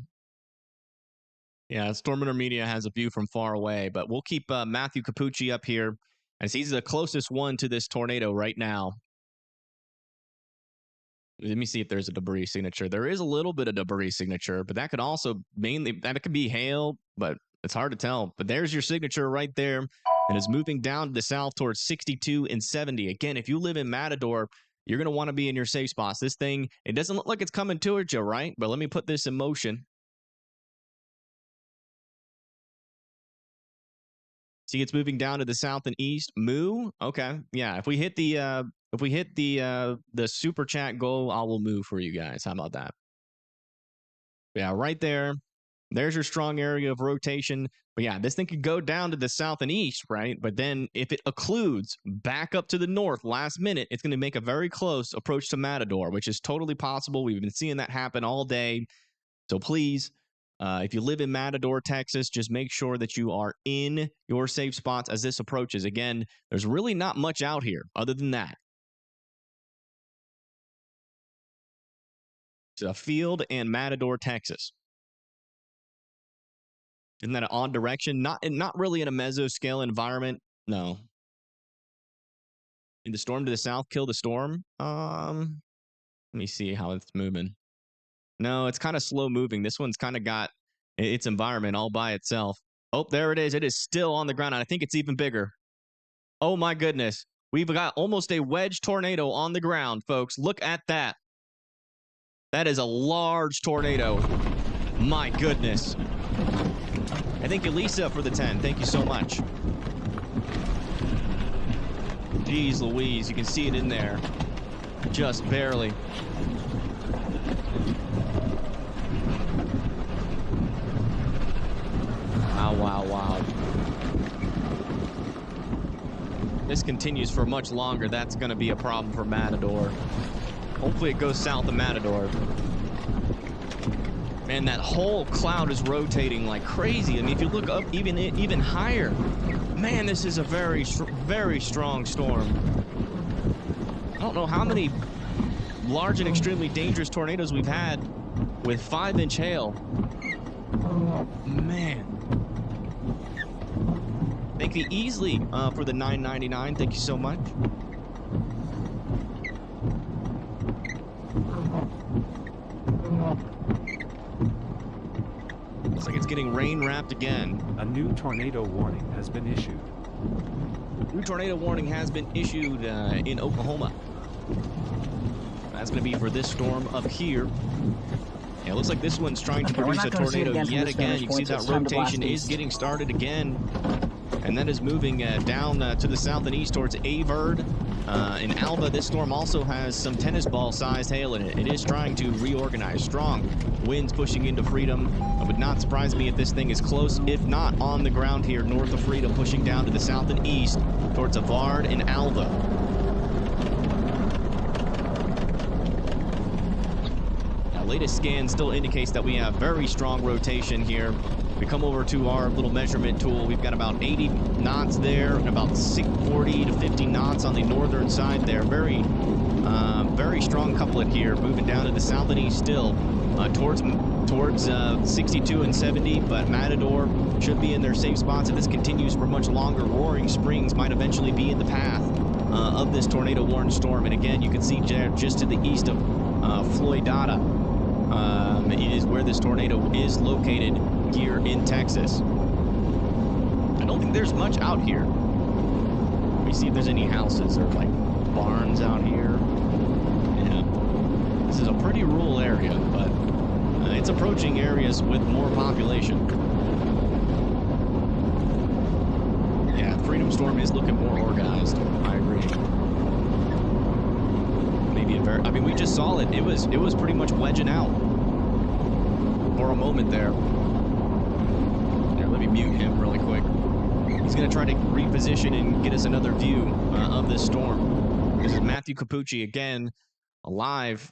Yeah, Storm Intermedia has a view from far away, but we'll keep Matthew Capucci up here, as he's the closest one to this tornado right now. Let me see if there's a debris signature. There is a little bit of debris signature, but that could also that could be hail, but it's hard to tell. But there's your signature right there, and it's moving down to the south towards 62 and 70. Again, if you live in Matador, you're going to want to be in your safe spots. This thing, it doesn't look like it's coming towards you, right? But let me put this in motion. See, it's moving down to the south and east. Moo. Okay. Yeah. If we hit the super chat goal, I will move for you guys. How about that? Yeah, right there. There's your strong area of rotation. But yeah, this thing could go down to the south and east, right? But then if it occludes back up to the north last minute, it's going to make a very close approach to Matador, which is totally possible. We've been seeing that happen all day. So please, if you live in Matador, Texas, just make sure that you are in your safe spots as this approaches. Again, there's really not much out here other than that. It's a field in Matador, Texas. Isn't that an odd direction? Not really in a mesoscale environment. No. Did the storm to the south kill the storm? Let me see how it's moving. No, it's kind of slow moving. This one's kind of got its environment all by itself. Oh, there it is. It is still on the ground, and I think it's even bigger. Oh, my goodness. We've got almost a wedge tornado on the ground, folks. Look at that. That is a large tornado. My goodness. I thank you, Lisa, for the 10. Thank you so much. Jeez Louise, you can see it in there. Just barely. Wow, wow, wow. This continues for much longer. That's going to be a problem for Matador. Hopefully it goes south of Matador. Man, that whole cloud is rotating like crazy. I mean, if you look up even higher, man, this is a very, very strong storm. I don't know how many large and extremely dangerous tornadoes we've had with 5-inch hail. Man. Thank you, Easily, for the $9.99. Thank you so much. Looks like it's getting rain-wrapped again. A new tornado warning has been issued. New tornado warning has been issued in Oklahoma. That's going to be for this storm up here. Yeah, it looks like this one's trying to produce a tornado yet again. You can see that rotation is getting started again and that is moving down to the south and east towards Averd. In Alba, this storm also has some tennis ball-sized hail in it. It is trying to reorganize. Strong winds pushing into Freedom. It would not surprise me if this thing is close, if not on the ground here north of Freedom, pushing down to the south and east towards Avard and Alba. Now, latest scan still indicates that we have very strong rotation here. We come over to our little measurement tool. We've got about 80 knots there and about 40 to 50 knots on the northern side there. Very strong couplet here, moving down to the south and east still towards 62 and 70, but Matador should be in their safe spots if this continues for much longer. Roaring Springs might eventually be in the path of this tornado-warned storm. And again, you can see just to the east of Floydada, it is where this tornado is located here in Texas. I don't think there's much out here. Let me see if there's any houses or like barns out here. Yeah, this is a pretty rural area, but it's approaching areas with more population. Yeah, Freedom Storm is looking more organized. I agree. Maybe I mean, we just saw it. It was pretty much wedging out for a moment there. Let me mute him really quick. He's going to try to reposition and get us another view of this storm. This is Matthew Capucci again, alive.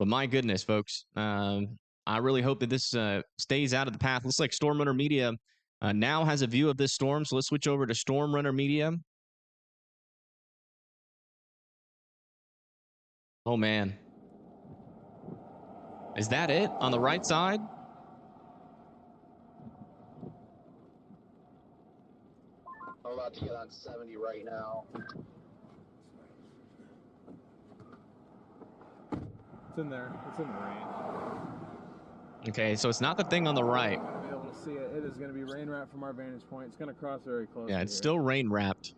But my goodness, folks, I really hope that this stays out of the path. Looks like Storm Runner Media now has a view of this storm. So let's switch over to Storm Runner Media. Oh, man. Is that it on the right side? I'm about to get on 70 right now. It's in there. It's in the range. Okay, so it's not the thing on the right. I'll be able to see it. It is going to be rain wrapped from our vantage point. It's going to cross very close. Yeah, it's still rain wrapped.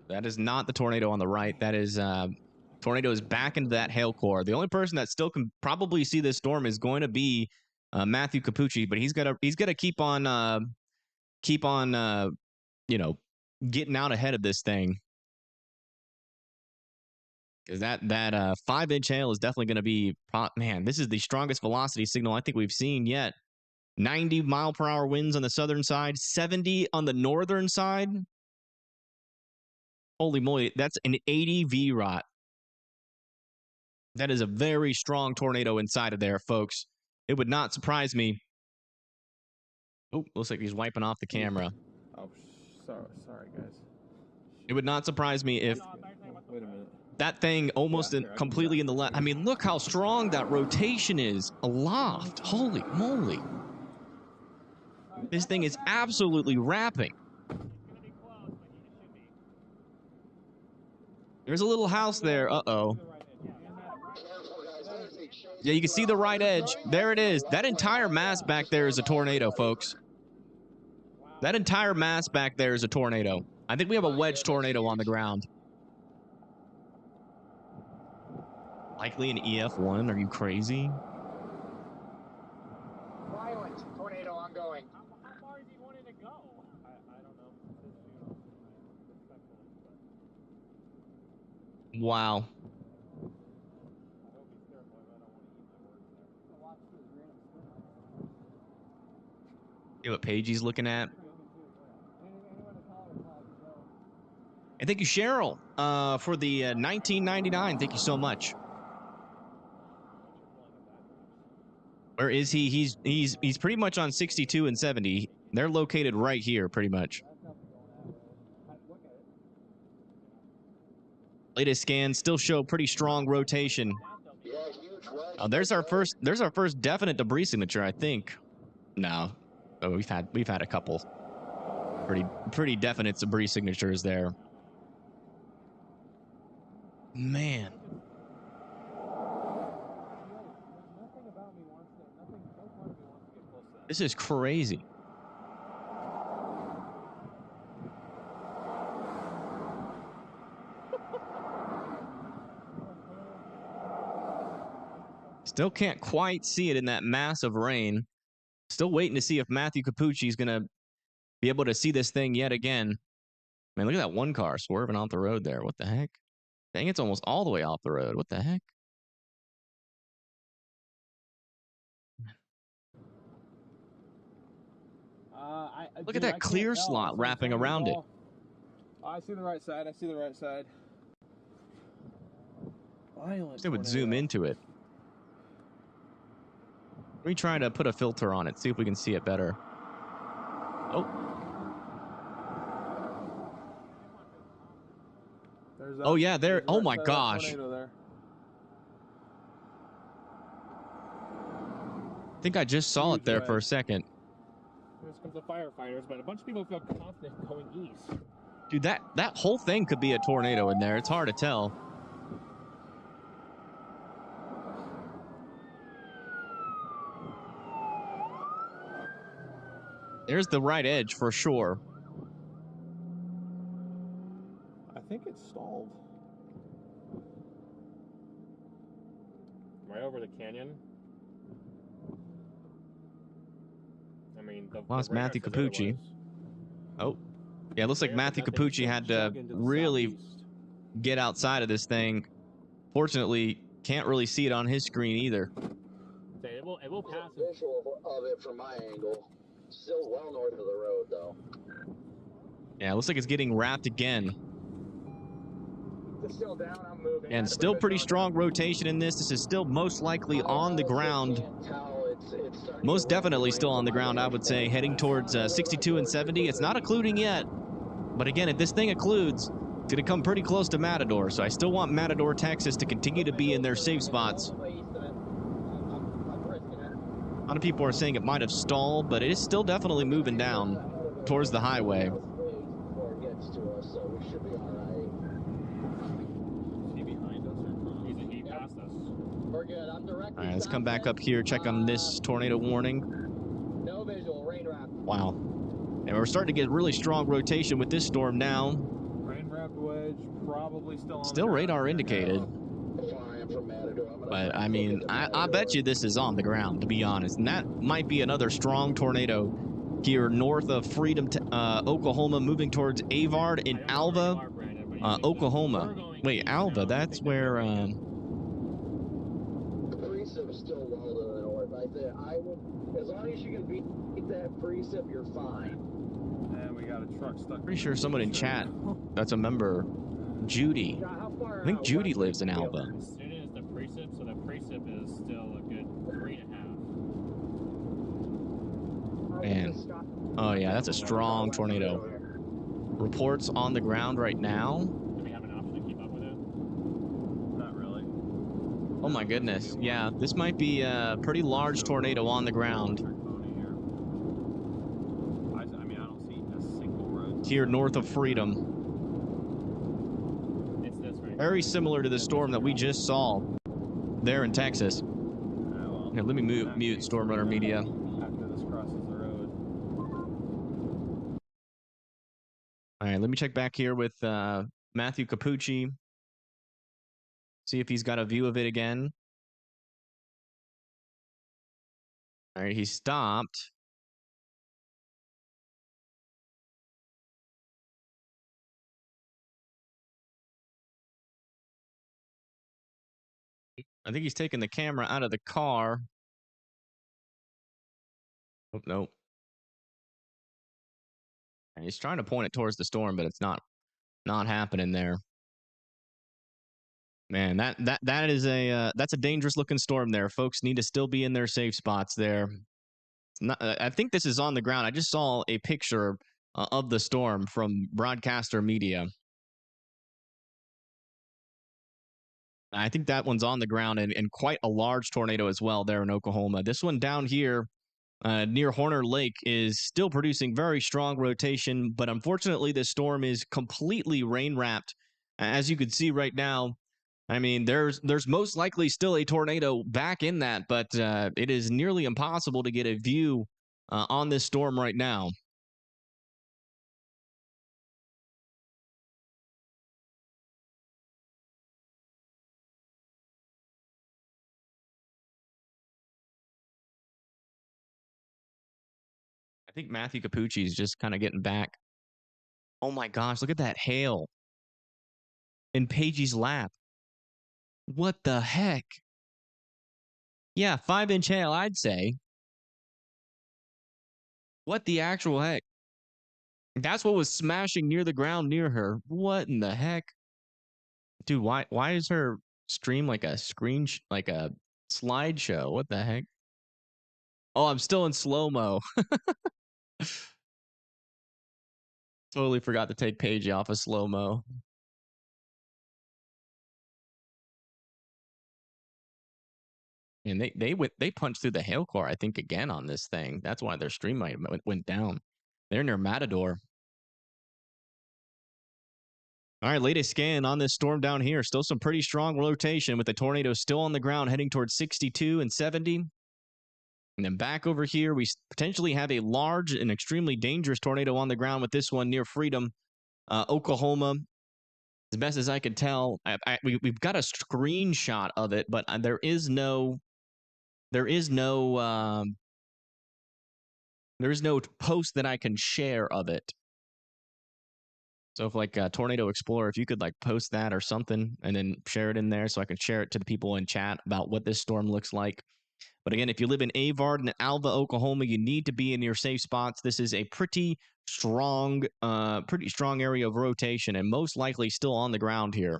That is not the tornado on the right. That is tornado is back into that hail core. The only person that still can probably see this storm is going to be Matthew Capucci, but he's got to keep on you know, getting out ahead of this thing. Because that 5-inch hail is definitely going to be, man, this is the strongest velocity signal I think we've seen yet. 90-mile-per-hour winds on the southern side, 70 on the northern side. Holy moly, that's an 80 VROT. That is a very strong tornado inside of there, folks. It would not surprise me. Oh, looks like he's wiping off the camera. Oh, sorry, guys. It would not surprise me if Wait a minute. that thing almost completely in the left. I mean, look how strong that rotation is aloft. Holy moly. This thing is absolutely wrapping. There's a little house there. Uh-oh. Yeah, you can see the right edge. There it is. That entire mass back there is a tornado, folks. That entire mass back there is a tornado. I think we have a wedge tornado on the ground. Likely an EF1. Are you crazy? Violent tornado ongoing. How far is he wanting to go? I don't know. Wow. See what page he's looking at. And thank you, Cheryl, for the 1999. Thank you so much. Where is he? He's pretty much on 62 and 70. They're located right here, pretty much. Latest scans still show pretty strong rotation. There's our first definite debris signature, I think. No, oh, we've had a couple pretty definite debris signatures there. Man. This is crazy. Still can't quite see it in that massive rain. Still waiting to see if Matthew Capucci is going to be able to see this thing yet again. Man, look at that one car swerving off the road there. What the heck? Dang, it's almost all the way off the road. What the heck? Look at that clear slot wrapping around it. I see the right side. I see the right side. Violent They would zoom into it. Let me try to put a filter on it, see if we can see it better. Oh. Oh, yeah, there. Oh, my gosh. I think I just saw it there for a second. Here comes the firefighters, but a bunch of people feel confident going east. Dude, that whole thing could be a tornado in there. It's hard to tell. There's the right edge for sure. I think it's stalled. Right over the canyon. I mean, Lost Matthew Capucci. Oh, yeah, it looks like Matthew Capucci had to really get outside of this thing. Fortunately, can't really see it on his screen either. It will pass. Visual of it from my angle. Still well north of the road, though. Yeah, it looks like it's getting wrapped again. It's still down, I'm moving. And still pretty strong rotation in this. This is still most likely on the ground. Most definitely still on the ground, I would say, heading towards 62 and 70. It's not occluding yet. But again, if this thing occludes, it's going to come pretty close to Matador. So I still want Matador, Texas to continue to be in their safe spots. A lot of people are saying it might have stalled, but it is still definitely moving down towards the highway. All right, let's come back up here, check on this tornado warning. No visual, rain wrap. Wow. And we're starting to get really strong rotation with this storm now. Rain wrapped wedge, probably still on Still radar indicated. But, I mean, I bet you this is on the ground, to be honest. And that might be another strong tornado here north of Freedom, Oklahoma, moving towards Avard in Alva, Oklahoma. Wait, Alva, that's where... Still well to the north. I would, as long as you can beat that precip, you're fine. And we got a truck stuck. Pretty sure someone in chat that's a member, Judy. I think Judy lives in Alva. As soon as the precip, so the precip is still a good 3.5. Man. Oh, yeah, that's a strong tornado. Reports on the ground right now. Do we have an option to keep up with it? Not really. Oh, my goodness. Yeah, this might be a pretty large tornado on the ground. I mean, I don't see a single road. Here north of Freedom. It's this right. Very similar to the storm that we just saw there in Texas. Here, let me mute Storm Runner Media. After this crosses the road. All right, let me check back here with Matthew Capucci. See if he's got a view of it again. All right, he stopped. I think he's taking the camera out of the car. Oh, nope. And he's trying to point it towards the storm, but it's not happening there. Man, that is that's a dangerous looking storm there. Folks need to still be in their safe spots there. I think this is on the ground. I just saw a picture of the storm from Broadcaster Media. I think that one's on the ground and quite a large tornado as well there in Oklahoma. This one down here near Horner Lake is still producing very strong rotation, but unfortunately this storm is completely rain wrapped. As you can see right now, I mean, there's most likely still a tornado back in that, but it is nearly impossible to get a view on this storm right now. think Matthew Capucci is just kind of getting back. Oh my gosh, look at that hail in Pagey's lap. What the heck? Yeah, 5-inch hail, I'd say. What the actual heck? That's what was smashing near the ground near her. What in the heck? Dude, why is her stream like a like a slideshow? What the heck? Oh, I'm still in slow-mo. Totally forgot to take Paige off of slow-mo. And they punched through the hail core, I think, again on this thing. That's why their stream might went down. They're near Matador. All right, latest scan on this storm down here. Still some pretty strong rotation with the tornado still on the ground heading towards 62 and 70. And then back over here, we potentially have a large and extremely dangerous tornado on the ground with this one near Freedom, Oklahoma. As best as I can tell, we've got a screenshot of it, but there is no post that I can share of it. So if like Tornado Explorer, if you could like post that or something and then share it in there so I can share it to the people in chat about what this storm looks like. But again, if you live in Avard and Alva, Oklahoma, you need to be in your safe spots. This is a pretty strong area of rotation and most likely still on the ground here.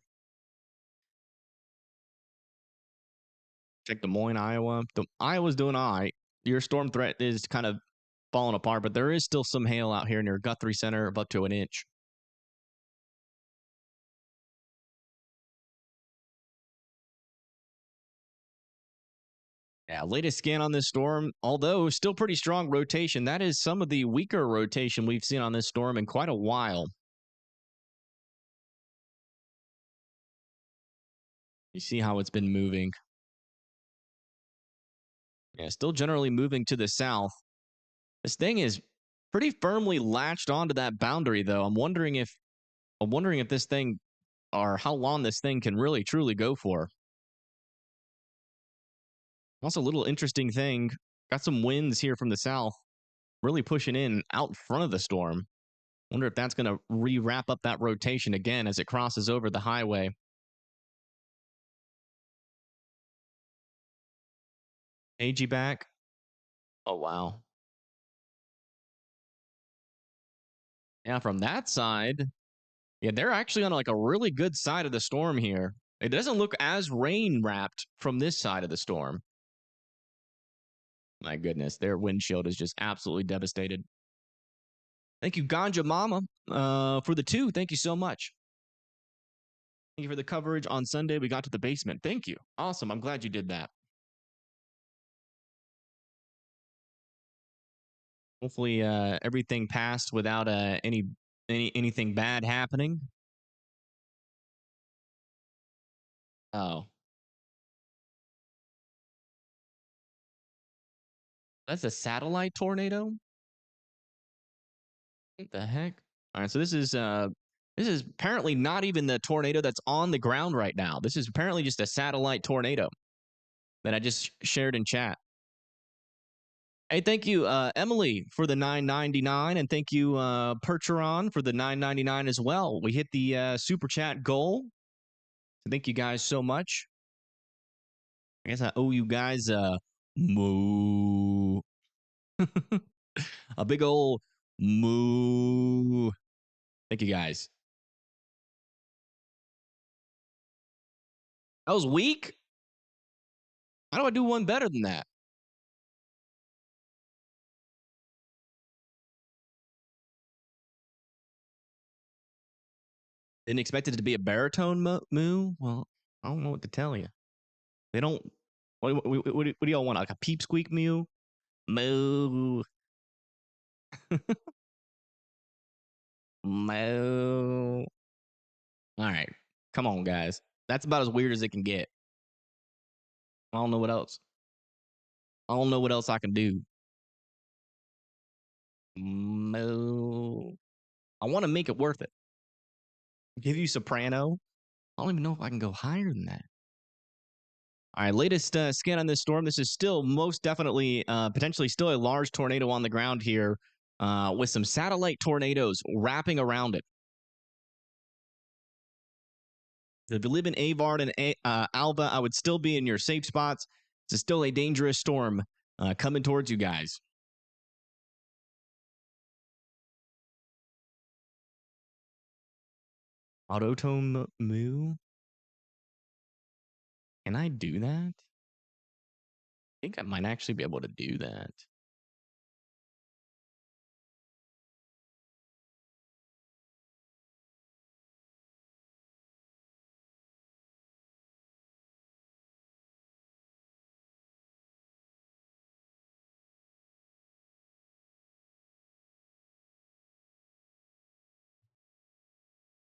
Check Des Moines, Iowa. Iowa's doing all right. Your storm threat is kind of falling apart, but there is still some hail out here near Guthrie Center of up to an inch. Yeah, latest scan on this storm, although still pretty strong rotation. That is some of the weaker rotation we've seen on this storm in quite a while. You see how it's been moving. Yeah, still generally moving to the south. This thing is pretty firmly latched onto that boundary, though. I'm wondering if this thing, or how long this thing can really truly go for. Also, a little interesting thing, got some winds here from the south, really pushing in out in front of the storm. Wonder if that's going to re-wrap up that rotation again as it crosses over the highway. AG back. Oh, wow. Yeah, from that side, yeah, they're actually on like a really good side of the storm here. It doesn't look as rain-wrapped from this side of the storm. My goodness, their windshield is just absolutely devastated. Thank you, Ganja Mama, for the 2. Thank you so much. Thank you for the coverage on Sunday. We got to the basement. Thank you. Awesome. I'm glad you did that. Hopefully, everything passed without anything bad happening. Oh, that's a satellite tornado. What the heck? All right, so this is apparently not even the tornado that's on the ground right now. This is apparently just a satellite tornado that I just shared in chat. Hey, thank you, Emily, for the $9.99, and thank you, Percheron, for the $9.99 as well. We hit the super chat goal. So thank you guys so much. I guess I owe you guys a moo. A big old moo. Thank you guys. That was weak. How do I do one better than that? Didn't expect it to be a baritone moo. Well, I don't know what to tell you. They don't. What do y'all want? Like a peep squeak moo? Moo. Moo. All right. Come on, guys. That's about as weird as it can get. I don't know what else. I don't know what else I can do. Moo. I want to make it worth it. Give you soprano. I don't even know if I can go higher than that. All right, latest scan on this storm. This is still most definitely, potentially still a large tornado on the ground here with some satellite tornadoes wrapping around it. If you live in Avard and Alva, I would still be in your safe spots. It's still a dangerous storm coming towards you guys. Autotone moo? Can I do that? I think I might actually be able to do that.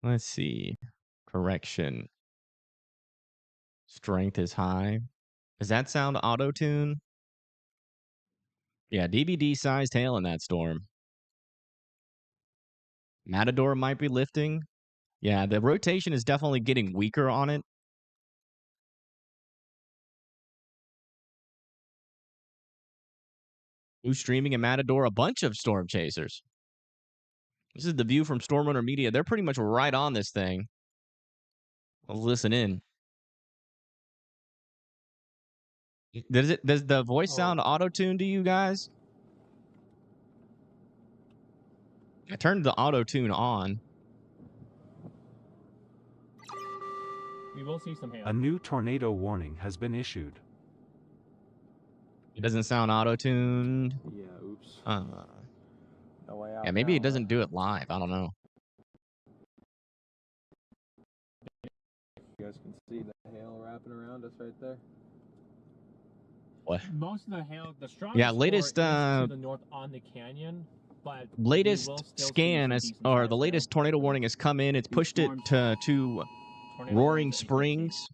Let's see. Correction. Strength is high. Does that sound auto-tune? Yeah, DVD-sized hail in that storm. Matador might be lifting. Yeah, the rotation is definitely getting weaker on it. Who's streaming in Matador? A bunch of storm chasers. This is the view from Stormrunner Media. They're pretty much right on this thing. Let's listen in. Does the voice sound auto-tuned to you guys? I turned the auto-tune on. We will see some hail. A new tornado warning has been issued. It doesn't sound auto-tuned. Yeah, oops. No way out Yeah, maybe now, it doesn't do it live. I don't know. You guys can see the hail wrapping around us right there. What? Most of the hail, the strongest Yeah, latest is to the north on the canyon, but we will still see scan some is, decent or sized the latest tornado warning has come in. It's These pushed it storms- to tornado Roaring warnings that you can see. Springs,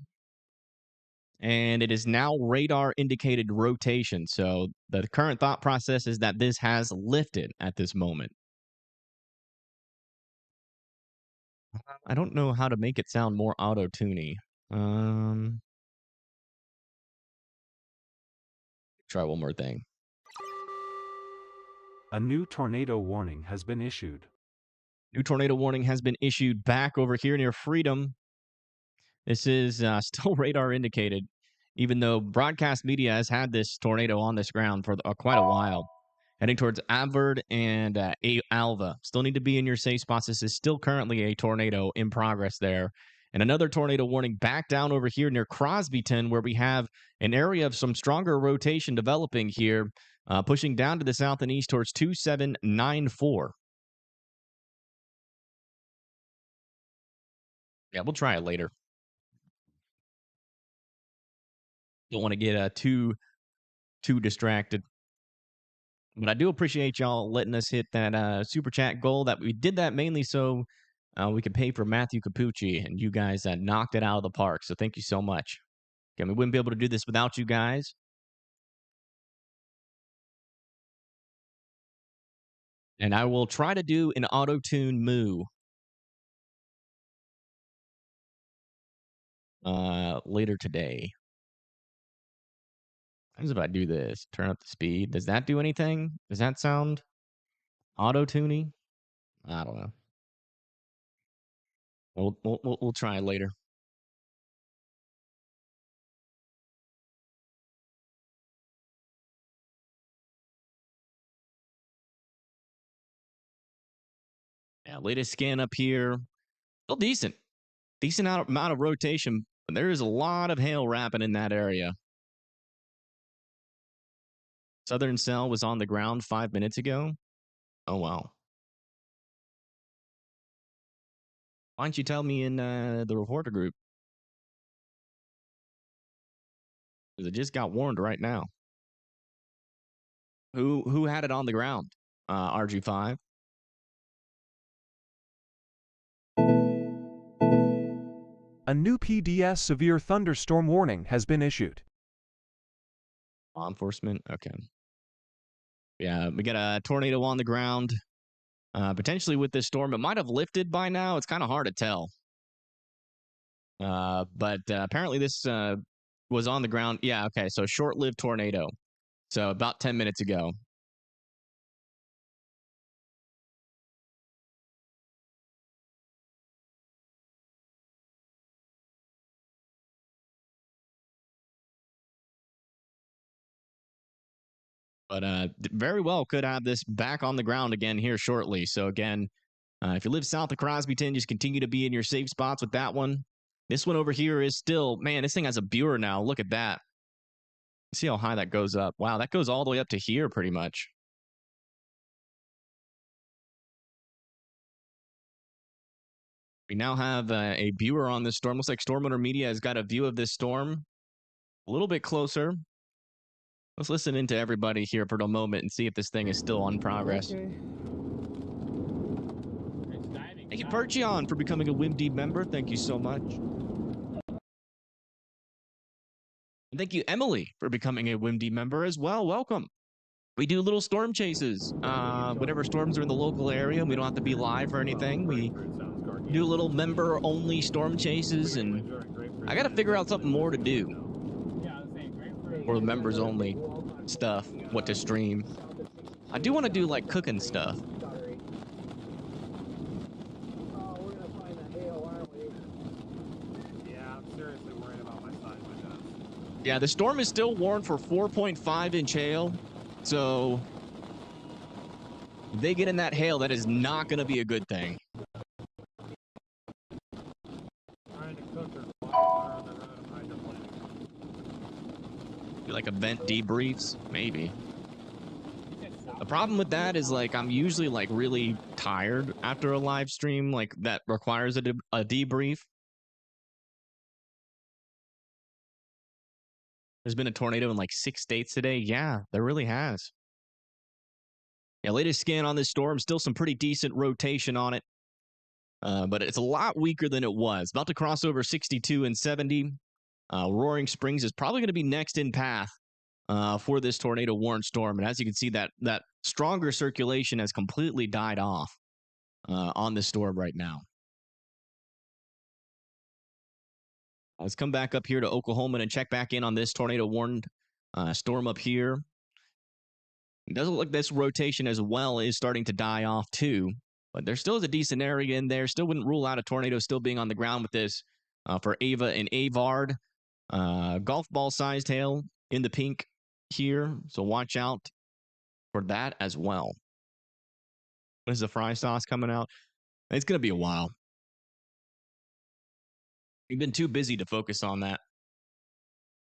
and it is now radar indicated rotation. So the current thought process is that this has lifted at this moment. I don't know how to make it sound more auto-tuney. Try one more thing. A new tornado warning has been issued. New tornado warning has been issued back over here near Freedom. This is still radar indicated, even though broadcast media has had this tornado on this ground for quite a while. Heading towards Avard and Alva. Still need to be in your safe spots. This is still currently a tornado in progress there. And another tornado warning back down over here near Crosbyton, where we have an area of some stronger rotation developing here, pushing down to the south and east towards 2794. Yeah, we'll try it later. Don't want to get too distracted. But I do appreciate y'all letting us hit that super chat goal. That we did that mainly so we could pay for Matthew Capucci, and you guys knocked it out of the park. So thank you so much. Again, we wouldn't be able to do this without you guys. And I will try to do an auto-tune moo later today. As if I do this, turn up the speed. Does that do anything? Does that sound auto-tuning? I don't know. We'll try it later. Yeah, latest scan up here. Still decent. Decent amount of rotation, but there is a lot of hail wrapping in that area. Southern Cell was on the ground 5 minutes ago. Oh, wow. Why don't you tell me in the reporter group? Because I just got warned right now. Who had it on the ground? RG5. A new PDS severe thunderstorm warning has been issued. Law enforcement. Okay. Yeah, we got a tornado on the ground. Potentially with this storm, it might have lifted by now. It's kind of hard to tell. But apparently this was on the ground. Yeah, okay. So short-lived tornado. So about 10 minutes ago. But very well could have this back on the ground again here shortly. So again, if you live south of Crosbyton, just continue to be in your safe spots with that one. This one over here is still, man, this thing has a Buer now. Look at that. See how high that goes up. Wow, that goes all the way up to here pretty much. We now have a Buer on this storm. Looks like Storm Owner Media has got a view of this storm a little bit closer. Let's listen into everybody here for a moment and see if this thing is still on progress. Okay. Thank you, Percheon, for becoming a WIMD member. Thank you so much. And thank you, Emily, for becoming a WIMD member as well. Welcome. We do little storm chases. Whenever storms are in the local area, we don't have to be live or anything. We do little member-only storm chases, and I got to figure out something more to do for the members-only stuff, what to stream. I do want to do, like, cooking stuff. Yeah, the storm is still warned for 4.5-inch hail, so if they get in that hail, that is not going to be a good thing. Do like event debriefs? Maybe. The problem with that is, like, I'm usually, like, really tired after a live stream, like, that requires a debrief. There's been a tornado in like 6 states today. Yeah, there really has. Yeah, latest scan on this storm, still some pretty decent rotation on it. But it's a lot weaker than it was. About to cross over 62 and 70. Roaring Springs is probably going to be next in path for this tornado warned storm. And as you can see, that stronger circulation has completely died off on this storm right now. Let's come back up here to Oklahoma and check back in on this tornado warned storm up here. It doesn't look like this rotation as well is starting to die off too, but there still is a decent area in there. Still wouldn't rule out a tornado still being on the ground with this for Ava and Avard. Golf ball sized hail in the pink here, so watch out for that as well. When is the fry sauce coming out? It's going to be a while. We've been too busy to focus on that,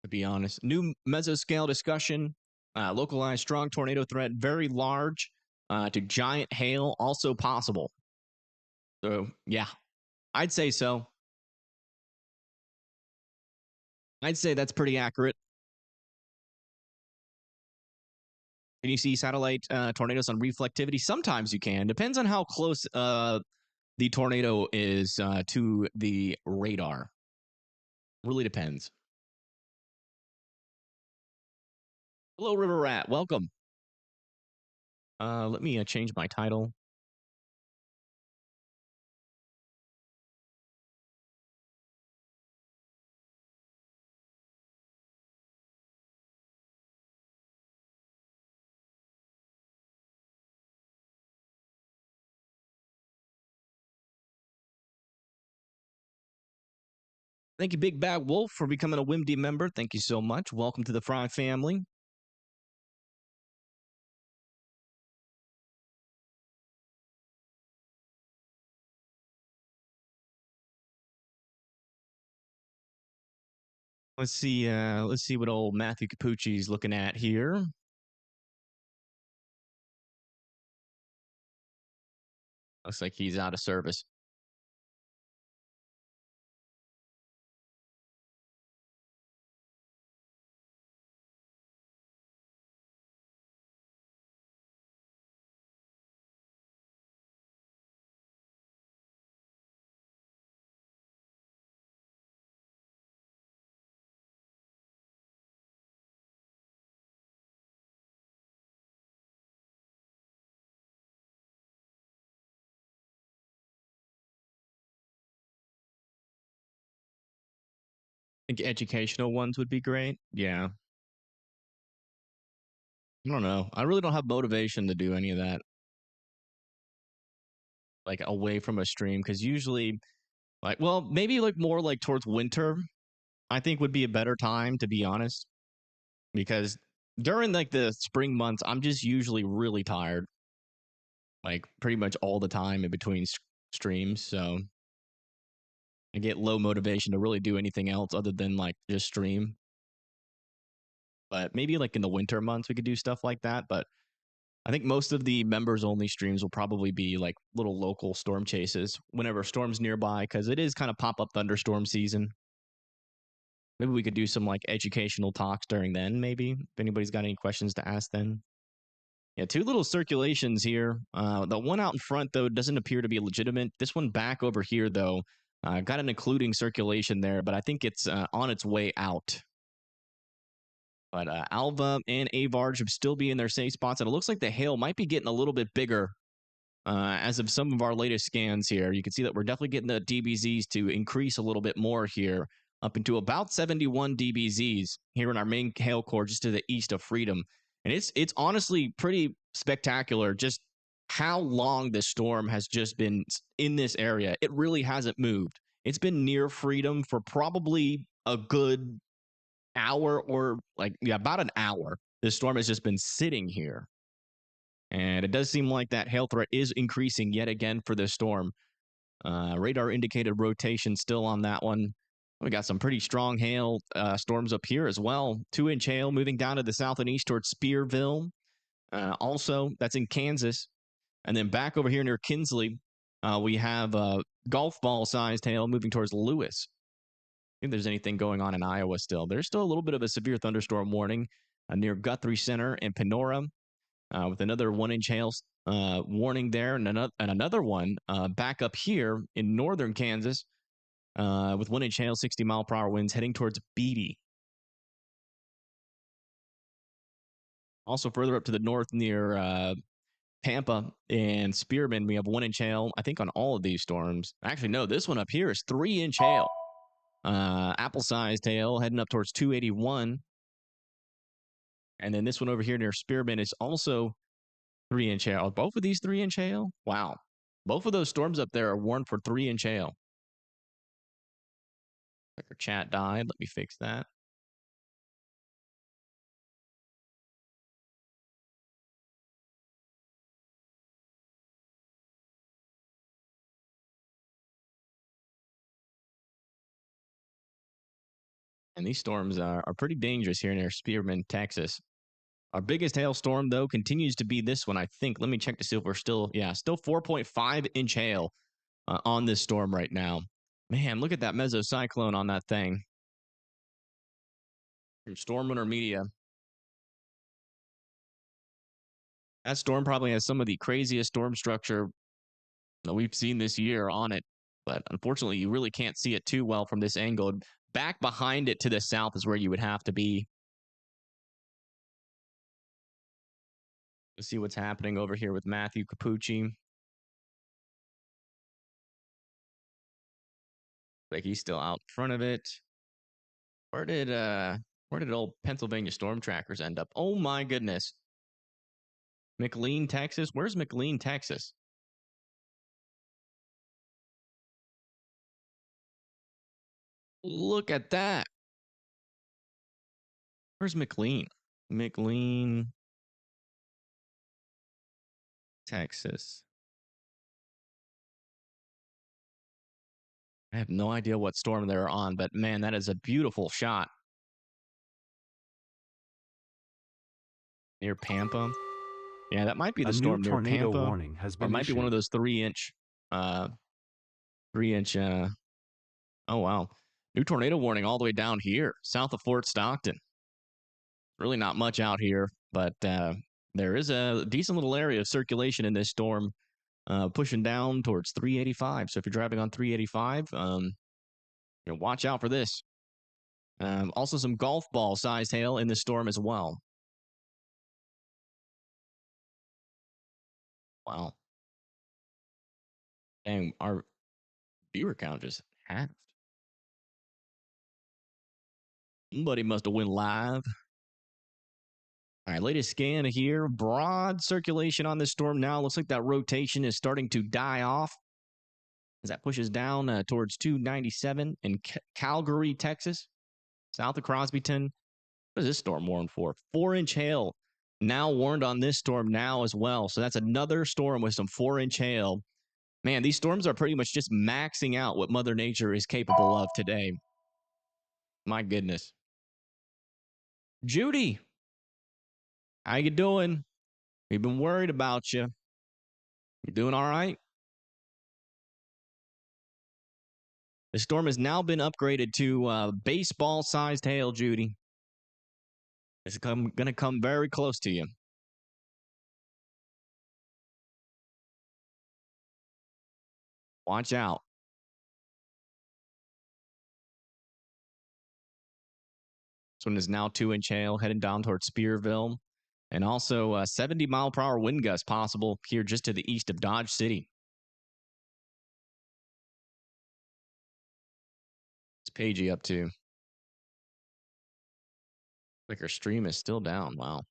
to be honest. New mesoscale discussion. Localized strong tornado threat, very large to giant hail, also possible. So, yeah, I'd say so. I'd say that's pretty accurate. Can you see satellite tornadoes on reflectivity? Sometimes you can. Depends on how close the tornado is to the radar. Really depends. Hello, River Rat. Welcome. Let me change my title. Thank you, Big Bad Wolf, for becoming a WIMD member. Thank you so much. Welcome to the Fry family. Let's see what old Matthew Capucci's looking at here. Looks like he's out of service. I think educational ones would be great. Yeah. I don't know. I really don't have motivation to do any of that. Like away from a stream, because usually, like, well, maybe like more like towards winter, I think would be a better time, to be honest, because during like the spring months, I'm just usually really tired, like pretty much all the time in between streams. So I get low motivation to really do anything else other than like just stream. But maybe like in the winter months, we could do stuff like that. But I think most of the members only streams will probably be like little local storm chases whenever storms nearby, because it is kind of pop up thunderstorm season. Maybe we could do some like educational talks during then, maybe if anybody's got any questions to ask then. Yeah, two little circulations here. The one out in front, though, doesn't appear to be legitimate. This one back over here, though, got an occluding circulation there, but I think it's on its way out. But Alva and Avar should still be in their safe spots, and it looks like the hail might be getting a little bit bigger as of some of our latest scans here. You can see that we're definitely getting the DBZs to increase a little bit more here, up into about 71 DBZs here in our main hail core just to the east of Freedom. And it's honestly pretty spectacular just how long this storm has just been in this area. It really hasn't moved. It's been near Freedom for probably a good hour or about an hour. This storm has just been sitting here. And it does seem like that hail threat is increasing yet again for this storm. Radar indicated rotation still on that one. We got some pretty strong hail storms up here as well. 2-inch hail moving down to the south and east towards Spearville. Also, that's in Kansas. And then back over here near Kinsley, we have golf ball sized hail moving towards Lewis. I think there's anything going on in Iowa still. There's still a little bit of a severe thunderstorm warning near Guthrie Center and Panora, with another 1-inch hail warning there, and another one back up here in northern Kansas with 1-inch hail, 60-mile-per-hour winds heading towards Beatty. Also further up to the north near Pampa and Spearman, we have 1-inch hail, I think, on all of these storms. Actually, no, this one up here is 3-inch hail. Apple-sized hail heading up towards 281. And then this one over here near Spearman is also 3-inch hail. Are both of these 3-inch hail? Wow. Both of those storms up there are warned for 3-inch hail. Our chat died. Let me fix that. And these storms are pretty dangerous here near Spearman, Texas. Our biggest hailstorm, though, continues to be this one, I think. Let me check to see if we're still 4.5-inch hail on this storm right now. Man, look at that mesocyclone on that thing. From Storm Runner Media. That storm probably has some of the craziest storm structure that we've seen this year on it. But unfortunately, you really can't see it too well from this angle. Back behind it to the south is where you would have to be. Let's see what's happening over here with Matthew Capucci. Like he's still out in front of it. Where did old Pennsylvania storm trackers end up? Oh my goodness. McLean, Texas. Where's McLean, Texas? Look at that. Where's McLean? McLean, Texas. I have no idea what storm they're on, but man, that is a beautiful shot. Near Pampa. Yeah, that might be the storm near Pampa. A new tornado warning has been or might issued. be one of those 3-inch. Oh, wow. New tornado warning all the way down here, south of Fort Stockton. Really not much out here, but there is a decent little area of circulation in this storm pushing down towards 385. So if you're driving on 385, watch out for this. Also some golf ball sized hail in this storm as well. Wow. Dang, our viewer count just halved. Somebody must have went live. All right, latest scan here. Broad circulation on this storm now. Looks like that rotation is starting to die off as that pushes down towards 297 in Calgary, Texas, south of Crosbyton. What is this storm warned for? 4-inch hail now warned on this storm now as well. So that's another storm with some 4-inch hail. Man, these storms are pretty much just maxing out what Mother Nature is capable of today. My goodness. Judy, how you doing? We've been worried about you. You doing all right? The storm has now been upgraded to baseball-sized hail, Judy. It's going to come very close to you. Watch out. This one is now 2-inch hail heading down towards Spearville. And also 70-mile-per-hour wind gusts possible here just to the east of Dodge City. What's Pagey up to? Like her stream is still down. Wow.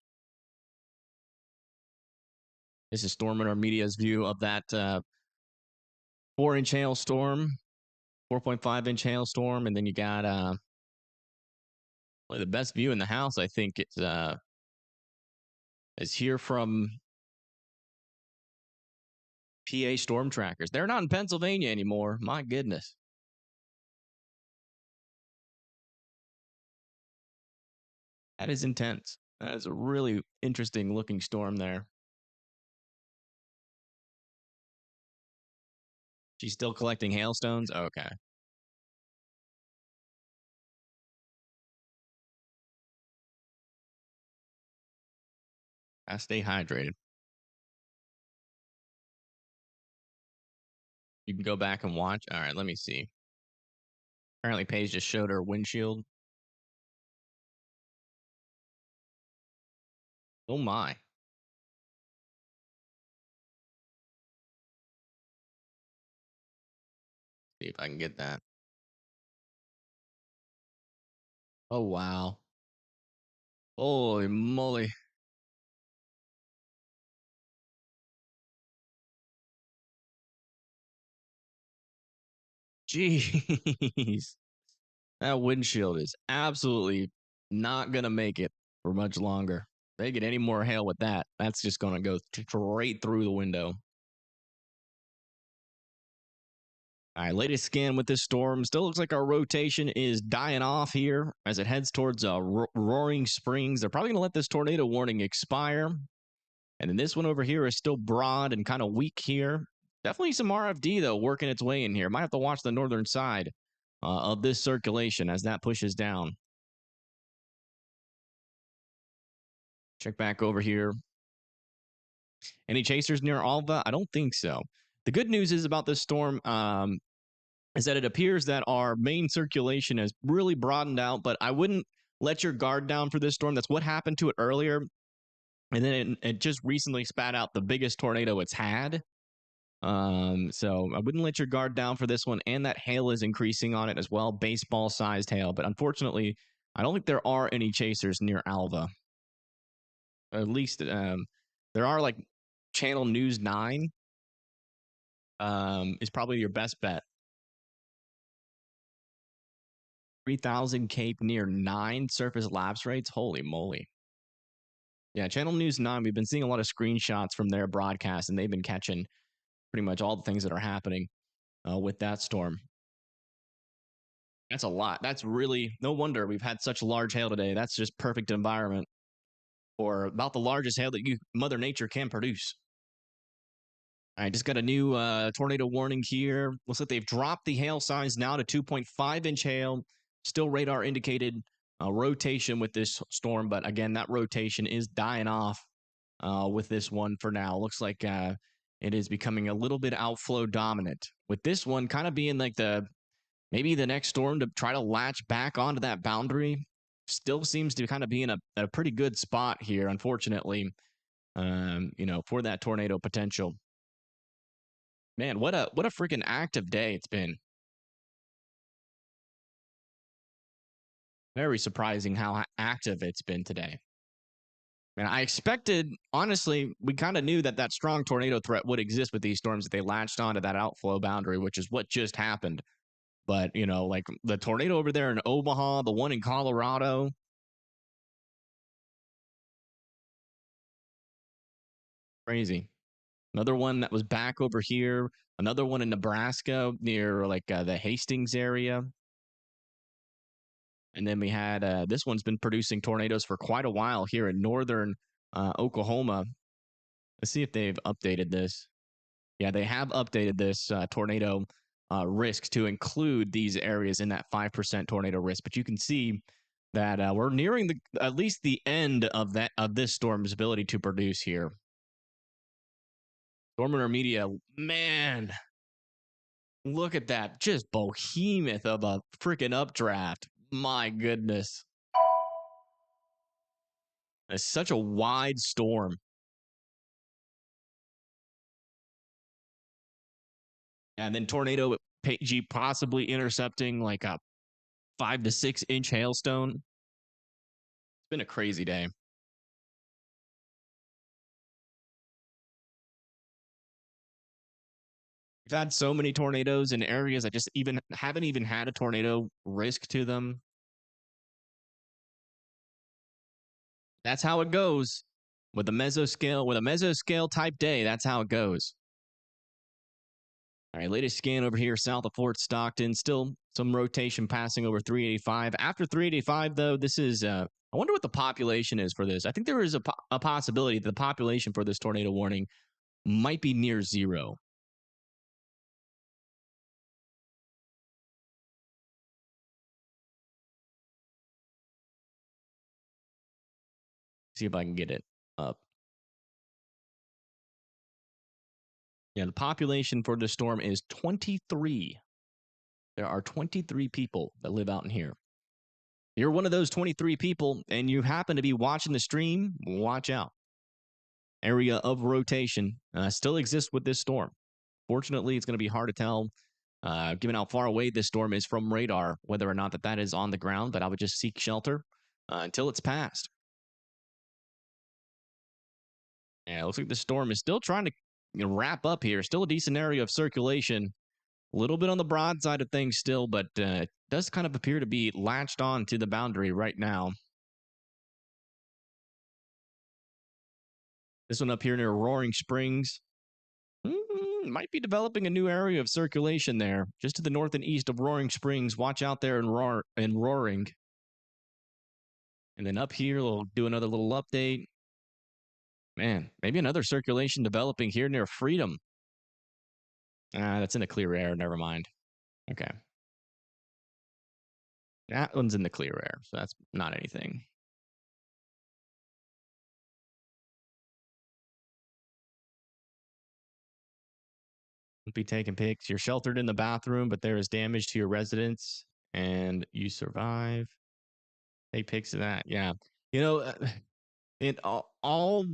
This is Storm Radar Media's view of that 4-inch hailstorm, 4.5-inch hailstorm, and then you got the best view in the house. I think it's is here from PA Storm Trackers. They're not in Pennsylvania anymore. My goodness. That is intense. That is a really interesting looking storm there. She's still collecting hailstones? Okay. I stay hydrated. You can go back and watch. All right, let me see. Apparently, Paige just showed her windshield. Oh my. See if I can get that. Oh wow. Holy moly. Jeez. That windshield is absolutely not going to make it for much longer. They get any more hail with that, that's just going to go straight through the window. All right, latest scan with this storm. Still looks like our rotation is dying off here as it heads towards Roaring Springs. They're probably going to let this tornado warning expire. And then this one over here is still broad and kind of weak here. Definitely some RFD, though, working its way in here. Might have to watch the northern side of this circulation as that pushes down. Check back over here. Any chasers near Alva? I don't think so. The good news is about this storm is that it appears that our main circulation has really broadened out, but I wouldn't let your guard down for this storm. That's what happened to it earlier. And then it just recently spat out the biggest tornado it's had. So I wouldn't let your guard down for this one. And that hail is increasing on it as well, baseball-sized hail. But unfortunately, I don't think there are any chasers near Alva. At least there are like Channel News 9 is probably your best bet. 3,000 Cape near 9 surface lapse rates. Holy moly. Yeah, Channel News 9, we've been seeing a lot of screenshots from their broadcast, and they've been catching pretty much all the things that are happening with that storm. That's a lot. That's really, no wonder we've had such large hail today. That's just perfect environment for about the largest hail that Mother Nature can produce. I just got a new tornado warning here. Looks like they've dropped the hail size now to 2.5-inch hail. Still radar indicated rotation with this storm, but again, that rotation is dying off with this one for now. Looks like it is becoming a little bit outflow dominant. With this one kind of being like maybe the next storm to try to latch back onto that boundary. Still seems to kind of be in a pretty good spot here, unfortunately, for that tornado potential. Man, what a freaking active day it's been. Very surprising how active it's been today. And I expected, honestly, we kind of knew that strong tornado threat would exist with these storms if they latched onto that outflow boundary, which is what just happened. But, like the tornado over there in Omaha, the one in Colorado, Crazy. Another one that was back over here. Another one in Nebraska near like the Hastings area. And then we had this one's been producing tornadoes for quite a while here in northern Oklahoma. Let's see if they've updated this. Yeah, they have updated this tornado risk to include these areas in that 5% tornado risk. But you can see that we're nearing at least the end of this storm's ability to produce here. Storm intermedia, man, look at that, just behemoth of a freaking updraft. My goodness, it's such a wide storm. And then tornado G possibly intercepting like a 5 to 6 inch hailstone. It's been a crazy day. We've had so many tornadoes in areas that just haven't even had a tornado risk to them. That's how it goes with a mesoscale type day. That's how it goes. All right, latest scan over here south of Fort Stockton. Still some rotation passing over 385. After 385, though, this is I wonder what the population is for this. I think there is a possibility that the population for this tornado warning might be near zero. See if I can get it up. Yeah, the population for this storm is 23. There are 23 people that live out in here. You're one of those 23 people and you happen to be watching the stream, watch out. Area of rotation still exists with this storm. Fortunately, it's going to be hard to tell, given how far away this storm is from radar, whether or not that is on the ground, but I would just seek shelter until it's passed. Yeah, it looks like the storm is still trying to wrap up here. Still a decent area of circulation. A little bit on the broad side of things still, but it does kind of appear to be latched on to the boundary right now. This one up here near Roaring Springs might be developing a new area of circulation there, just to the north and east of Roaring Springs. Watch out there in Roaring. And then up here, we'll do another little update. Man, maybe another circulation developing here near Freedom. That's in the clear air. Never mind. Okay. That one's in the clear air, so that's not anything. Be taking pics. You're sheltered in the bathroom, but there is damage to your residence, and you survive. Take pics of that. Yeah, you know, it all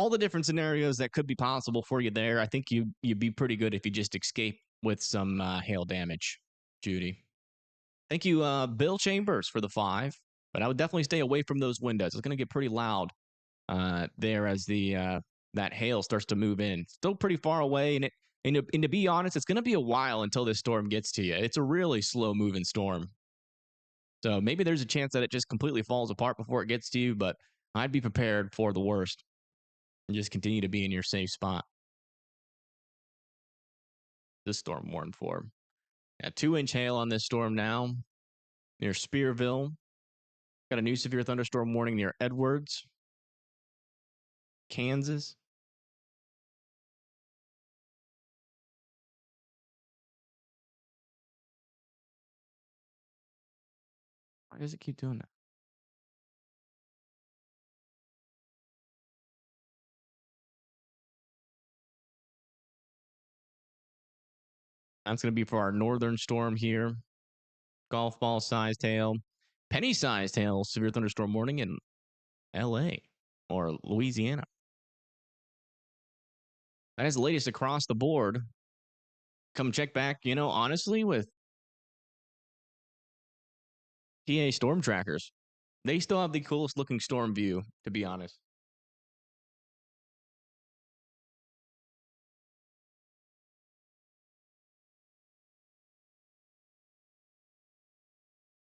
the different scenarios that could be possible for you there. I think you'd be pretty good if you just escape with some hail damage, Judy. Thank you, Bill Chambers, for the 5. But I would definitely stay away from those windows. It's going to get pretty loud there as that hail starts to move in. Still pretty far away, and to be honest, it's going to be a while until this storm gets to you. It's a really slow moving storm. So maybe there's a chance that it just completely falls apart before it gets to you, but I'd be prepared for the worst and just continue to be in your safe spot. This storm warned for. Yeah, 2-inch hail on this storm now near Spearville. Got a new severe thunderstorm warning near Edwards, Kansas. Why does it keep doing that? That's going to be for our northern storm here. Golf ball sized hail. Penny sized hail. Severe thunderstorm warning in LA or Louisiana. That is the latest across the board. Come check back, honestly, with PA storm trackers. They still have the coolest looking storm view, to be honest.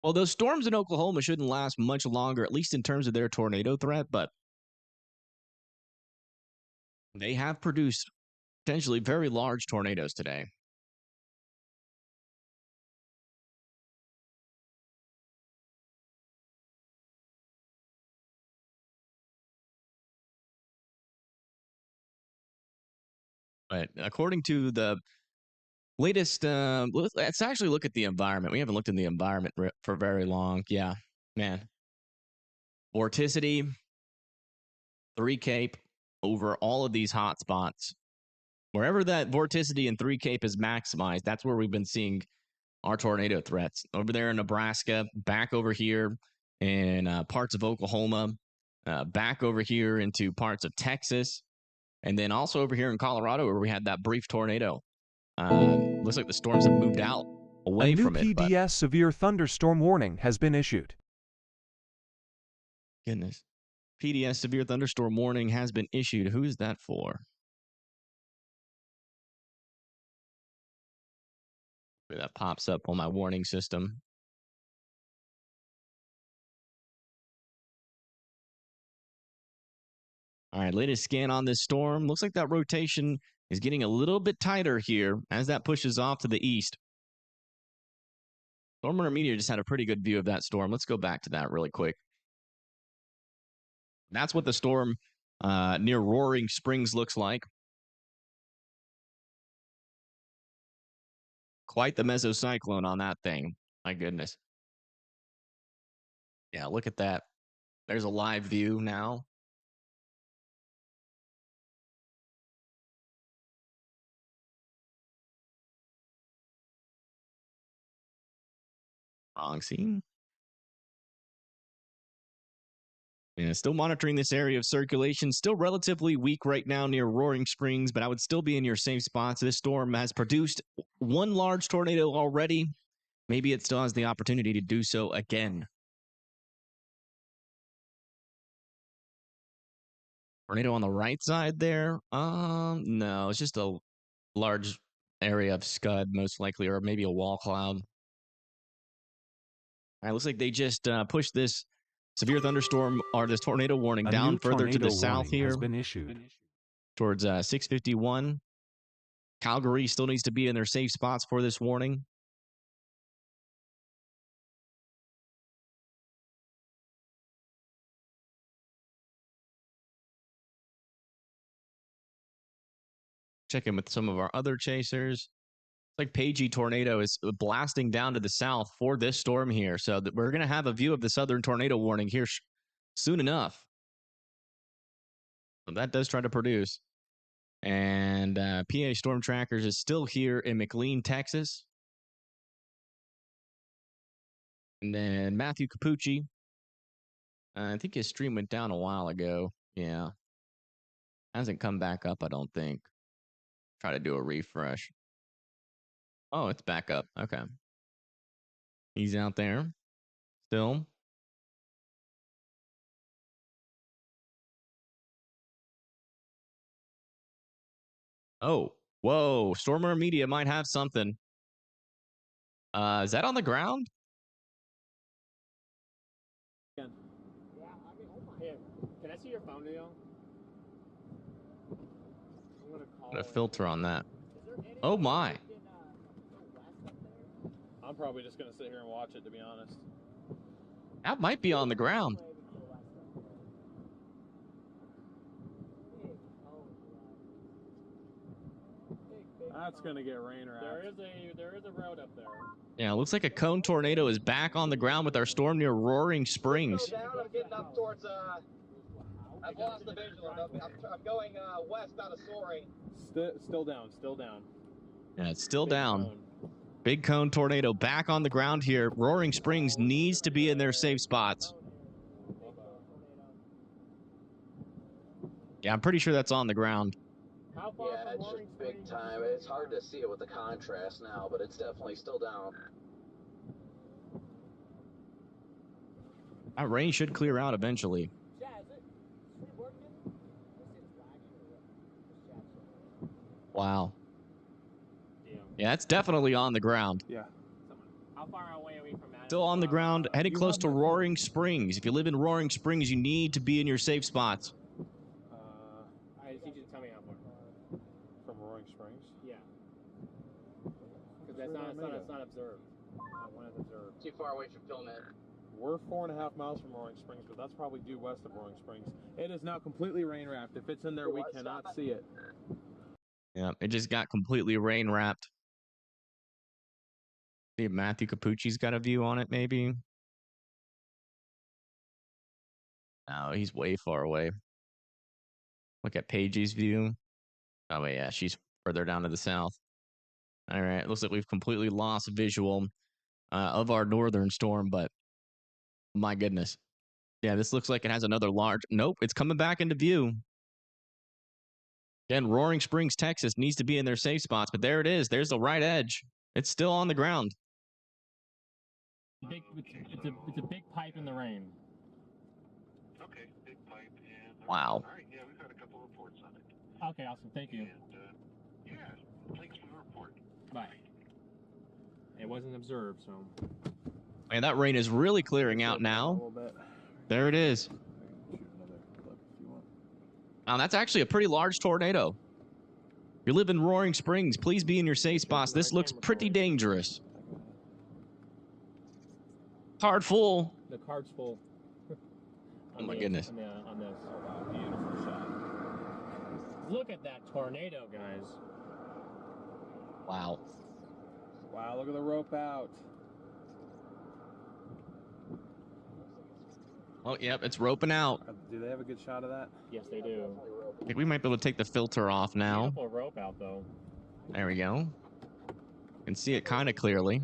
Well, those storms in Oklahoma shouldn't last much longer, at least in terms of their tornado threat, but They have produced potentially very large tornadoes today. But according to the latest, let's actually look at the environment. We haven't looked in the environment for very long. Yeah, man. Vorticity, 3 Cape over all of these hot spots. Wherever that vorticity and 3 Cape is maximized, that's where we've been seeing our tornado threats. Over there in Nebraska, back over here in parts of Oklahoma, back over here into parts of Texas, and then also over here in Colorado where we had that brief tornado. Looks like the storms have moved out away from it. A new PDS severe thunderstorm warning has been issued. Goodness. PDS severe thunderstorm warning has been issued. Who is that for? That pops up on my warning system. All right, latest scan on this storm. Looks like that rotation is getting a little bit tighter here as that pushes off to the east. Storm Runner Media just had a pretty good view of that storm. Let's go back to that really quick. That's what the storm near Roaring Springs looks like. Quite the mesocyclone on that thing. My goodness. Yeah, look at that. There's a live view now. Wrong scene. Yeah, still monitoring this area of circulation. Still relatively weak right now near Roaring Springs, but I would still be in your safe spots. This storm has produced one large tornado already. Maybe it still has the opportunity to do so again. Tornado on the right side there? No, it's just a large area of scud, most likely, or maybe a wall cloud. All right, looks like they just pushed this severe thunderstorm or this tornado warning down further to the south here. Has been issued. Towards 651. Calgary still needs to be in their safe spots for this warning. Check in with some of our other chasers. It's like Pagey tornado is blasting down to the south for this storm here. So that we're going to have a view of the southern tornado warning here soon enough. So that does try to produce. And PA Storm Trackers is still here in McLean, Texas. And then Matthew Capucci. I think his stream went down a while ago. Yeah. Hasn't come back up, I don't think. Try to do a refresh. Oh, it's back up. Okay. He's out there still. Oh, whoa. Stormer Media might have something. Is that on the ground? Yeah, hey, can I see your phone deal? I'm gonna call Put a filter on that. Oh my. I'm probably just gonna sit here and watch it, to be honest. That might be on the ground. That's gonna get rain or there is a road up there. Yeah, it looks like a cone tornado is back on the ground with our storm near Roaring Springs. Down, I'm getting up towards, I've lost the visual. I'm going west out of Soaring. Still down, still down. Yeah, it's still down. Big cone tornado back on the ground here. Roaring Springs needs to be in their safe spots. Yeah, I'm pretty sure that's on the ground. Yeah, it's just big time. It's hard to see it with the contrast now, but it's definitely still down. That rain should clear out eventually. Wow. Yeah, it's definitely on the ground. Yeah. How far away are we from that? Still on the ground, heading close to Roaring Springs. If you live in Roaring Springs, you need to be in your safe spots. I just need you to tell me how it's not observed. When it's observed. Too far away from filming it. We're 4.5 miles from Roaring Springs, but that's probably due west of Roaring Springs. It is now completely rain wrapped. If it's in there, we cannot see it. Yeah, it just got completely rain wrapped. See if Matthew Capucci's got a view on it, maybe. No, he's way far away. Look at Paige's view. Oh, wait, yeah, she's further down to the south. All right, it looks like we've completely lost visual of our northern storm, but my goodness. Yeah, this looks like it has another large... Nope, it's coming back into view. Again, Roaring Springs, Texas needs to be in their safe spots, but there it is. There's the right edge. It's still on the ground. It's a big pipe in the rain. Okay, big pipe and... Wow. All right, yeah, we've had a couple reports on it. Okay, awesome. Thank you. And, yeah, thanks for the report. Bye. It wasn't observed, so... And that rain is really clearing out now. There it is. Now, that's actually a pretty large tornado. If you live in Roaring Springs, please be in your safe spots. This looks pretty dangerous. Card full. The card's full. Oh my goodness. On this. Beautiful shot. Look at that tornado, guys. Wow. Wow, look at the rope out. Oh, yep, it's roping out. Do they have a good shot of that? Yes, they do. I think we might be able to take the filter off now. Beautiful rope out, though. There we go. You can see it kind of clearly.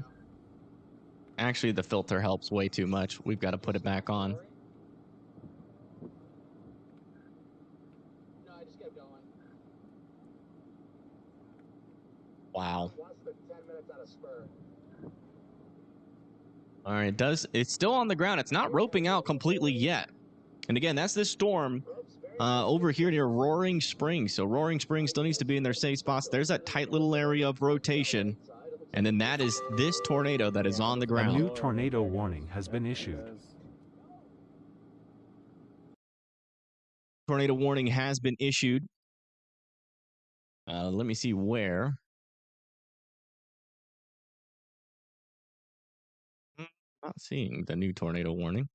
Actually, the filter helps way too much. We've got to put it back on. No, I just kept going. Wow. Less than 10 minutes out of spur. All right, it's still on the ground. It's not roping out completely yet. And again, that's this storm over here near Roaring Springs. So Roaring Springs still needs to be in their safe spots. There's that tight little area of rotation. And then that is this tornado that is on the ground. A new tornado warning has been issued. Tornado warning has been issued. Let me see where. Not seeing the new tornado warning.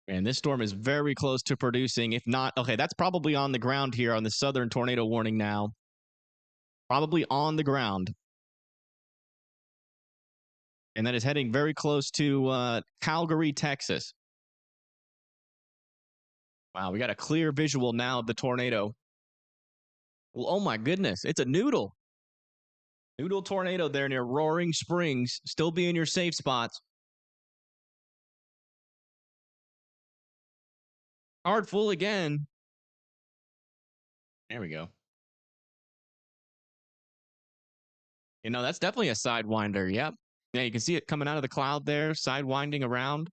And this storm is very close to producing. If not, okay, that's probably on the ground here on the southern tornado warning now. Probably on the ground. And that is heading very close to Calgary, Texas. Wow, we got a clear visual now of the tornado. Well, oh my goodness, it's a noodle. Noodle tornado there near Roaring Springs. Still be in your safe spots. Card full again. There we go. You know, that's definitely a sidewinder. Yep. Yeah, you can see it coming out of the cloud there, sidewinding around.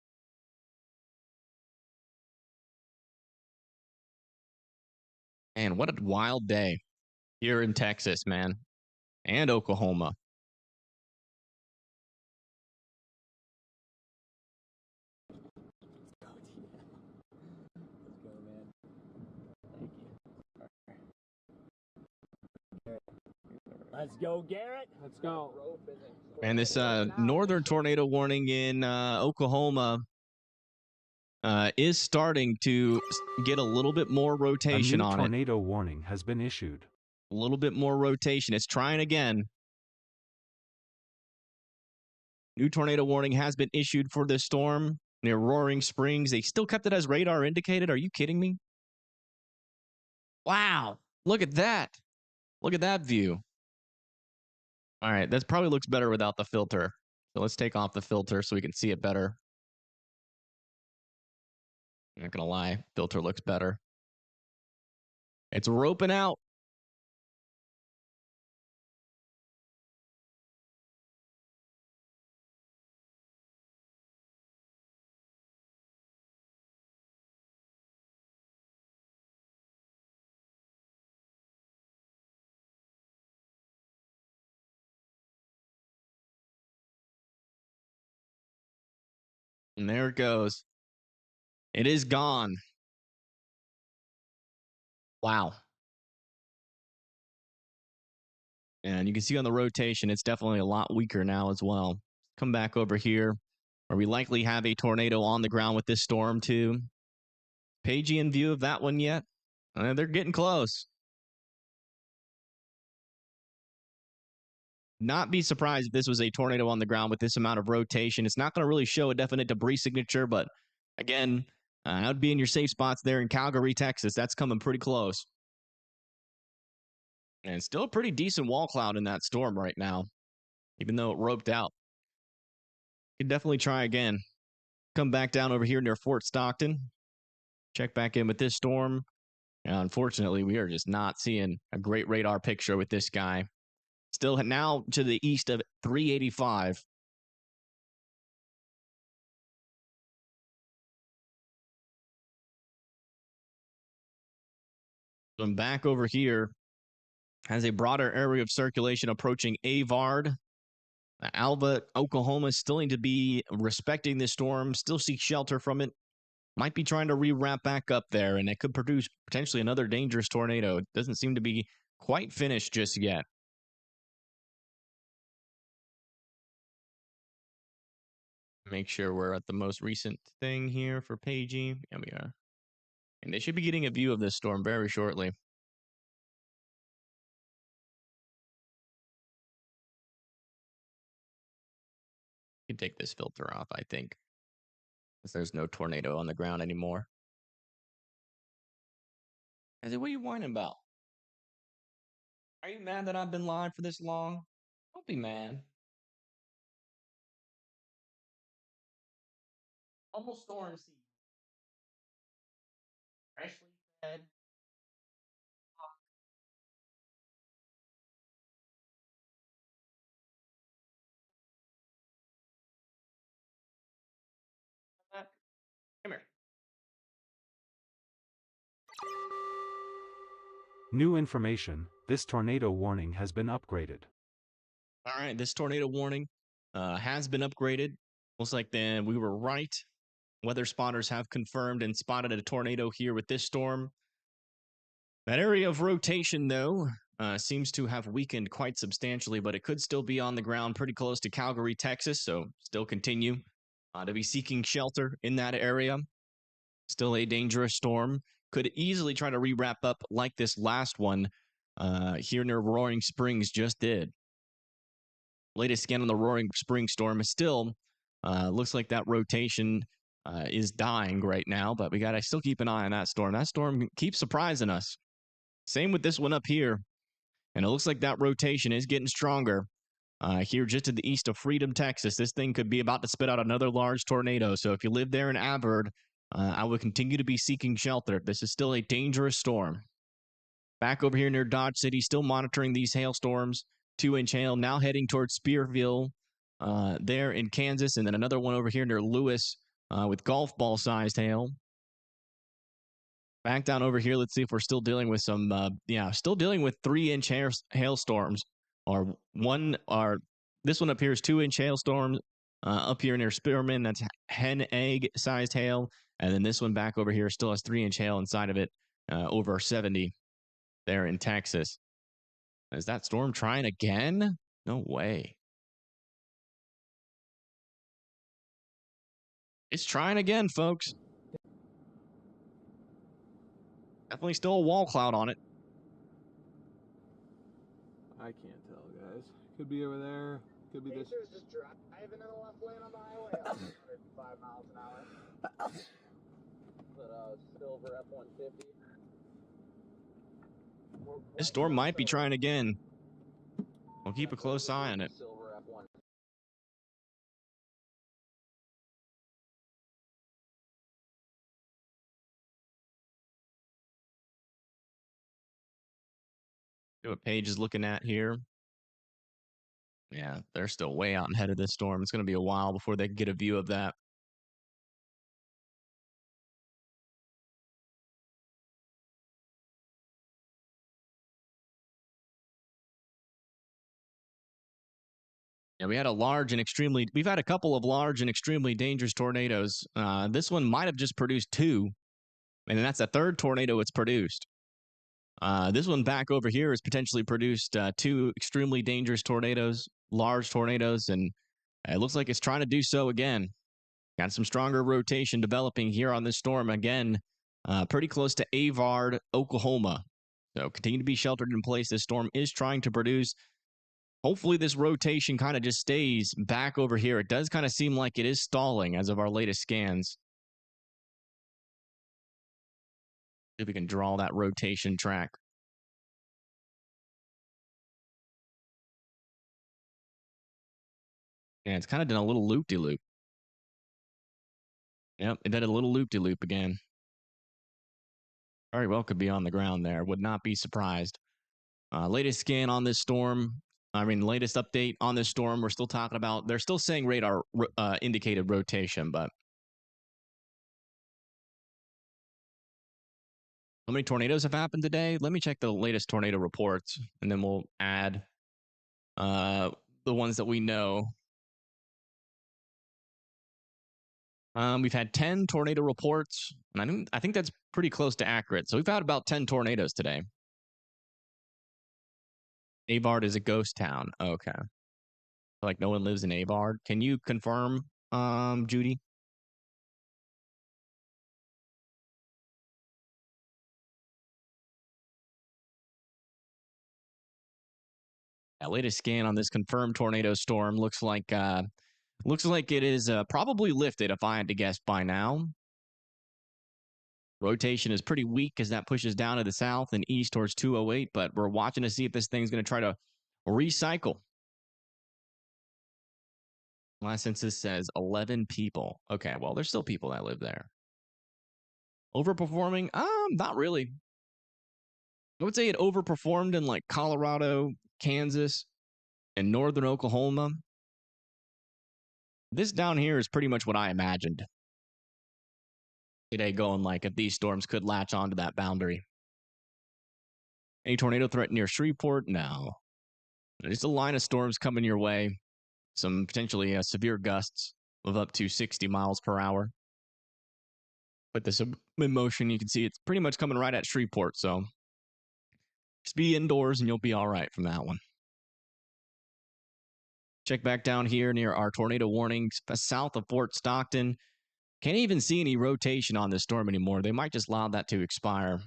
And what a wild day here in Texas, man. And Oklahoma. Let's go, Garrett. Let's go. And this northern tornado warning in Oklahoma is starting to get a little bit more rotation on it. A new tornado warning has been issued. A little bit more rotation. It's trying again. New tornado warning has been issued for this storm near Roaring Springs. They still kept it as radar indicated. Are you kidding me? Wow. Look at that. Look at that view. All right. That probably looks better without the filter. So let's take off the filter so we can see it better. I'm not going to lie. Filter looks better. It's roping out. And there it goes. It is gone. Wow. And you can see on the rotation, it's definitely a lot weaker now as well. Come back over here, where we likely have a tornado on the ground with this storm too. Pagey in view of that one yet? They're getting close. Not be surprised if this was a tornado on the ground with this amount of rotation. It's not going to really show a definite debris signature, but again, I would be in your safe spots there in Calgary, Texas. That's coming pretty close. And still a pretty decent wall cloud in that storm right now, even though it roped out. You can definitely try again. Come back down over here near Fort Stockton. Check back in with this storm. And unfortunately, we are just not seeing a great radar picture with this guy. Still now to the east of 385. I'm back over here. Has a broader area of circulation approaching Avard. Alva, Oklahoma, still need to be respecting this storm, still seek shelter from it. Might be trying to rewrap back up there, and it could produce potentially another dangerous tornado. It doesn't seem to be quite finished just yet. Make sure we're at the most recent thing here for Pagey. Yeah, we are. And they should be getting a view of this storm very shortly. You can take this filter off, I think, because there's no tornado on the ground anymore. I said, what are you whining about? Are you mad that I've been live for this long? Don't be mad. Almost storm season. Freshly fed. Come here. New information, this tornado warning has been upgraded. All right, this tornado warning has been upgraded. Looks like then we were right. Weather spotters have confirmed and spotted a tornado here with this storm. That area of rotation, though, seems to have weakened quite substantially, but it could still be on the ground pretty close to Calgary, Texas, so still continue to be seeking shelter in that area. Still a dangerous storm. Could easily try to re-wrap up like this last one here near Roaring Springs just did. Latest scan on the Roaring Springs storm is still looks like that rotation is dying right now, but we got to still keep an eye on that storm. That storm keeps surprising us. Same with this one up here. And it looks like that rotation is getting stronger. Here just to the east of Freedom, Texas, this thing could be about to spit out another large tornado. So if you live there in Avard, I would continue to be seeking shelter. This is still a dangerous storm. Back over here near Dodge City, still monitoring these hailstorms. 2-inch hail now heading towards Spearville there in Kansas. And then another one over here near Lewis with golf ball sized hail. Back down over here, let's see if we're still dealing with some, still dealing with 3-inch hailstorms. This one up here is 2-inch hailstorms up here near Spearman. That's hen egg sized hail. And then this one back over here still has 3-inch hail inside of it, over 70 there in Texas. Is that storm trying again? No way. It's trying again, folks. Definitely still a wall cloud on it. I can't tell, guys. Could be over there. Could be this. Just driving in the left lane on the highway. 105 miles an hour. But silver F-150. This storm might be trying again. We'll keep a close eye on it. Silver F-150. See what Paige is looking at here. Yeah, they're still way out ahead of this storm. It's going to be a while before they can get a view of that. Yeah, we've had a couple of large and extremely dangerous tornadoes. This one might have just produced 2, and that's the third tornado it's produced. This one back over here has potentially produced 2 extremely dangerous tornadoes, large tornadoes, and it looks like it's trying to do so again. Got some stronger rotation developing here on this storm again, pretty close to Avard, Oklahoma. So continue to be sheltered in place. This storm is trying to produce. Hopefully this rotation kind of just stays back over here. It does kind of seem like it is stalling as of our latest scans. See if we can draw that rotation track. Yeah, it's kind of done a little loop-de-loop. Yep, it did a little loop-de-loop again. Very well could be on the ground there. Would not be surprised. Latest scan on this storm. Latest update on this storm. We're still talking about, they're still saying radar indicated rotation, but how many tornadoes have happened today? Let me check the latest tornado reports, and then we'll add the ones that we know. We've had 10 tornado reports, and I think that's pretty close to accurate. So we've had about 10 tornadoes today. Avard is a ghost town. Okay. Like no one lives in Avard. Can you confirm, Judy? Latest scan on this confirmed tornado storm looks like it is probably lifted, if I had to guess by now. Rotation is pretty weak as that pushes down to the south and east towards 208, but we're watching to see if this thing's going to try to recycle. Last census says 11 people. Okay, well, there's still people that live there. Overperforming? Not really. I would say it overperformed in like Colorado, Kansas, and northern Oklahoma. This down here is pretty much what I imagined. Today going like if these storms could latch onto that boundary. Any tornado threat near Shreveport? No. Just a line of storms coming your way. Some potentially severe gusts of up to 60 miles per hour. Put this in motion, you can see it's pretty much coming right at Shreveport, so just be indoors and you'll be all right from that one. Check back down here near our tornado warnings south of Fort Stockton. Can't even see any rotation on this storm anymore. They might just allow that to expire.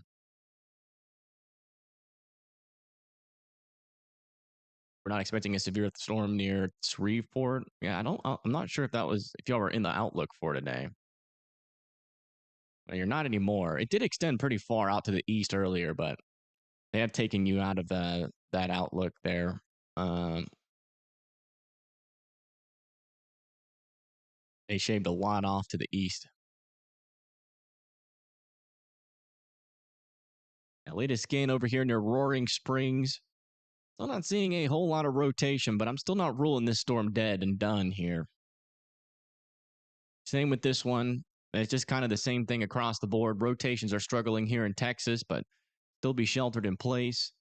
We're not expecting a severe storm near Shreveport. Yeah, I'm not sure if y'all were in the outlook for today. Well, you're not anymore. It did extend pretty far out to the east earlier, but they have taken you out of that outlook there. They shaved a lot off to the east. Now, latest scan over here near Roaring Springs. Still not seeing a whole lot of rotation, but I'm still not ruling this storm dead and done here. Same with this one. It's just kind of the same thing across the board. Rotations are struggling here in Texas, but still be sheltered in place.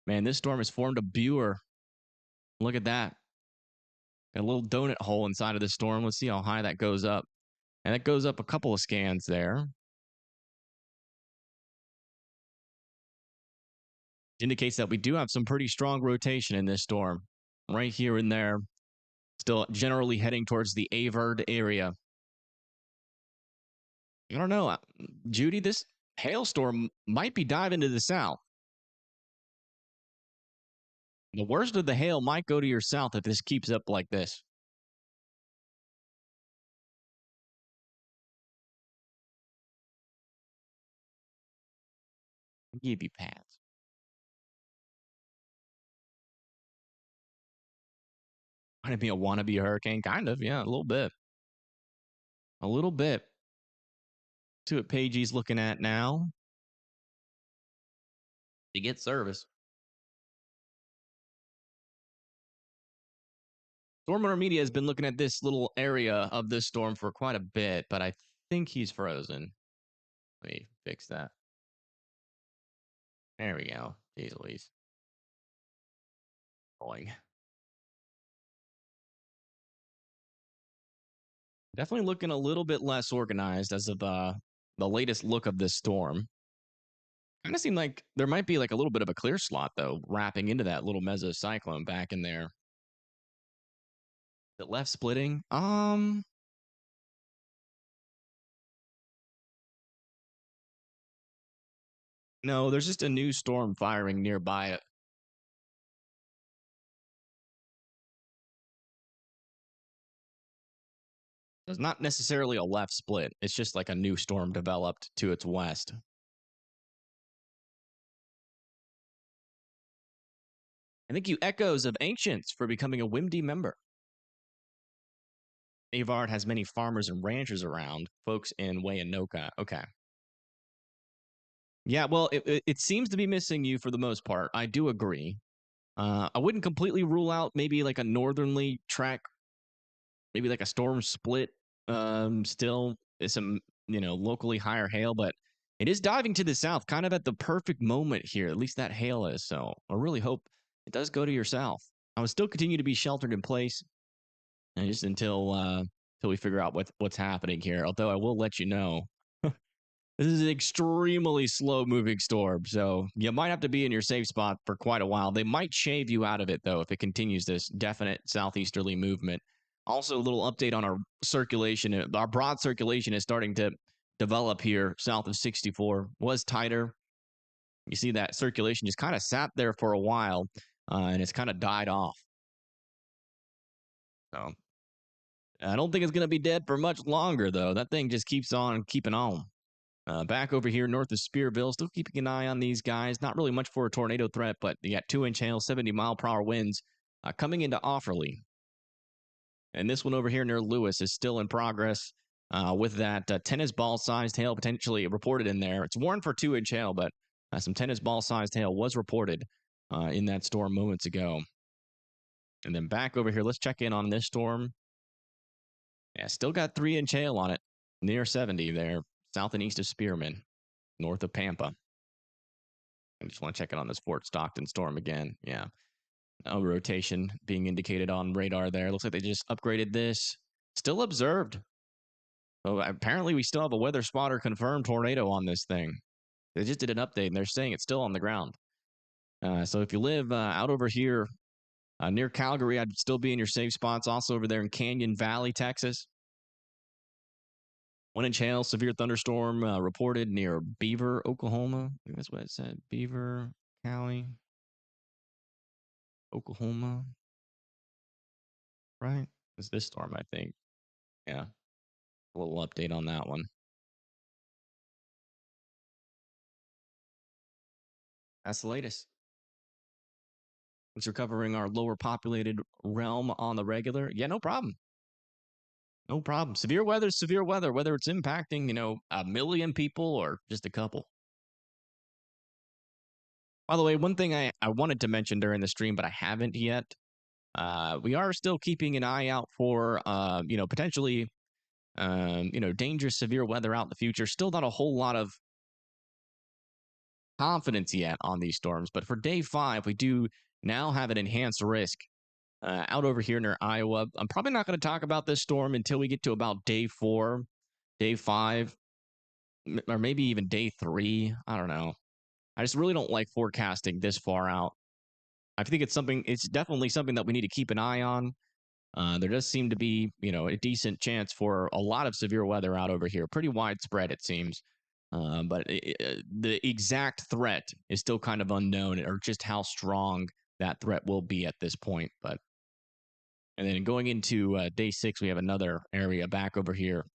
Man, this storm has formed a Buer. Look at that. Got a little donut hole inside of the storm. Let's see how high that goes up. And that goes up a couple of scans there. Indicates that we do have some pretty strong rotation in this storm. Right here and there. Still generally heading towards the Avard area. I don't know. Judy, this hailstorm might be diving to the south. The worst of the hail might go to your south if this keeps up like this. I'll give you pads. Might be a wannabe hurricane. Kind of, yeah, a little bit. A little bit. See what Pagey's looking at now. To get service. Storm Runner Media has been looking at this little area of this storm for quite a bit, but I think he's frozen. Let me fix that. There we go. Jeez Louise. Going. Definitely looking a little bit less organized as of the latest look of this storm. Kind of seemed like there might be like a little bit of a clear slot though, wrapping into that little mesocyclone back in there. The left splitting. No, there's just a new storm firing nearby it. There's not necessarily a left split. It's just like a new storm developed to its west. I thank you, Echoes of Ancients, for becoming a WIMD member. Avard has many farmers and ranchers around, folks in Wayanoka. Okay. Yeah, well, it seems to be missing you for the most part. I do agree. I wouldn't completely rule out maybe like a northerly track, maybe like a storm split. Still some, locally higher hail, but it is diving to the south, kind of at the perfect moment here. At least that hail is. So I really hope it does go to your south. I would still continue to be sheltered in place, and just until we figure out what's happening here. Although I will let you know, this is an extremely slow moving storm, so you might have to be in your safe spot for quite a while. They might shave you out of it though if it continues this definite southeasterly movement. Also, a little update on our circulation. Our broad circulation is starting to develop here south of 64. Was tighter. You see that circulation just kind of sat there for a while, and it's kind of died off. So I don't think it's going to be dead for much longer, though. That thing just keeps on keeping on. Back over here north of Spearville, still keeping an eye on these guys. Not really much for a tornado threat, but you got 2-inch hail, 70-mile-per-hour winds coming into Offerly. And this one over here near Lewis is still in progress with that tennis ball-sized hail potentially reported in there. It's warned for 2-inch hail, but some tennis ball-sized hail was reported in that storm moments ago. And then back over here, let's check in on this storm. Yeah, still got 3-inch hail on it, near 70 there, south and east of Spearman, north of Pampa. I just want to check in on this Fort Stockton storm again. Yeah. No rotation being indicated on radar there. Looks like they just upgraded this. Still observed. Oh, apparently we still have a weather spotter confirmed tornado on this thing. They just did an update and they're saying it's still on the ground. So if you live out over here near Calgary, I'd still be in your safe spots. Also over there in Canyon Valley, Texas. 1-inch hail, severe thunderstorm reported near Beaver, Oklahoma. I think that's what it said. Beaver, Cali, Oklahoma. Right? It's this storm, I think. Yeah. A little update on that one. That's the latest. Thanks for covering our lower populated realm on the regular. Yeah, no problem. No problem. Severe weather is severe weather, whether it's impacting, a million people or just a couple. By the way, one thing I wanted to mention during the stream, but I haven't yet. We are still keeping an eye out for, potentially, dangerous severe weather out in the future. Still not a whole lot of confidence yet on these storms, but for day 5, we do now have an enhanced risk out over here near Iowa. I'm probably not going to talk about this storm until we get to about day 4, day 5, or maybe even day 3. I don't know. I just really don't like forecasting this far out. I think it's definitely something that we need to keep an eye on. There does seem to be, a decent chance for a lot of severe weather out over here. Pretty widespread, it seems. But the exact threat is still kind of unknown, or just how strong that threat will be at this point. And then going into day 6, we have another area back over here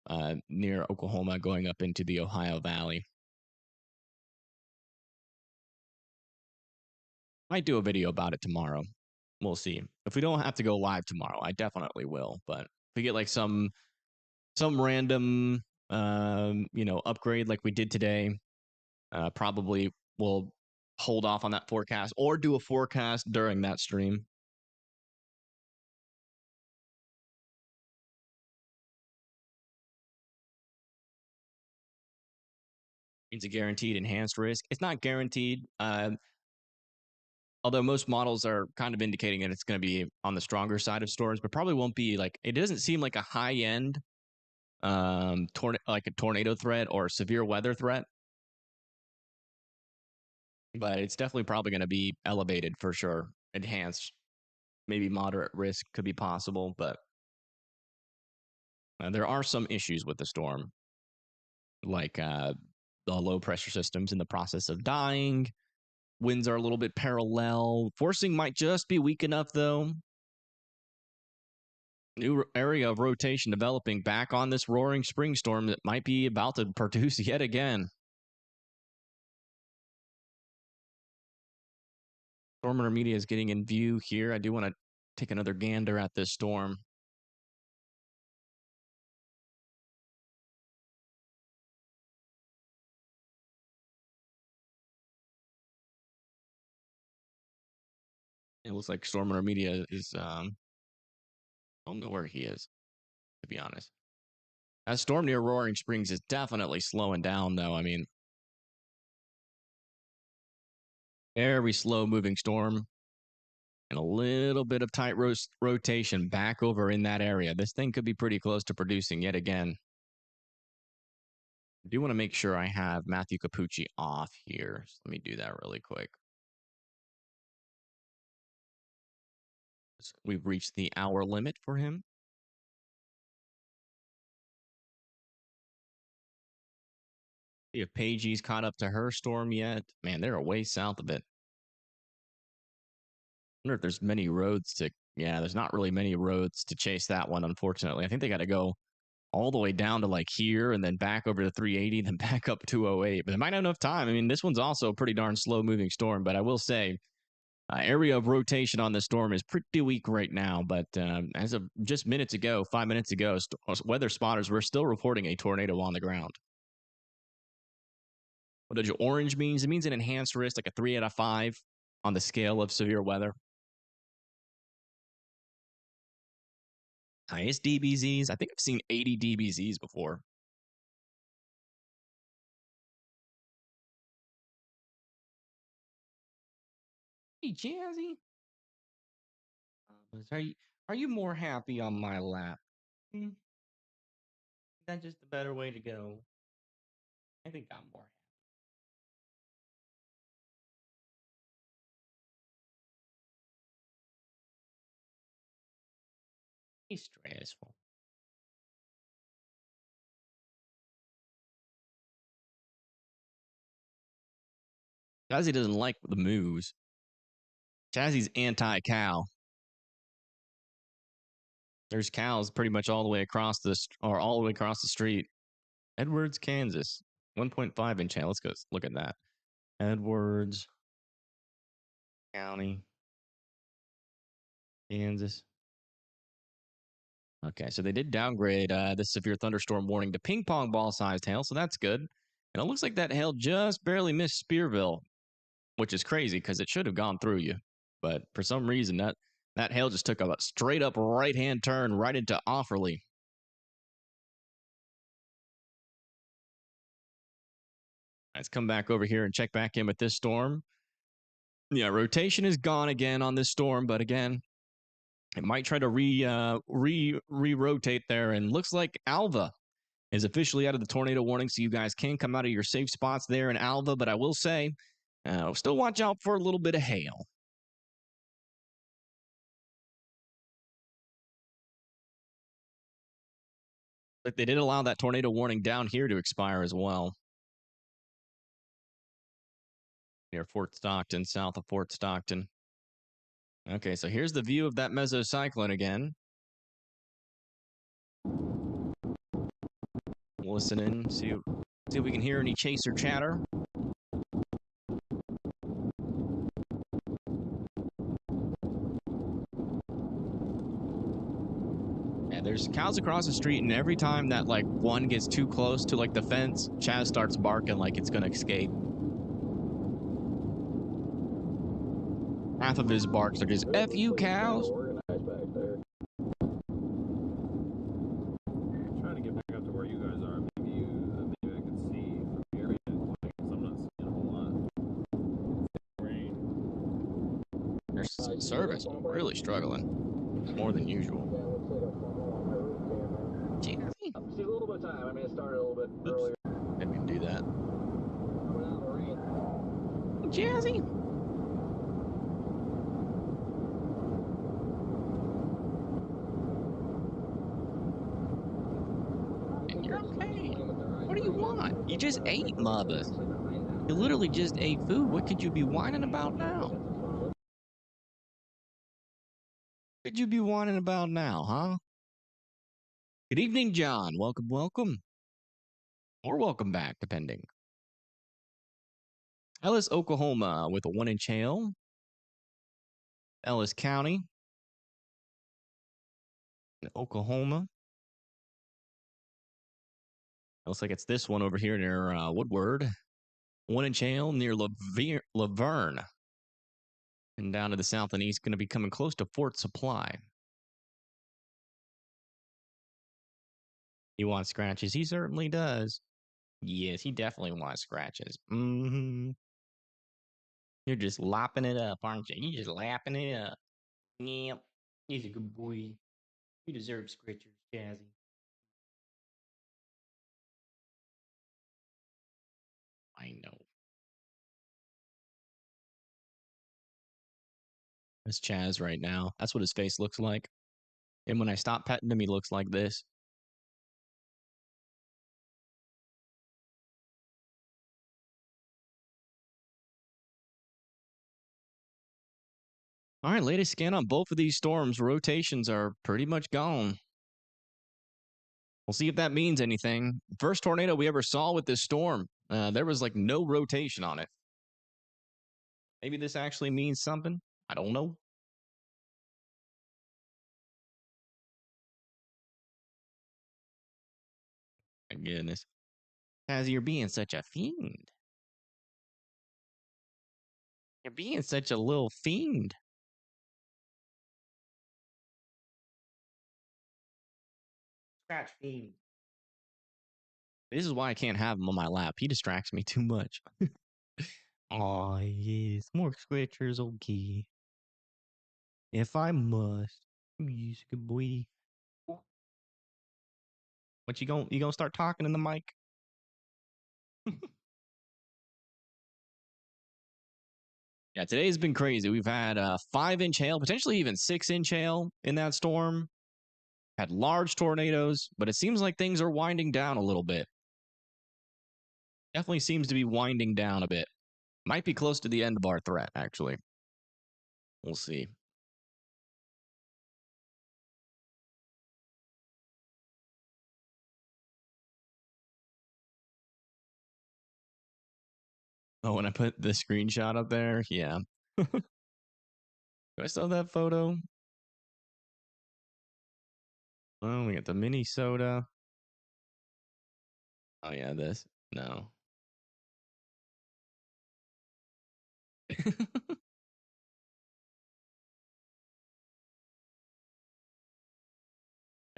near Oklahoma, going up into the Ohio Valley. Might do a video about it tomorrow. We'll see. If we don't have to go live tomorrow, I definitely will. But if we get like some random upgrade like we did today, probably we'll hold off on that forecast or do a forecast during that stream. It's a guaranteed enhanced risk. It's not guaranteed. Although most models are kind of indicating that it's going to be on the stronger side of storms, but probably won't be like, it doesn't seem like a high end like a tornado threat or severe weather threat. But it's definitely probably going to be elevated for sure. Enhanced, maybe moderate risk could be possible, but there are some issues with the storm, like the low pressure systems in the process of dying. Winds are a little bit parallel. Forcing might just be weak enough, though. New area of rotation developing back on this roaring spring storm that might be about to produce yet again. Storm intermediate is getting in view here. I do want to take another gander at this storm. It looks like Storm intermediate is, I don't know where he is, to be honest. That storm near Roaring Springs is definitely slowing down, though. I mean, very slow moving storm and a little bit of tight rotation back over in that area. This thing could be pretty close to producing yet again. I do want to make sure I have Matthew Capucci off here. So let me do that really quick. We've reached the hour limit for him. See if Pagey's caught up to her storm yet. Man, they're way south of it. I wonder if there's many roads to... Yeah, there's not really many roads to chase that one, unfortunately. I think they got to go all the way down to like here and then back over to 380, then back up 208. But they might not have enough time. I mean, this one's also a pretty darn slow moving storm, but I will say area of rotation on this storm is pretty weak right now. But as of just minutes ago, 5 minutes ago, weather spotters were still reporting a tornado on the ground. What does orange means? It means an enhanced risk, like a 3 out of 5 on the scale of severe weather. Highest DBZs. I think I've seen 80 DBZs before. Hey, Jazzy. Are you more happy on my lap? Is that just a better way to go? I think I'm more happy. He's stressful. Jazzy doesn't like the moves. Jazzy's anti-cow. There's cows pretty much all the way across the street. Edwards, Kansas. 1.5 inch hail. Let's go look at that. Edwards County, Kansas. Okay, so they did downgrade this severe thunderstorm warning to ping pong ball sized hail, so that's good. And it looks like that hail just barely missed Spearville, which is crazy because it should have gone through you. But for some reason, that hail just took a straight up right-hand turn right into Offerly. Let's come back over here and check back in with this storm. Yeah, rotation is gone again on this storm, but again, it might try to re-rotate there, and looks like Alva is officially out of the tornado warning, so you guys can come out of your safe spots there in Alva, but I will say, still watch out for a little bit of hail. But they did allow that tornado warning down here to expire as well. Near Fort Stockton, south of Fort Stockton. Okay, so here's the view of that mesocyclone again. Listen in, see if we can hear any chaser chatter. Yeah, there's cows across the street, and every time that like one gets too close to like the fence, Chaz starts barking like it's gonna escape. Half of his barks are just F you cows. Trying to get back up to where you guys are. Maybe I could see from here. I'm not seeing a whole lot. Rain. There's service really struggling. More than usual. See a little bit of time. I mean, it started a little bit earlier. I can do that. Jazzy? You're okay. What do you want? You just ate, mother. You literally just ate food. What could you be whining about now? What could you be whining about now, huh? Good evening, John. Welcome, welcome. Or welcome back, depending. Ellis, Oklahoma, with a 1-inch hail. Ellis County, Oklahoma. Looks like it's this one over here near Woodward. 1-inch hail near Laverne. And down to the south and east, going to be coming close to Fort Supply. He wants scratches. He certainly does. Yes, he definitely wants scratches. Mm-hmm. You're just lapping it up, aren't you? You're just lapping it up. Yep. He's a good boy. You deserve scratchers, Jazzy. I know. That's Chaz right now. That's what his face looks like. And when I stop petting him, he looks like this. All right, latest scan on both of these storms. Rotations are pretty much gone. We'll see if that means anything. First tornado we ever saw with this storm, there was like no rotation on it. Maybe this actually means something. I don't know. My goodness. As you're being such a fiend. You're being such a little fiend. Scratch fiend. This is why I can't have him on my lap. He distracts me too much. Oh, yes. More scratchers, okay. If I must. Yes, good boy. What you gonna start talking in the mic? Yeah, today's been crazy. We've had 5-inch hail, potentially even 6-inch hail in that storm. Had large tornadoes, but it seems like things are winding down a little bit. Definitely seems to be winding down a bit. Might be close to the end of our threat, actually. We'll see. Oh, when I put the screenshot up there, yeah. Do I still have that photo? Oh, we got the mini soda. Oh, yeah, this. No.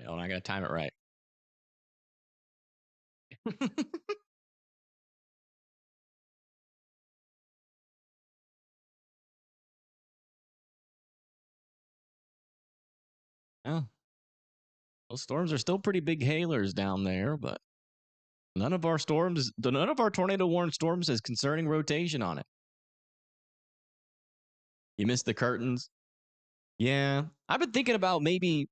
Oh, and I gotta time it right. Oh. Those storms are still pretty big hailers down there, but none of our tornado warned storms has concerning rotation on it. You missed the curtains. Yeah. I've been thinking about maybe,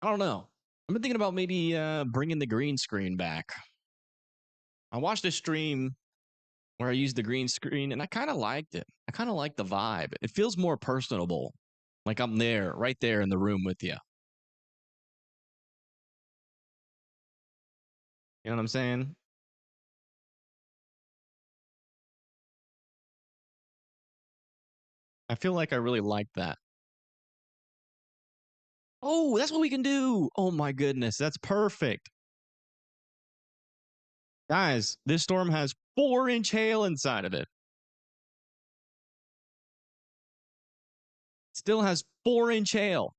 I don't know. I've been thinking about maybe bringing the green screen back. I watched a stream where I used the green screen and I kind of liked it. I kind of like the vibe. It feels more personable. Like I'm there, right there in the room with you. You know what I'm saying? I feel like I really like that. Oh, that's what we can do. Oh my goodness. That's perfect. Guys, this storm has 4-inch hail inside of it. Still has 4-inch hail.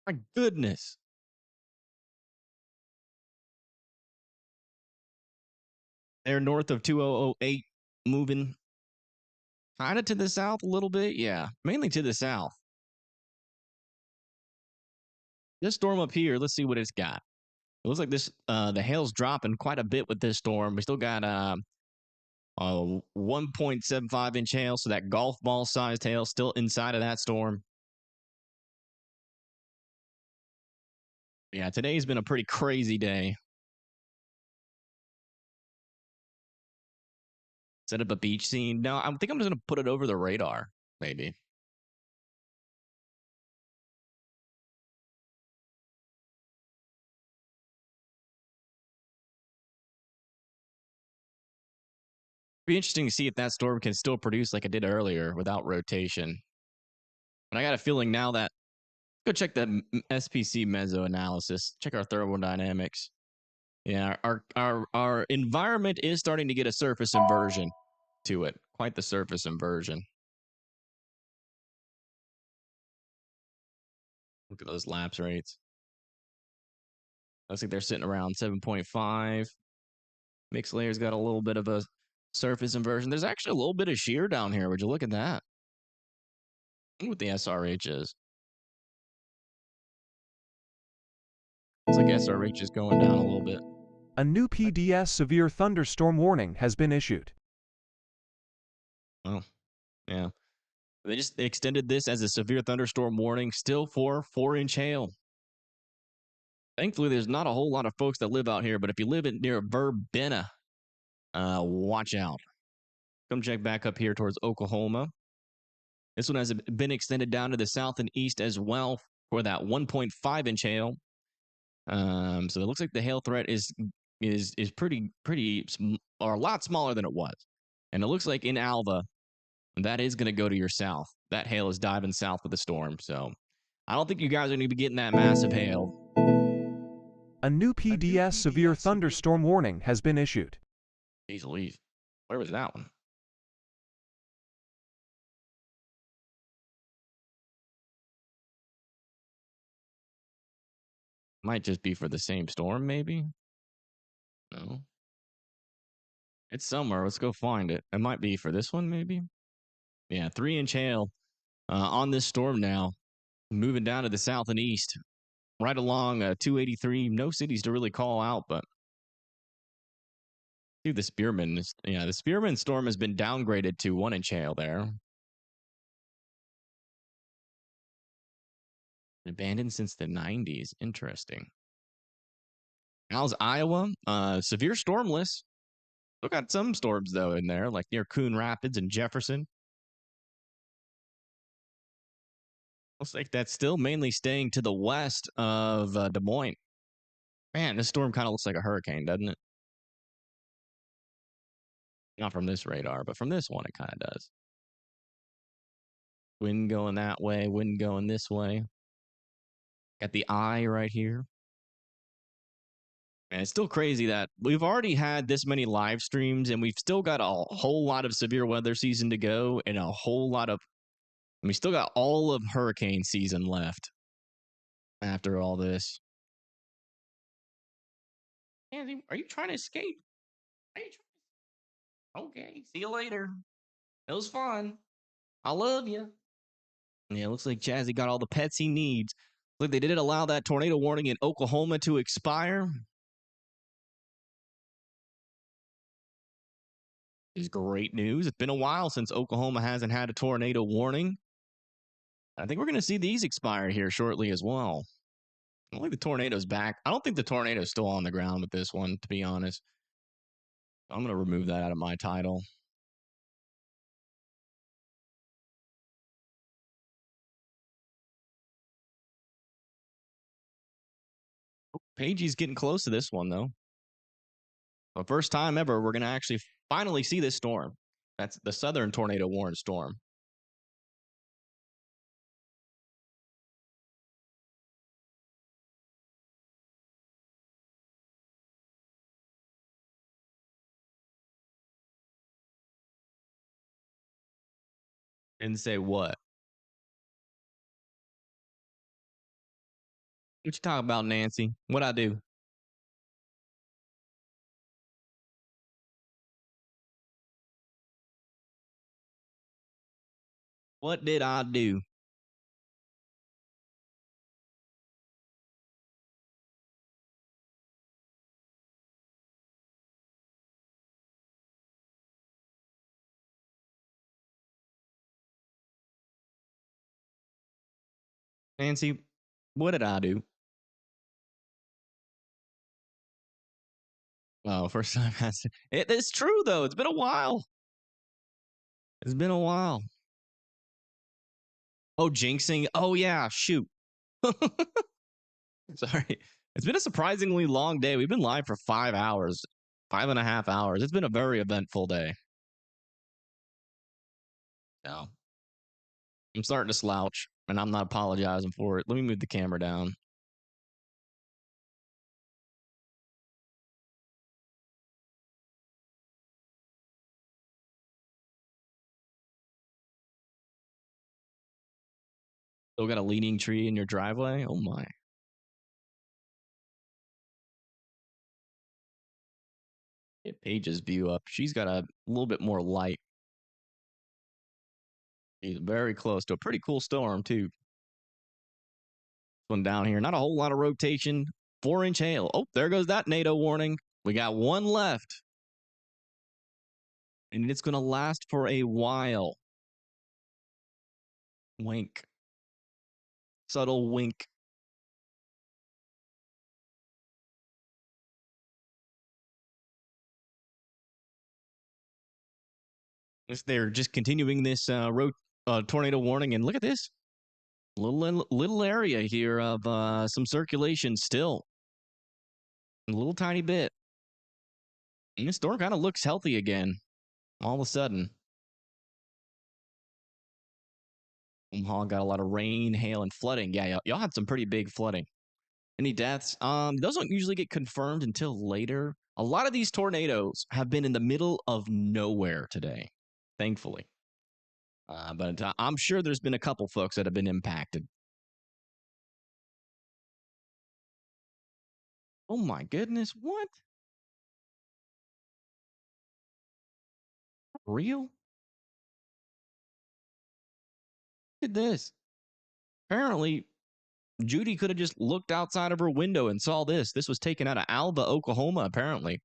My goodness. They're north of 2008, moving kind of to the south a little bit. Yeah, mainly to the south. This storm up here, let's see what it's got. It looks like this the hail's dropping quite a bit with this storm. We still got a 1.75 inch hail, so that golf ball sized hail still inside of that storm. Yeah, today's been a pretty crazy day. Set up a beach scene. No, I think I'm just gonna put it over the radar, maybe. Be interesting to see if that storm can still produce like it did earlier without rotation. But I got a feeling now that go check the SPC meso analysis. Check our thermodynamics. Yeah, our environment is starting to get a surface inversion to it. Quite the surface inversion. Look at those lapse rates. Looks like they're sitting around 7.5. Mixed layer's got a little bit of a surface inversion. There's actually a little bit of shear down here. Would you look at that? Look what the SRH is. It's like SRH is going down a little bit. A new PDS severe thunderstorm warning has been issued. Oh, yeah. They just extended this as a severe thunderstorm warning, still for 4-inch hail. Thankfully, there's not a whole lot of folks that live out here, but if you live near Verbena, watch out. Come check back up here towards Oklahoma. This one has been extended down to the south and east as well for that 1.5-inch hail. So it looks like the hail threat is pretty or a lot smaller than it was. And it looks like in Alva, that is going to go to your south. That hail is diving south with the storm. So I don't think you guys are going to be getting that massive hail. A new PDS severe thunderstorm warning has been issued. Jeez Louise. Where was that one? Might just be for the same storm, maybe? No. It's somewhere. Let's go find it. It might be for this one, maybe? Yeah, 3-inch hail on this storm now. Moving down to the south and east. Right along 283. No cities to really call out, but dude, the Spearman the Spearman storm has been downgraded to 1-inch hail there. Abandoned since the 90s. Interesting. How's Iowa? Severe stormless. Still got some storms though in there, like near Coon Rapids and Jefferson. Looks like that's still mainly staying to the west of Des Moines. Man, this storm kind of looks like a hurricane, doesn't it? Not from this radar, but from this one, it kind of does. Wind going that way, wind going this way. Got the eye right here. And it's still crazy that we've already had this many live streams and we've still got a whole lot of severe weather season to go and a whole lot of, we still got all of hurricane season left after all this. Andy, are you trying to escape? Okay, see you later. It was fun. I love you. Yeah, it looks like Jazzy got all the pets he needs. Look, they did allow that tornado warning in Oklahoma to expire. Is great news. It's been a while since Oklahoma hasn't had a tornado warning. I think we're going to see these expire here shortly as well. I don't think the tornado's back. I don't think the tornado's still on the ground with this one, to be honest. I'm going to remove that out of my title. Pagey's getting close to this one, though. The first time ever, we're going to actually finally see this storm. That's the southern tornado warning storm. And say what? What you talking about, Nancy? What'd I do? What did I do? Nancy, what did I do? Oh, first time it's true though. It's been a while. It's been a while. Oh, jinxing. Oh yeah, shoot. Sorry. It's been a surprisingly long day. We've been live for 5 hours, 5.5 hours. It's been a very eventful day. No. I'm starting to slouch, and I'm not apologizing for it. Let me move the camera down. Still got a leaning tree in your driveway? Oh my. Get Paige's view up. She's got a little bit more light. She's very close to a pretty cool storm, too. One down here. Not a whole lot of rotation. 4-inch hail. Oh, there goes that NATO warning. We got one left. And it's going to last for a while. Wink. Subtle wink. They're just continuing this tornado warning. And look at this. Little area here of some circulation still. A little tiny bit. And the storm kind of looks healthy again. All of a sudden. Omaha got a lot of rain, hail, and flooding. Yeah, y'all had some pretty big flooding. Any deaths? Those don't usually get confirmed until later. A lot of these tornadoes have been in the middle of nowhere today, thankfully. But I'm sure there's been a couple folks that have been impacted. Oh my goodness, what? Real? Look at this. Apparently, Judy could have just looked outside of her window and saw this. This was taken out of Alva, Oklahoma, apparently.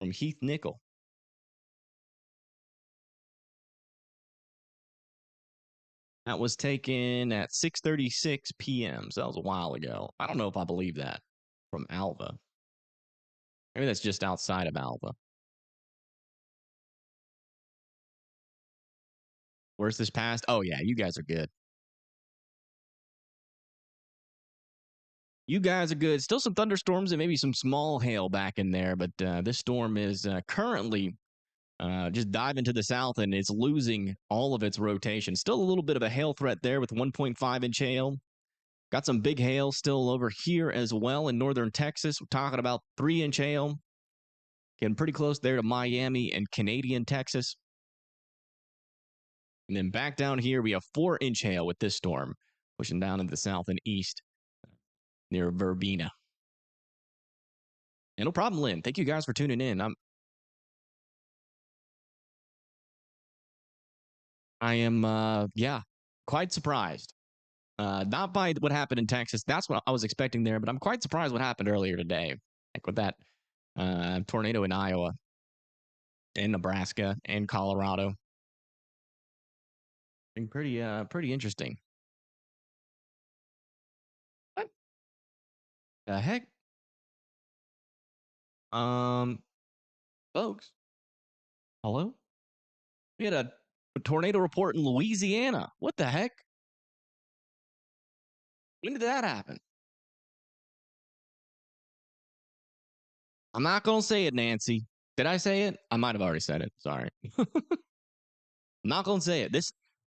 From Heath Nickel. That was taken at 6:36 p.m., so that was a while ago. I don't know if I believe that. From Alva. Maybe that's just outside of Alva. Where's this past? Oh, yeah, you guys are good. You guys are good. Still some thunderstorms and maybe some small hail back in there, but this storm is currently just diving to the south and it's losing all of its rotation. Still a little bit of a hail threat there with 1.5-inch hail. Got some big hail still over here as well in northern Texas. We're talking about 3-inch hail. Getting pretty close there to Miami and Canadian Texas. And then back down here, we have 4-inch hail with this storm, pushing down into the south and east near Verbena. And no problem, Lynn. Thank you guys for tuning in. I am, quite surprised. Not by what happened in Texas. That's what I was expecting there, but I'm quite surprised what happened earlier today. Like with that tornado in Iowa and Nebraska and Colorado. Pretty interesting. What the heck? Folks. Hello? We had a tornado report in Louisiana. What the heck? When did that happen? I'm not going to say it, Nancy. Did I say it? I might have already said it. Sorry. I'm not going to say it.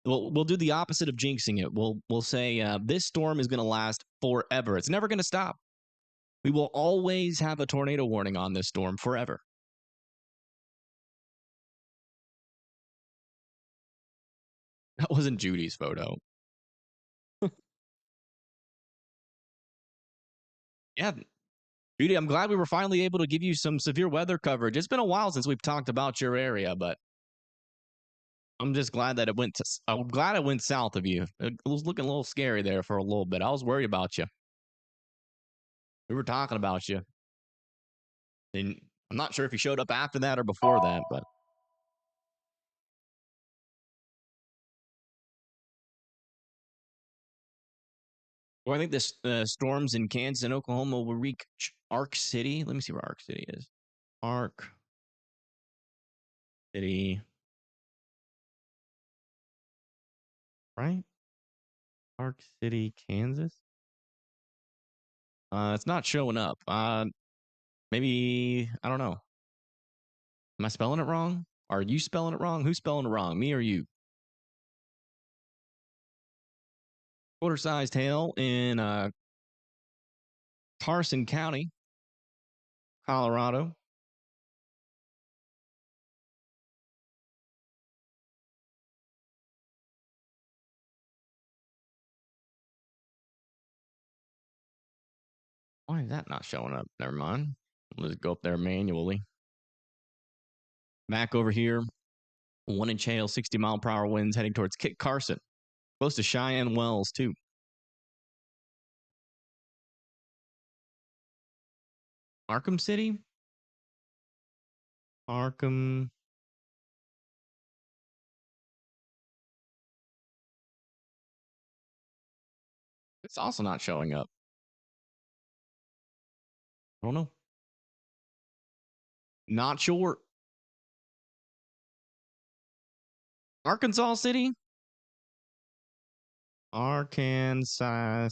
We'll do the opposite of jinxing it. We'll say this storm is going to last forever. It's never going to stop. We will always have a tornado warning on this storm forever. That wasn't Judy's photo. Yeah, Judy, I'm glad we were finally able to give you some severe weather coverage. It's been a while since we've talked about your area, but I'm just glad that I'm glad it went south of you. It was looking a little scary there for a little bit. I was worried about you. We were talking about you. And I'm not sure if you showed up after that or before that, but I think this storms in Kansas and Oklahoma will reach Ark City. Let me see where Ark City is. Ark City. Right? Ark City, Kansas. It's not showing up. Maybe, I don't know. Am I spelling it wrong? Are you spelling it wrong? Who's spelling it wrong? Me or you? Quarter-sized hail in Carson County, Colorado. Why is that not showing up? Never mind. Let's go up there manually. Back over here. 1-inch hail, 60-mile-per-hour winds heading towards Kit Carson. Close to Cheyenne Wells, too. Arkham City? Arkham. It's also not showing up. I don't know. Not sure. Arkansas City? Arkansas.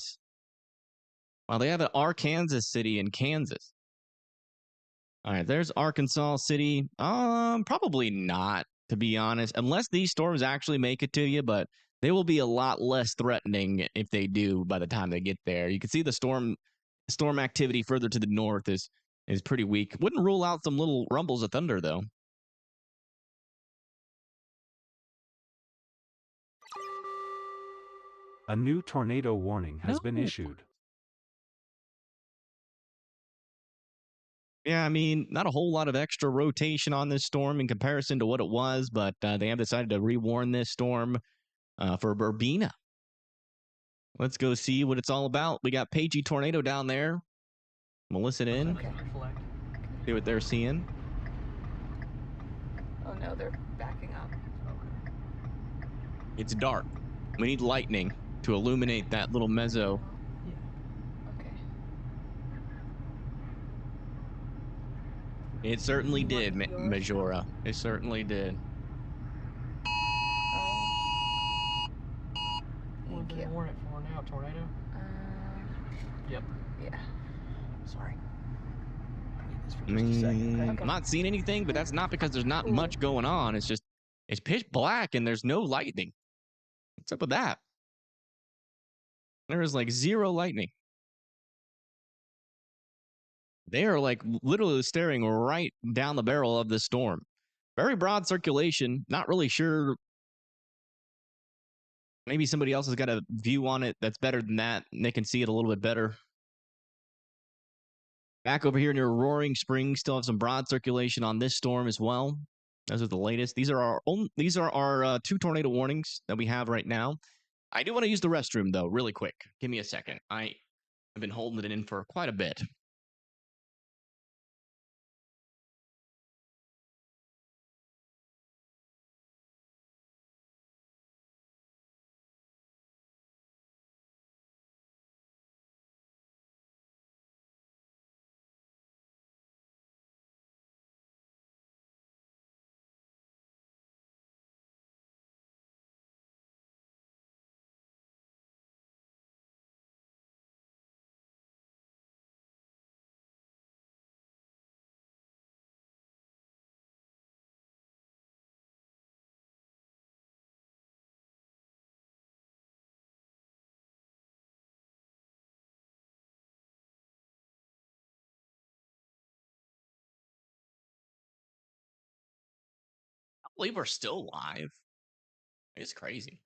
Well, they have an Arkansas City in Kansas. All right, there's Arkansas City. Probably not, to be honest, unless these storms actually make it to you, but they will be a lot less threatening if they do by the time they get there. You can see the storm activity further to the north is pretty weak. Wouldn't rule out some little rumbles of thunder, though. A new tornado warning has been issued. Yeah, I mean, not a whole lot of extra rotation on this storm in comparison to what it was, but they have decided to rewarn this storm for Burbina. Let's go see what it's all about. We got Pagey Tornado down there. We'll listen in. Okay. See what they're seeing. Oh no, they're backing up. It's dark. We need lightning to illuminate that little mezzo. Okay. It certainly did, Majora. It certainly did. What did they warn it for now? Tornado? Yep. Yeah. Sorry. I'm not seeing anything, but that's not because there's not much going on. It's just, it's pitch black and there's no lightning. What's up with that? There is like zero lightning. They are like literally staring right down the barrel of this storm. Very broad circulation. Not really sure. Maybe somebody else has got a view on it that's better than that, and they can see it a little bit better. Back over here near Roaring Springs, still have some broad circulation on this storm as well. Those are the latest. These are our two tornado warnings that we have right now. I do want to use the restroom though, really quick. Give me a second. I have been holding it in for quite a bit. I believe we're still live. It's crazy.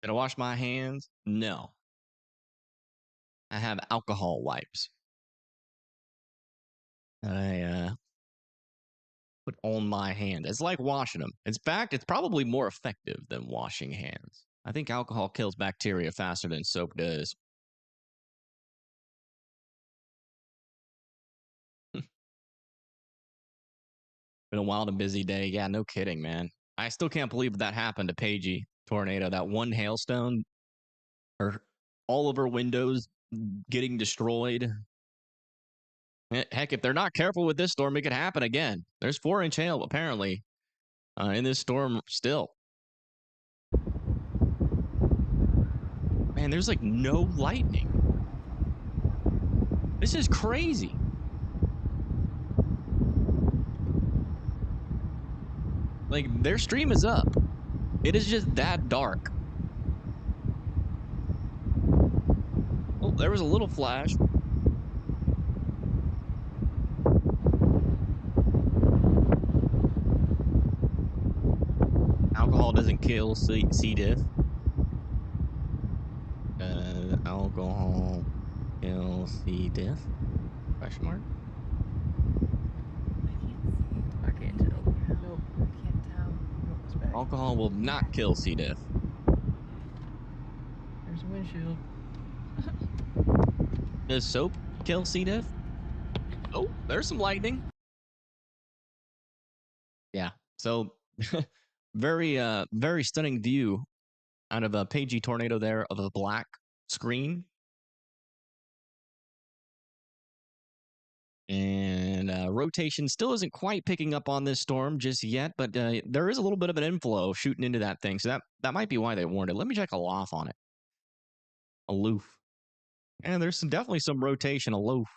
Did I wash my hands? No. I have alcohol wipes that I put on my hand. It's like washing them. In fact, it's probably more effective than washing hands. I think alcohol kills bacteria faster than soap does. Been a wild and busy day. Yeah, no kidding, man. I still can't believe that happened to Pagey tornado. That one hailstone, or all of her windows getting destroyed. Heck, if they're not careful with this storm, it could happen again. There's 4-inch hail apparently in this storm still. Man, there's like no lightning. This is crazy. Like, their stream is up. It is just that dark. Oh, there was a little flash. Alcohol doesn't kill C. diff. Alcohol kills C. diff? Question mark? I can't tell. Nope, I can't tell. Nope, it's back. Alcohol will not kill C. diff. There's a windshield. Does soap kill C. diff? Oh, there's some lightning. Yeah. So very stunning view out of a Pagey tornado there of a black screen. And rotation still isn't quite picking up on this storm just yet, but there is a little bit of an inflow shooting into that thing. So that might be why they warned it. Let me check aloft on it. Aloof. And there's definitely some rotation aloof.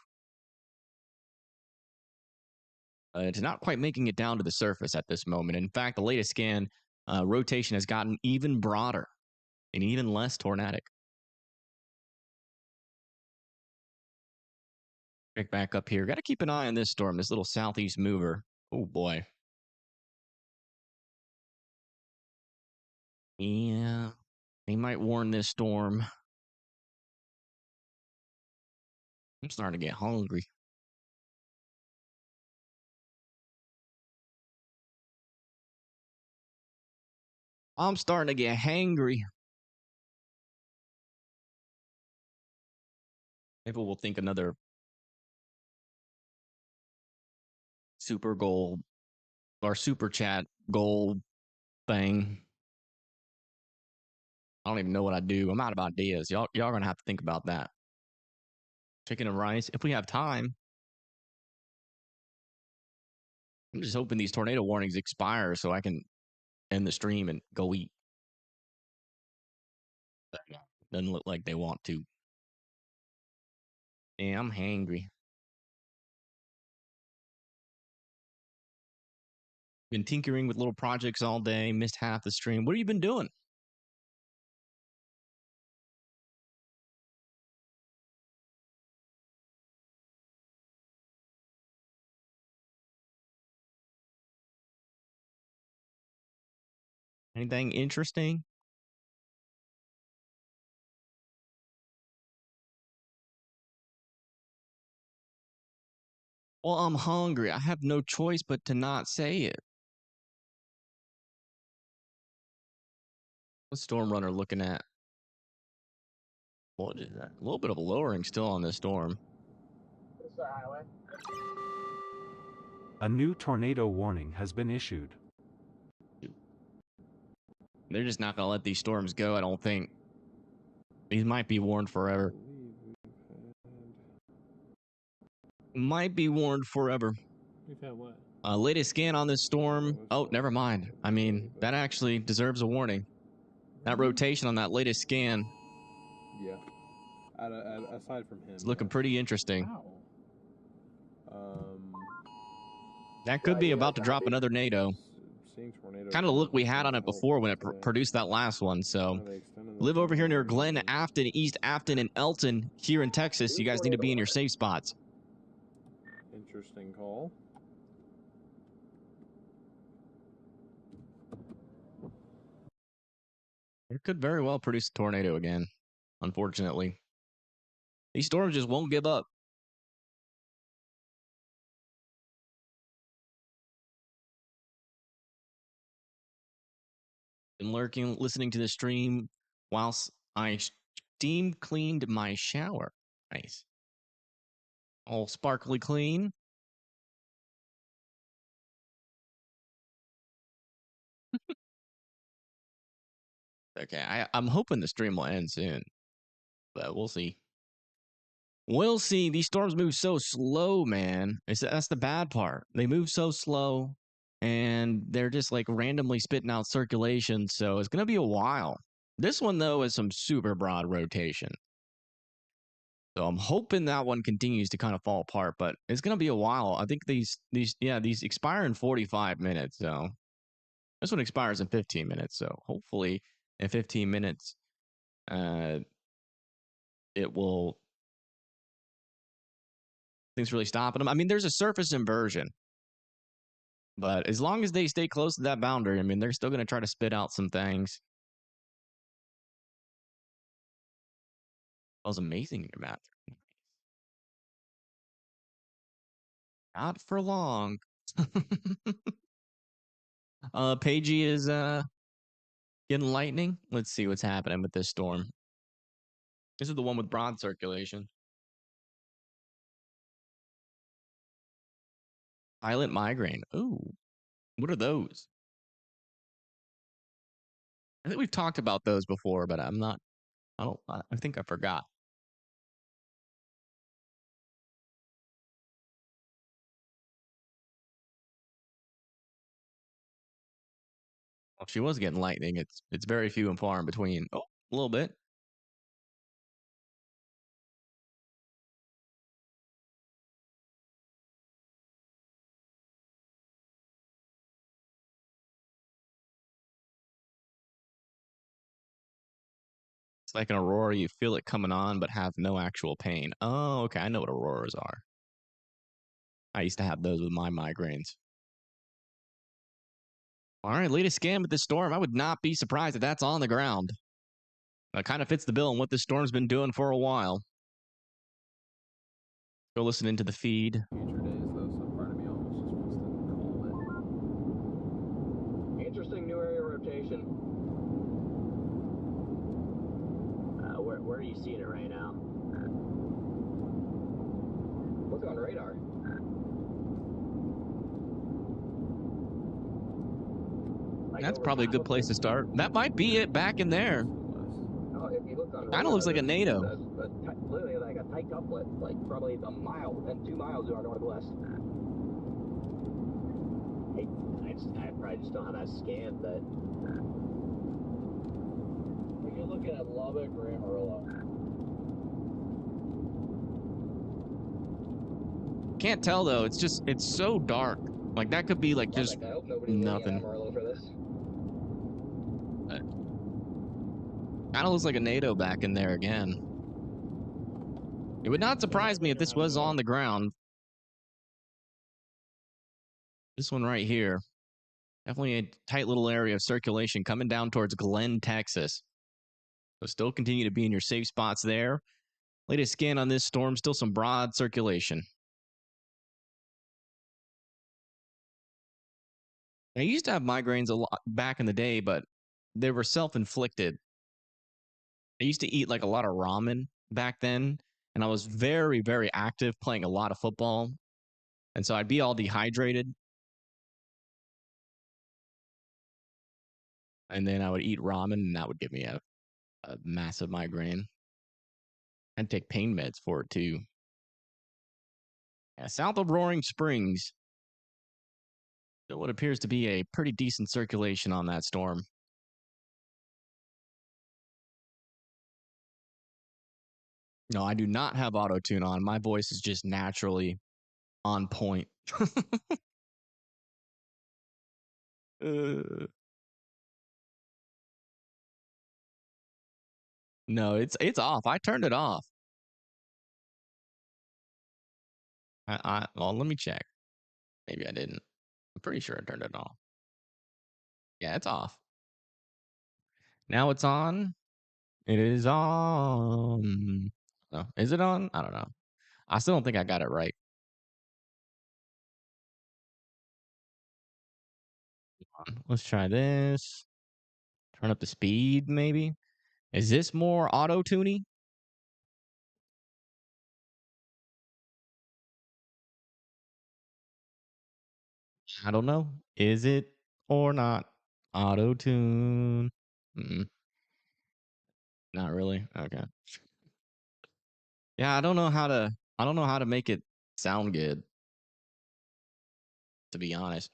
It's not quite making it down to the surface at this moment. In fact, the latest scan, rotation has gotten even broader and even less tornadic. Pick back up here. Got to keep an eye on this storm, this little southeast mover. Oh, boy. Yeah, they might warn this storm. I'm starting to get hungry. I'm starting to get hangry. Maybe we'll think another super goal or super chat goal thing. I don't even know what I do. I'm out of ideas. Y'all gonna have to think about that. Chicken and rice, if we have time. I'm just hoping these tornado warnings expire so I can end the stream and go eat. Doesn't look like they want to. Yeah, I'm hangry. Been tinkering with little projects all day, missed half the stream. What have you been doing? Anything interesting? Well, I'm hungry. I have no choice but to not say it. What's Storm Runner looking at? What is that? A little bit of a lowering still on this storm. It's a highway. A new tornado warning has been issued. They're just not going to let these storms go, I don't think. These might be warned forever. Might be warned forever. We've had what? Latest scan on this storm. Oh, never mind. I mean, that actually deserves a warning. That rotation on that latest scan. Yeah. Aside from him. It's looking pretty interesting. Wow. That could be about to drop another NATO. Kind of the look we had on it before when it produced that last one. So, live over here near Glen, Afton, East Afton, and Elton here in Texas. You guys need to be in your safe spots. Interesting call. It could very well produce a tornado again, unfortunately. These storms just won't give up. Been lurking, listening to the stream. whilst I steam cleaned my shower. Nice. All sparkly clean. Okay, I'm hoping the stream will end soon, but we'll see. We'll see. These storms move so slow, man. That's the bad part. They move so slow, and they're just like randomly spitting out circulation. So it's gonna be a while. This one though is some super broad rotation. So I'm hoping that one continues to kind of fall apart, but it's gonna be a while. I think these expire in 45 minutes. So this one expires in 15 minutes. So hopefully in 15 minutes, it will. Things really stopping them. I mean, there's a surface inversion, but as long as they stay close to that boundary, I mean, they're still going to try to spit out some things. That was amazing in your bathroom. Not for long. Pagey is getting lightning. Let's see what's happening with this storm. This is the one with broad circulation. Violent migraine. Ooh, what are those? I think we've talked about those before, but I think I forgot. Well, she was getting lightning. It's very few and far in between. Oh, a little bit. It's like an aurora. You feel it coming on, but have no actual pain. Oh, okay. I know what auroras are. I used to have those with my migraines. All right, latest scan with this storm. I would not be surprised if that's on the ground. It kind of fits the bill on what this storm's been doing for a while. Go listen into the feed. Future days, though, so part of me almost just wants to call it. Interesting new area rotation. Where are you seeing it right now? What's on radar? That's probably a good place to start. That might be it back in there. If you look on Kind of looks like a NATO. Literally like a tight couplet, like probably a mile, then 2 miles to our northwest. I probably just don't have that scanned, but We can look at Lubbock or Amarillo. Can't tell though. It's so dark. Like that could be like just I hope nobody's nothing. Amarillo for this. Kind of looks like a NATO back in there again. It would not surprise me if this was on the ground. This one right here. Definitely a tight little area of circulation coming down towards Glen, Texas. So still continue to be in your safe spots there. Latest scan on this storm, still some broad circulation. I used to have migraines a lot back in the day, but they were self-inflicted. I used to eat like a lot of ramen back then, and I was very, very active playing a lot of football. And so I'd be all dehydrated. And then I would eat ramen, and that would give me a massive migraine. I'd take pain meds for it too. Yeah, south of Roaring Springs. Still what appears to be a pretty decent circulation on that storm. No, I do not have auto tune on. My voice is just naturally on point. No, it's off. I turned it off. Well, let me check. Maybe I didn't. I'm pretty sure I turned it off. Yeah, it's off. Now it's on. It is on. Oh, is it on? I don't know. I still don't think I got it right. Let's try this. Turn up the speed, maybe. Is this more auto-tuning? I don't know. Is it or not auto-tune? Not really. Okay. Yeah, I don't know how to make it sound good, to be honest.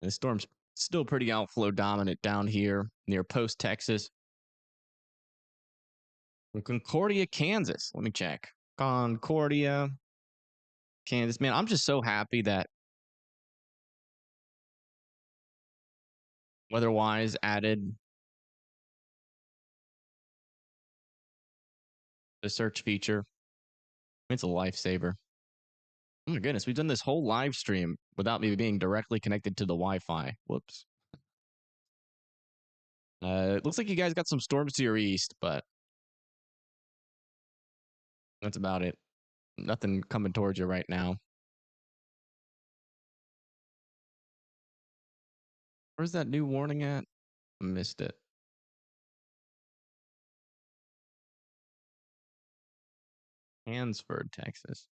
The storm's still pretty outflow dominant down here near Post, Texas. From Concordia, Kansas. Let me check. Concordia, Kansas. Man, I'm just so happy that WeatherWise added the search feature. It's a lifesaver. Oh my goodness, we've done this whole live stream without me being directly connected to the Wi-Fi. Whoops. It looks like you guys got some storms to your east, but that's about it. Nothing coming towards you right now. Where's that new warning at? I missed it. Hansford, Texas.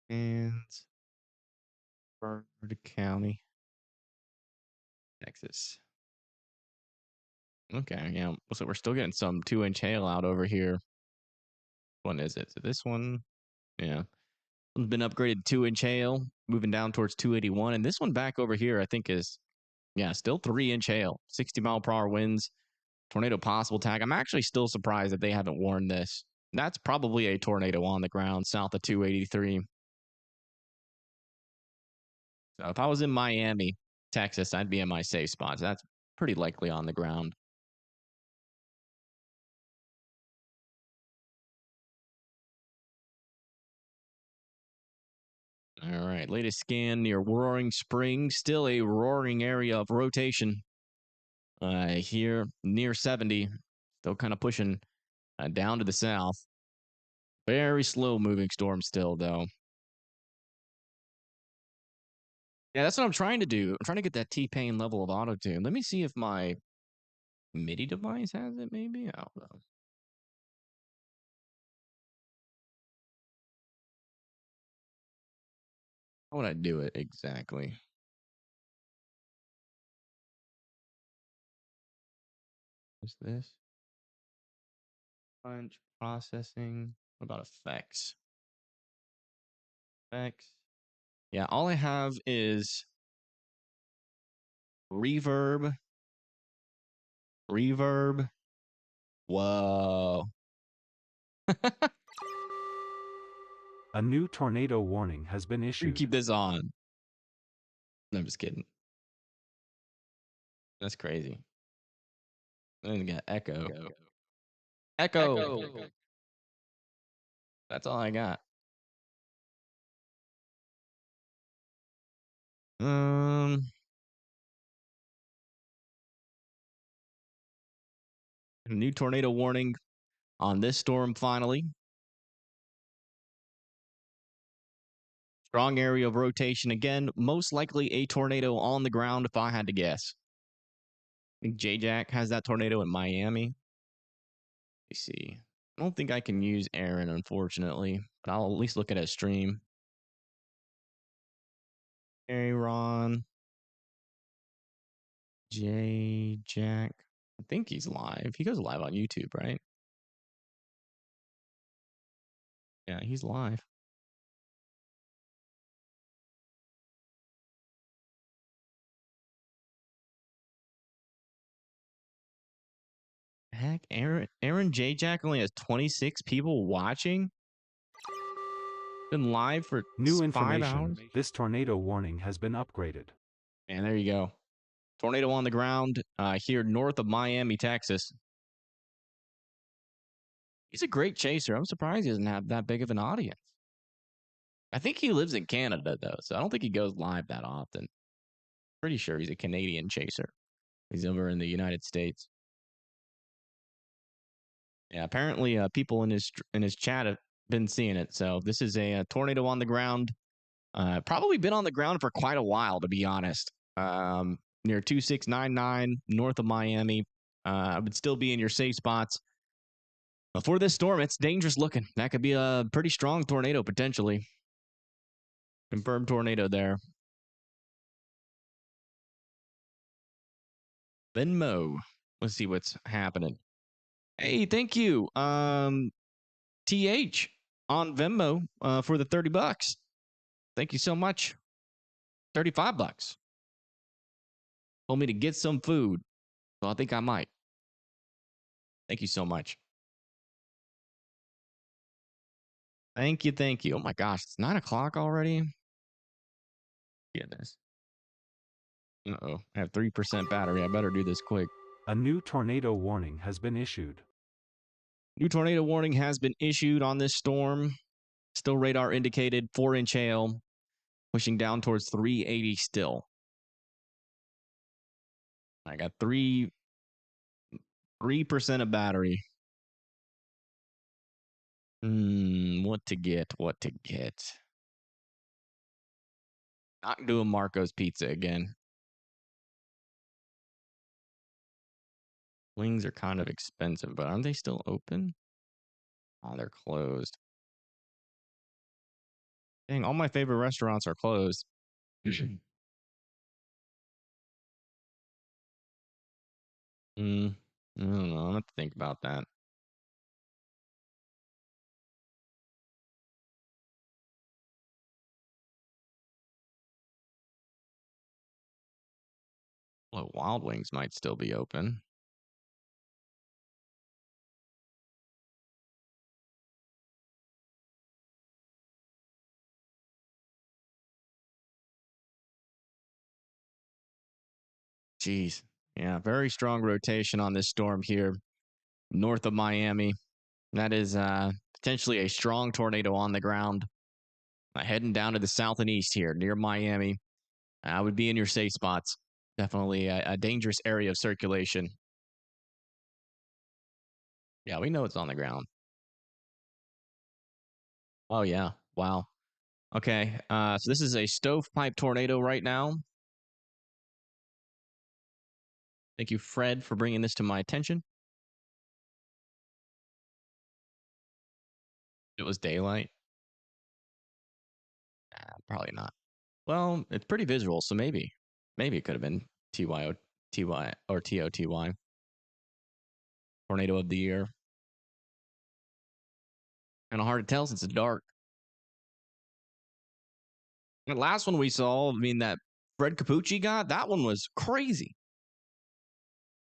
Hansford County, Texas. Okay, yeah. So we're still getting some 2-inch hail out over here. What is it? Is it this one? Yeah. One's been upgraded 2-inch hail, moving down towards 281. And this one back over here, I think is, yeah, still 3-inch hail, 60-mile-per-hour winds, tornado possible tag. I'm actually still surprised that they haven't warned this. That's probably a tornado on the ground south of 283. So if I was in Miami, Texas, I'd be in my safe spots. That's pretty likely on the ground. All right, latest scan near Roaring Springs, still a roaring area of rotation. Here near 70, still kind of pushing down to the south. Very slow moving storm still, though. Yeah, that's what I'm trying to do. I'm trying to get that T-Pain level of auto-tune. Let me see if my MIDI device has it, maybe? I don't know. How would I do it exactly? What's this? Punch, processing. What about effects? Effects. Yeah, all I have is reverb. Reverb. Whoa. A new tornado warning has been You issued. keep this on. No, I'm just kidding. That's crazy. Then you got echo. Echo. That's all I got. A new tornado warning on this storm finally. Strong area of rotation again. Most likely a tornado on the ground if I had to guess. I think J-Jack has that tornado in Miami. Let me see. I don't think I can use Aaron, unfortunately, but I'll at least look at his stream. Aaron. J-Jack. I think he's live. He goes live on YouTube, right? Yeah, he's live. Heck, Aaron J-Jack only has 26 people watching? Been live for New 5 information. hours? This tornado warning has been upgraded. And there you go. Tornado on the ground here north of Miami, Texas. He's a great chaser. I'm surprised he doesn't have that big of an audience. I think he lives in Canada, though, so I don't think he goes live that often. Pretty sure he's a Canadian chaser. He's over in the United States. Yeah, apparently people in his chat have been seeing it. So this is a tornado on the ground. Probably been on the ground for quite a while, to be honest. Near 2699 north of Miami. I would still be in your safe spots. But for this storm, it's dangerous looking. That could be a pretty strong tornado potentially. Confirmed tornado there. Venmo. Let's see what's happening. Hey, thank you. TH on Venmo for the $30. Thank you so much. $35. Told me to get some food. So I think I might. Thank you so much. Thank you, thank you. Oh my gosh, it's 9 o'clock already. Goodness. Uh-oh, I have 3% battery. I better do this quick. A new tornado warning has been issued. New tornado warning has been issued on this storm. Still radar indicated 4-inch hail, pushing down towards 380 still. I got 3% of battery. What to get? Not doing Marco's Pizza again. Wings are kind of expensive, but aren't they still open? Oh, they're closed. Dang, all my favorite restaurants are closed. I don't know. I'm gonna have to think about that. Well, Wild Wings might still be open. Jeez. Yeah, very strong rotation on this storm here north of Miami. That is potentially a strong tornado on the ground. Heading down to the south and east here near Miami. I would be in your safe spots. Definitely a dangerous area of circulation. Yeah, we know it's on the ground. Oh, yeah. Wow. Okay. So this is a stovepipe tornado right now. Thank you, Fred, for bringing this to my attention. It was daylight. Probably not. Well, it's pretty visual, so maybe it could have been TYOTY or TOTY. Tornado of the year. Kind of hard to tell since it's dark. The last one we saw, I mean, that Fred Capucci got, that one was crazy.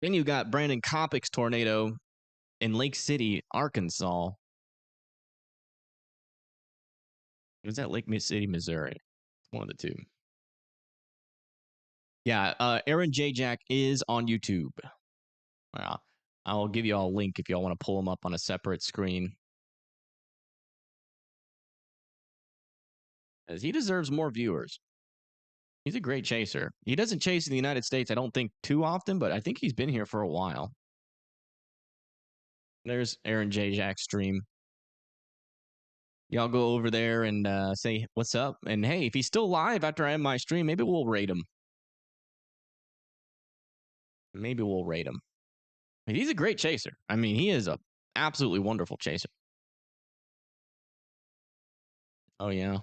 Then you got Brandon Kopic's tornado in Lake City, Arkansas. Was that Lake City, Missouri? One of the two. Yeah, Aaron J. Jack is on YouTube. I'll give you all a link if y'all want to pull him up on a separate screen. As he deserves more viewers. He's a great chaser. He doesn't chase in the United States, I don't think, too often, but I think he's been here for a while. There's Aaron J. Jack's stream. Y'all go over there and say, what's up? And hey, if he's still live after I end my stream, maybe we'll rate him. He's a great chaser. I mean, he is a absolutely wonderful chaser. Oh, yeah.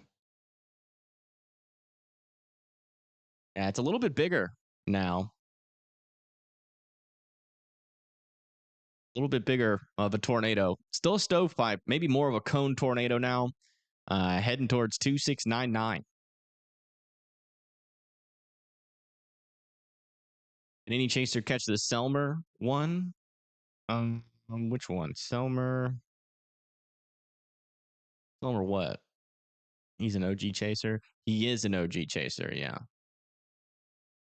Yeah, it's a little bit bigger now. A little bit bigger of a tornado. Still a stovepipe, maybe more of a cone tornado now. Heading towards 2699. Did any chaser catch the Selmer one? Which one? Selmer what? He's an OG chaser. He is an OG chaser, yeah.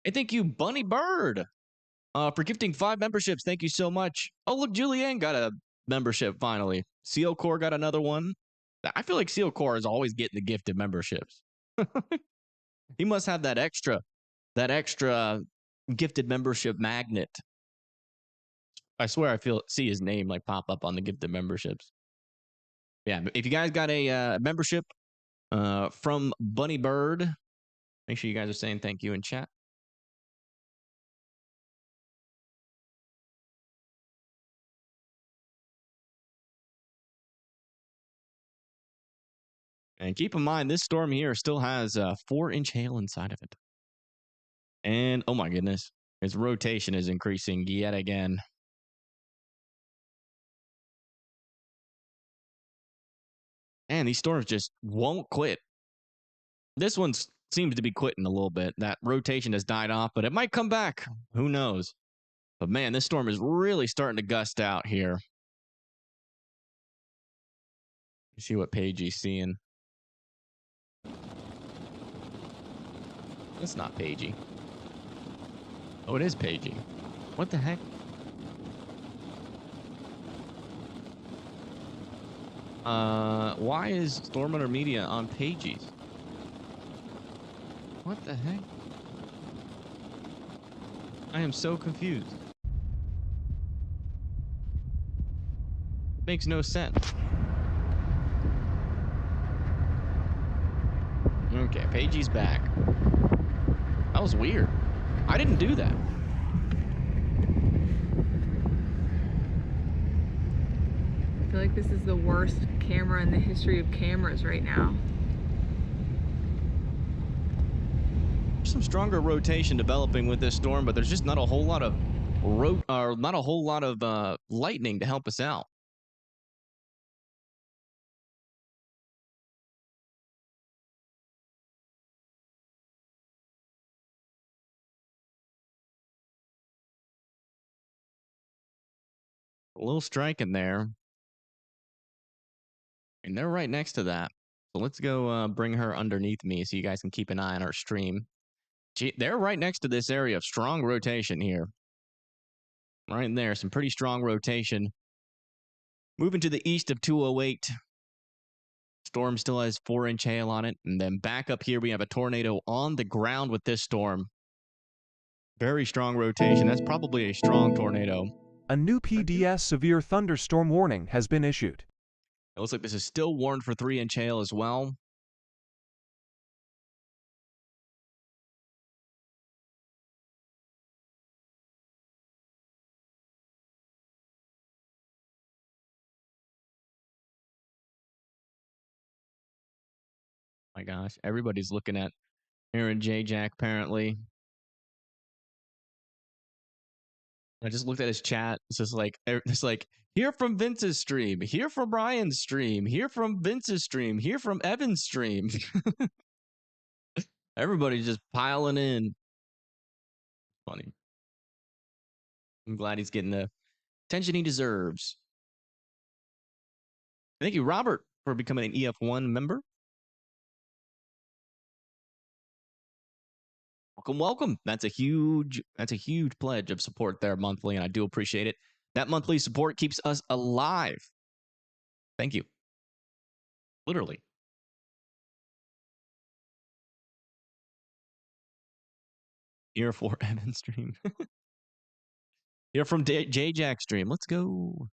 Hey, thank you, Bunny Bird, for gifting 5 memberships. Thank you so much. Oh, look, Julianne got a membership finally. Seal Core got another one. I feel like Seal Core is always getting the gifted memberships. He must have that extra gifted membership magnet. I swear I see his name like pop up on the gifted memberships. Yeah, if you guys got a membership from Bunny Bird, make sure you guys are saying thank you in chat. And keep in mind, this storm here still has 4-inch hail inside of it. And, oh my goodness, its rotation is increasing yet again. And these storms just won't quit. This one seems to be quitting a little bit. That rotation has died off, but it might come back. Who knows? But man, this storm is really starting to gust out here. Let's see what Pagey's seeing. It's not Pagey. Oh, it is Pagey. What the heck? Why is Storm Hunter Media on Pagey's? What the heck? I am so confused. Makes no sense. Okay, Pagey's back. That was weird. I didn't do that. I feel like this is the worst camera in the history of cameras right now. There's some stronger rotation developing with this storm, but there's just not a whole lot of lightning to help us out. A little strike in there. And they're right next to that. So let's go bring her underneath me so you guys can keep an eye on our stream. They're right next to this area of strong rotation here. Right in there, some pretty strong rotation. Moving to the east of 208. Storm still has 4-inch hail on it. And then back up here, we have a tornado on the ground with this storm. Very strong rotation. That's probably a strong tornado. A new PDS severe thunderstorm warning has been issued. It looks like this is still warned for 3-inch hail as well. My gosh, everybody's looking at Aaron J. Jack apparently. I just looked at his chat. It's just like, hear from Vince's stream, hear from Ryan's stream, hear from Vince's stream, hear from Evan's stream. Everybody's just piling in. Funny. I'm glad he's getting the attention he deserves. Thank you, Robert, for becoming an EF1 member. Welcome, welcome. That's a huge pledge of support there monthly, and I do appreciate it. That monthly support keeps us alive. Thank you. Literally. Here for Evan stream. Here from J-Jack stream. Let's go.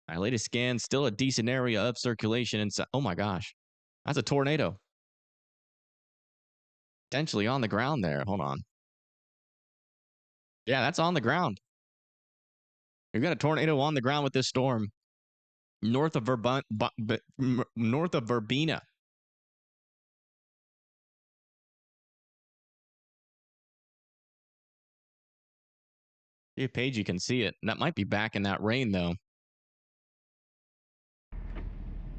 My latest scan, still a decent area of circulation inside. Oh my gosh. That's a tornado. Potentially on the ground there. Hold on. Yeah, that's on the ground. We've got a tornado on the ground with this storm. North of Verbena. See if Paige, you can see it. That might be back in that rain, though.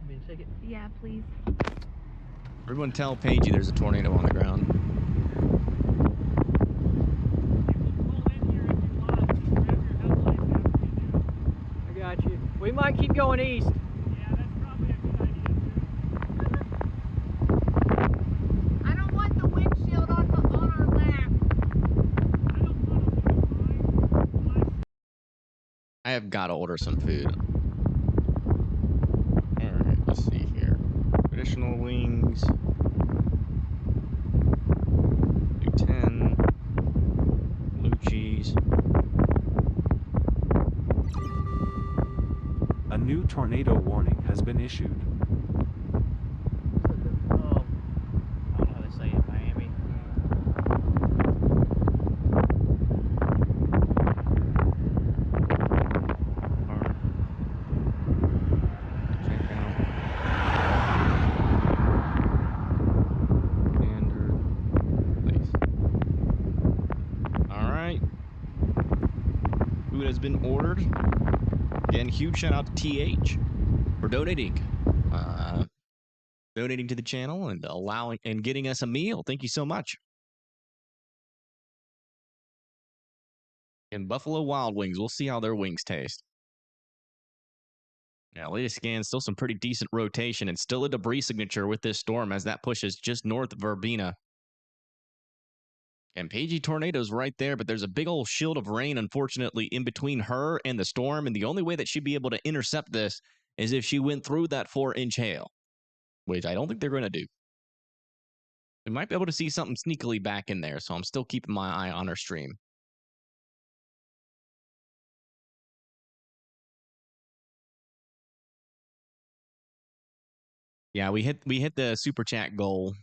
Me to take it? Yeah, please. Everyone tell Paige there's a tornado on the ground. I got you. We might keep going east. Yeah, that's probably a good idea too. I don't want the windshield on our lap. I don't want to lose mine. I have got to order some food. All right, let's see here. Traditional wings. Do 10. Blue cheese. A new tornado warning has been issued. I don't know how they say it, Miami. Check out standard place. All right. Food has been ordered. Again, huge shout out to TH for donating. Donating to the channel and allowing and getting us a meal. Thank you so much. And Buffalo Wild Wings. We'll see how their wings taste. Yeah, latest scan, still some pretty decent rotation and still a debris signature with this storm as that pushes just north of Verbena. And Pagey Tornado's right there, but there's a big old shield of rain, unfortunately, in between her and the storm. And the only way that she'd be able to intercept this is if she went through that 4-inch hail, which I don't think they're going to do. We might be able to see something sneakily back in there, so I'm still keeping my eye on her stream. Yeah, we hit the super chat goal,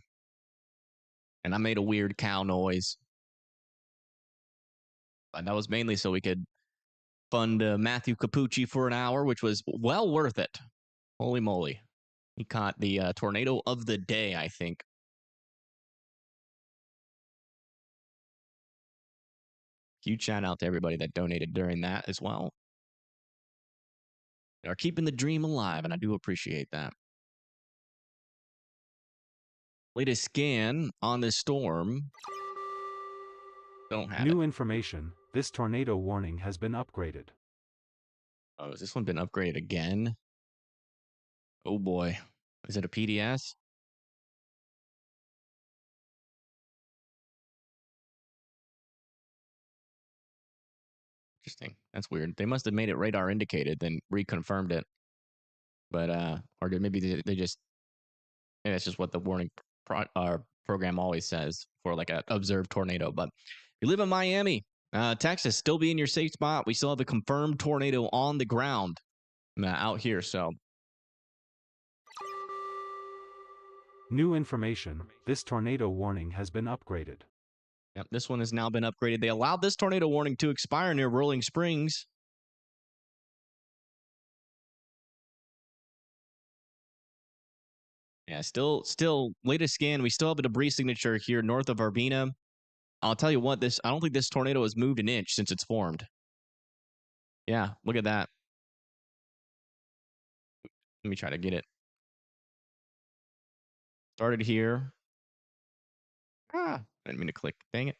and I made a weird cow noise. But that was mainly so we could fund Matthew Capucci for an hour, which was well worth it. Holy moly. He caught the tornado of the day, I think. Huge shout out to everybody that donated during that as well. They are keeping the dream alive, and I do appreciate that. Latest scan on this storm. Don't have New it. information, this tornado warning has been upgraded. Oh, has this one been upgraded again? Oh boy. Is it a PDS? Interesting. That's weird. They must have made it radar indicated, then reconfirmed it. But, or maybe they just, maybe that's just what the warning program always says for like a observed tornado. But if you live in Miami, Texas, still be in your safe spot. We still have a confirmed tornado on the ground out here. So New information, this tornado warning has been upgraded. yep, this one has now been upgraded. They allowed this tornado warning to expire near Rolling Springs. Yeah, still latest scan. We still have a debris signature here north of Arbena. I'll tell you what, I don't think this tornado has moved an inch since it's formed. Yeah, look at that. Let me try to get it. Started here. I didn't mean to click. Dang it.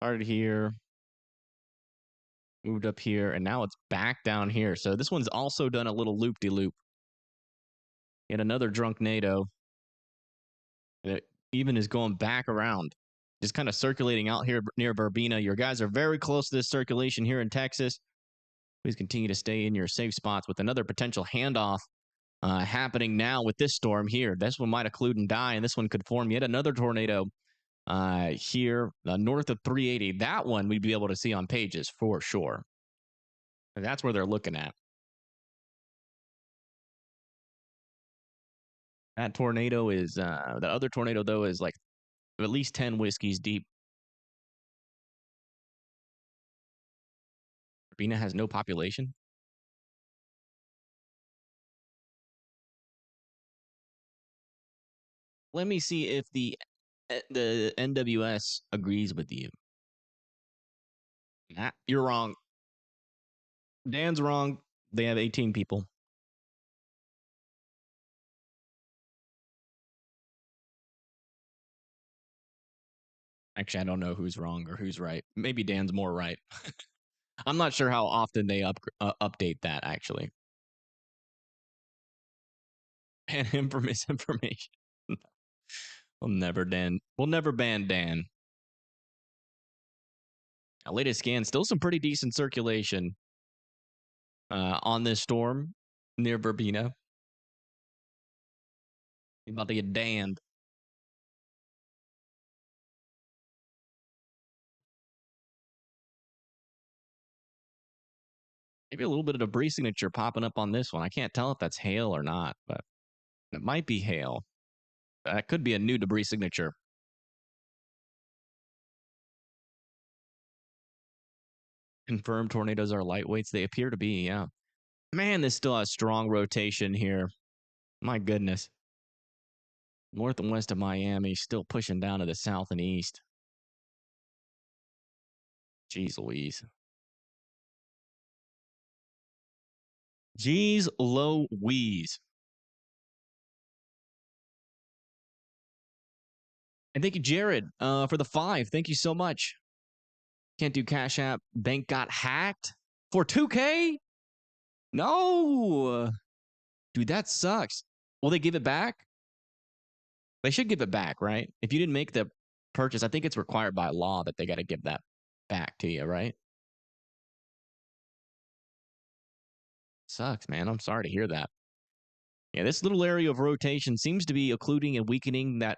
Started here. Moved up here, and now it's back down here. So this one's also done a little loop-de-loop. Yet another drunk NATO. And it even is going back around. Just kind of circulating out here near Verbena. Your guys are very close to this circulation here in Texas. Please continue to stay in your safe spots with another potential handoff happening now with this storm here. This one might occlude and die, and this one could form yet another tornado here north of 380. That one we'd be able to see on pages for sure. And that's where they're looking at. That tornado is, the other tornado, though, is like at least 10 whiskeys deep. Verbena has no population. Let me see if the NWS agrees with you. Nah, you're wrong. Dan's wrong. They have 18 people. Actually, I don't know who's wrong or who's right. Maybe Dan's more right. I'm not sure how often they update that, actually. Ban him for misinformation. We'll never ban Dan. Now, latest scan, still some pretty decent circulation on this storm near Verbena. He's about to get damned. Maybe a little bit of debris signature popping up on this one. I can't tell if that's hail or not, but it might be hail. That could be a new debris signature. Confirmed tornadoes are lightweights. They appear to be, yeah. Man, this still has strong rotation here. My goodness. North and west of Miami, still pushing down to the south and east. Jeez Louise. Jeez Louise. And thank you, Jared, for the 5. Thank you so much. Can't do Cash App. Bank got hacked for 2K? No. Dude, that sucks. Will they give it back? They should give it back, right? If you didn't make the purchase, I think it's required by law that they got to give that back to you, right? Sucks, man. I'm sorry to hear that. Yeah, this little area of rotation seems to be occluding and weakening that.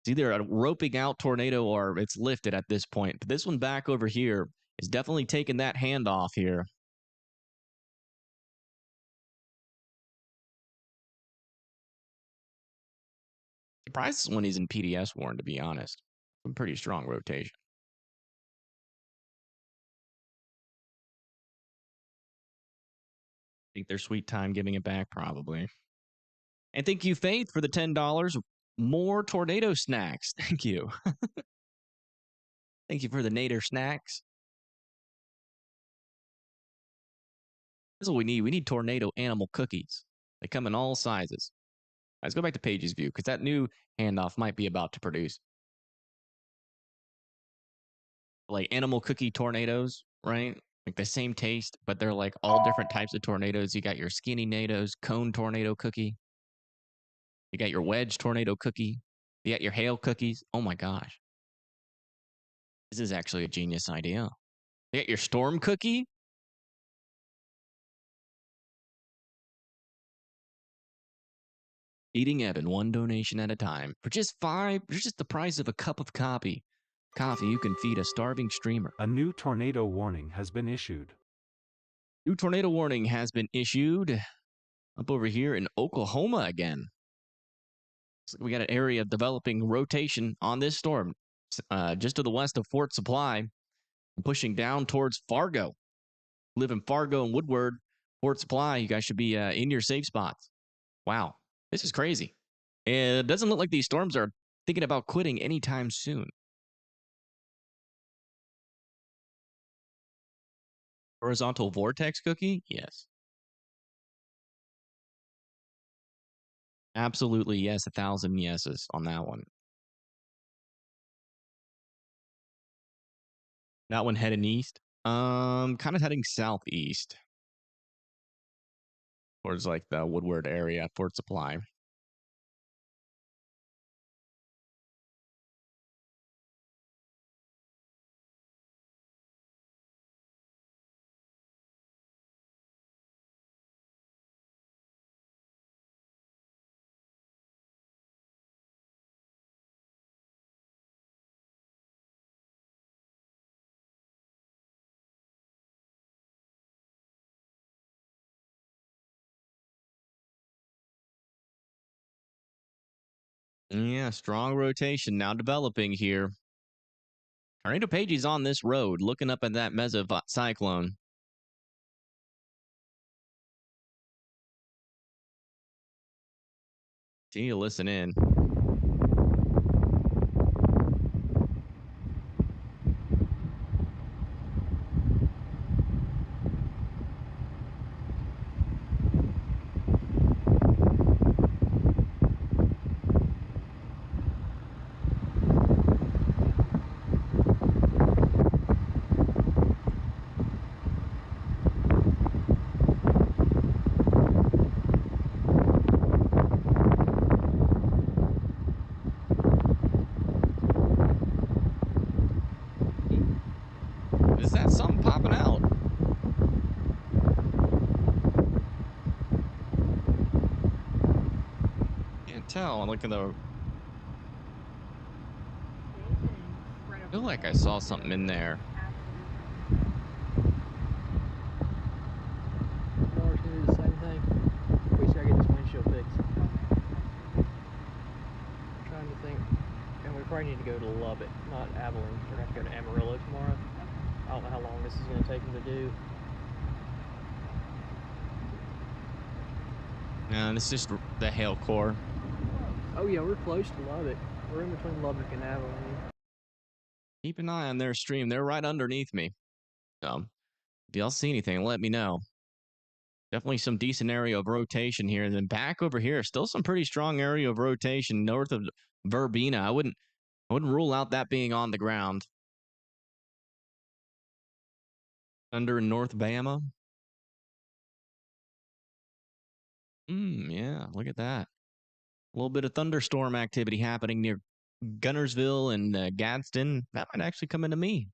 It's either a roping out tornado or it's lifted at this point. But this one back over here is definitely taking that hand off here. Surprised this one is in PDS warn, to be honest. Some pretty strong rotation. Think their sweet time giving it back, probably. And thank you, Faith, for the $10. More tornado snacks. Thank you. Thank you for the Nader snacks. This is what we need. We need tornado animal cookies. They come in all sizes. Let's go back to Paige's view, because that new handoff might be about to produce. Like animal cookie tornadoes, right? Like the same taste, but they're like all different types of tornadoes. You got your skinny nados, cone tornado cookie. You got your wedge tornado cookie. You got your hail cookies. Oh my gosh. This is actually a genius idea. You got your storm cookie. Eating Evan, one donation at a time. For just $5, for just the price of a cup of coffee, you can feed a starving streamer. A new tornado warning has been issued. New tornado warning has been issued up over here in Oklahoma again. Looks like we got an area of developing rotation on this storm, just to the west of Fort Supply, and pushing down towards Fargo. Live in Fargo and Woodward, Fort Supply. You guys should be in your safe spots. Wow, this is crazy. It doesn't look like these storms are thinking about quitting anytime soon. Horizontal vortex cookie? Yes. Absolutely, yes. 1,000 yeses on that one. That one heading east. Kind of heading southeast. Towards like the Woodward area, Fort Supply. Yeah, strong rotation now developing here. Tornado Pagey's on this road, looking up at that mesocyclone. See you listen in. Is that something popping out? Can't tell. I'm looking at the. I feel like I saw something in there. probably need to go to Lubbock, not Abilene. We're going to have to go to Amarillo tomorrow. I don't know how long this is going to take them to do. No, this is just the hail core. Oh yeah, we're close to Lubbock. We're in between Lubbock and Abilene. Keep an eye on their stream. They're right underneath me. So if y'all see anything, let me know. Definitely some decent area of rotation here. And then back over here, still some pretty strong area of rotation north of Verbena. I wouldn't rule out that being on the ground. Under North Bama. Yeah, look at that. A little bit of thunderstorm activity happening near Gunnersville and Gadsden. That might actually come into me.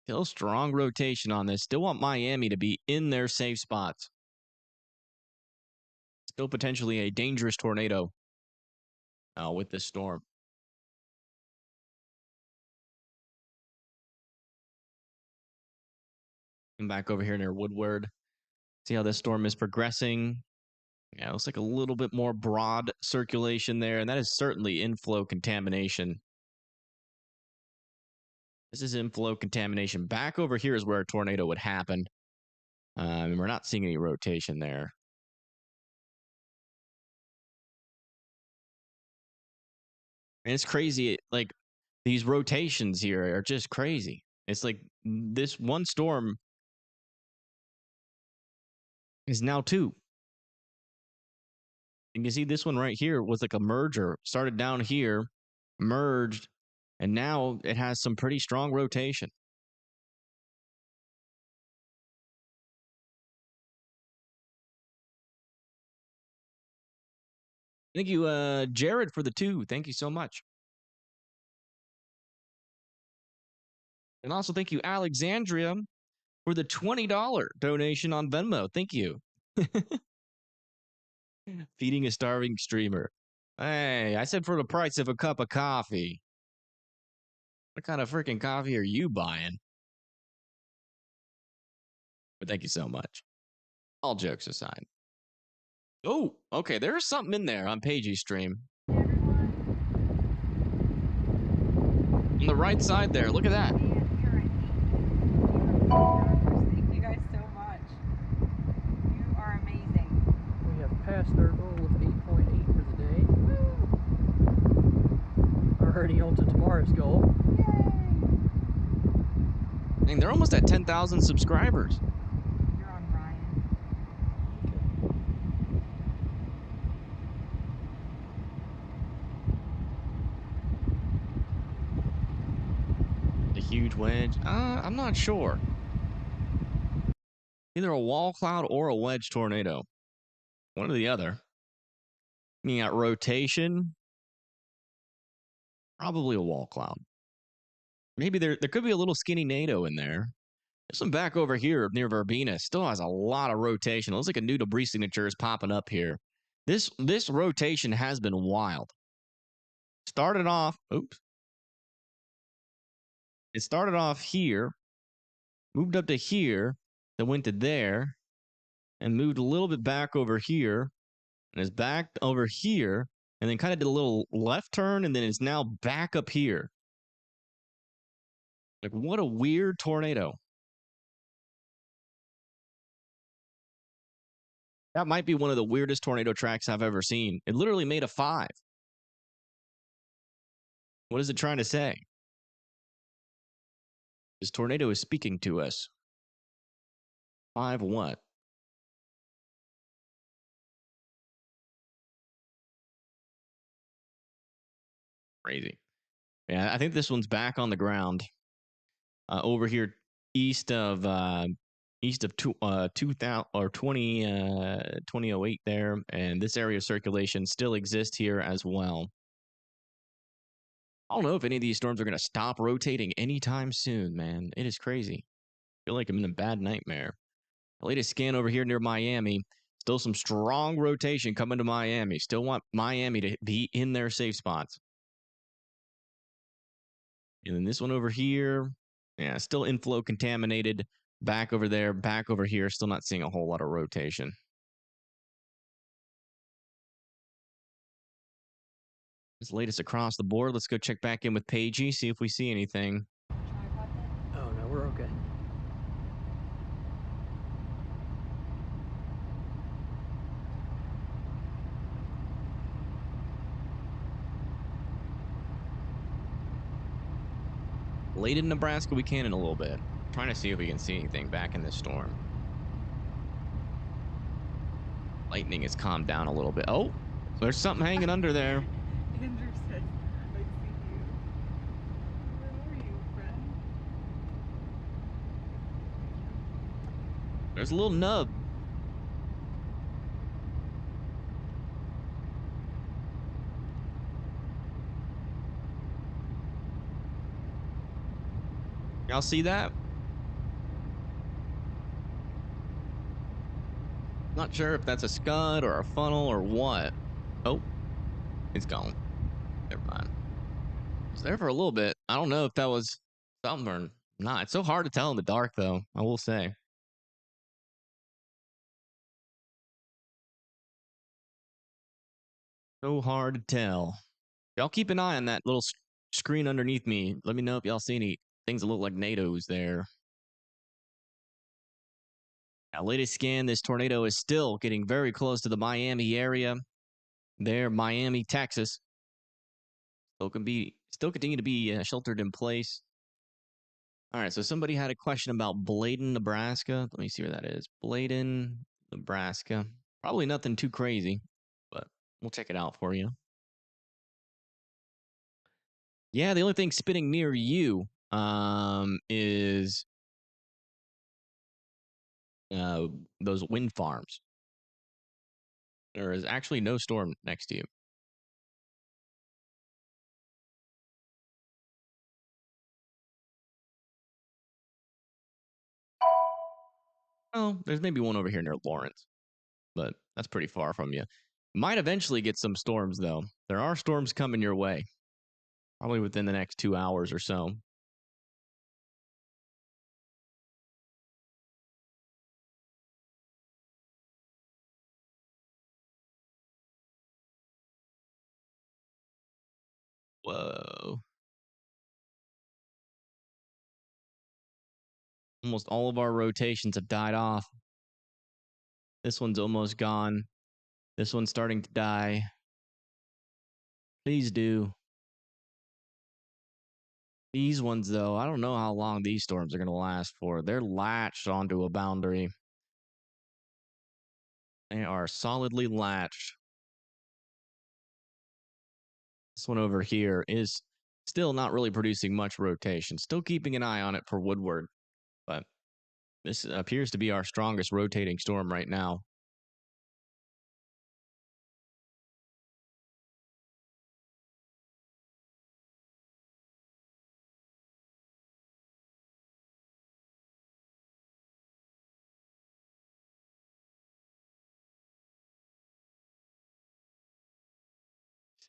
Still strong rotation on this. Still want Miami to be in their safe spots. Still potentially a dangerous tornado with this storm. Come back over here near Woodward. See how this storm is progressing. Yeah, it looks like a little bit more broad circulation there, and that is certainly inflow contamination. This is inflow contamination. Back over here is where a tornado would happen. And we're not seeing any rotation there. And it's crazy. Like, these rotations here are just crazy. It's like this one storm is now two. You can see this one right here was like a merger. Started down here, merged, and now it has some pretty strong rotation. Thank you, Jared, for the 2. Thank you so much. And also thank you, Alexandria, for the $20 donation on Venmo. Thank you. Feeding a starving streamer. Hey, I said for the price of a cup of coffee. What kind of freaking coffee are you buying? But thank you so much. All jokes aside. Oh, okay. There's something in there on Pagey's stream. On the right side there. Look at that. Thank you guys so much. You are amazing. We have passed our goal of 8.8 for the day. Already on to tomorrow's goal. Dang, they're almost at 10,000 subscribers. You're on Ryan. The huge wedge. I'm not sure. Either a wall cloud or a wedge tornado. One or the other. You got rotation. Probably a wall cloud. Maybe there could be a little skinny NATO in there. There's some back over here near Verbena. Still has a lot of rotation. It looks like a new debris signature is popping up here. This rotation has been wild. Started off, oops. It started off here, moved up to here, then went to there, and moved a little bit back over here, and is back over here, and then kind of did a little left turn, and then is now back up here. Like, what a weird tornado. That might be one of the weirdest tornado tracks I've ever seen. It literally made a 5. What is it trying to say? This tornado is speaking to us. 5 what? Crazy. Yeah, I think this one's back on the ground. Over here east of 2000 or 2008 there, and this area of circulation still exists here as well. I don't know if any of these storms are going to stop rotating anytime soon, man. It is crazy. I feel like I'm in a bad nightmare. The latest scan over here near Miami, still some strong rotation coming to Miami. Still want Miami to be in their safe spots. And then this one over here, yeah, still inflow contaminated. Back over there, back over here, still not seeing a whole lot of rotation. This latest across the board. Let's go check back in with Paigey, see if we see anything. Oh no, we're okay. Late in Nebraska, we can in a little bit. Trying to see if we can see anything back in this storm. Lightning has calmed down a little bit. Oh, there's something hanging under there. Andrew said, I see you. Where are you, friend? There's a little nub. Y'all see that? Not sure if that's a scud or a funnel or what. Oh, it's gone. Never mind. It's there for a little bit. I don't know if that was something or not. It's so hard to tell in the dark, though, I will say. So hard to tell. Y'all keep an eye on that little screen underneath me. Let me know if y'all see any things that look like NATOs there. Now, latest scan, this tornado is still getting very close to the Miami area. There, Miami, Texas. Still continue to be sheltered in place. All right, so somebody had a question about Bladen, Nebraska. Let me see where that is. Bladen, Nebraska. Probably nothing too crazy, but we'll check it out for you. Yeah, the only thing spinning near you is those wind farms. There is actually no storm next to you. Oh, there's maybe one over here near Lawrence, but that's pretty far from you. Might eventually get some storms, though. There are storms coming your way, probably within the next 2 hours or so. Whoa. Almost all of our rotations have died off. This one's almost gone. This one's starting to die. Please do. These ones, though, I don't know how long these storms are going to last for. They're latched onto a boundary. They are solidly latched. This one over here is still not really producing much rotation. Still keeping an eye on it for Woodward. But this appears to be our strongest rotating storm right now.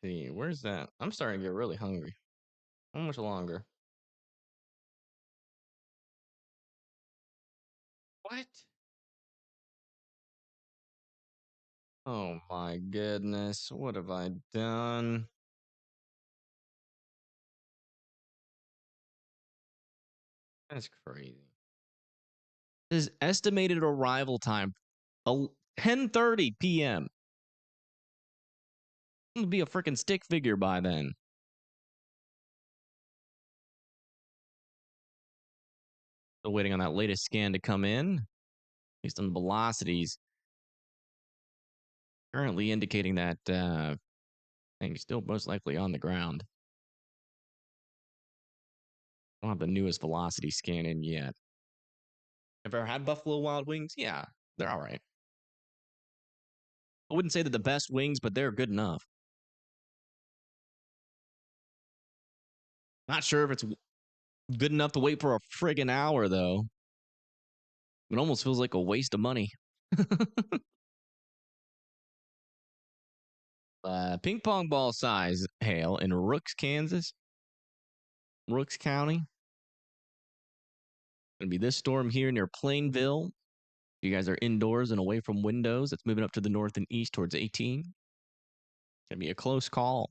See, where's that? I'm starting to get really hungry. How much longer? What? Oh my goodness. What have I done? That's crazy. His estimated arrival time, 10:30 p.m. It'll be a freaking stick figure by then. Still waiting on that latest scan to come in. Based on velocities. Currently indicating that thing's still most likely on the ground. I don't have the newest velocity scan in yet. Have ever had Buffalo Wild Wings? Yeah, they're all right. I wouldn't say they're the best wings, but they're good enough. Not sure if it's good enough to wait for a friggin' hour, though. It almost feels like a waste of money. Ping pong ball size hail in Rooks, Kansas. Rooks County. Gonna be this storm here near Plainville. You guys are indoors and away from windows. It's moving up to the north and east towards 18. Gonna be a close call.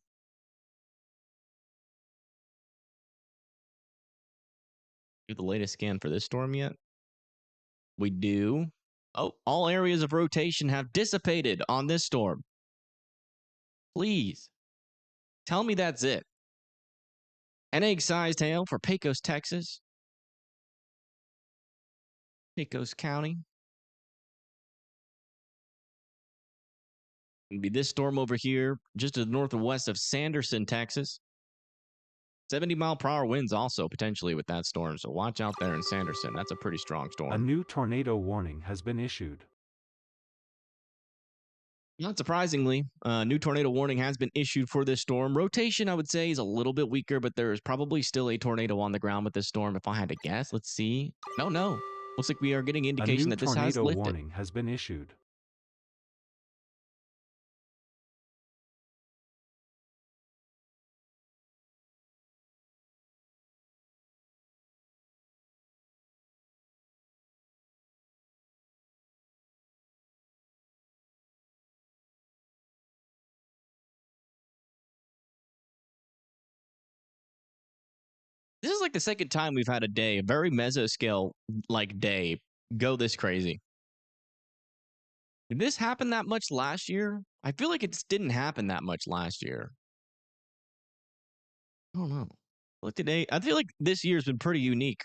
Do the latest scan for this storm yet? We do. Oh, all areas of rotation have dissipated on this storm. Please tell me that's it. An egg-sized hail for Pecos, Texas. Pecos County. It'd be this storm over here, just to the north and west of Sanderson, Texas. 70-mile-per-hour winds also potentially with that storm, so watch out there in Sanderson. That's a pretty strong storm. A new tornado warning has been issued. Not surprisingly, a new tornado warning has been issued for this storm. Rotation, I would say, is a little bit weaker, but there is probably still a tornado on the ground with this storm. If I had to guess, let's see. No. Looks like we are getting indication that this has lifted. A new tornado warning has been issued. This is like the second time we've had a day, a very mesoscale like day, go this crazy. Did this happen that much last year? I feel like it didn't happen that much last year. I don't know. Look today, I feel like this year's been pretty unique.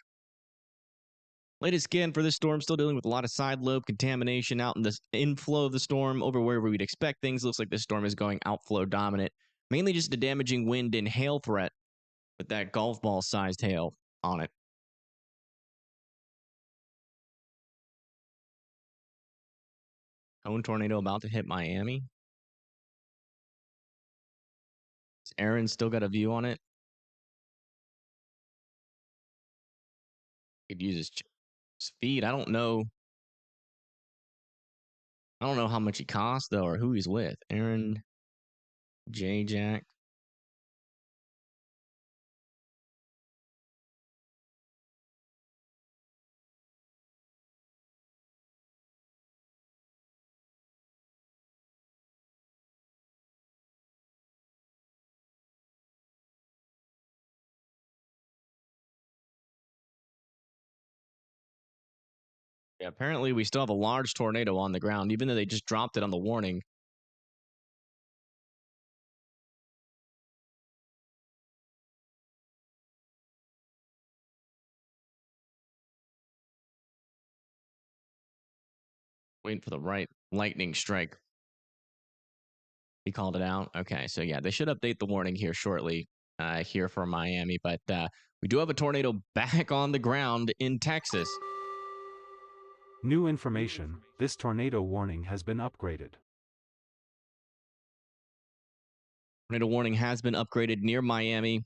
Latest scan for this storm, still dealing with a lot of side lobe contamination out in the inflow of the storm over where we'd expect things. Looks like this storm is going outflow dominant. Mainly just a damaging wind and hail threat with that golf ball sized hail on it. Cone tornado about to hit Miami. Has Aaron still got a view on it? Could use his speed. I don't know. I don't know how much he costs though, or who he's with. Aaron, J Jack. Yeah, apparently we still have a large tornado on the ground, even though they just dropped it on the warning. Waiting for the right lightning strike. He called it out. Okay, so yeah, they should update the warning here shortly here for Miami. But we do have a tornado back on the ground in Texas. New information, this tornado warning has been upgraded. Tornado warning has been upgraded near Miami.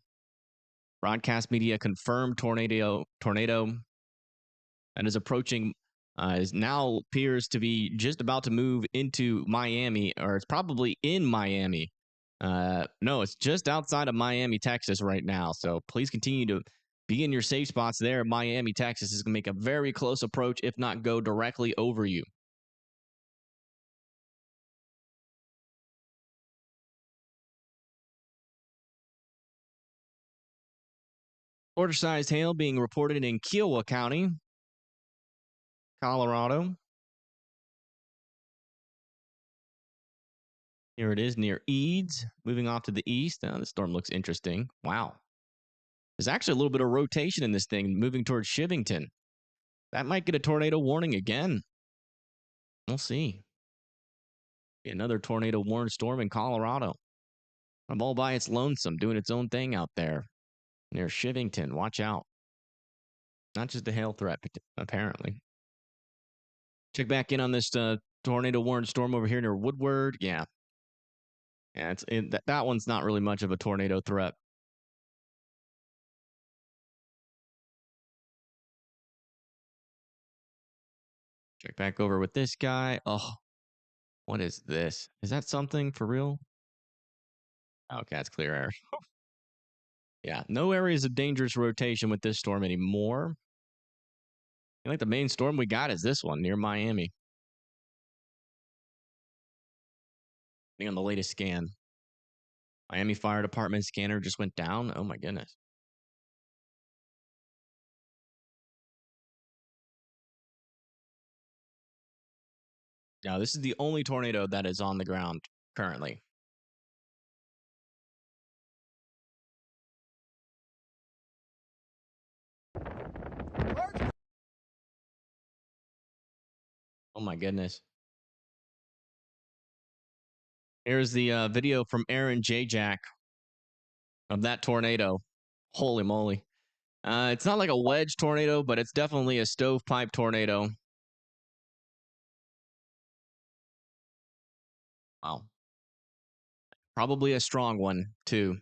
Broadcast media confirmed tornado that is approaching is now appears to be just about to move into Miami, or it's probably in Miami. No, it's just outside of Miami, Texas right now. So please continue to be in your safe spots there. Miami, Texas is going to make a very close approach, if not go directly over you. Quarter-sized hail being reported in Kiowa County, Colorado. Here it is near Eads, moving off to the east. Now, this storm looks interesting. Wow. There's actually a little bit of rotation in this thing, moving towards Shivington. That might get a tornado warning again. We'll see. Be another tornado warned storm in Colorado. I'm all by its lonesome, doing its own thing out there near Shivington. Watch out. Not just a hail threat, apparently. Check back in on this tornado warned storm over here near Woodward. Yeah. Yeah, that one's not really much of a tornado threat. Check back over with this guy. Oh, what is this? Is that something for real? Okay, that's clear air. Yeah, no areas of dangerous rotation with this storm anymore. I think the main storm we got is this one near Miami. On the latest scan. Miami Fire Department scanner just went down. Oh my goodness. Now, this is the only tornado that is on the ground currently. Oh my goodness. Here's the video from Aaron J. Jack of that tornado. Holy moly. It's not like a wedge tornado, but it's definitely a stovepipe tornado. Wow. Probably a strong one, too.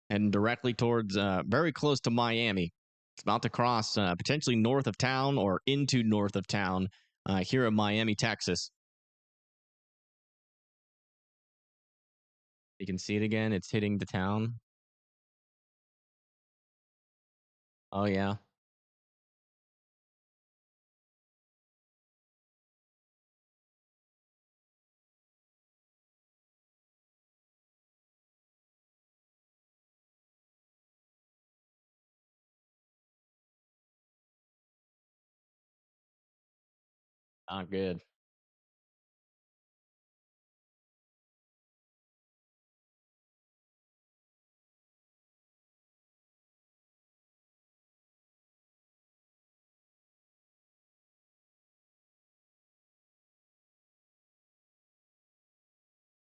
And directly towards, very close to Miami. It's about to cross potentially north of town or into north of town here in Miami, Texas. You can see it again. It's hitting the town. Oh, yeah. Not good.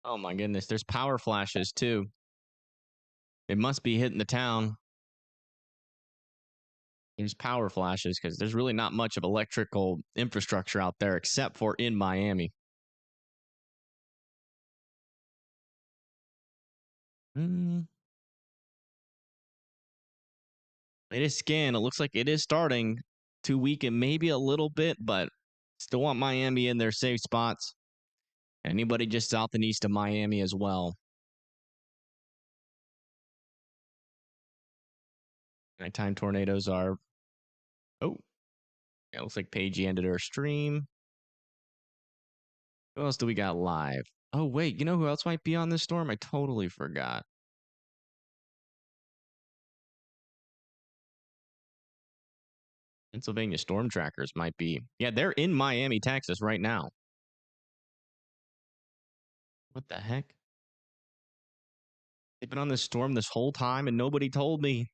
Oh, my goodness. There's power flashes, too. It must be hitting the town. There's power flashes because there's really not much of electrical infrastructure out there except for in Miami. Latest scan, it looks like it is starting to weaken maybe a little bit, but still want Miami in their safe spots. Anybody just south and east of Miami as well. Nighttime tornadoes are. Oh, yeah, looks like Paigey ended her stream. Who else do we got live? Oh, wait, you know who else might be on this storm? I totally forgot. Pennsylvania storm trackers might be. Yeah, they're in Miami, Texas right now. What the heck? They've been on this storm this whole time and nobody told me.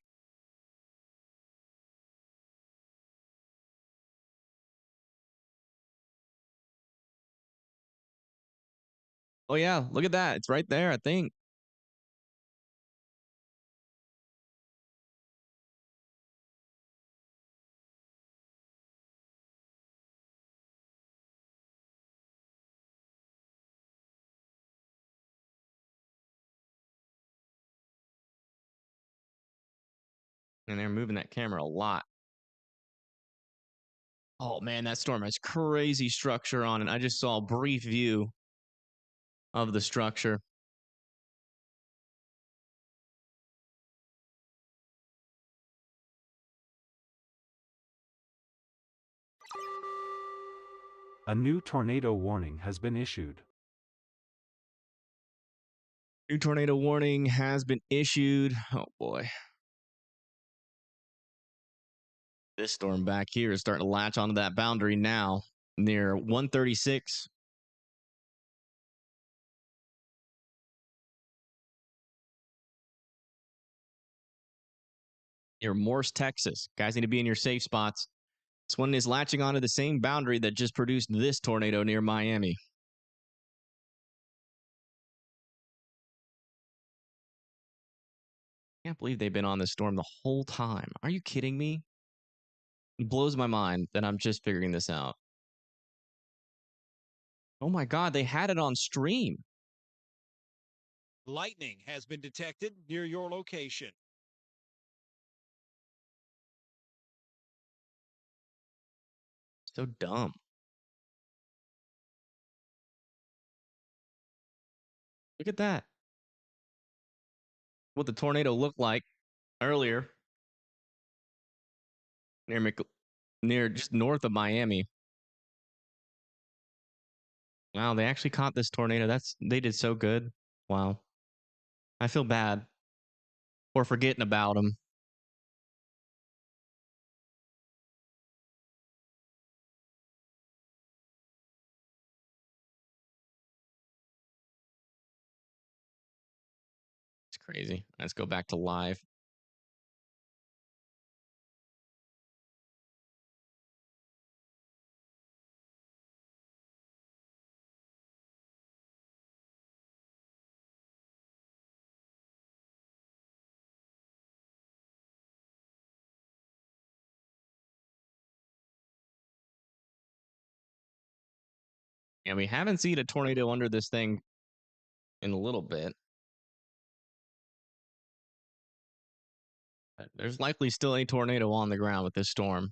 Oh, yeah, look at that. It's right there, I think. And they're moving that camera a lot. Oh, man, that storm has crazy structure on it. I just saw a brief view of the structure. A new tornado warning has been issued. New tornado warning has been issued. Oh, boy. This storm back here is starting to latch onto that boundary now near 136. Near Morse, Texas. Guys need to be in your safe spots. This one is latching onto the same boundary that just produced this tornado near Miami. Can't believe they've been on this storm the whole time. Are you kidding me? It blows my mind that I'm just figuring this out. Oh my God, they had it on stream. Lightning has been detected near your location. So dumb. Look at that. What the tornado looked like earlier near just north of Miami. Wow, they actually caught this tornado. They did so good. Wow. I feel bad for forgetting about them. Crazy. Let's go back to live. And we haven't seen a tornado under this thing in a little bit. But there's likely still a tornado on the ground with this storm.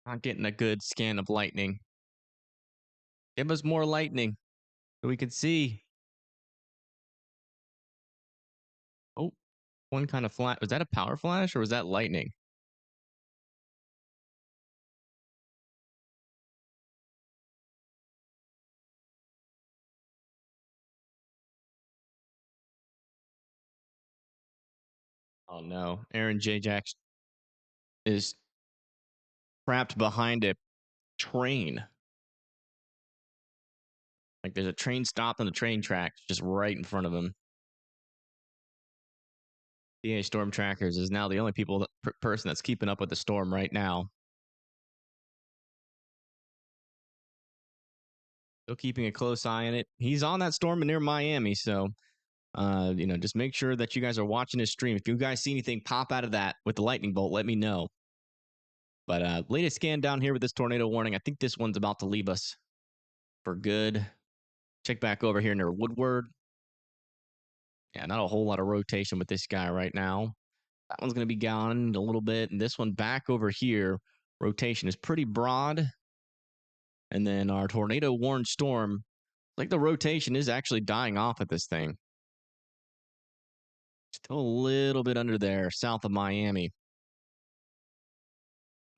Not getting a good scan of lightning. Give us more lightning so we can see. Oh, one kind of flash. Was that a power flash or was that lightning? Oh no. Aaron J. Jack is trapped behind a train. Like there's a train stopped on the train tracks just right in front of him. PA Storm Trackers is now the only person that's keeping up with the storm right now. Still keeping a close eye on it. He's on that storm near Miami, so just make sure that you guys are watching his stream. If you guys see anything pop out of that with the lightning bolt, let me know. But latest scan down here with this tornado warning. I think this one's about to leave us for good. Check back over here near Woodward. Yeah, not a whole lot of rotation with this guy right now. That one's going to be gone a little bit. And this one back over here, rotation is pretty broad. And then our tornado warned storm, like the rotation is actually dying off at this thing. Still a little bit under there, south of Miami.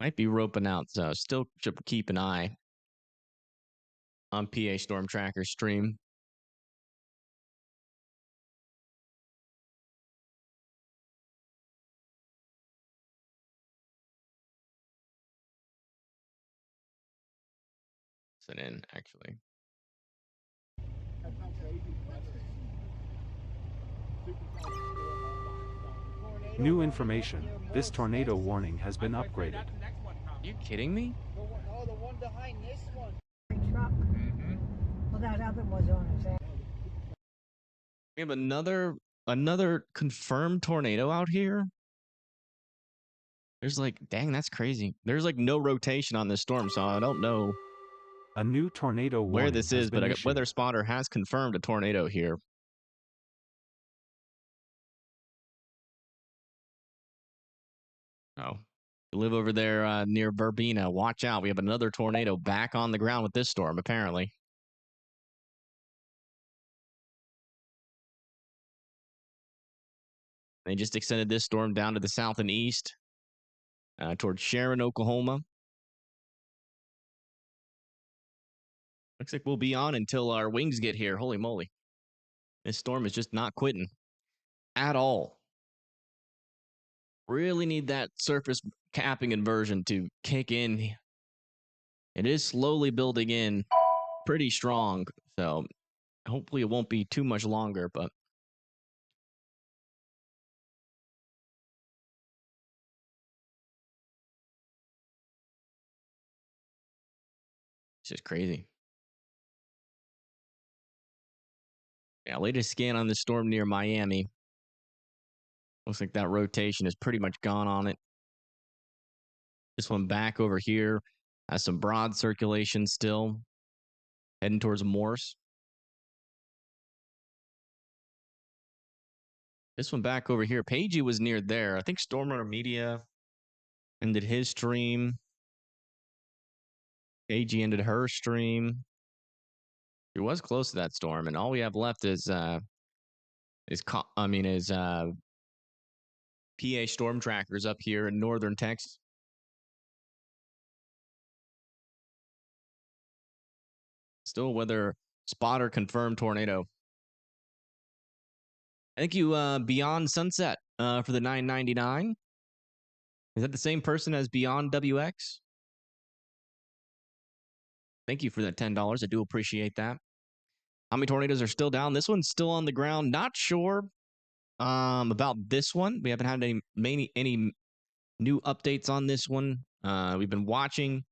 Might be roping out, so still should keep an eye on PA Storm Tracker stream. Sit in, actually. New information. This tornado warning has been upgraded. Are you kidding me? Oh, the one behind this one. Truck. Well, that other was on his head. We have another confirmed tornado out here. There's dang, that's crazy. There's no rotation on this storm, so I don't know a new tornado warning where this is, but a issued. weather spotter has confirmed a tornado here. Oh, you live over there near Verbena. Watch out. We have another tornado back on the ground with this storm, apparently. They just extended this storm down to the south and east towards Sharon, Oklahoma. Looks like we'll be on until our wings get here. Holy moly. This storm is just not quitting at all. Really need that surface capping inversion to kick in. It is slowly building in pretty strong, so hopefully it won't be too much longer, but it's just crazy. Yeah, latest scan on the storm near Miami. Looks like that rotation is pretty much gone on it. This one back over here has some broad circulation still, heading towards Morse. This one back over here, Pagey was near there. I think Stormrunner Media ended his stream. Pagey ended her stream. He was close to that storm, and all we have left is PA storm trackers up here in northern Texas. still weather spotter confirmed tornado. Thank you, Beyond Sunset, for the $9.99. Is that the same person as Beyond WX? Thank you for that $10. I do appreciate that. How many tornadoes are still down? This one's still on the ground. Not sure about this one. We haven't had any new updates on this one. We've been watching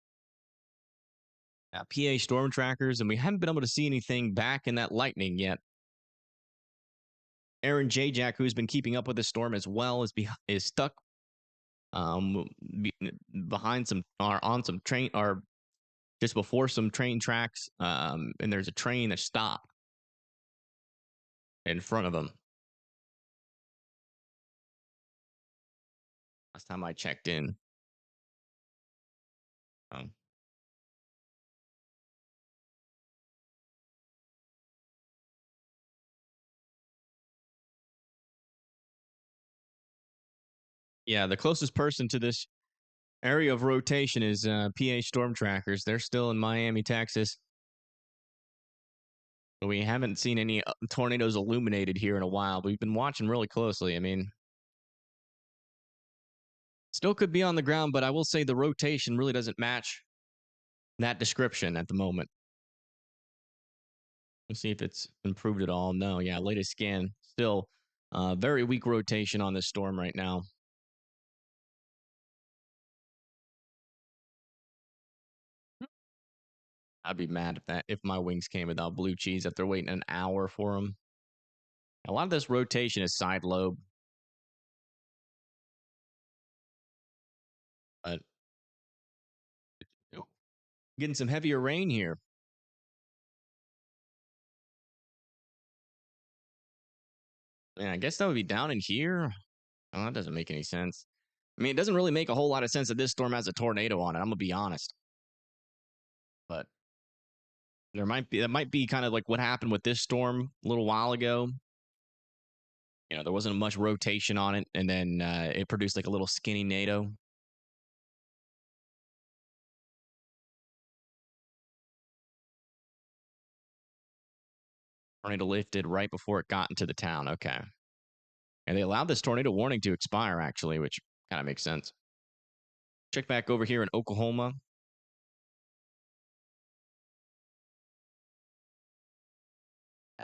PA storm trackers, and we haven't been able to see anything back in that lightning yet. Aaron J. Jack, who's been keeping up with the storm as well, is stuck behind some or on some train or just before some train tracks, and there's a train that stopped in front of him. Last time I checked in. Yeah, the closest person to this area of rotation is PA storm trackers. They're still in Miami, Texas. But we haven't seen any tornadoes illuminated here in a while. But we've been watching really closely. I mean, still could be on the ground, but I will say the rotation really doesn't match that description at the moment. Let's see if it's improved at all. No, yeah, latest scan, still very weak rotation on this storm right now. I'd be mad if my wings came without blue cheese after waiting an hour for them. A lot of this rotation is side lobe. But getting some heavier rain here. Yeah, I guess that would be down in here. Oh, that doesn't make any sense. I mean, it doesn't really make a whole lot of sense that this storm has a tornado on it. I'm gonna be honest. But that might be kind of like what happened with this storm a little while ago. You know, there wasn't much rotation on it, and then it produced like a little skinny NATO. Tornado lifted right before it got into the town. Okay. And they allowed this tornado warning to expire, actually, which kind of makes sense. Check back over here in Oklahoma.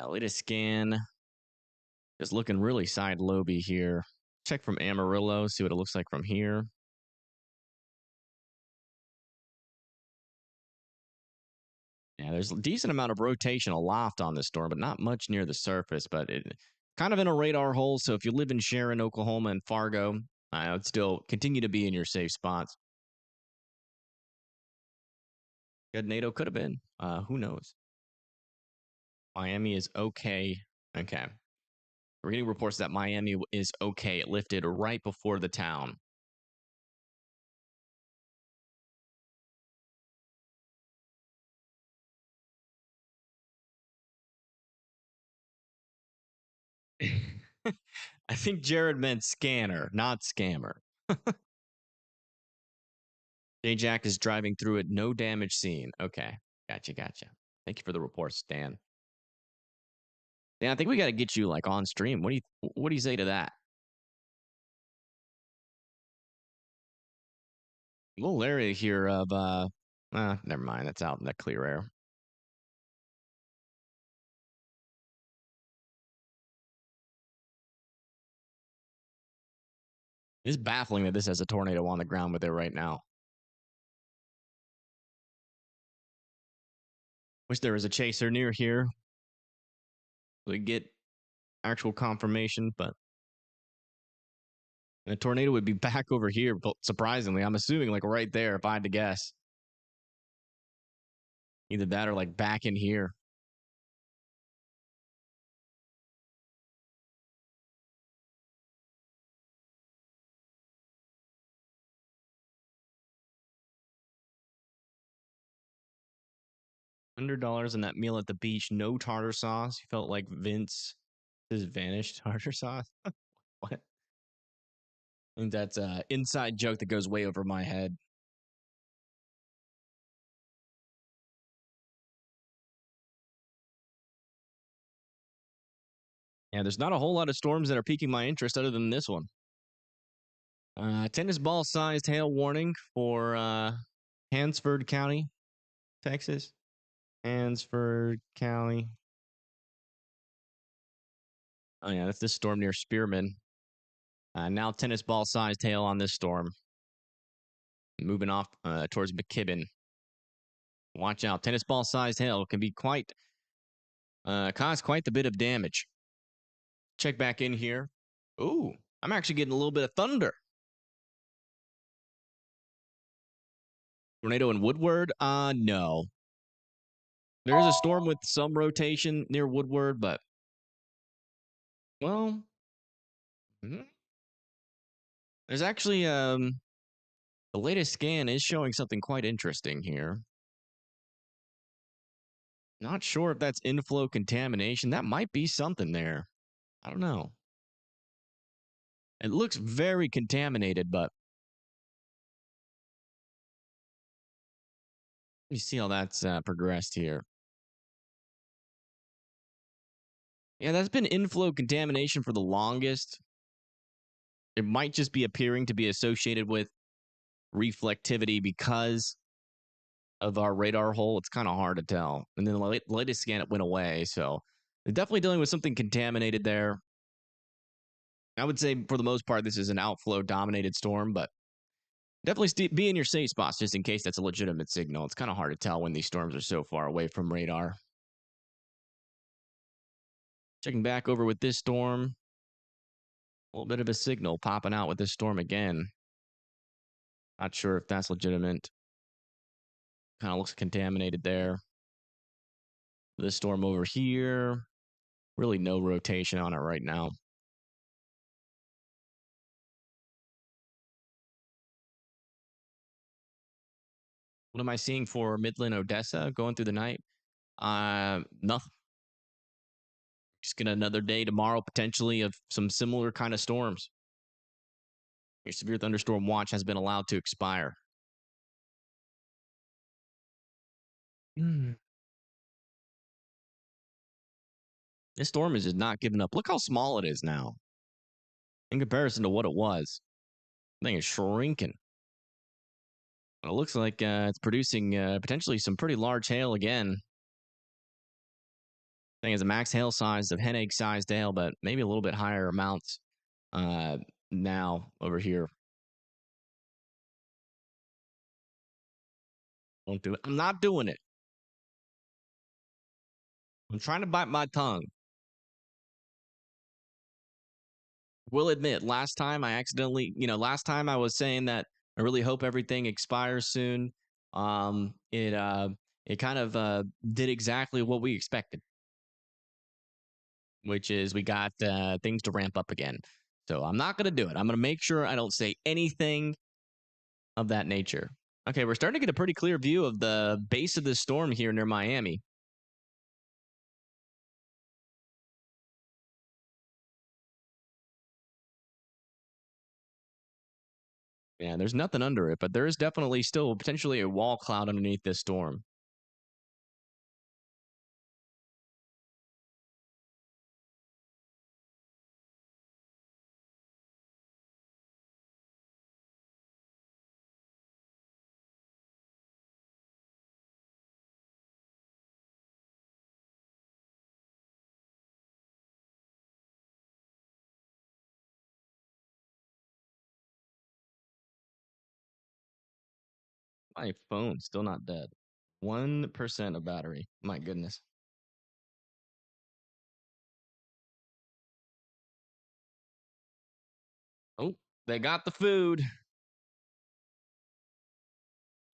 Latest scan. Just looking really side loby here. Check from Amarillo, see what it looks like from here. Yeah, there's a decent amount of rotation aloft on this storm, but not much near the surface. But it kind of in a radar hole. So if you live in Sharon, Oklahoma, and Fargo, I would still continue to be in your safe spots. Good NATO could have been. Who knows? Miami is okay. Okay. We're getting reports that Miami is okay. It lifted right before the town. I think Jared meant scanner, not scammer. J-Jack is driving through it. No damage seen. Okay. Gotcha. Thank you for the report, Stan. Dan, I think we got to get you like on stream. What do you say to that? A little area here of never mind. That's out in that clear air. It's baffling that this has a tornado on the ground with it right now. Wish there was a chaser near here. We get actual confirmation, but a tornado would be back over here. But surprisingly, I'm assuming like right there, if I had to guess. Either that or like back in here. $100 in that meal at the beach. No tartar sauce. You felt like Vince has vanished tartar sauce. What? I think that's an inside joke that goes way over my head. Yeah, there's not a whole lot of storms that are piquing my interest other than this one. Tennis ball sized hail warning for Hansford County, Texas. Hansford County. Oh, yeah, that's this storm near Spearman. Now tennis ball sized hail on this storm. Moving off towards McKibben. Watch out. Tennis ball sized hail can be cause quite the bit of damage. Check back in here. Ooh, I'm actually getting a little bit of thunder. Tornado in Woodward? No. There's a storm with some rotation near Woodward, but well, there's actually the latest scan is showing something quite interesting here. Not sure if that's inflow contamination. That might be something there. I don't know. It looks very contaminated, but let me see how that's progressed here. Yeah, that's been inflow contamination for the longest. It might just be appearing to be associated with reflectivity because of our radar hole. It's kind of hard to tell. And then the latest scan, it went away. So they're definitely dealing with something contaminated there. I would say for the most part, this is an outflow dominated storm, but definitely be in your safe spots just in case that's a legitimate signal. It's kind of hard to tell when these storms are so far away from radar. Checking back over with this storm. A little bit of a signal popping out with this storm again. Not sure if that's legitimate. Kind of looks contaminated there. This storm over here. Really no rotation on it right now. What am I seeing for Midland, Odessa going through the night? Nothing. Just get another day tomorrow, potentially, of some similar kind of storms. Your severe thunderstorm watch has been allowed to expire. This storm is just not giving up. Look how small it is now in comparison to what it was. I think it's shrinking. It looks like it's producing potentially some pretty large hail again. I think it's a max hail size of hen egg sized hail, but maybe a little bit higher amounts now over here. Don't do it. I'm not doing it. I'm trying to bite my tongue. Will admit, last time I accidentally, last time I was saying that I really hope everything expires soon. It kind of did exactly what we expected, which is we got things to ramp up again. So I'm not going to do it. I'm going to make sure I don't say anything of that nature. Okay, we're starting to get a pretty clear view of the base of the storm here near Miami. Yeah, there's nothing under it, but there is definitely still potentially a wall cloud underneath this storm. My phone's still not dead. 1% of battery. My goodness. Oh, they got the food.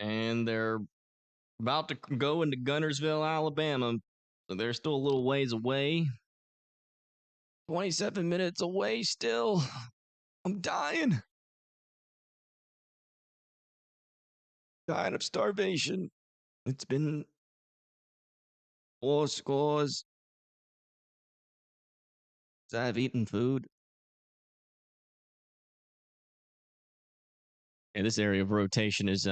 And they're about to go into Gunnersville, Alabama. So they're still a little ways away. 27 minutes away still. I'm dying. Dying of starvation. It's been 4 scores. I've eaten food. And this area of rotation is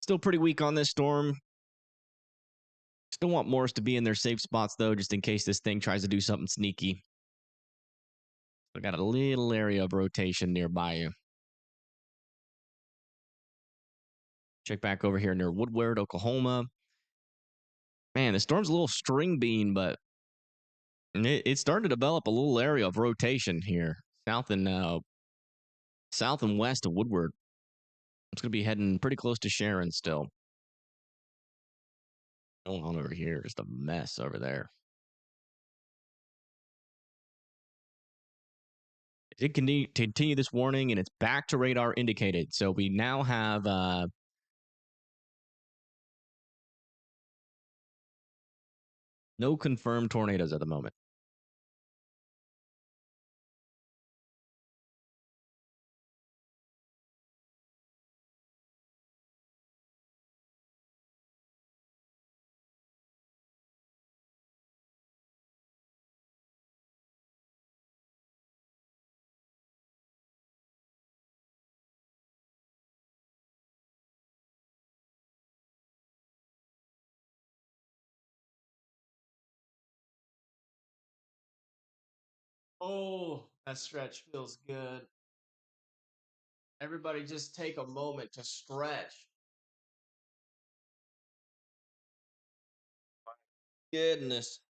still pretty weak on this storm. Still want Morris to be in their safe spots, though, just in case this thing tries to do something sneaky. We got a little area of rotation nearby you. Check back over here near Woodward, Oklahoma. Man, the storm's a little string bean, but it's starting to develop a little area of rotation here, south and west of Woodward. It's going to be heading pretty close to Sharon still. Going on over here, just a mess over there. It did continue this warning, and it's back to radar indicated. So we now have no confirmed tornadoes at the moment. Oh, that stretch feels good. Everybody just take a moment to stretch. Goodness.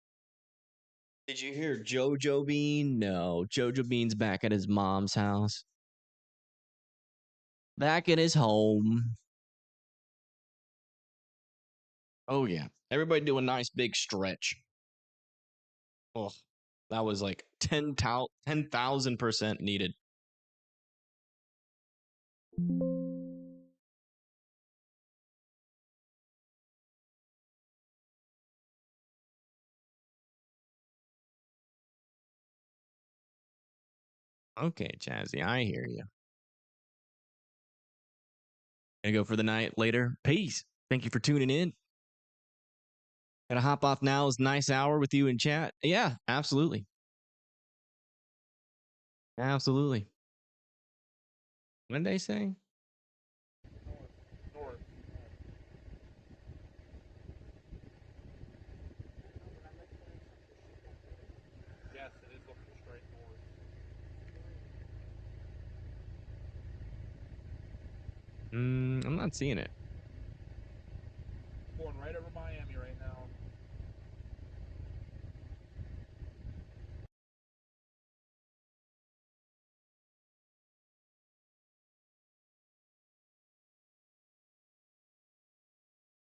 Did you hear Jojo Bean? No, Jojo Bean's back at his mom's house. Back at his home. Oh, yeah. Everybody do a nice big stretch. Oh, that was like 10,000% needed. Okay, Jazzy, I hear you. Gonna go for the night later. Peace. Thank you for tuning in. Gonna hop off now. It's a nice hour with you in chat. Yeah, absolutely. Absolutely. What did they say? North. Yes, it is looking straight north. I'm not seeing it. Going right over Miami right now.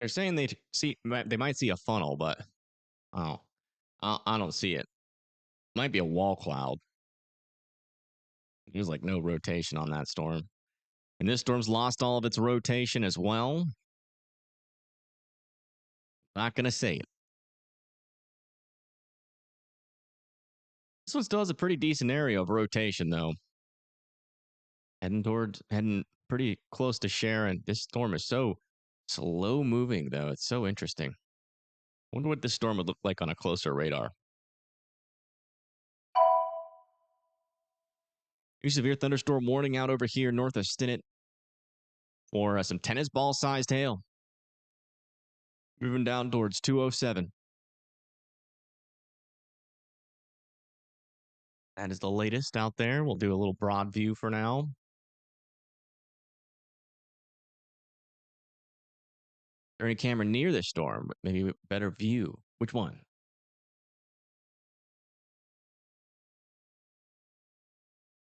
They're saying they might see a funnel, but oh, I don't see it. Might be a wall cloud. There's like no rotation on that storm, and this storm's lost all of its rotation as well. Not gonna say it. This one still has a pretty decent area of rotation though. Heading pretty close to Sharon. This storm is so slow moving though. It's so interesting. Wonder what this storm would look like on a closer radar. New severe thunderstorm warning out over here north of Stinnett for some tennis ball sized hail. Moving down towards 207. That is the latest out there. We'll do a little broad view for now. Is there any camera near this storm? Maybe a better view. Which one?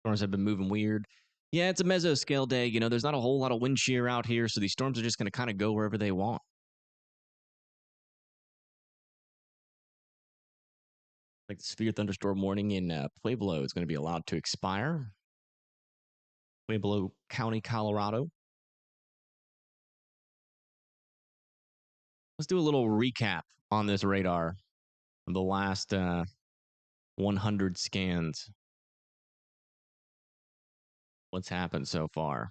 Storms have been moving weird. Yeah, it's a mesoscale day. You know, there's not a whole lot of wind shear out here, so these storms are just going to kind of go wherever they want. Like the severe thunderstorm warning in Pueblo is going to be allowed to expire. Pueblo County, Colorado. Let's do a little recap on this radar of the last 100 scans. What's happened so far?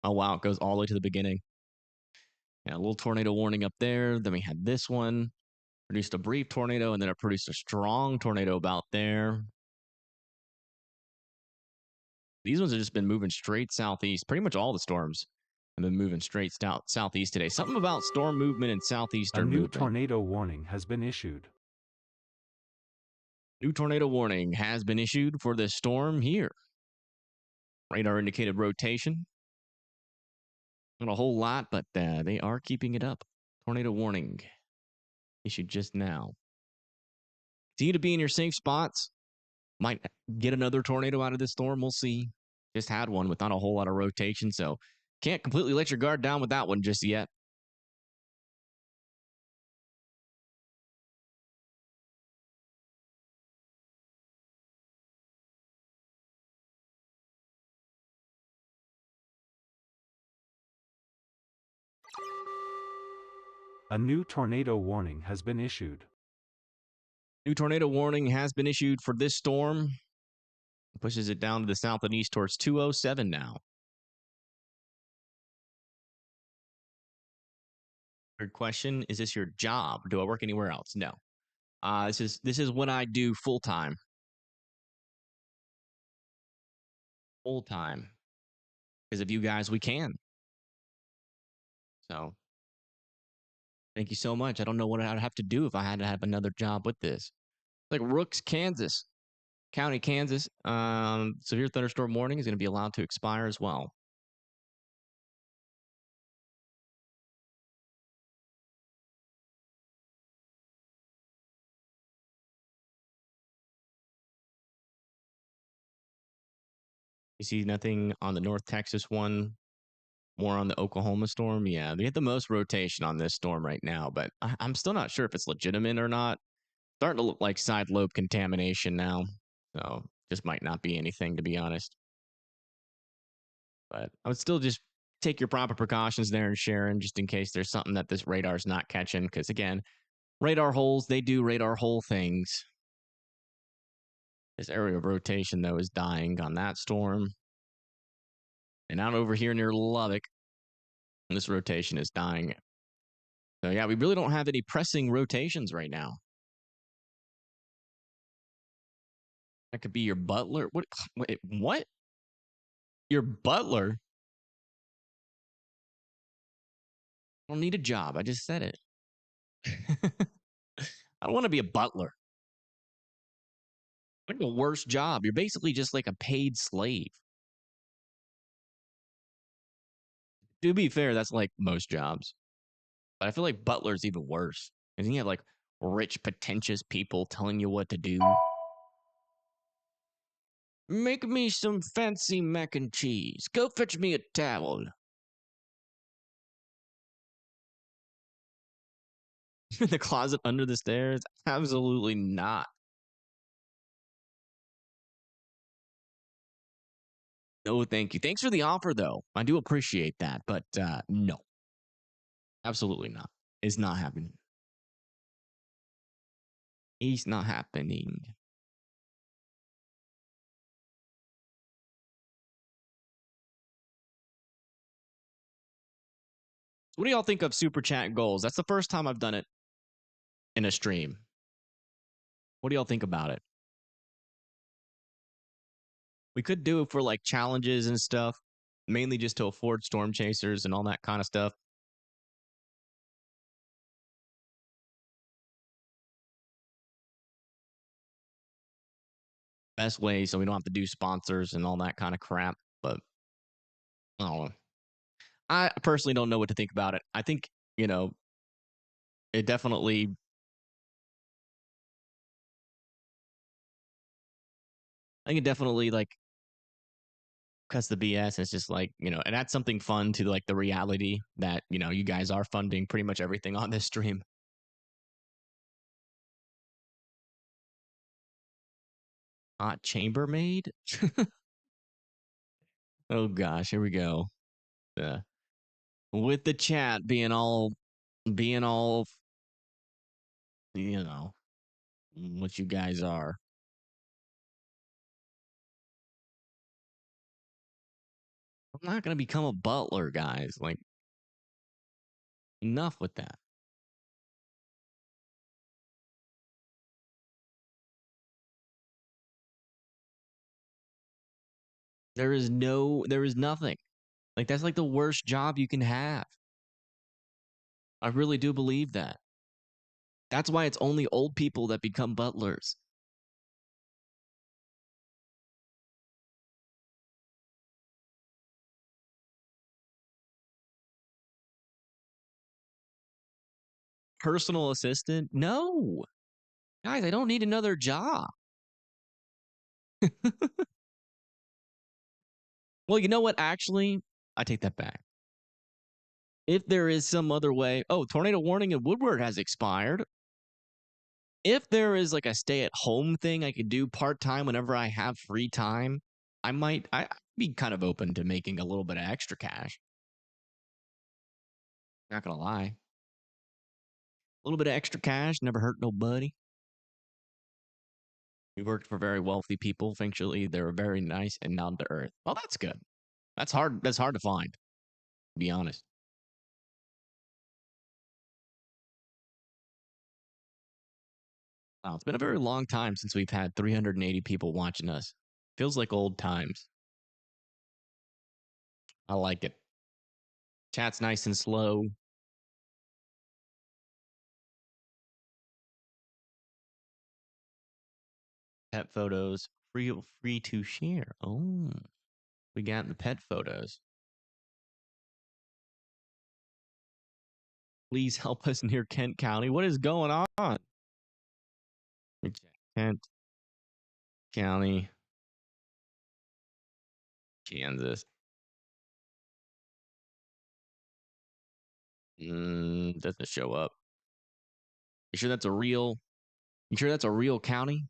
Oh, wow. It goes all the way to the beginning. Yeah, a little tornado warning up there. Then we had this one. Produced a brief tornado, and then it produced a strong tornado about there. These ones have just been moving straight southeast. Pretty much all the storms have been moving straight southeast today. Something about storm movement and southeastern movement. A new movement. tornado warning has been issued. New tornado warning has been issued for this storm here. Radar indicated rotation. Not a whole lot, but they are keeping it up. Tornado warning issued just now. See you to be in your safe spots. Might get another tornado out of this storm. We'll see. Just had one with not a whole lot of rotation, so can't completely let your guard down with that one just yet. A new tornado warning has been issued. New tornado warning has been issued for this storm. Pushes it down to the south and east towards 207 now. Third question, is this your job? Do I work anywhere else? No. This is what I do full time. Full time. Because of you guys, we can. So thank you so much. I don't know what I'd have to do if I had to have another job with this. Like Rooks, Kansas. County, Kansas. Severe thunderstorm warning is going to be allowed to expire as well. You see nothing on the North Texas one, more on the Oklahoma storm. Yeah, they get the most rotation on this storm right now, but I'm still not sure if it's legitimate or not. Starting to look like side lobe contamination now. So just might not be anything, to be honest. But I would still just take your proper precautions there and Sharon, just in case there's something that this radar's not catching. Because again, radar holes, they do radar hole things. This area of rotation, though, is dying on that storm. And out over here near Lubbock, this rotation is dying. So yeah, we really don't have any pressing rotations right now. That could be your butler. What? Wait, what? Your butler? I don't need a job. I just said it. I don't want to be a butler. Like the worst job. You're basically just like a paid slave. To be fair, that's like most jobs. But I feel like butler's even worse. Because you have like rich, pretentious people telling you what to do. Make me some fancy mac and cheese. Go fetch me a towel. The closet under the stairs? Absolutely not. No, thank you. Thanks for the offer, though. I do appreciate that, but no. Absolutely not. It's not happening. It's not happening. What do y'all think of super chat goals? That's the first time I've done it in a stream. What do y'all think about it? We could do it for like challenges and stuff, mainly just to afford storm chasers and all that kind of stuff. Best way so we don't have to do sponsors and all that kind of crap. But I don't know. I personally don't know what to think about it. I think, it definitely. I think it definitely like cuts the BS. It's just like, and adds something fun to like the reality that, you guys are funding pretty much everything on this stream. Chambermaid? Oh gosh, here we go. With the chat being all, what you guys are. I'm not gonna become a butler, guys. Like, enough with that. There is nothing. Like, that's like the worst job you can have. I really do believe that. That's why it's only old people that become butlers. personal assistant? No. Guys, I don't need another job. Well, you know what? Actually, I take that back. If there is some other way, tornado warning in Woodward has expired. If there is like a stay-at-home thing I could do part-time whenever I have free time, I'd be kind of open to making a little bit of extra cash. Not gonna lie. A little bit of extra cash never hurt nobody. We worked for very wealthy people. Thankfully, they were very nice and down to earth. Well, that's good. That's hard to find, to be honest. Wow, it's been a very long time since we've had 380 people watching us. Feels like old times. I like it. Chat's nice and slow. Pet photos free to share. Oh, we got the pet photos. Please help us near Kent County. What is going on? Kent County, Kansas. Doesn't show up. You sure that's a real? You sure that's a real county?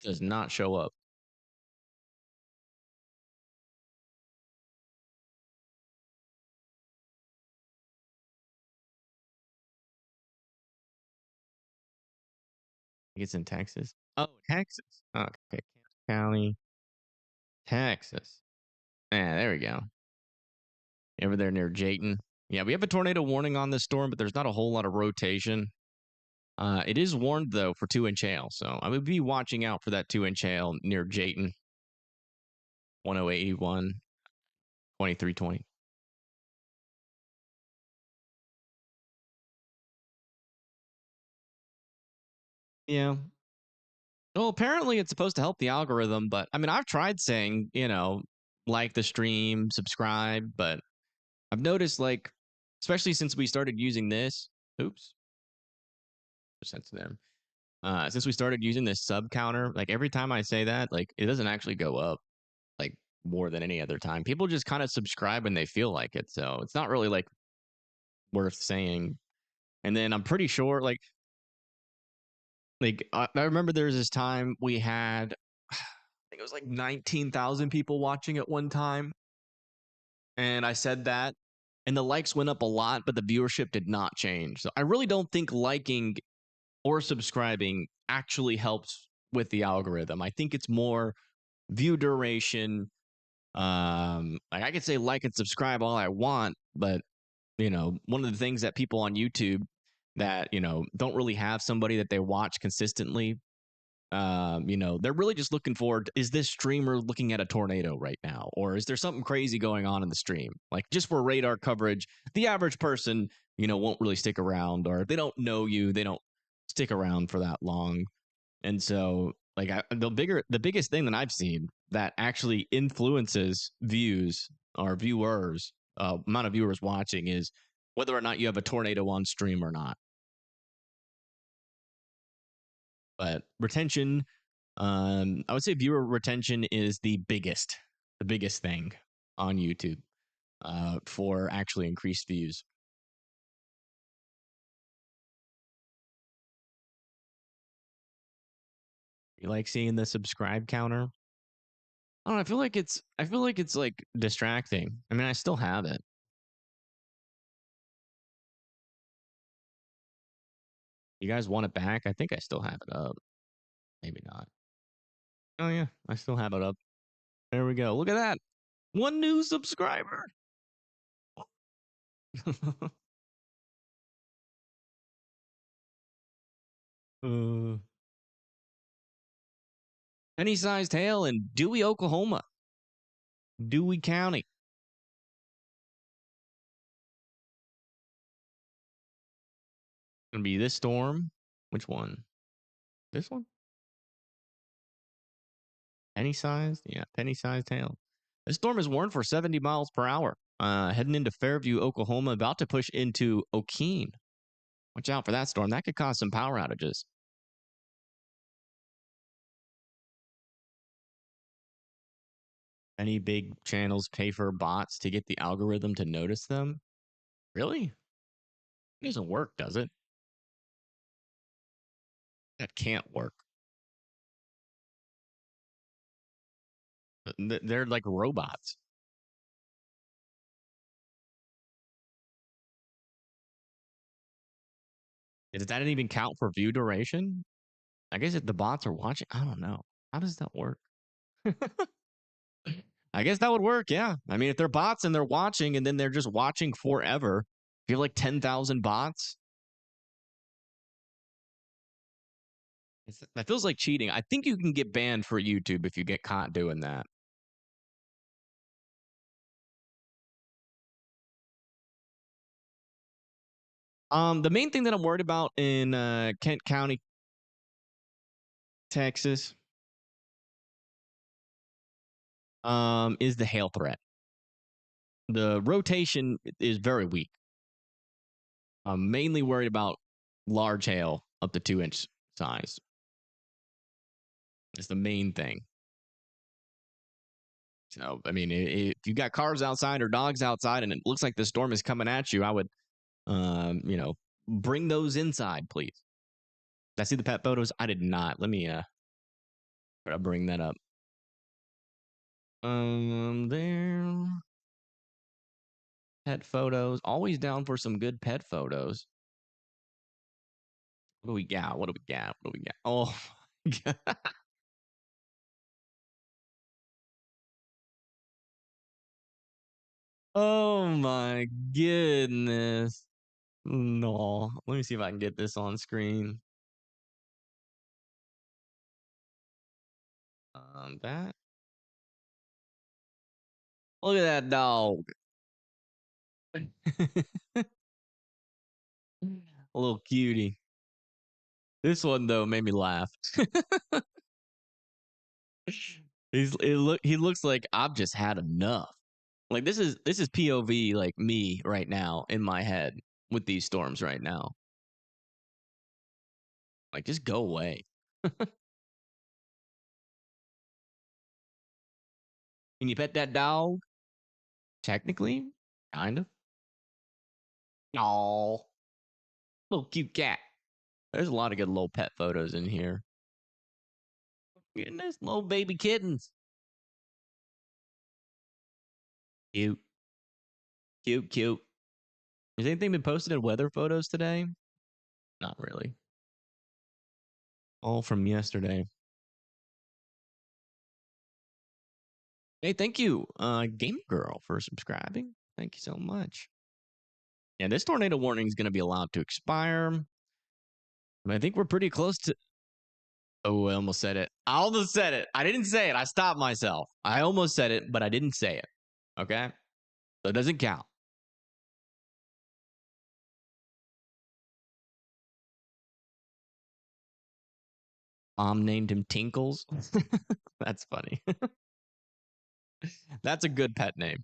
Does not show up. It's in Texas. Oh, Texas. Okay, Kent County, Texas. Yeah, there we go. Over there near Jayton. Yeah, we have a tornado warning on this storm, but there's not a whole lot of rotation. It is warned, though, for 2-inch hail. So I would be watching out for that 2-inch hail near Jayton. 1081, 2320. Yeah. Well, apparently it's supposed to help the algorithm, but I mean, I've tried saying, like the stream, subscribe, but I've noticed, like, especially since we started using this. Oops. Sense them. Since we started using this sub counter, like every time I say that, like it doesn't actually go up like more than any other time. People just kind of subscribe when they feel like it. So it's not really like worth saying. And then I'm pretty sure like I remember there was this time we had, I think it was like 19,000 people watching at one time. And I said that, and the likes went up a lot, but the viewership did not change. So I really don't think liking or subscribing actually helps with the algorithm. I think it's more view duration. Like I could say like and subscribe all I want, but one of the things that people on YouTube that don't really have somebody that they watch consistently, they're really just looking for, is this streamer looking at a tornado right now, or is there something crazy going on in the stream? Like just for radar coverage, the average person won't really stick around, or if they don't know you, they don't stick around for that long. And so like the biggest thing that I've seen that actually influences views or viewers, amount of viewers watching, is whether or not you have a tornado on stream or not. But retention, I would say viewer retention is the biggest thing on YouTube for actually increased views. You like seeing the subscribe counter? I don't know. I feel like it's like distracting. I mean, I still have it. You guys want it back? I think I still have it up. Maybe not. Oh yeah, I still have it up. There we go. Look at that. 1 new subscriber. Penny sized hail in Dewey, Oklahoma. Dewey County. Gonna be this storm. Which one? This one? Penny sized? Yeah, penny sized hail. This storm is warned for 70 miles per hour. Heading into Fairview, Oklahoma, about to push into Okeen. Watch out for that storm. That could cause some power outages. Any big channels pay for bots to get the algorithm to notice them? Really? It doesn't work, does it? That can't work. They're like robots. Does that even count for view duration? I guess if the bots are watching, I don't know. How does that work? I guess that would work, yeah. I mean, if they're bots and they're watching and then they're just watching forever, if you have like 10,000 bots, that feels like cheating. I think you can get banned for YouTube if you get caught doing that. The main thing that I'm worried about in Kent County, Texas, is the hail threat. The rotation is very weak. I'm mainly worried about large hail up to 2-inch size. It's the main thing. So, I mean, if you got cars outside or dogs outside and it looks like the storm is coming at you, I would, bring those inside, please. Did I see the pet photos? I did not. Let me bring that up. There. Pet photos. Always down for some good pet photos. What do we got? What do we got? What do we got? Oh, my God. Oh my goodness. No. Let me see if I can get this on screen. That. Look at that dog. A little cutie. This one though made me laugh. He looks like I've just had enough. Like this is POV like me right now in my head with these storms right now. Like just go away. Can you pet that dog? Technically, kind of. Aw. Little cute cat. There's a lot of good little pet photos in here. Goodness, little baby kittens. Cute. Cute, cute. Has anything been posted in weather photos today? Not really. All from yesterday. Hey, thank you, Game Girl, for subscribing. Thank you so much. Yeah, this tornado warning is going to be allowed to expire. I think we're pretty close to... Oh, I almost said it. I almost said it. I didn't say it. I stopped myself. I almost said it, but I didn't say it. Okay? So it doesn't count. Mom named him Tinkles. That's funny. That's a good pet name.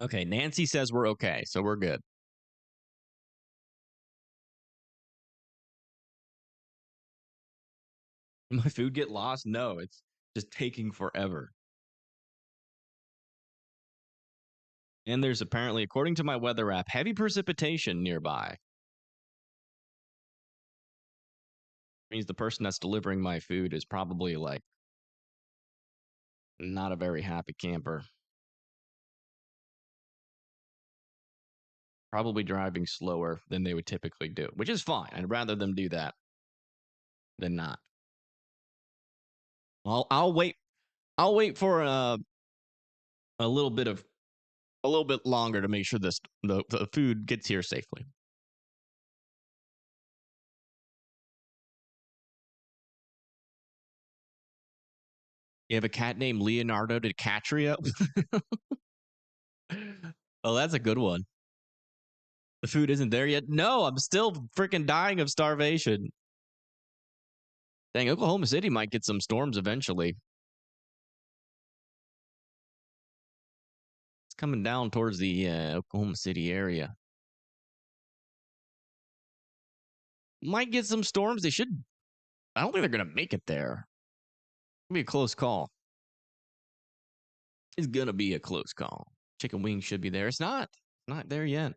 Okay, Nancy says we're okay, so we're good. Did my food get lost? No, it's just taking forever. And there's apparently, according to my weather app, heavy precipitation nearby. Means the person that's delivering my food is probably like not a very happy camper. Probably driving slower than they would typically do, which is fine. I'd rather them do that than not. I'll wait. I'll wait for a little bit longer to make sure the food gets here safely. You have a cat named Leonardo DiCaprio? Oh, that's a good one. The food isn't there yet? No, I'm still freaking dying of starvation. Dang, Oklahoma City might get some storms eventually. coming down towards the Oklahoma City area. Might get some storms. They should. I don't think they're going to make it there. It'll be a close call. It's going to be a close call. Chicken wings should be there. It's not. Not there yet.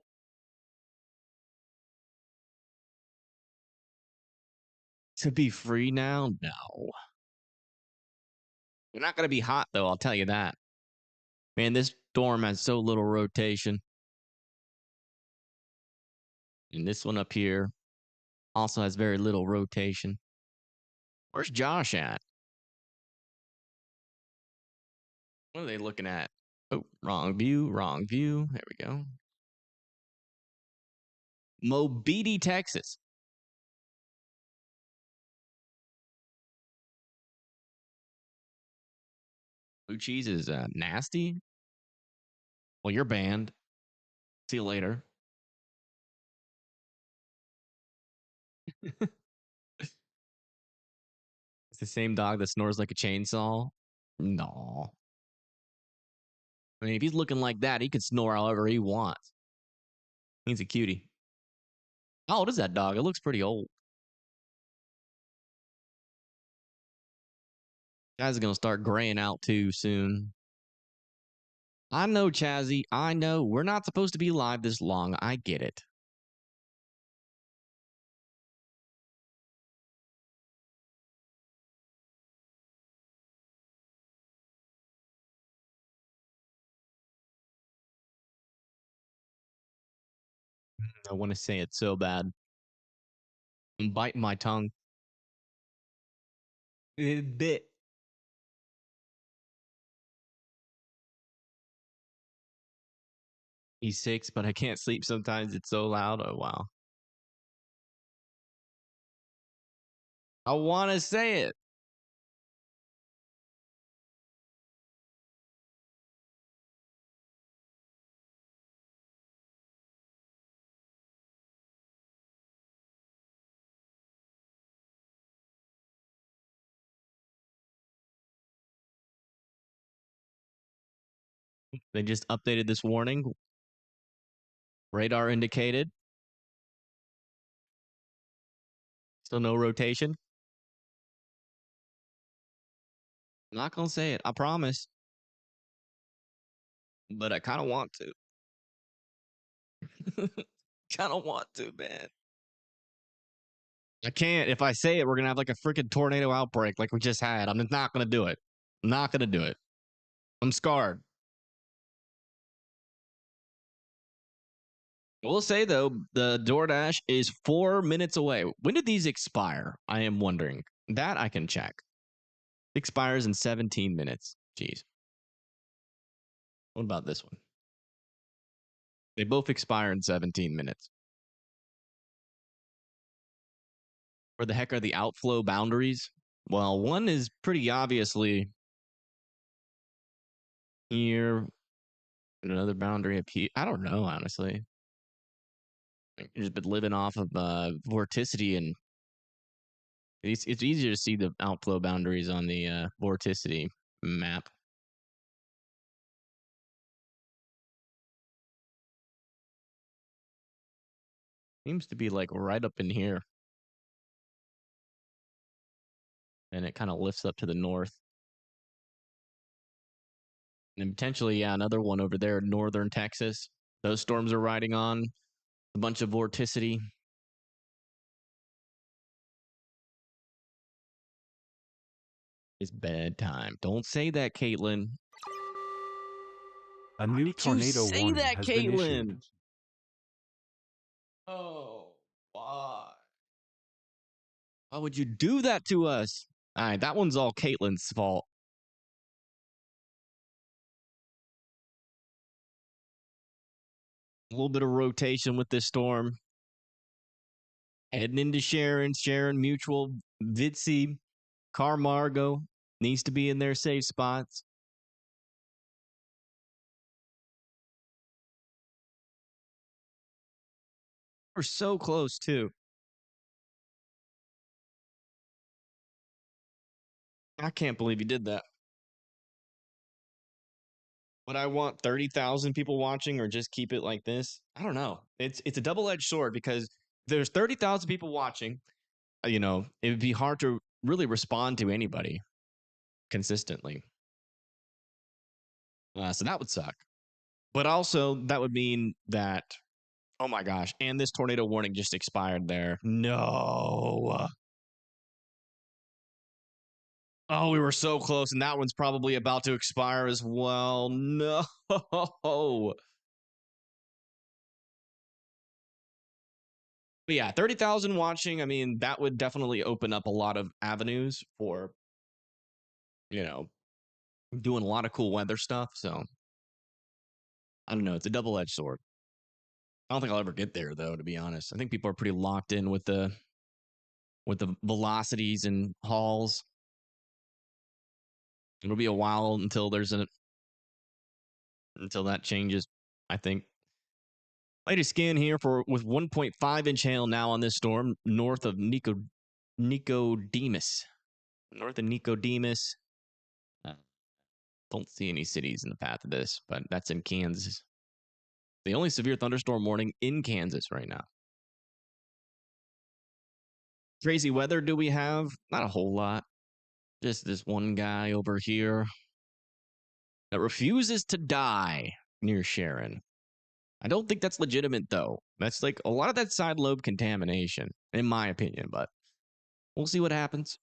To be free now? No. They're not going to be hot, though. I'll tell you that. Man, this storm has so little rotation. And this one up here also has very little rotation. Where's Josh at? What are they looking at? Oh, wrong view, wrong view. There we go. Mobeetie, Texas. Blue cheese is nasty. Well, you're banned. See you later. It's the same dog that snores like a chainsaw. No. I mean, if he's looking like that, he could snore however he wants. He's a cutie. How old is that dog? It looks pretty old. Guys are going to start graying out too soon. I know, Chazzy. I know. We're not supposed to be live this long. I get it. I want to say it so bad. I'm biting my tongue. A bit. He's 6, but I can't sleep sometimes. It's so loud. Oh, wow. I want to say it. They just updated this warning. Radar indicated. Still no rotation. I'm not going to say it. I promise. But I kind of want to. Kind of want to, man. I can't. If I say it, we're going to have like a freaking tornado outbreak like we just had. I'm just not going to do it. I'm not going to do it. I'm scarred. I will say, though, the DoorDash is 4 minutes away. When did these expire? I am wondering. That I can check. Expires in 17 minutes. Jeez. What about this one? They both expire in 17 minutes. Where the heck are the outflow boundaries? Well, one is pretty obviously here. And another boundary up here. I don't know, honestly. I've just been living off of vorticity, and it's easier to see the outflow boundaries on the vorticity map. Seems to be like right up in here. And it kind of lifts up to the north. And potentially, yeah, another one over there in northern Texas. Those storms are riding on a bunch of vorticity. It's bedtime. Don't say that, Caitlin. A new tornado warning has been issued. Oh, why? Why would you do that to us? All right, that one's all Caitlin's fault. A little bit of rotation with this storm. Heading into Sharon Mutual, Vitsi, Carmargo needs to be in their safe spots. We're so close, too. I can't believe you did that. Would I want 30,000 people watching or just keep it like this? I don't know. It's a double-edged sword because there's 30,000 people watching. You know, it would be hard to really respond to anybody consistently. So that would suck. But also, that would mean that, oh my gosh, and this tornado warning just expired there. No. Oh, we were so close, and that one's probably about to expire as well. No. But yeah, 30,000 watching. I mean, that would definitely open up a lot of avenues for, you know, doing a lot of cool weather stuff. So I don't know. It's a double edged sword. I don't think I'll ever get there, though, to be honest. I think people are pretty locked in with the velocities and hauls. It'll be a while until until that changes, I think. Latest scan here with 1.5-inch hail now on this storm north of Nicodemus. North of Nicodemus. Don't see any cities in the path of this, but that's in Kansas. The only severe thunderstorm warning in Kansas right now. Crazy weather do we have? Not a whole lot. Just this one guy over here that refuses to die near Sharon. I don't think that's legitimate, though. That's like a lot of that side lobe contamination, in my opinion, but we'll see what happens.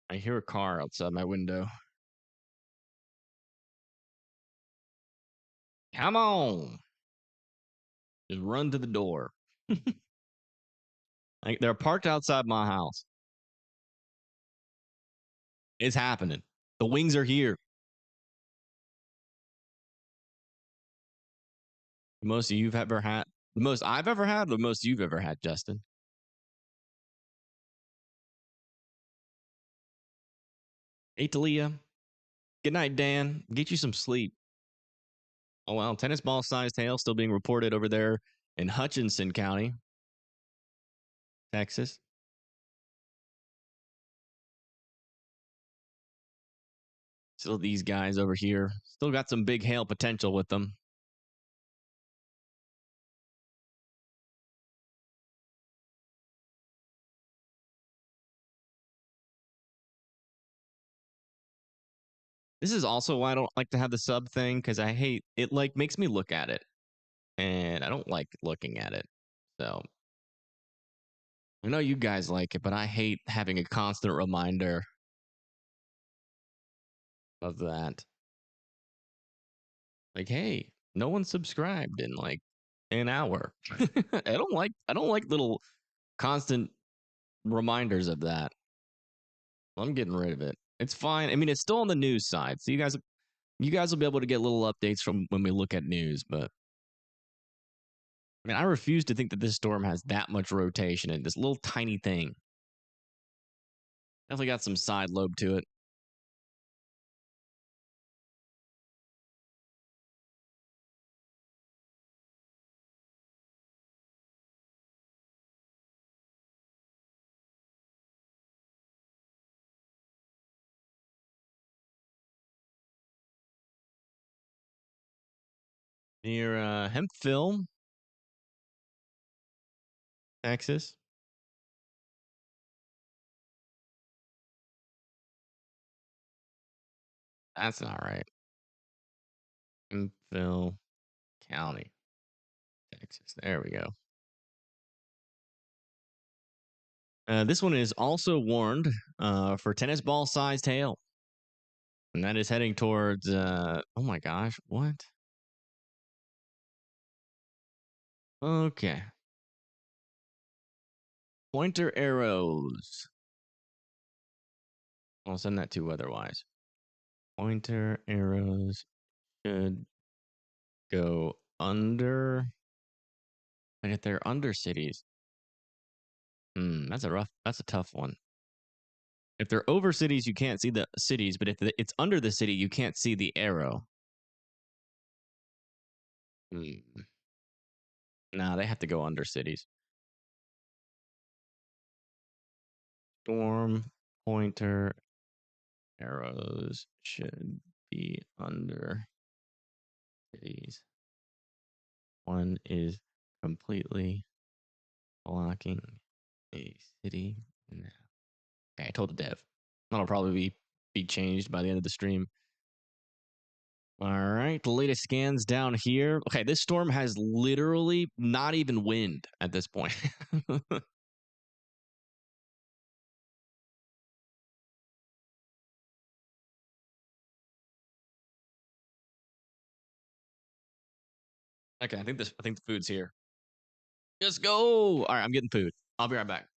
I hear a car outside my window. Come on. Just run to the door. They're parked outside my house. It's happening. The wings are here. The most you've ever had. The most I've ever had, the most you've ever had, Justin. Hey, Talia. Good night, Dan. Get you some sleep. Oh, well, tennis ball sized hail still being reported over there in Hutchinson County, Texas. Still these guys over here. Still got some big hail potential with them. This is also why I don't like to have the sub thing, because I hate it. Like, makes me look at it, and I don't like looking at it. So I know you guys like it, but I hate having a constant reminder of that. Like, hey, no one subscribed in like an hour. I don't like little constant reminders of that. I'm getting rid of it. It's fine. I mean, it's still on the news side, so you guys will be able to get little updates from when we look at news. But I mean, I refuse to think that this storm has that much rotation in this little tiny thing. Definitely got some side lobe to it. Near Hempville, Texas. That's not right. Hempville County, Texas. There we go. This one is also warned for tennis ball sized hail. And that is heading towards, oh my gosh, what? Okay. Pointer arrows. I'll send that to weatherwise. Pointer arrows should go under. But if they're under cities, that's a tough one. If they're over cities, you can't see the cities, but if it's under the city, you can't see the arrow. Nah, they have to go under cities. Storm pointer arrows should be under cities. One is completely blocking a city now. Okay, I told the dev. That'll probably be changed by the end of the stream. All right, the latest scans down here. Okay, this storm has literally not even wind at this point. Okay, I think the food's here. Just go. All right, I'm getting food. I'll be right back.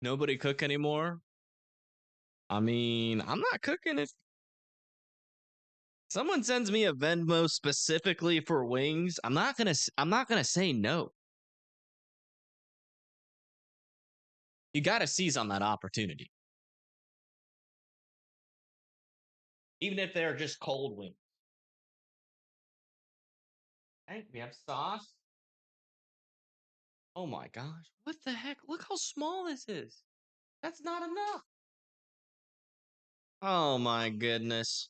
Nobody cook anymore? I mean, I'm not cooking it. Someone sends me a Venmo specifically for wings. I'm not gonna say no. You gotta seize on that opportunity. Even if they're just cold wings. Hey, we have sauce. Oh my gosh. What the heck? Look how small this is. That's not enough. Oh my goodness.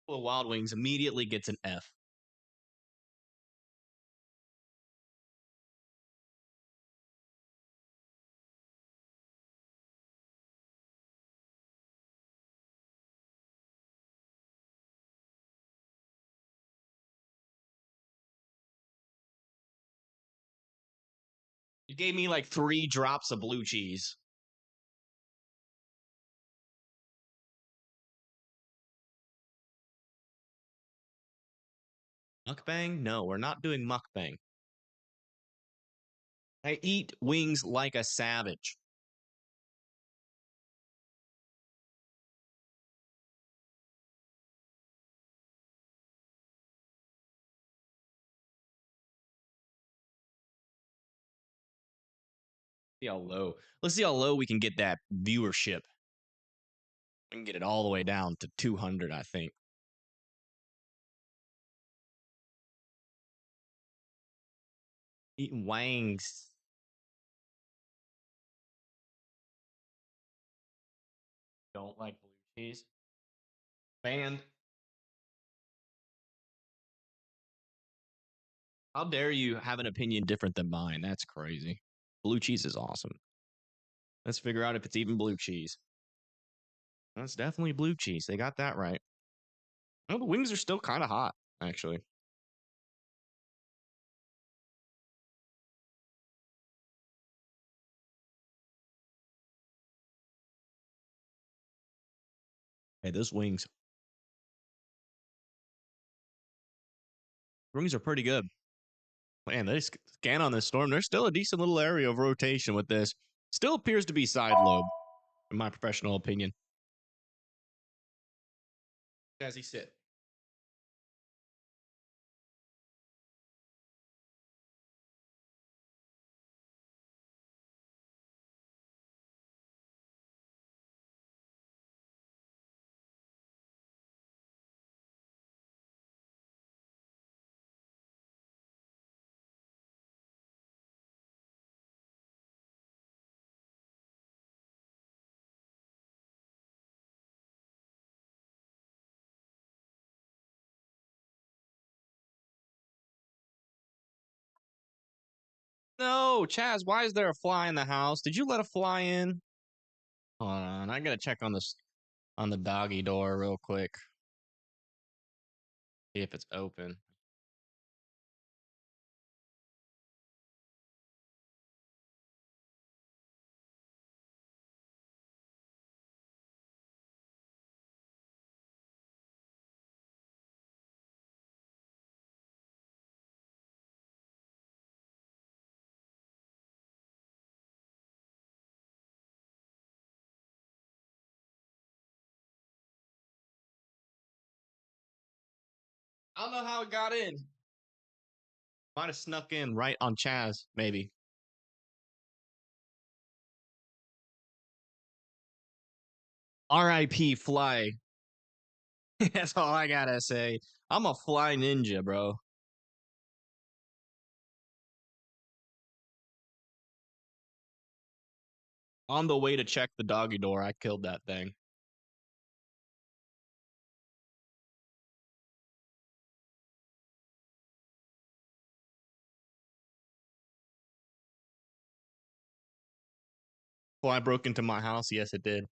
Well, Wild Wings immediately gets an F. You gave me like 3 drops of blue cheese. Mukbang? No, we're not doing mukbang. I eat wings like a savage. See how low. Let's see how low we can get that viewership. We can get it all the way down to 200, I think. Eating wings. Don't like blue cheese. Banned. How dare you have an opinion different than mine? That's crazy. Blue cheese is awesome. Let's figure out if it's even blue cheese. That's definitely blue cheese. They got that right. Oh, the wings are still kind of hot, actually. Hey, those wings are pretty good. Man, they scan on this storm. There's still a decent little area of rotation with this. Still appears to be side lobe, in my professional opinion. As he sit. No, Chaz, why is there a fly in the house? Did you let a fly in? Hold on, I gotta check on this on the doggy door real quick. See if it's open. I don't know how it got in. Might have snuck in right on Chaz, maybe. R.I.P. Fly. That's all I gotta say. I'm a fly ninja, bro. On the way to check the doggy door, I killed that thing. Fly broke into my house. Yes, it did.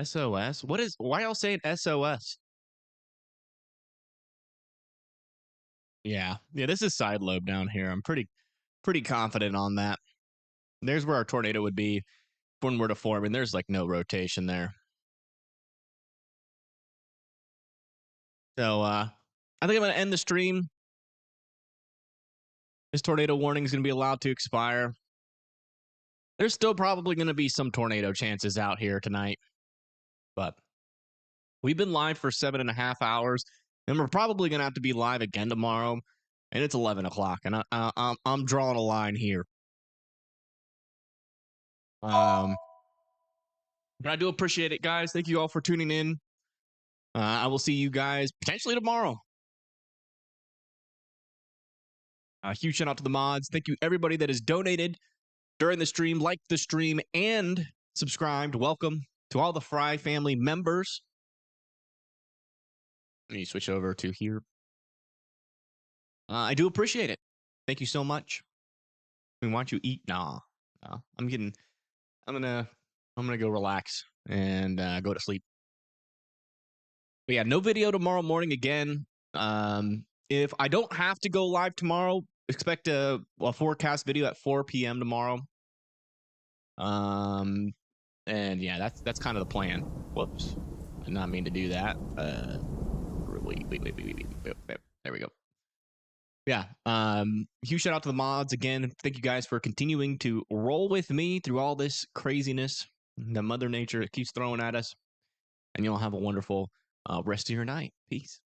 SOS? What is? Why y'all saying SOS? Yeah, this is side lobe down here. I'm pretty confident on that. There's where our tornado would be when we're to form, and there's like no rotation there. So I think I'm gonna end the stream. This tornado warning is gonna be allowed to expire. There's still probably gonna be some tornado chances out here tonight, but we've been live for 7.5 hours, and we're probably gonna have to be live again tomorrow. And it's 11 o'clock, and I'm drawing a line here. But I do appreciate it, guys. Thank you all for tuning in. I will see you guys potentially tomorrow. A huge shout out to the mods. Thank you, everybody that has donated during the stream, liked the stream, and subscribed. Welcome to all the Fry family members. Let me switch over to here. I do appreciate it. Thank you so much. We want you eat. Nah. I'm gonna go relax and go to sleep. But yeah, no video tomorrow morning again. If I don't have to go live tomorrow, expect a forecast video at 4 p.m. tomorrow. And yeah, that's kind of the plan. Whoops, did not mean to do that. Wait. There we go. Yeah. Huge shout out to the mods again. Thank you guys for continuing to roll with me through all this craziness that Mother Nature keeps throwing at us. And you'll have a wonderful rest of your night. Peace.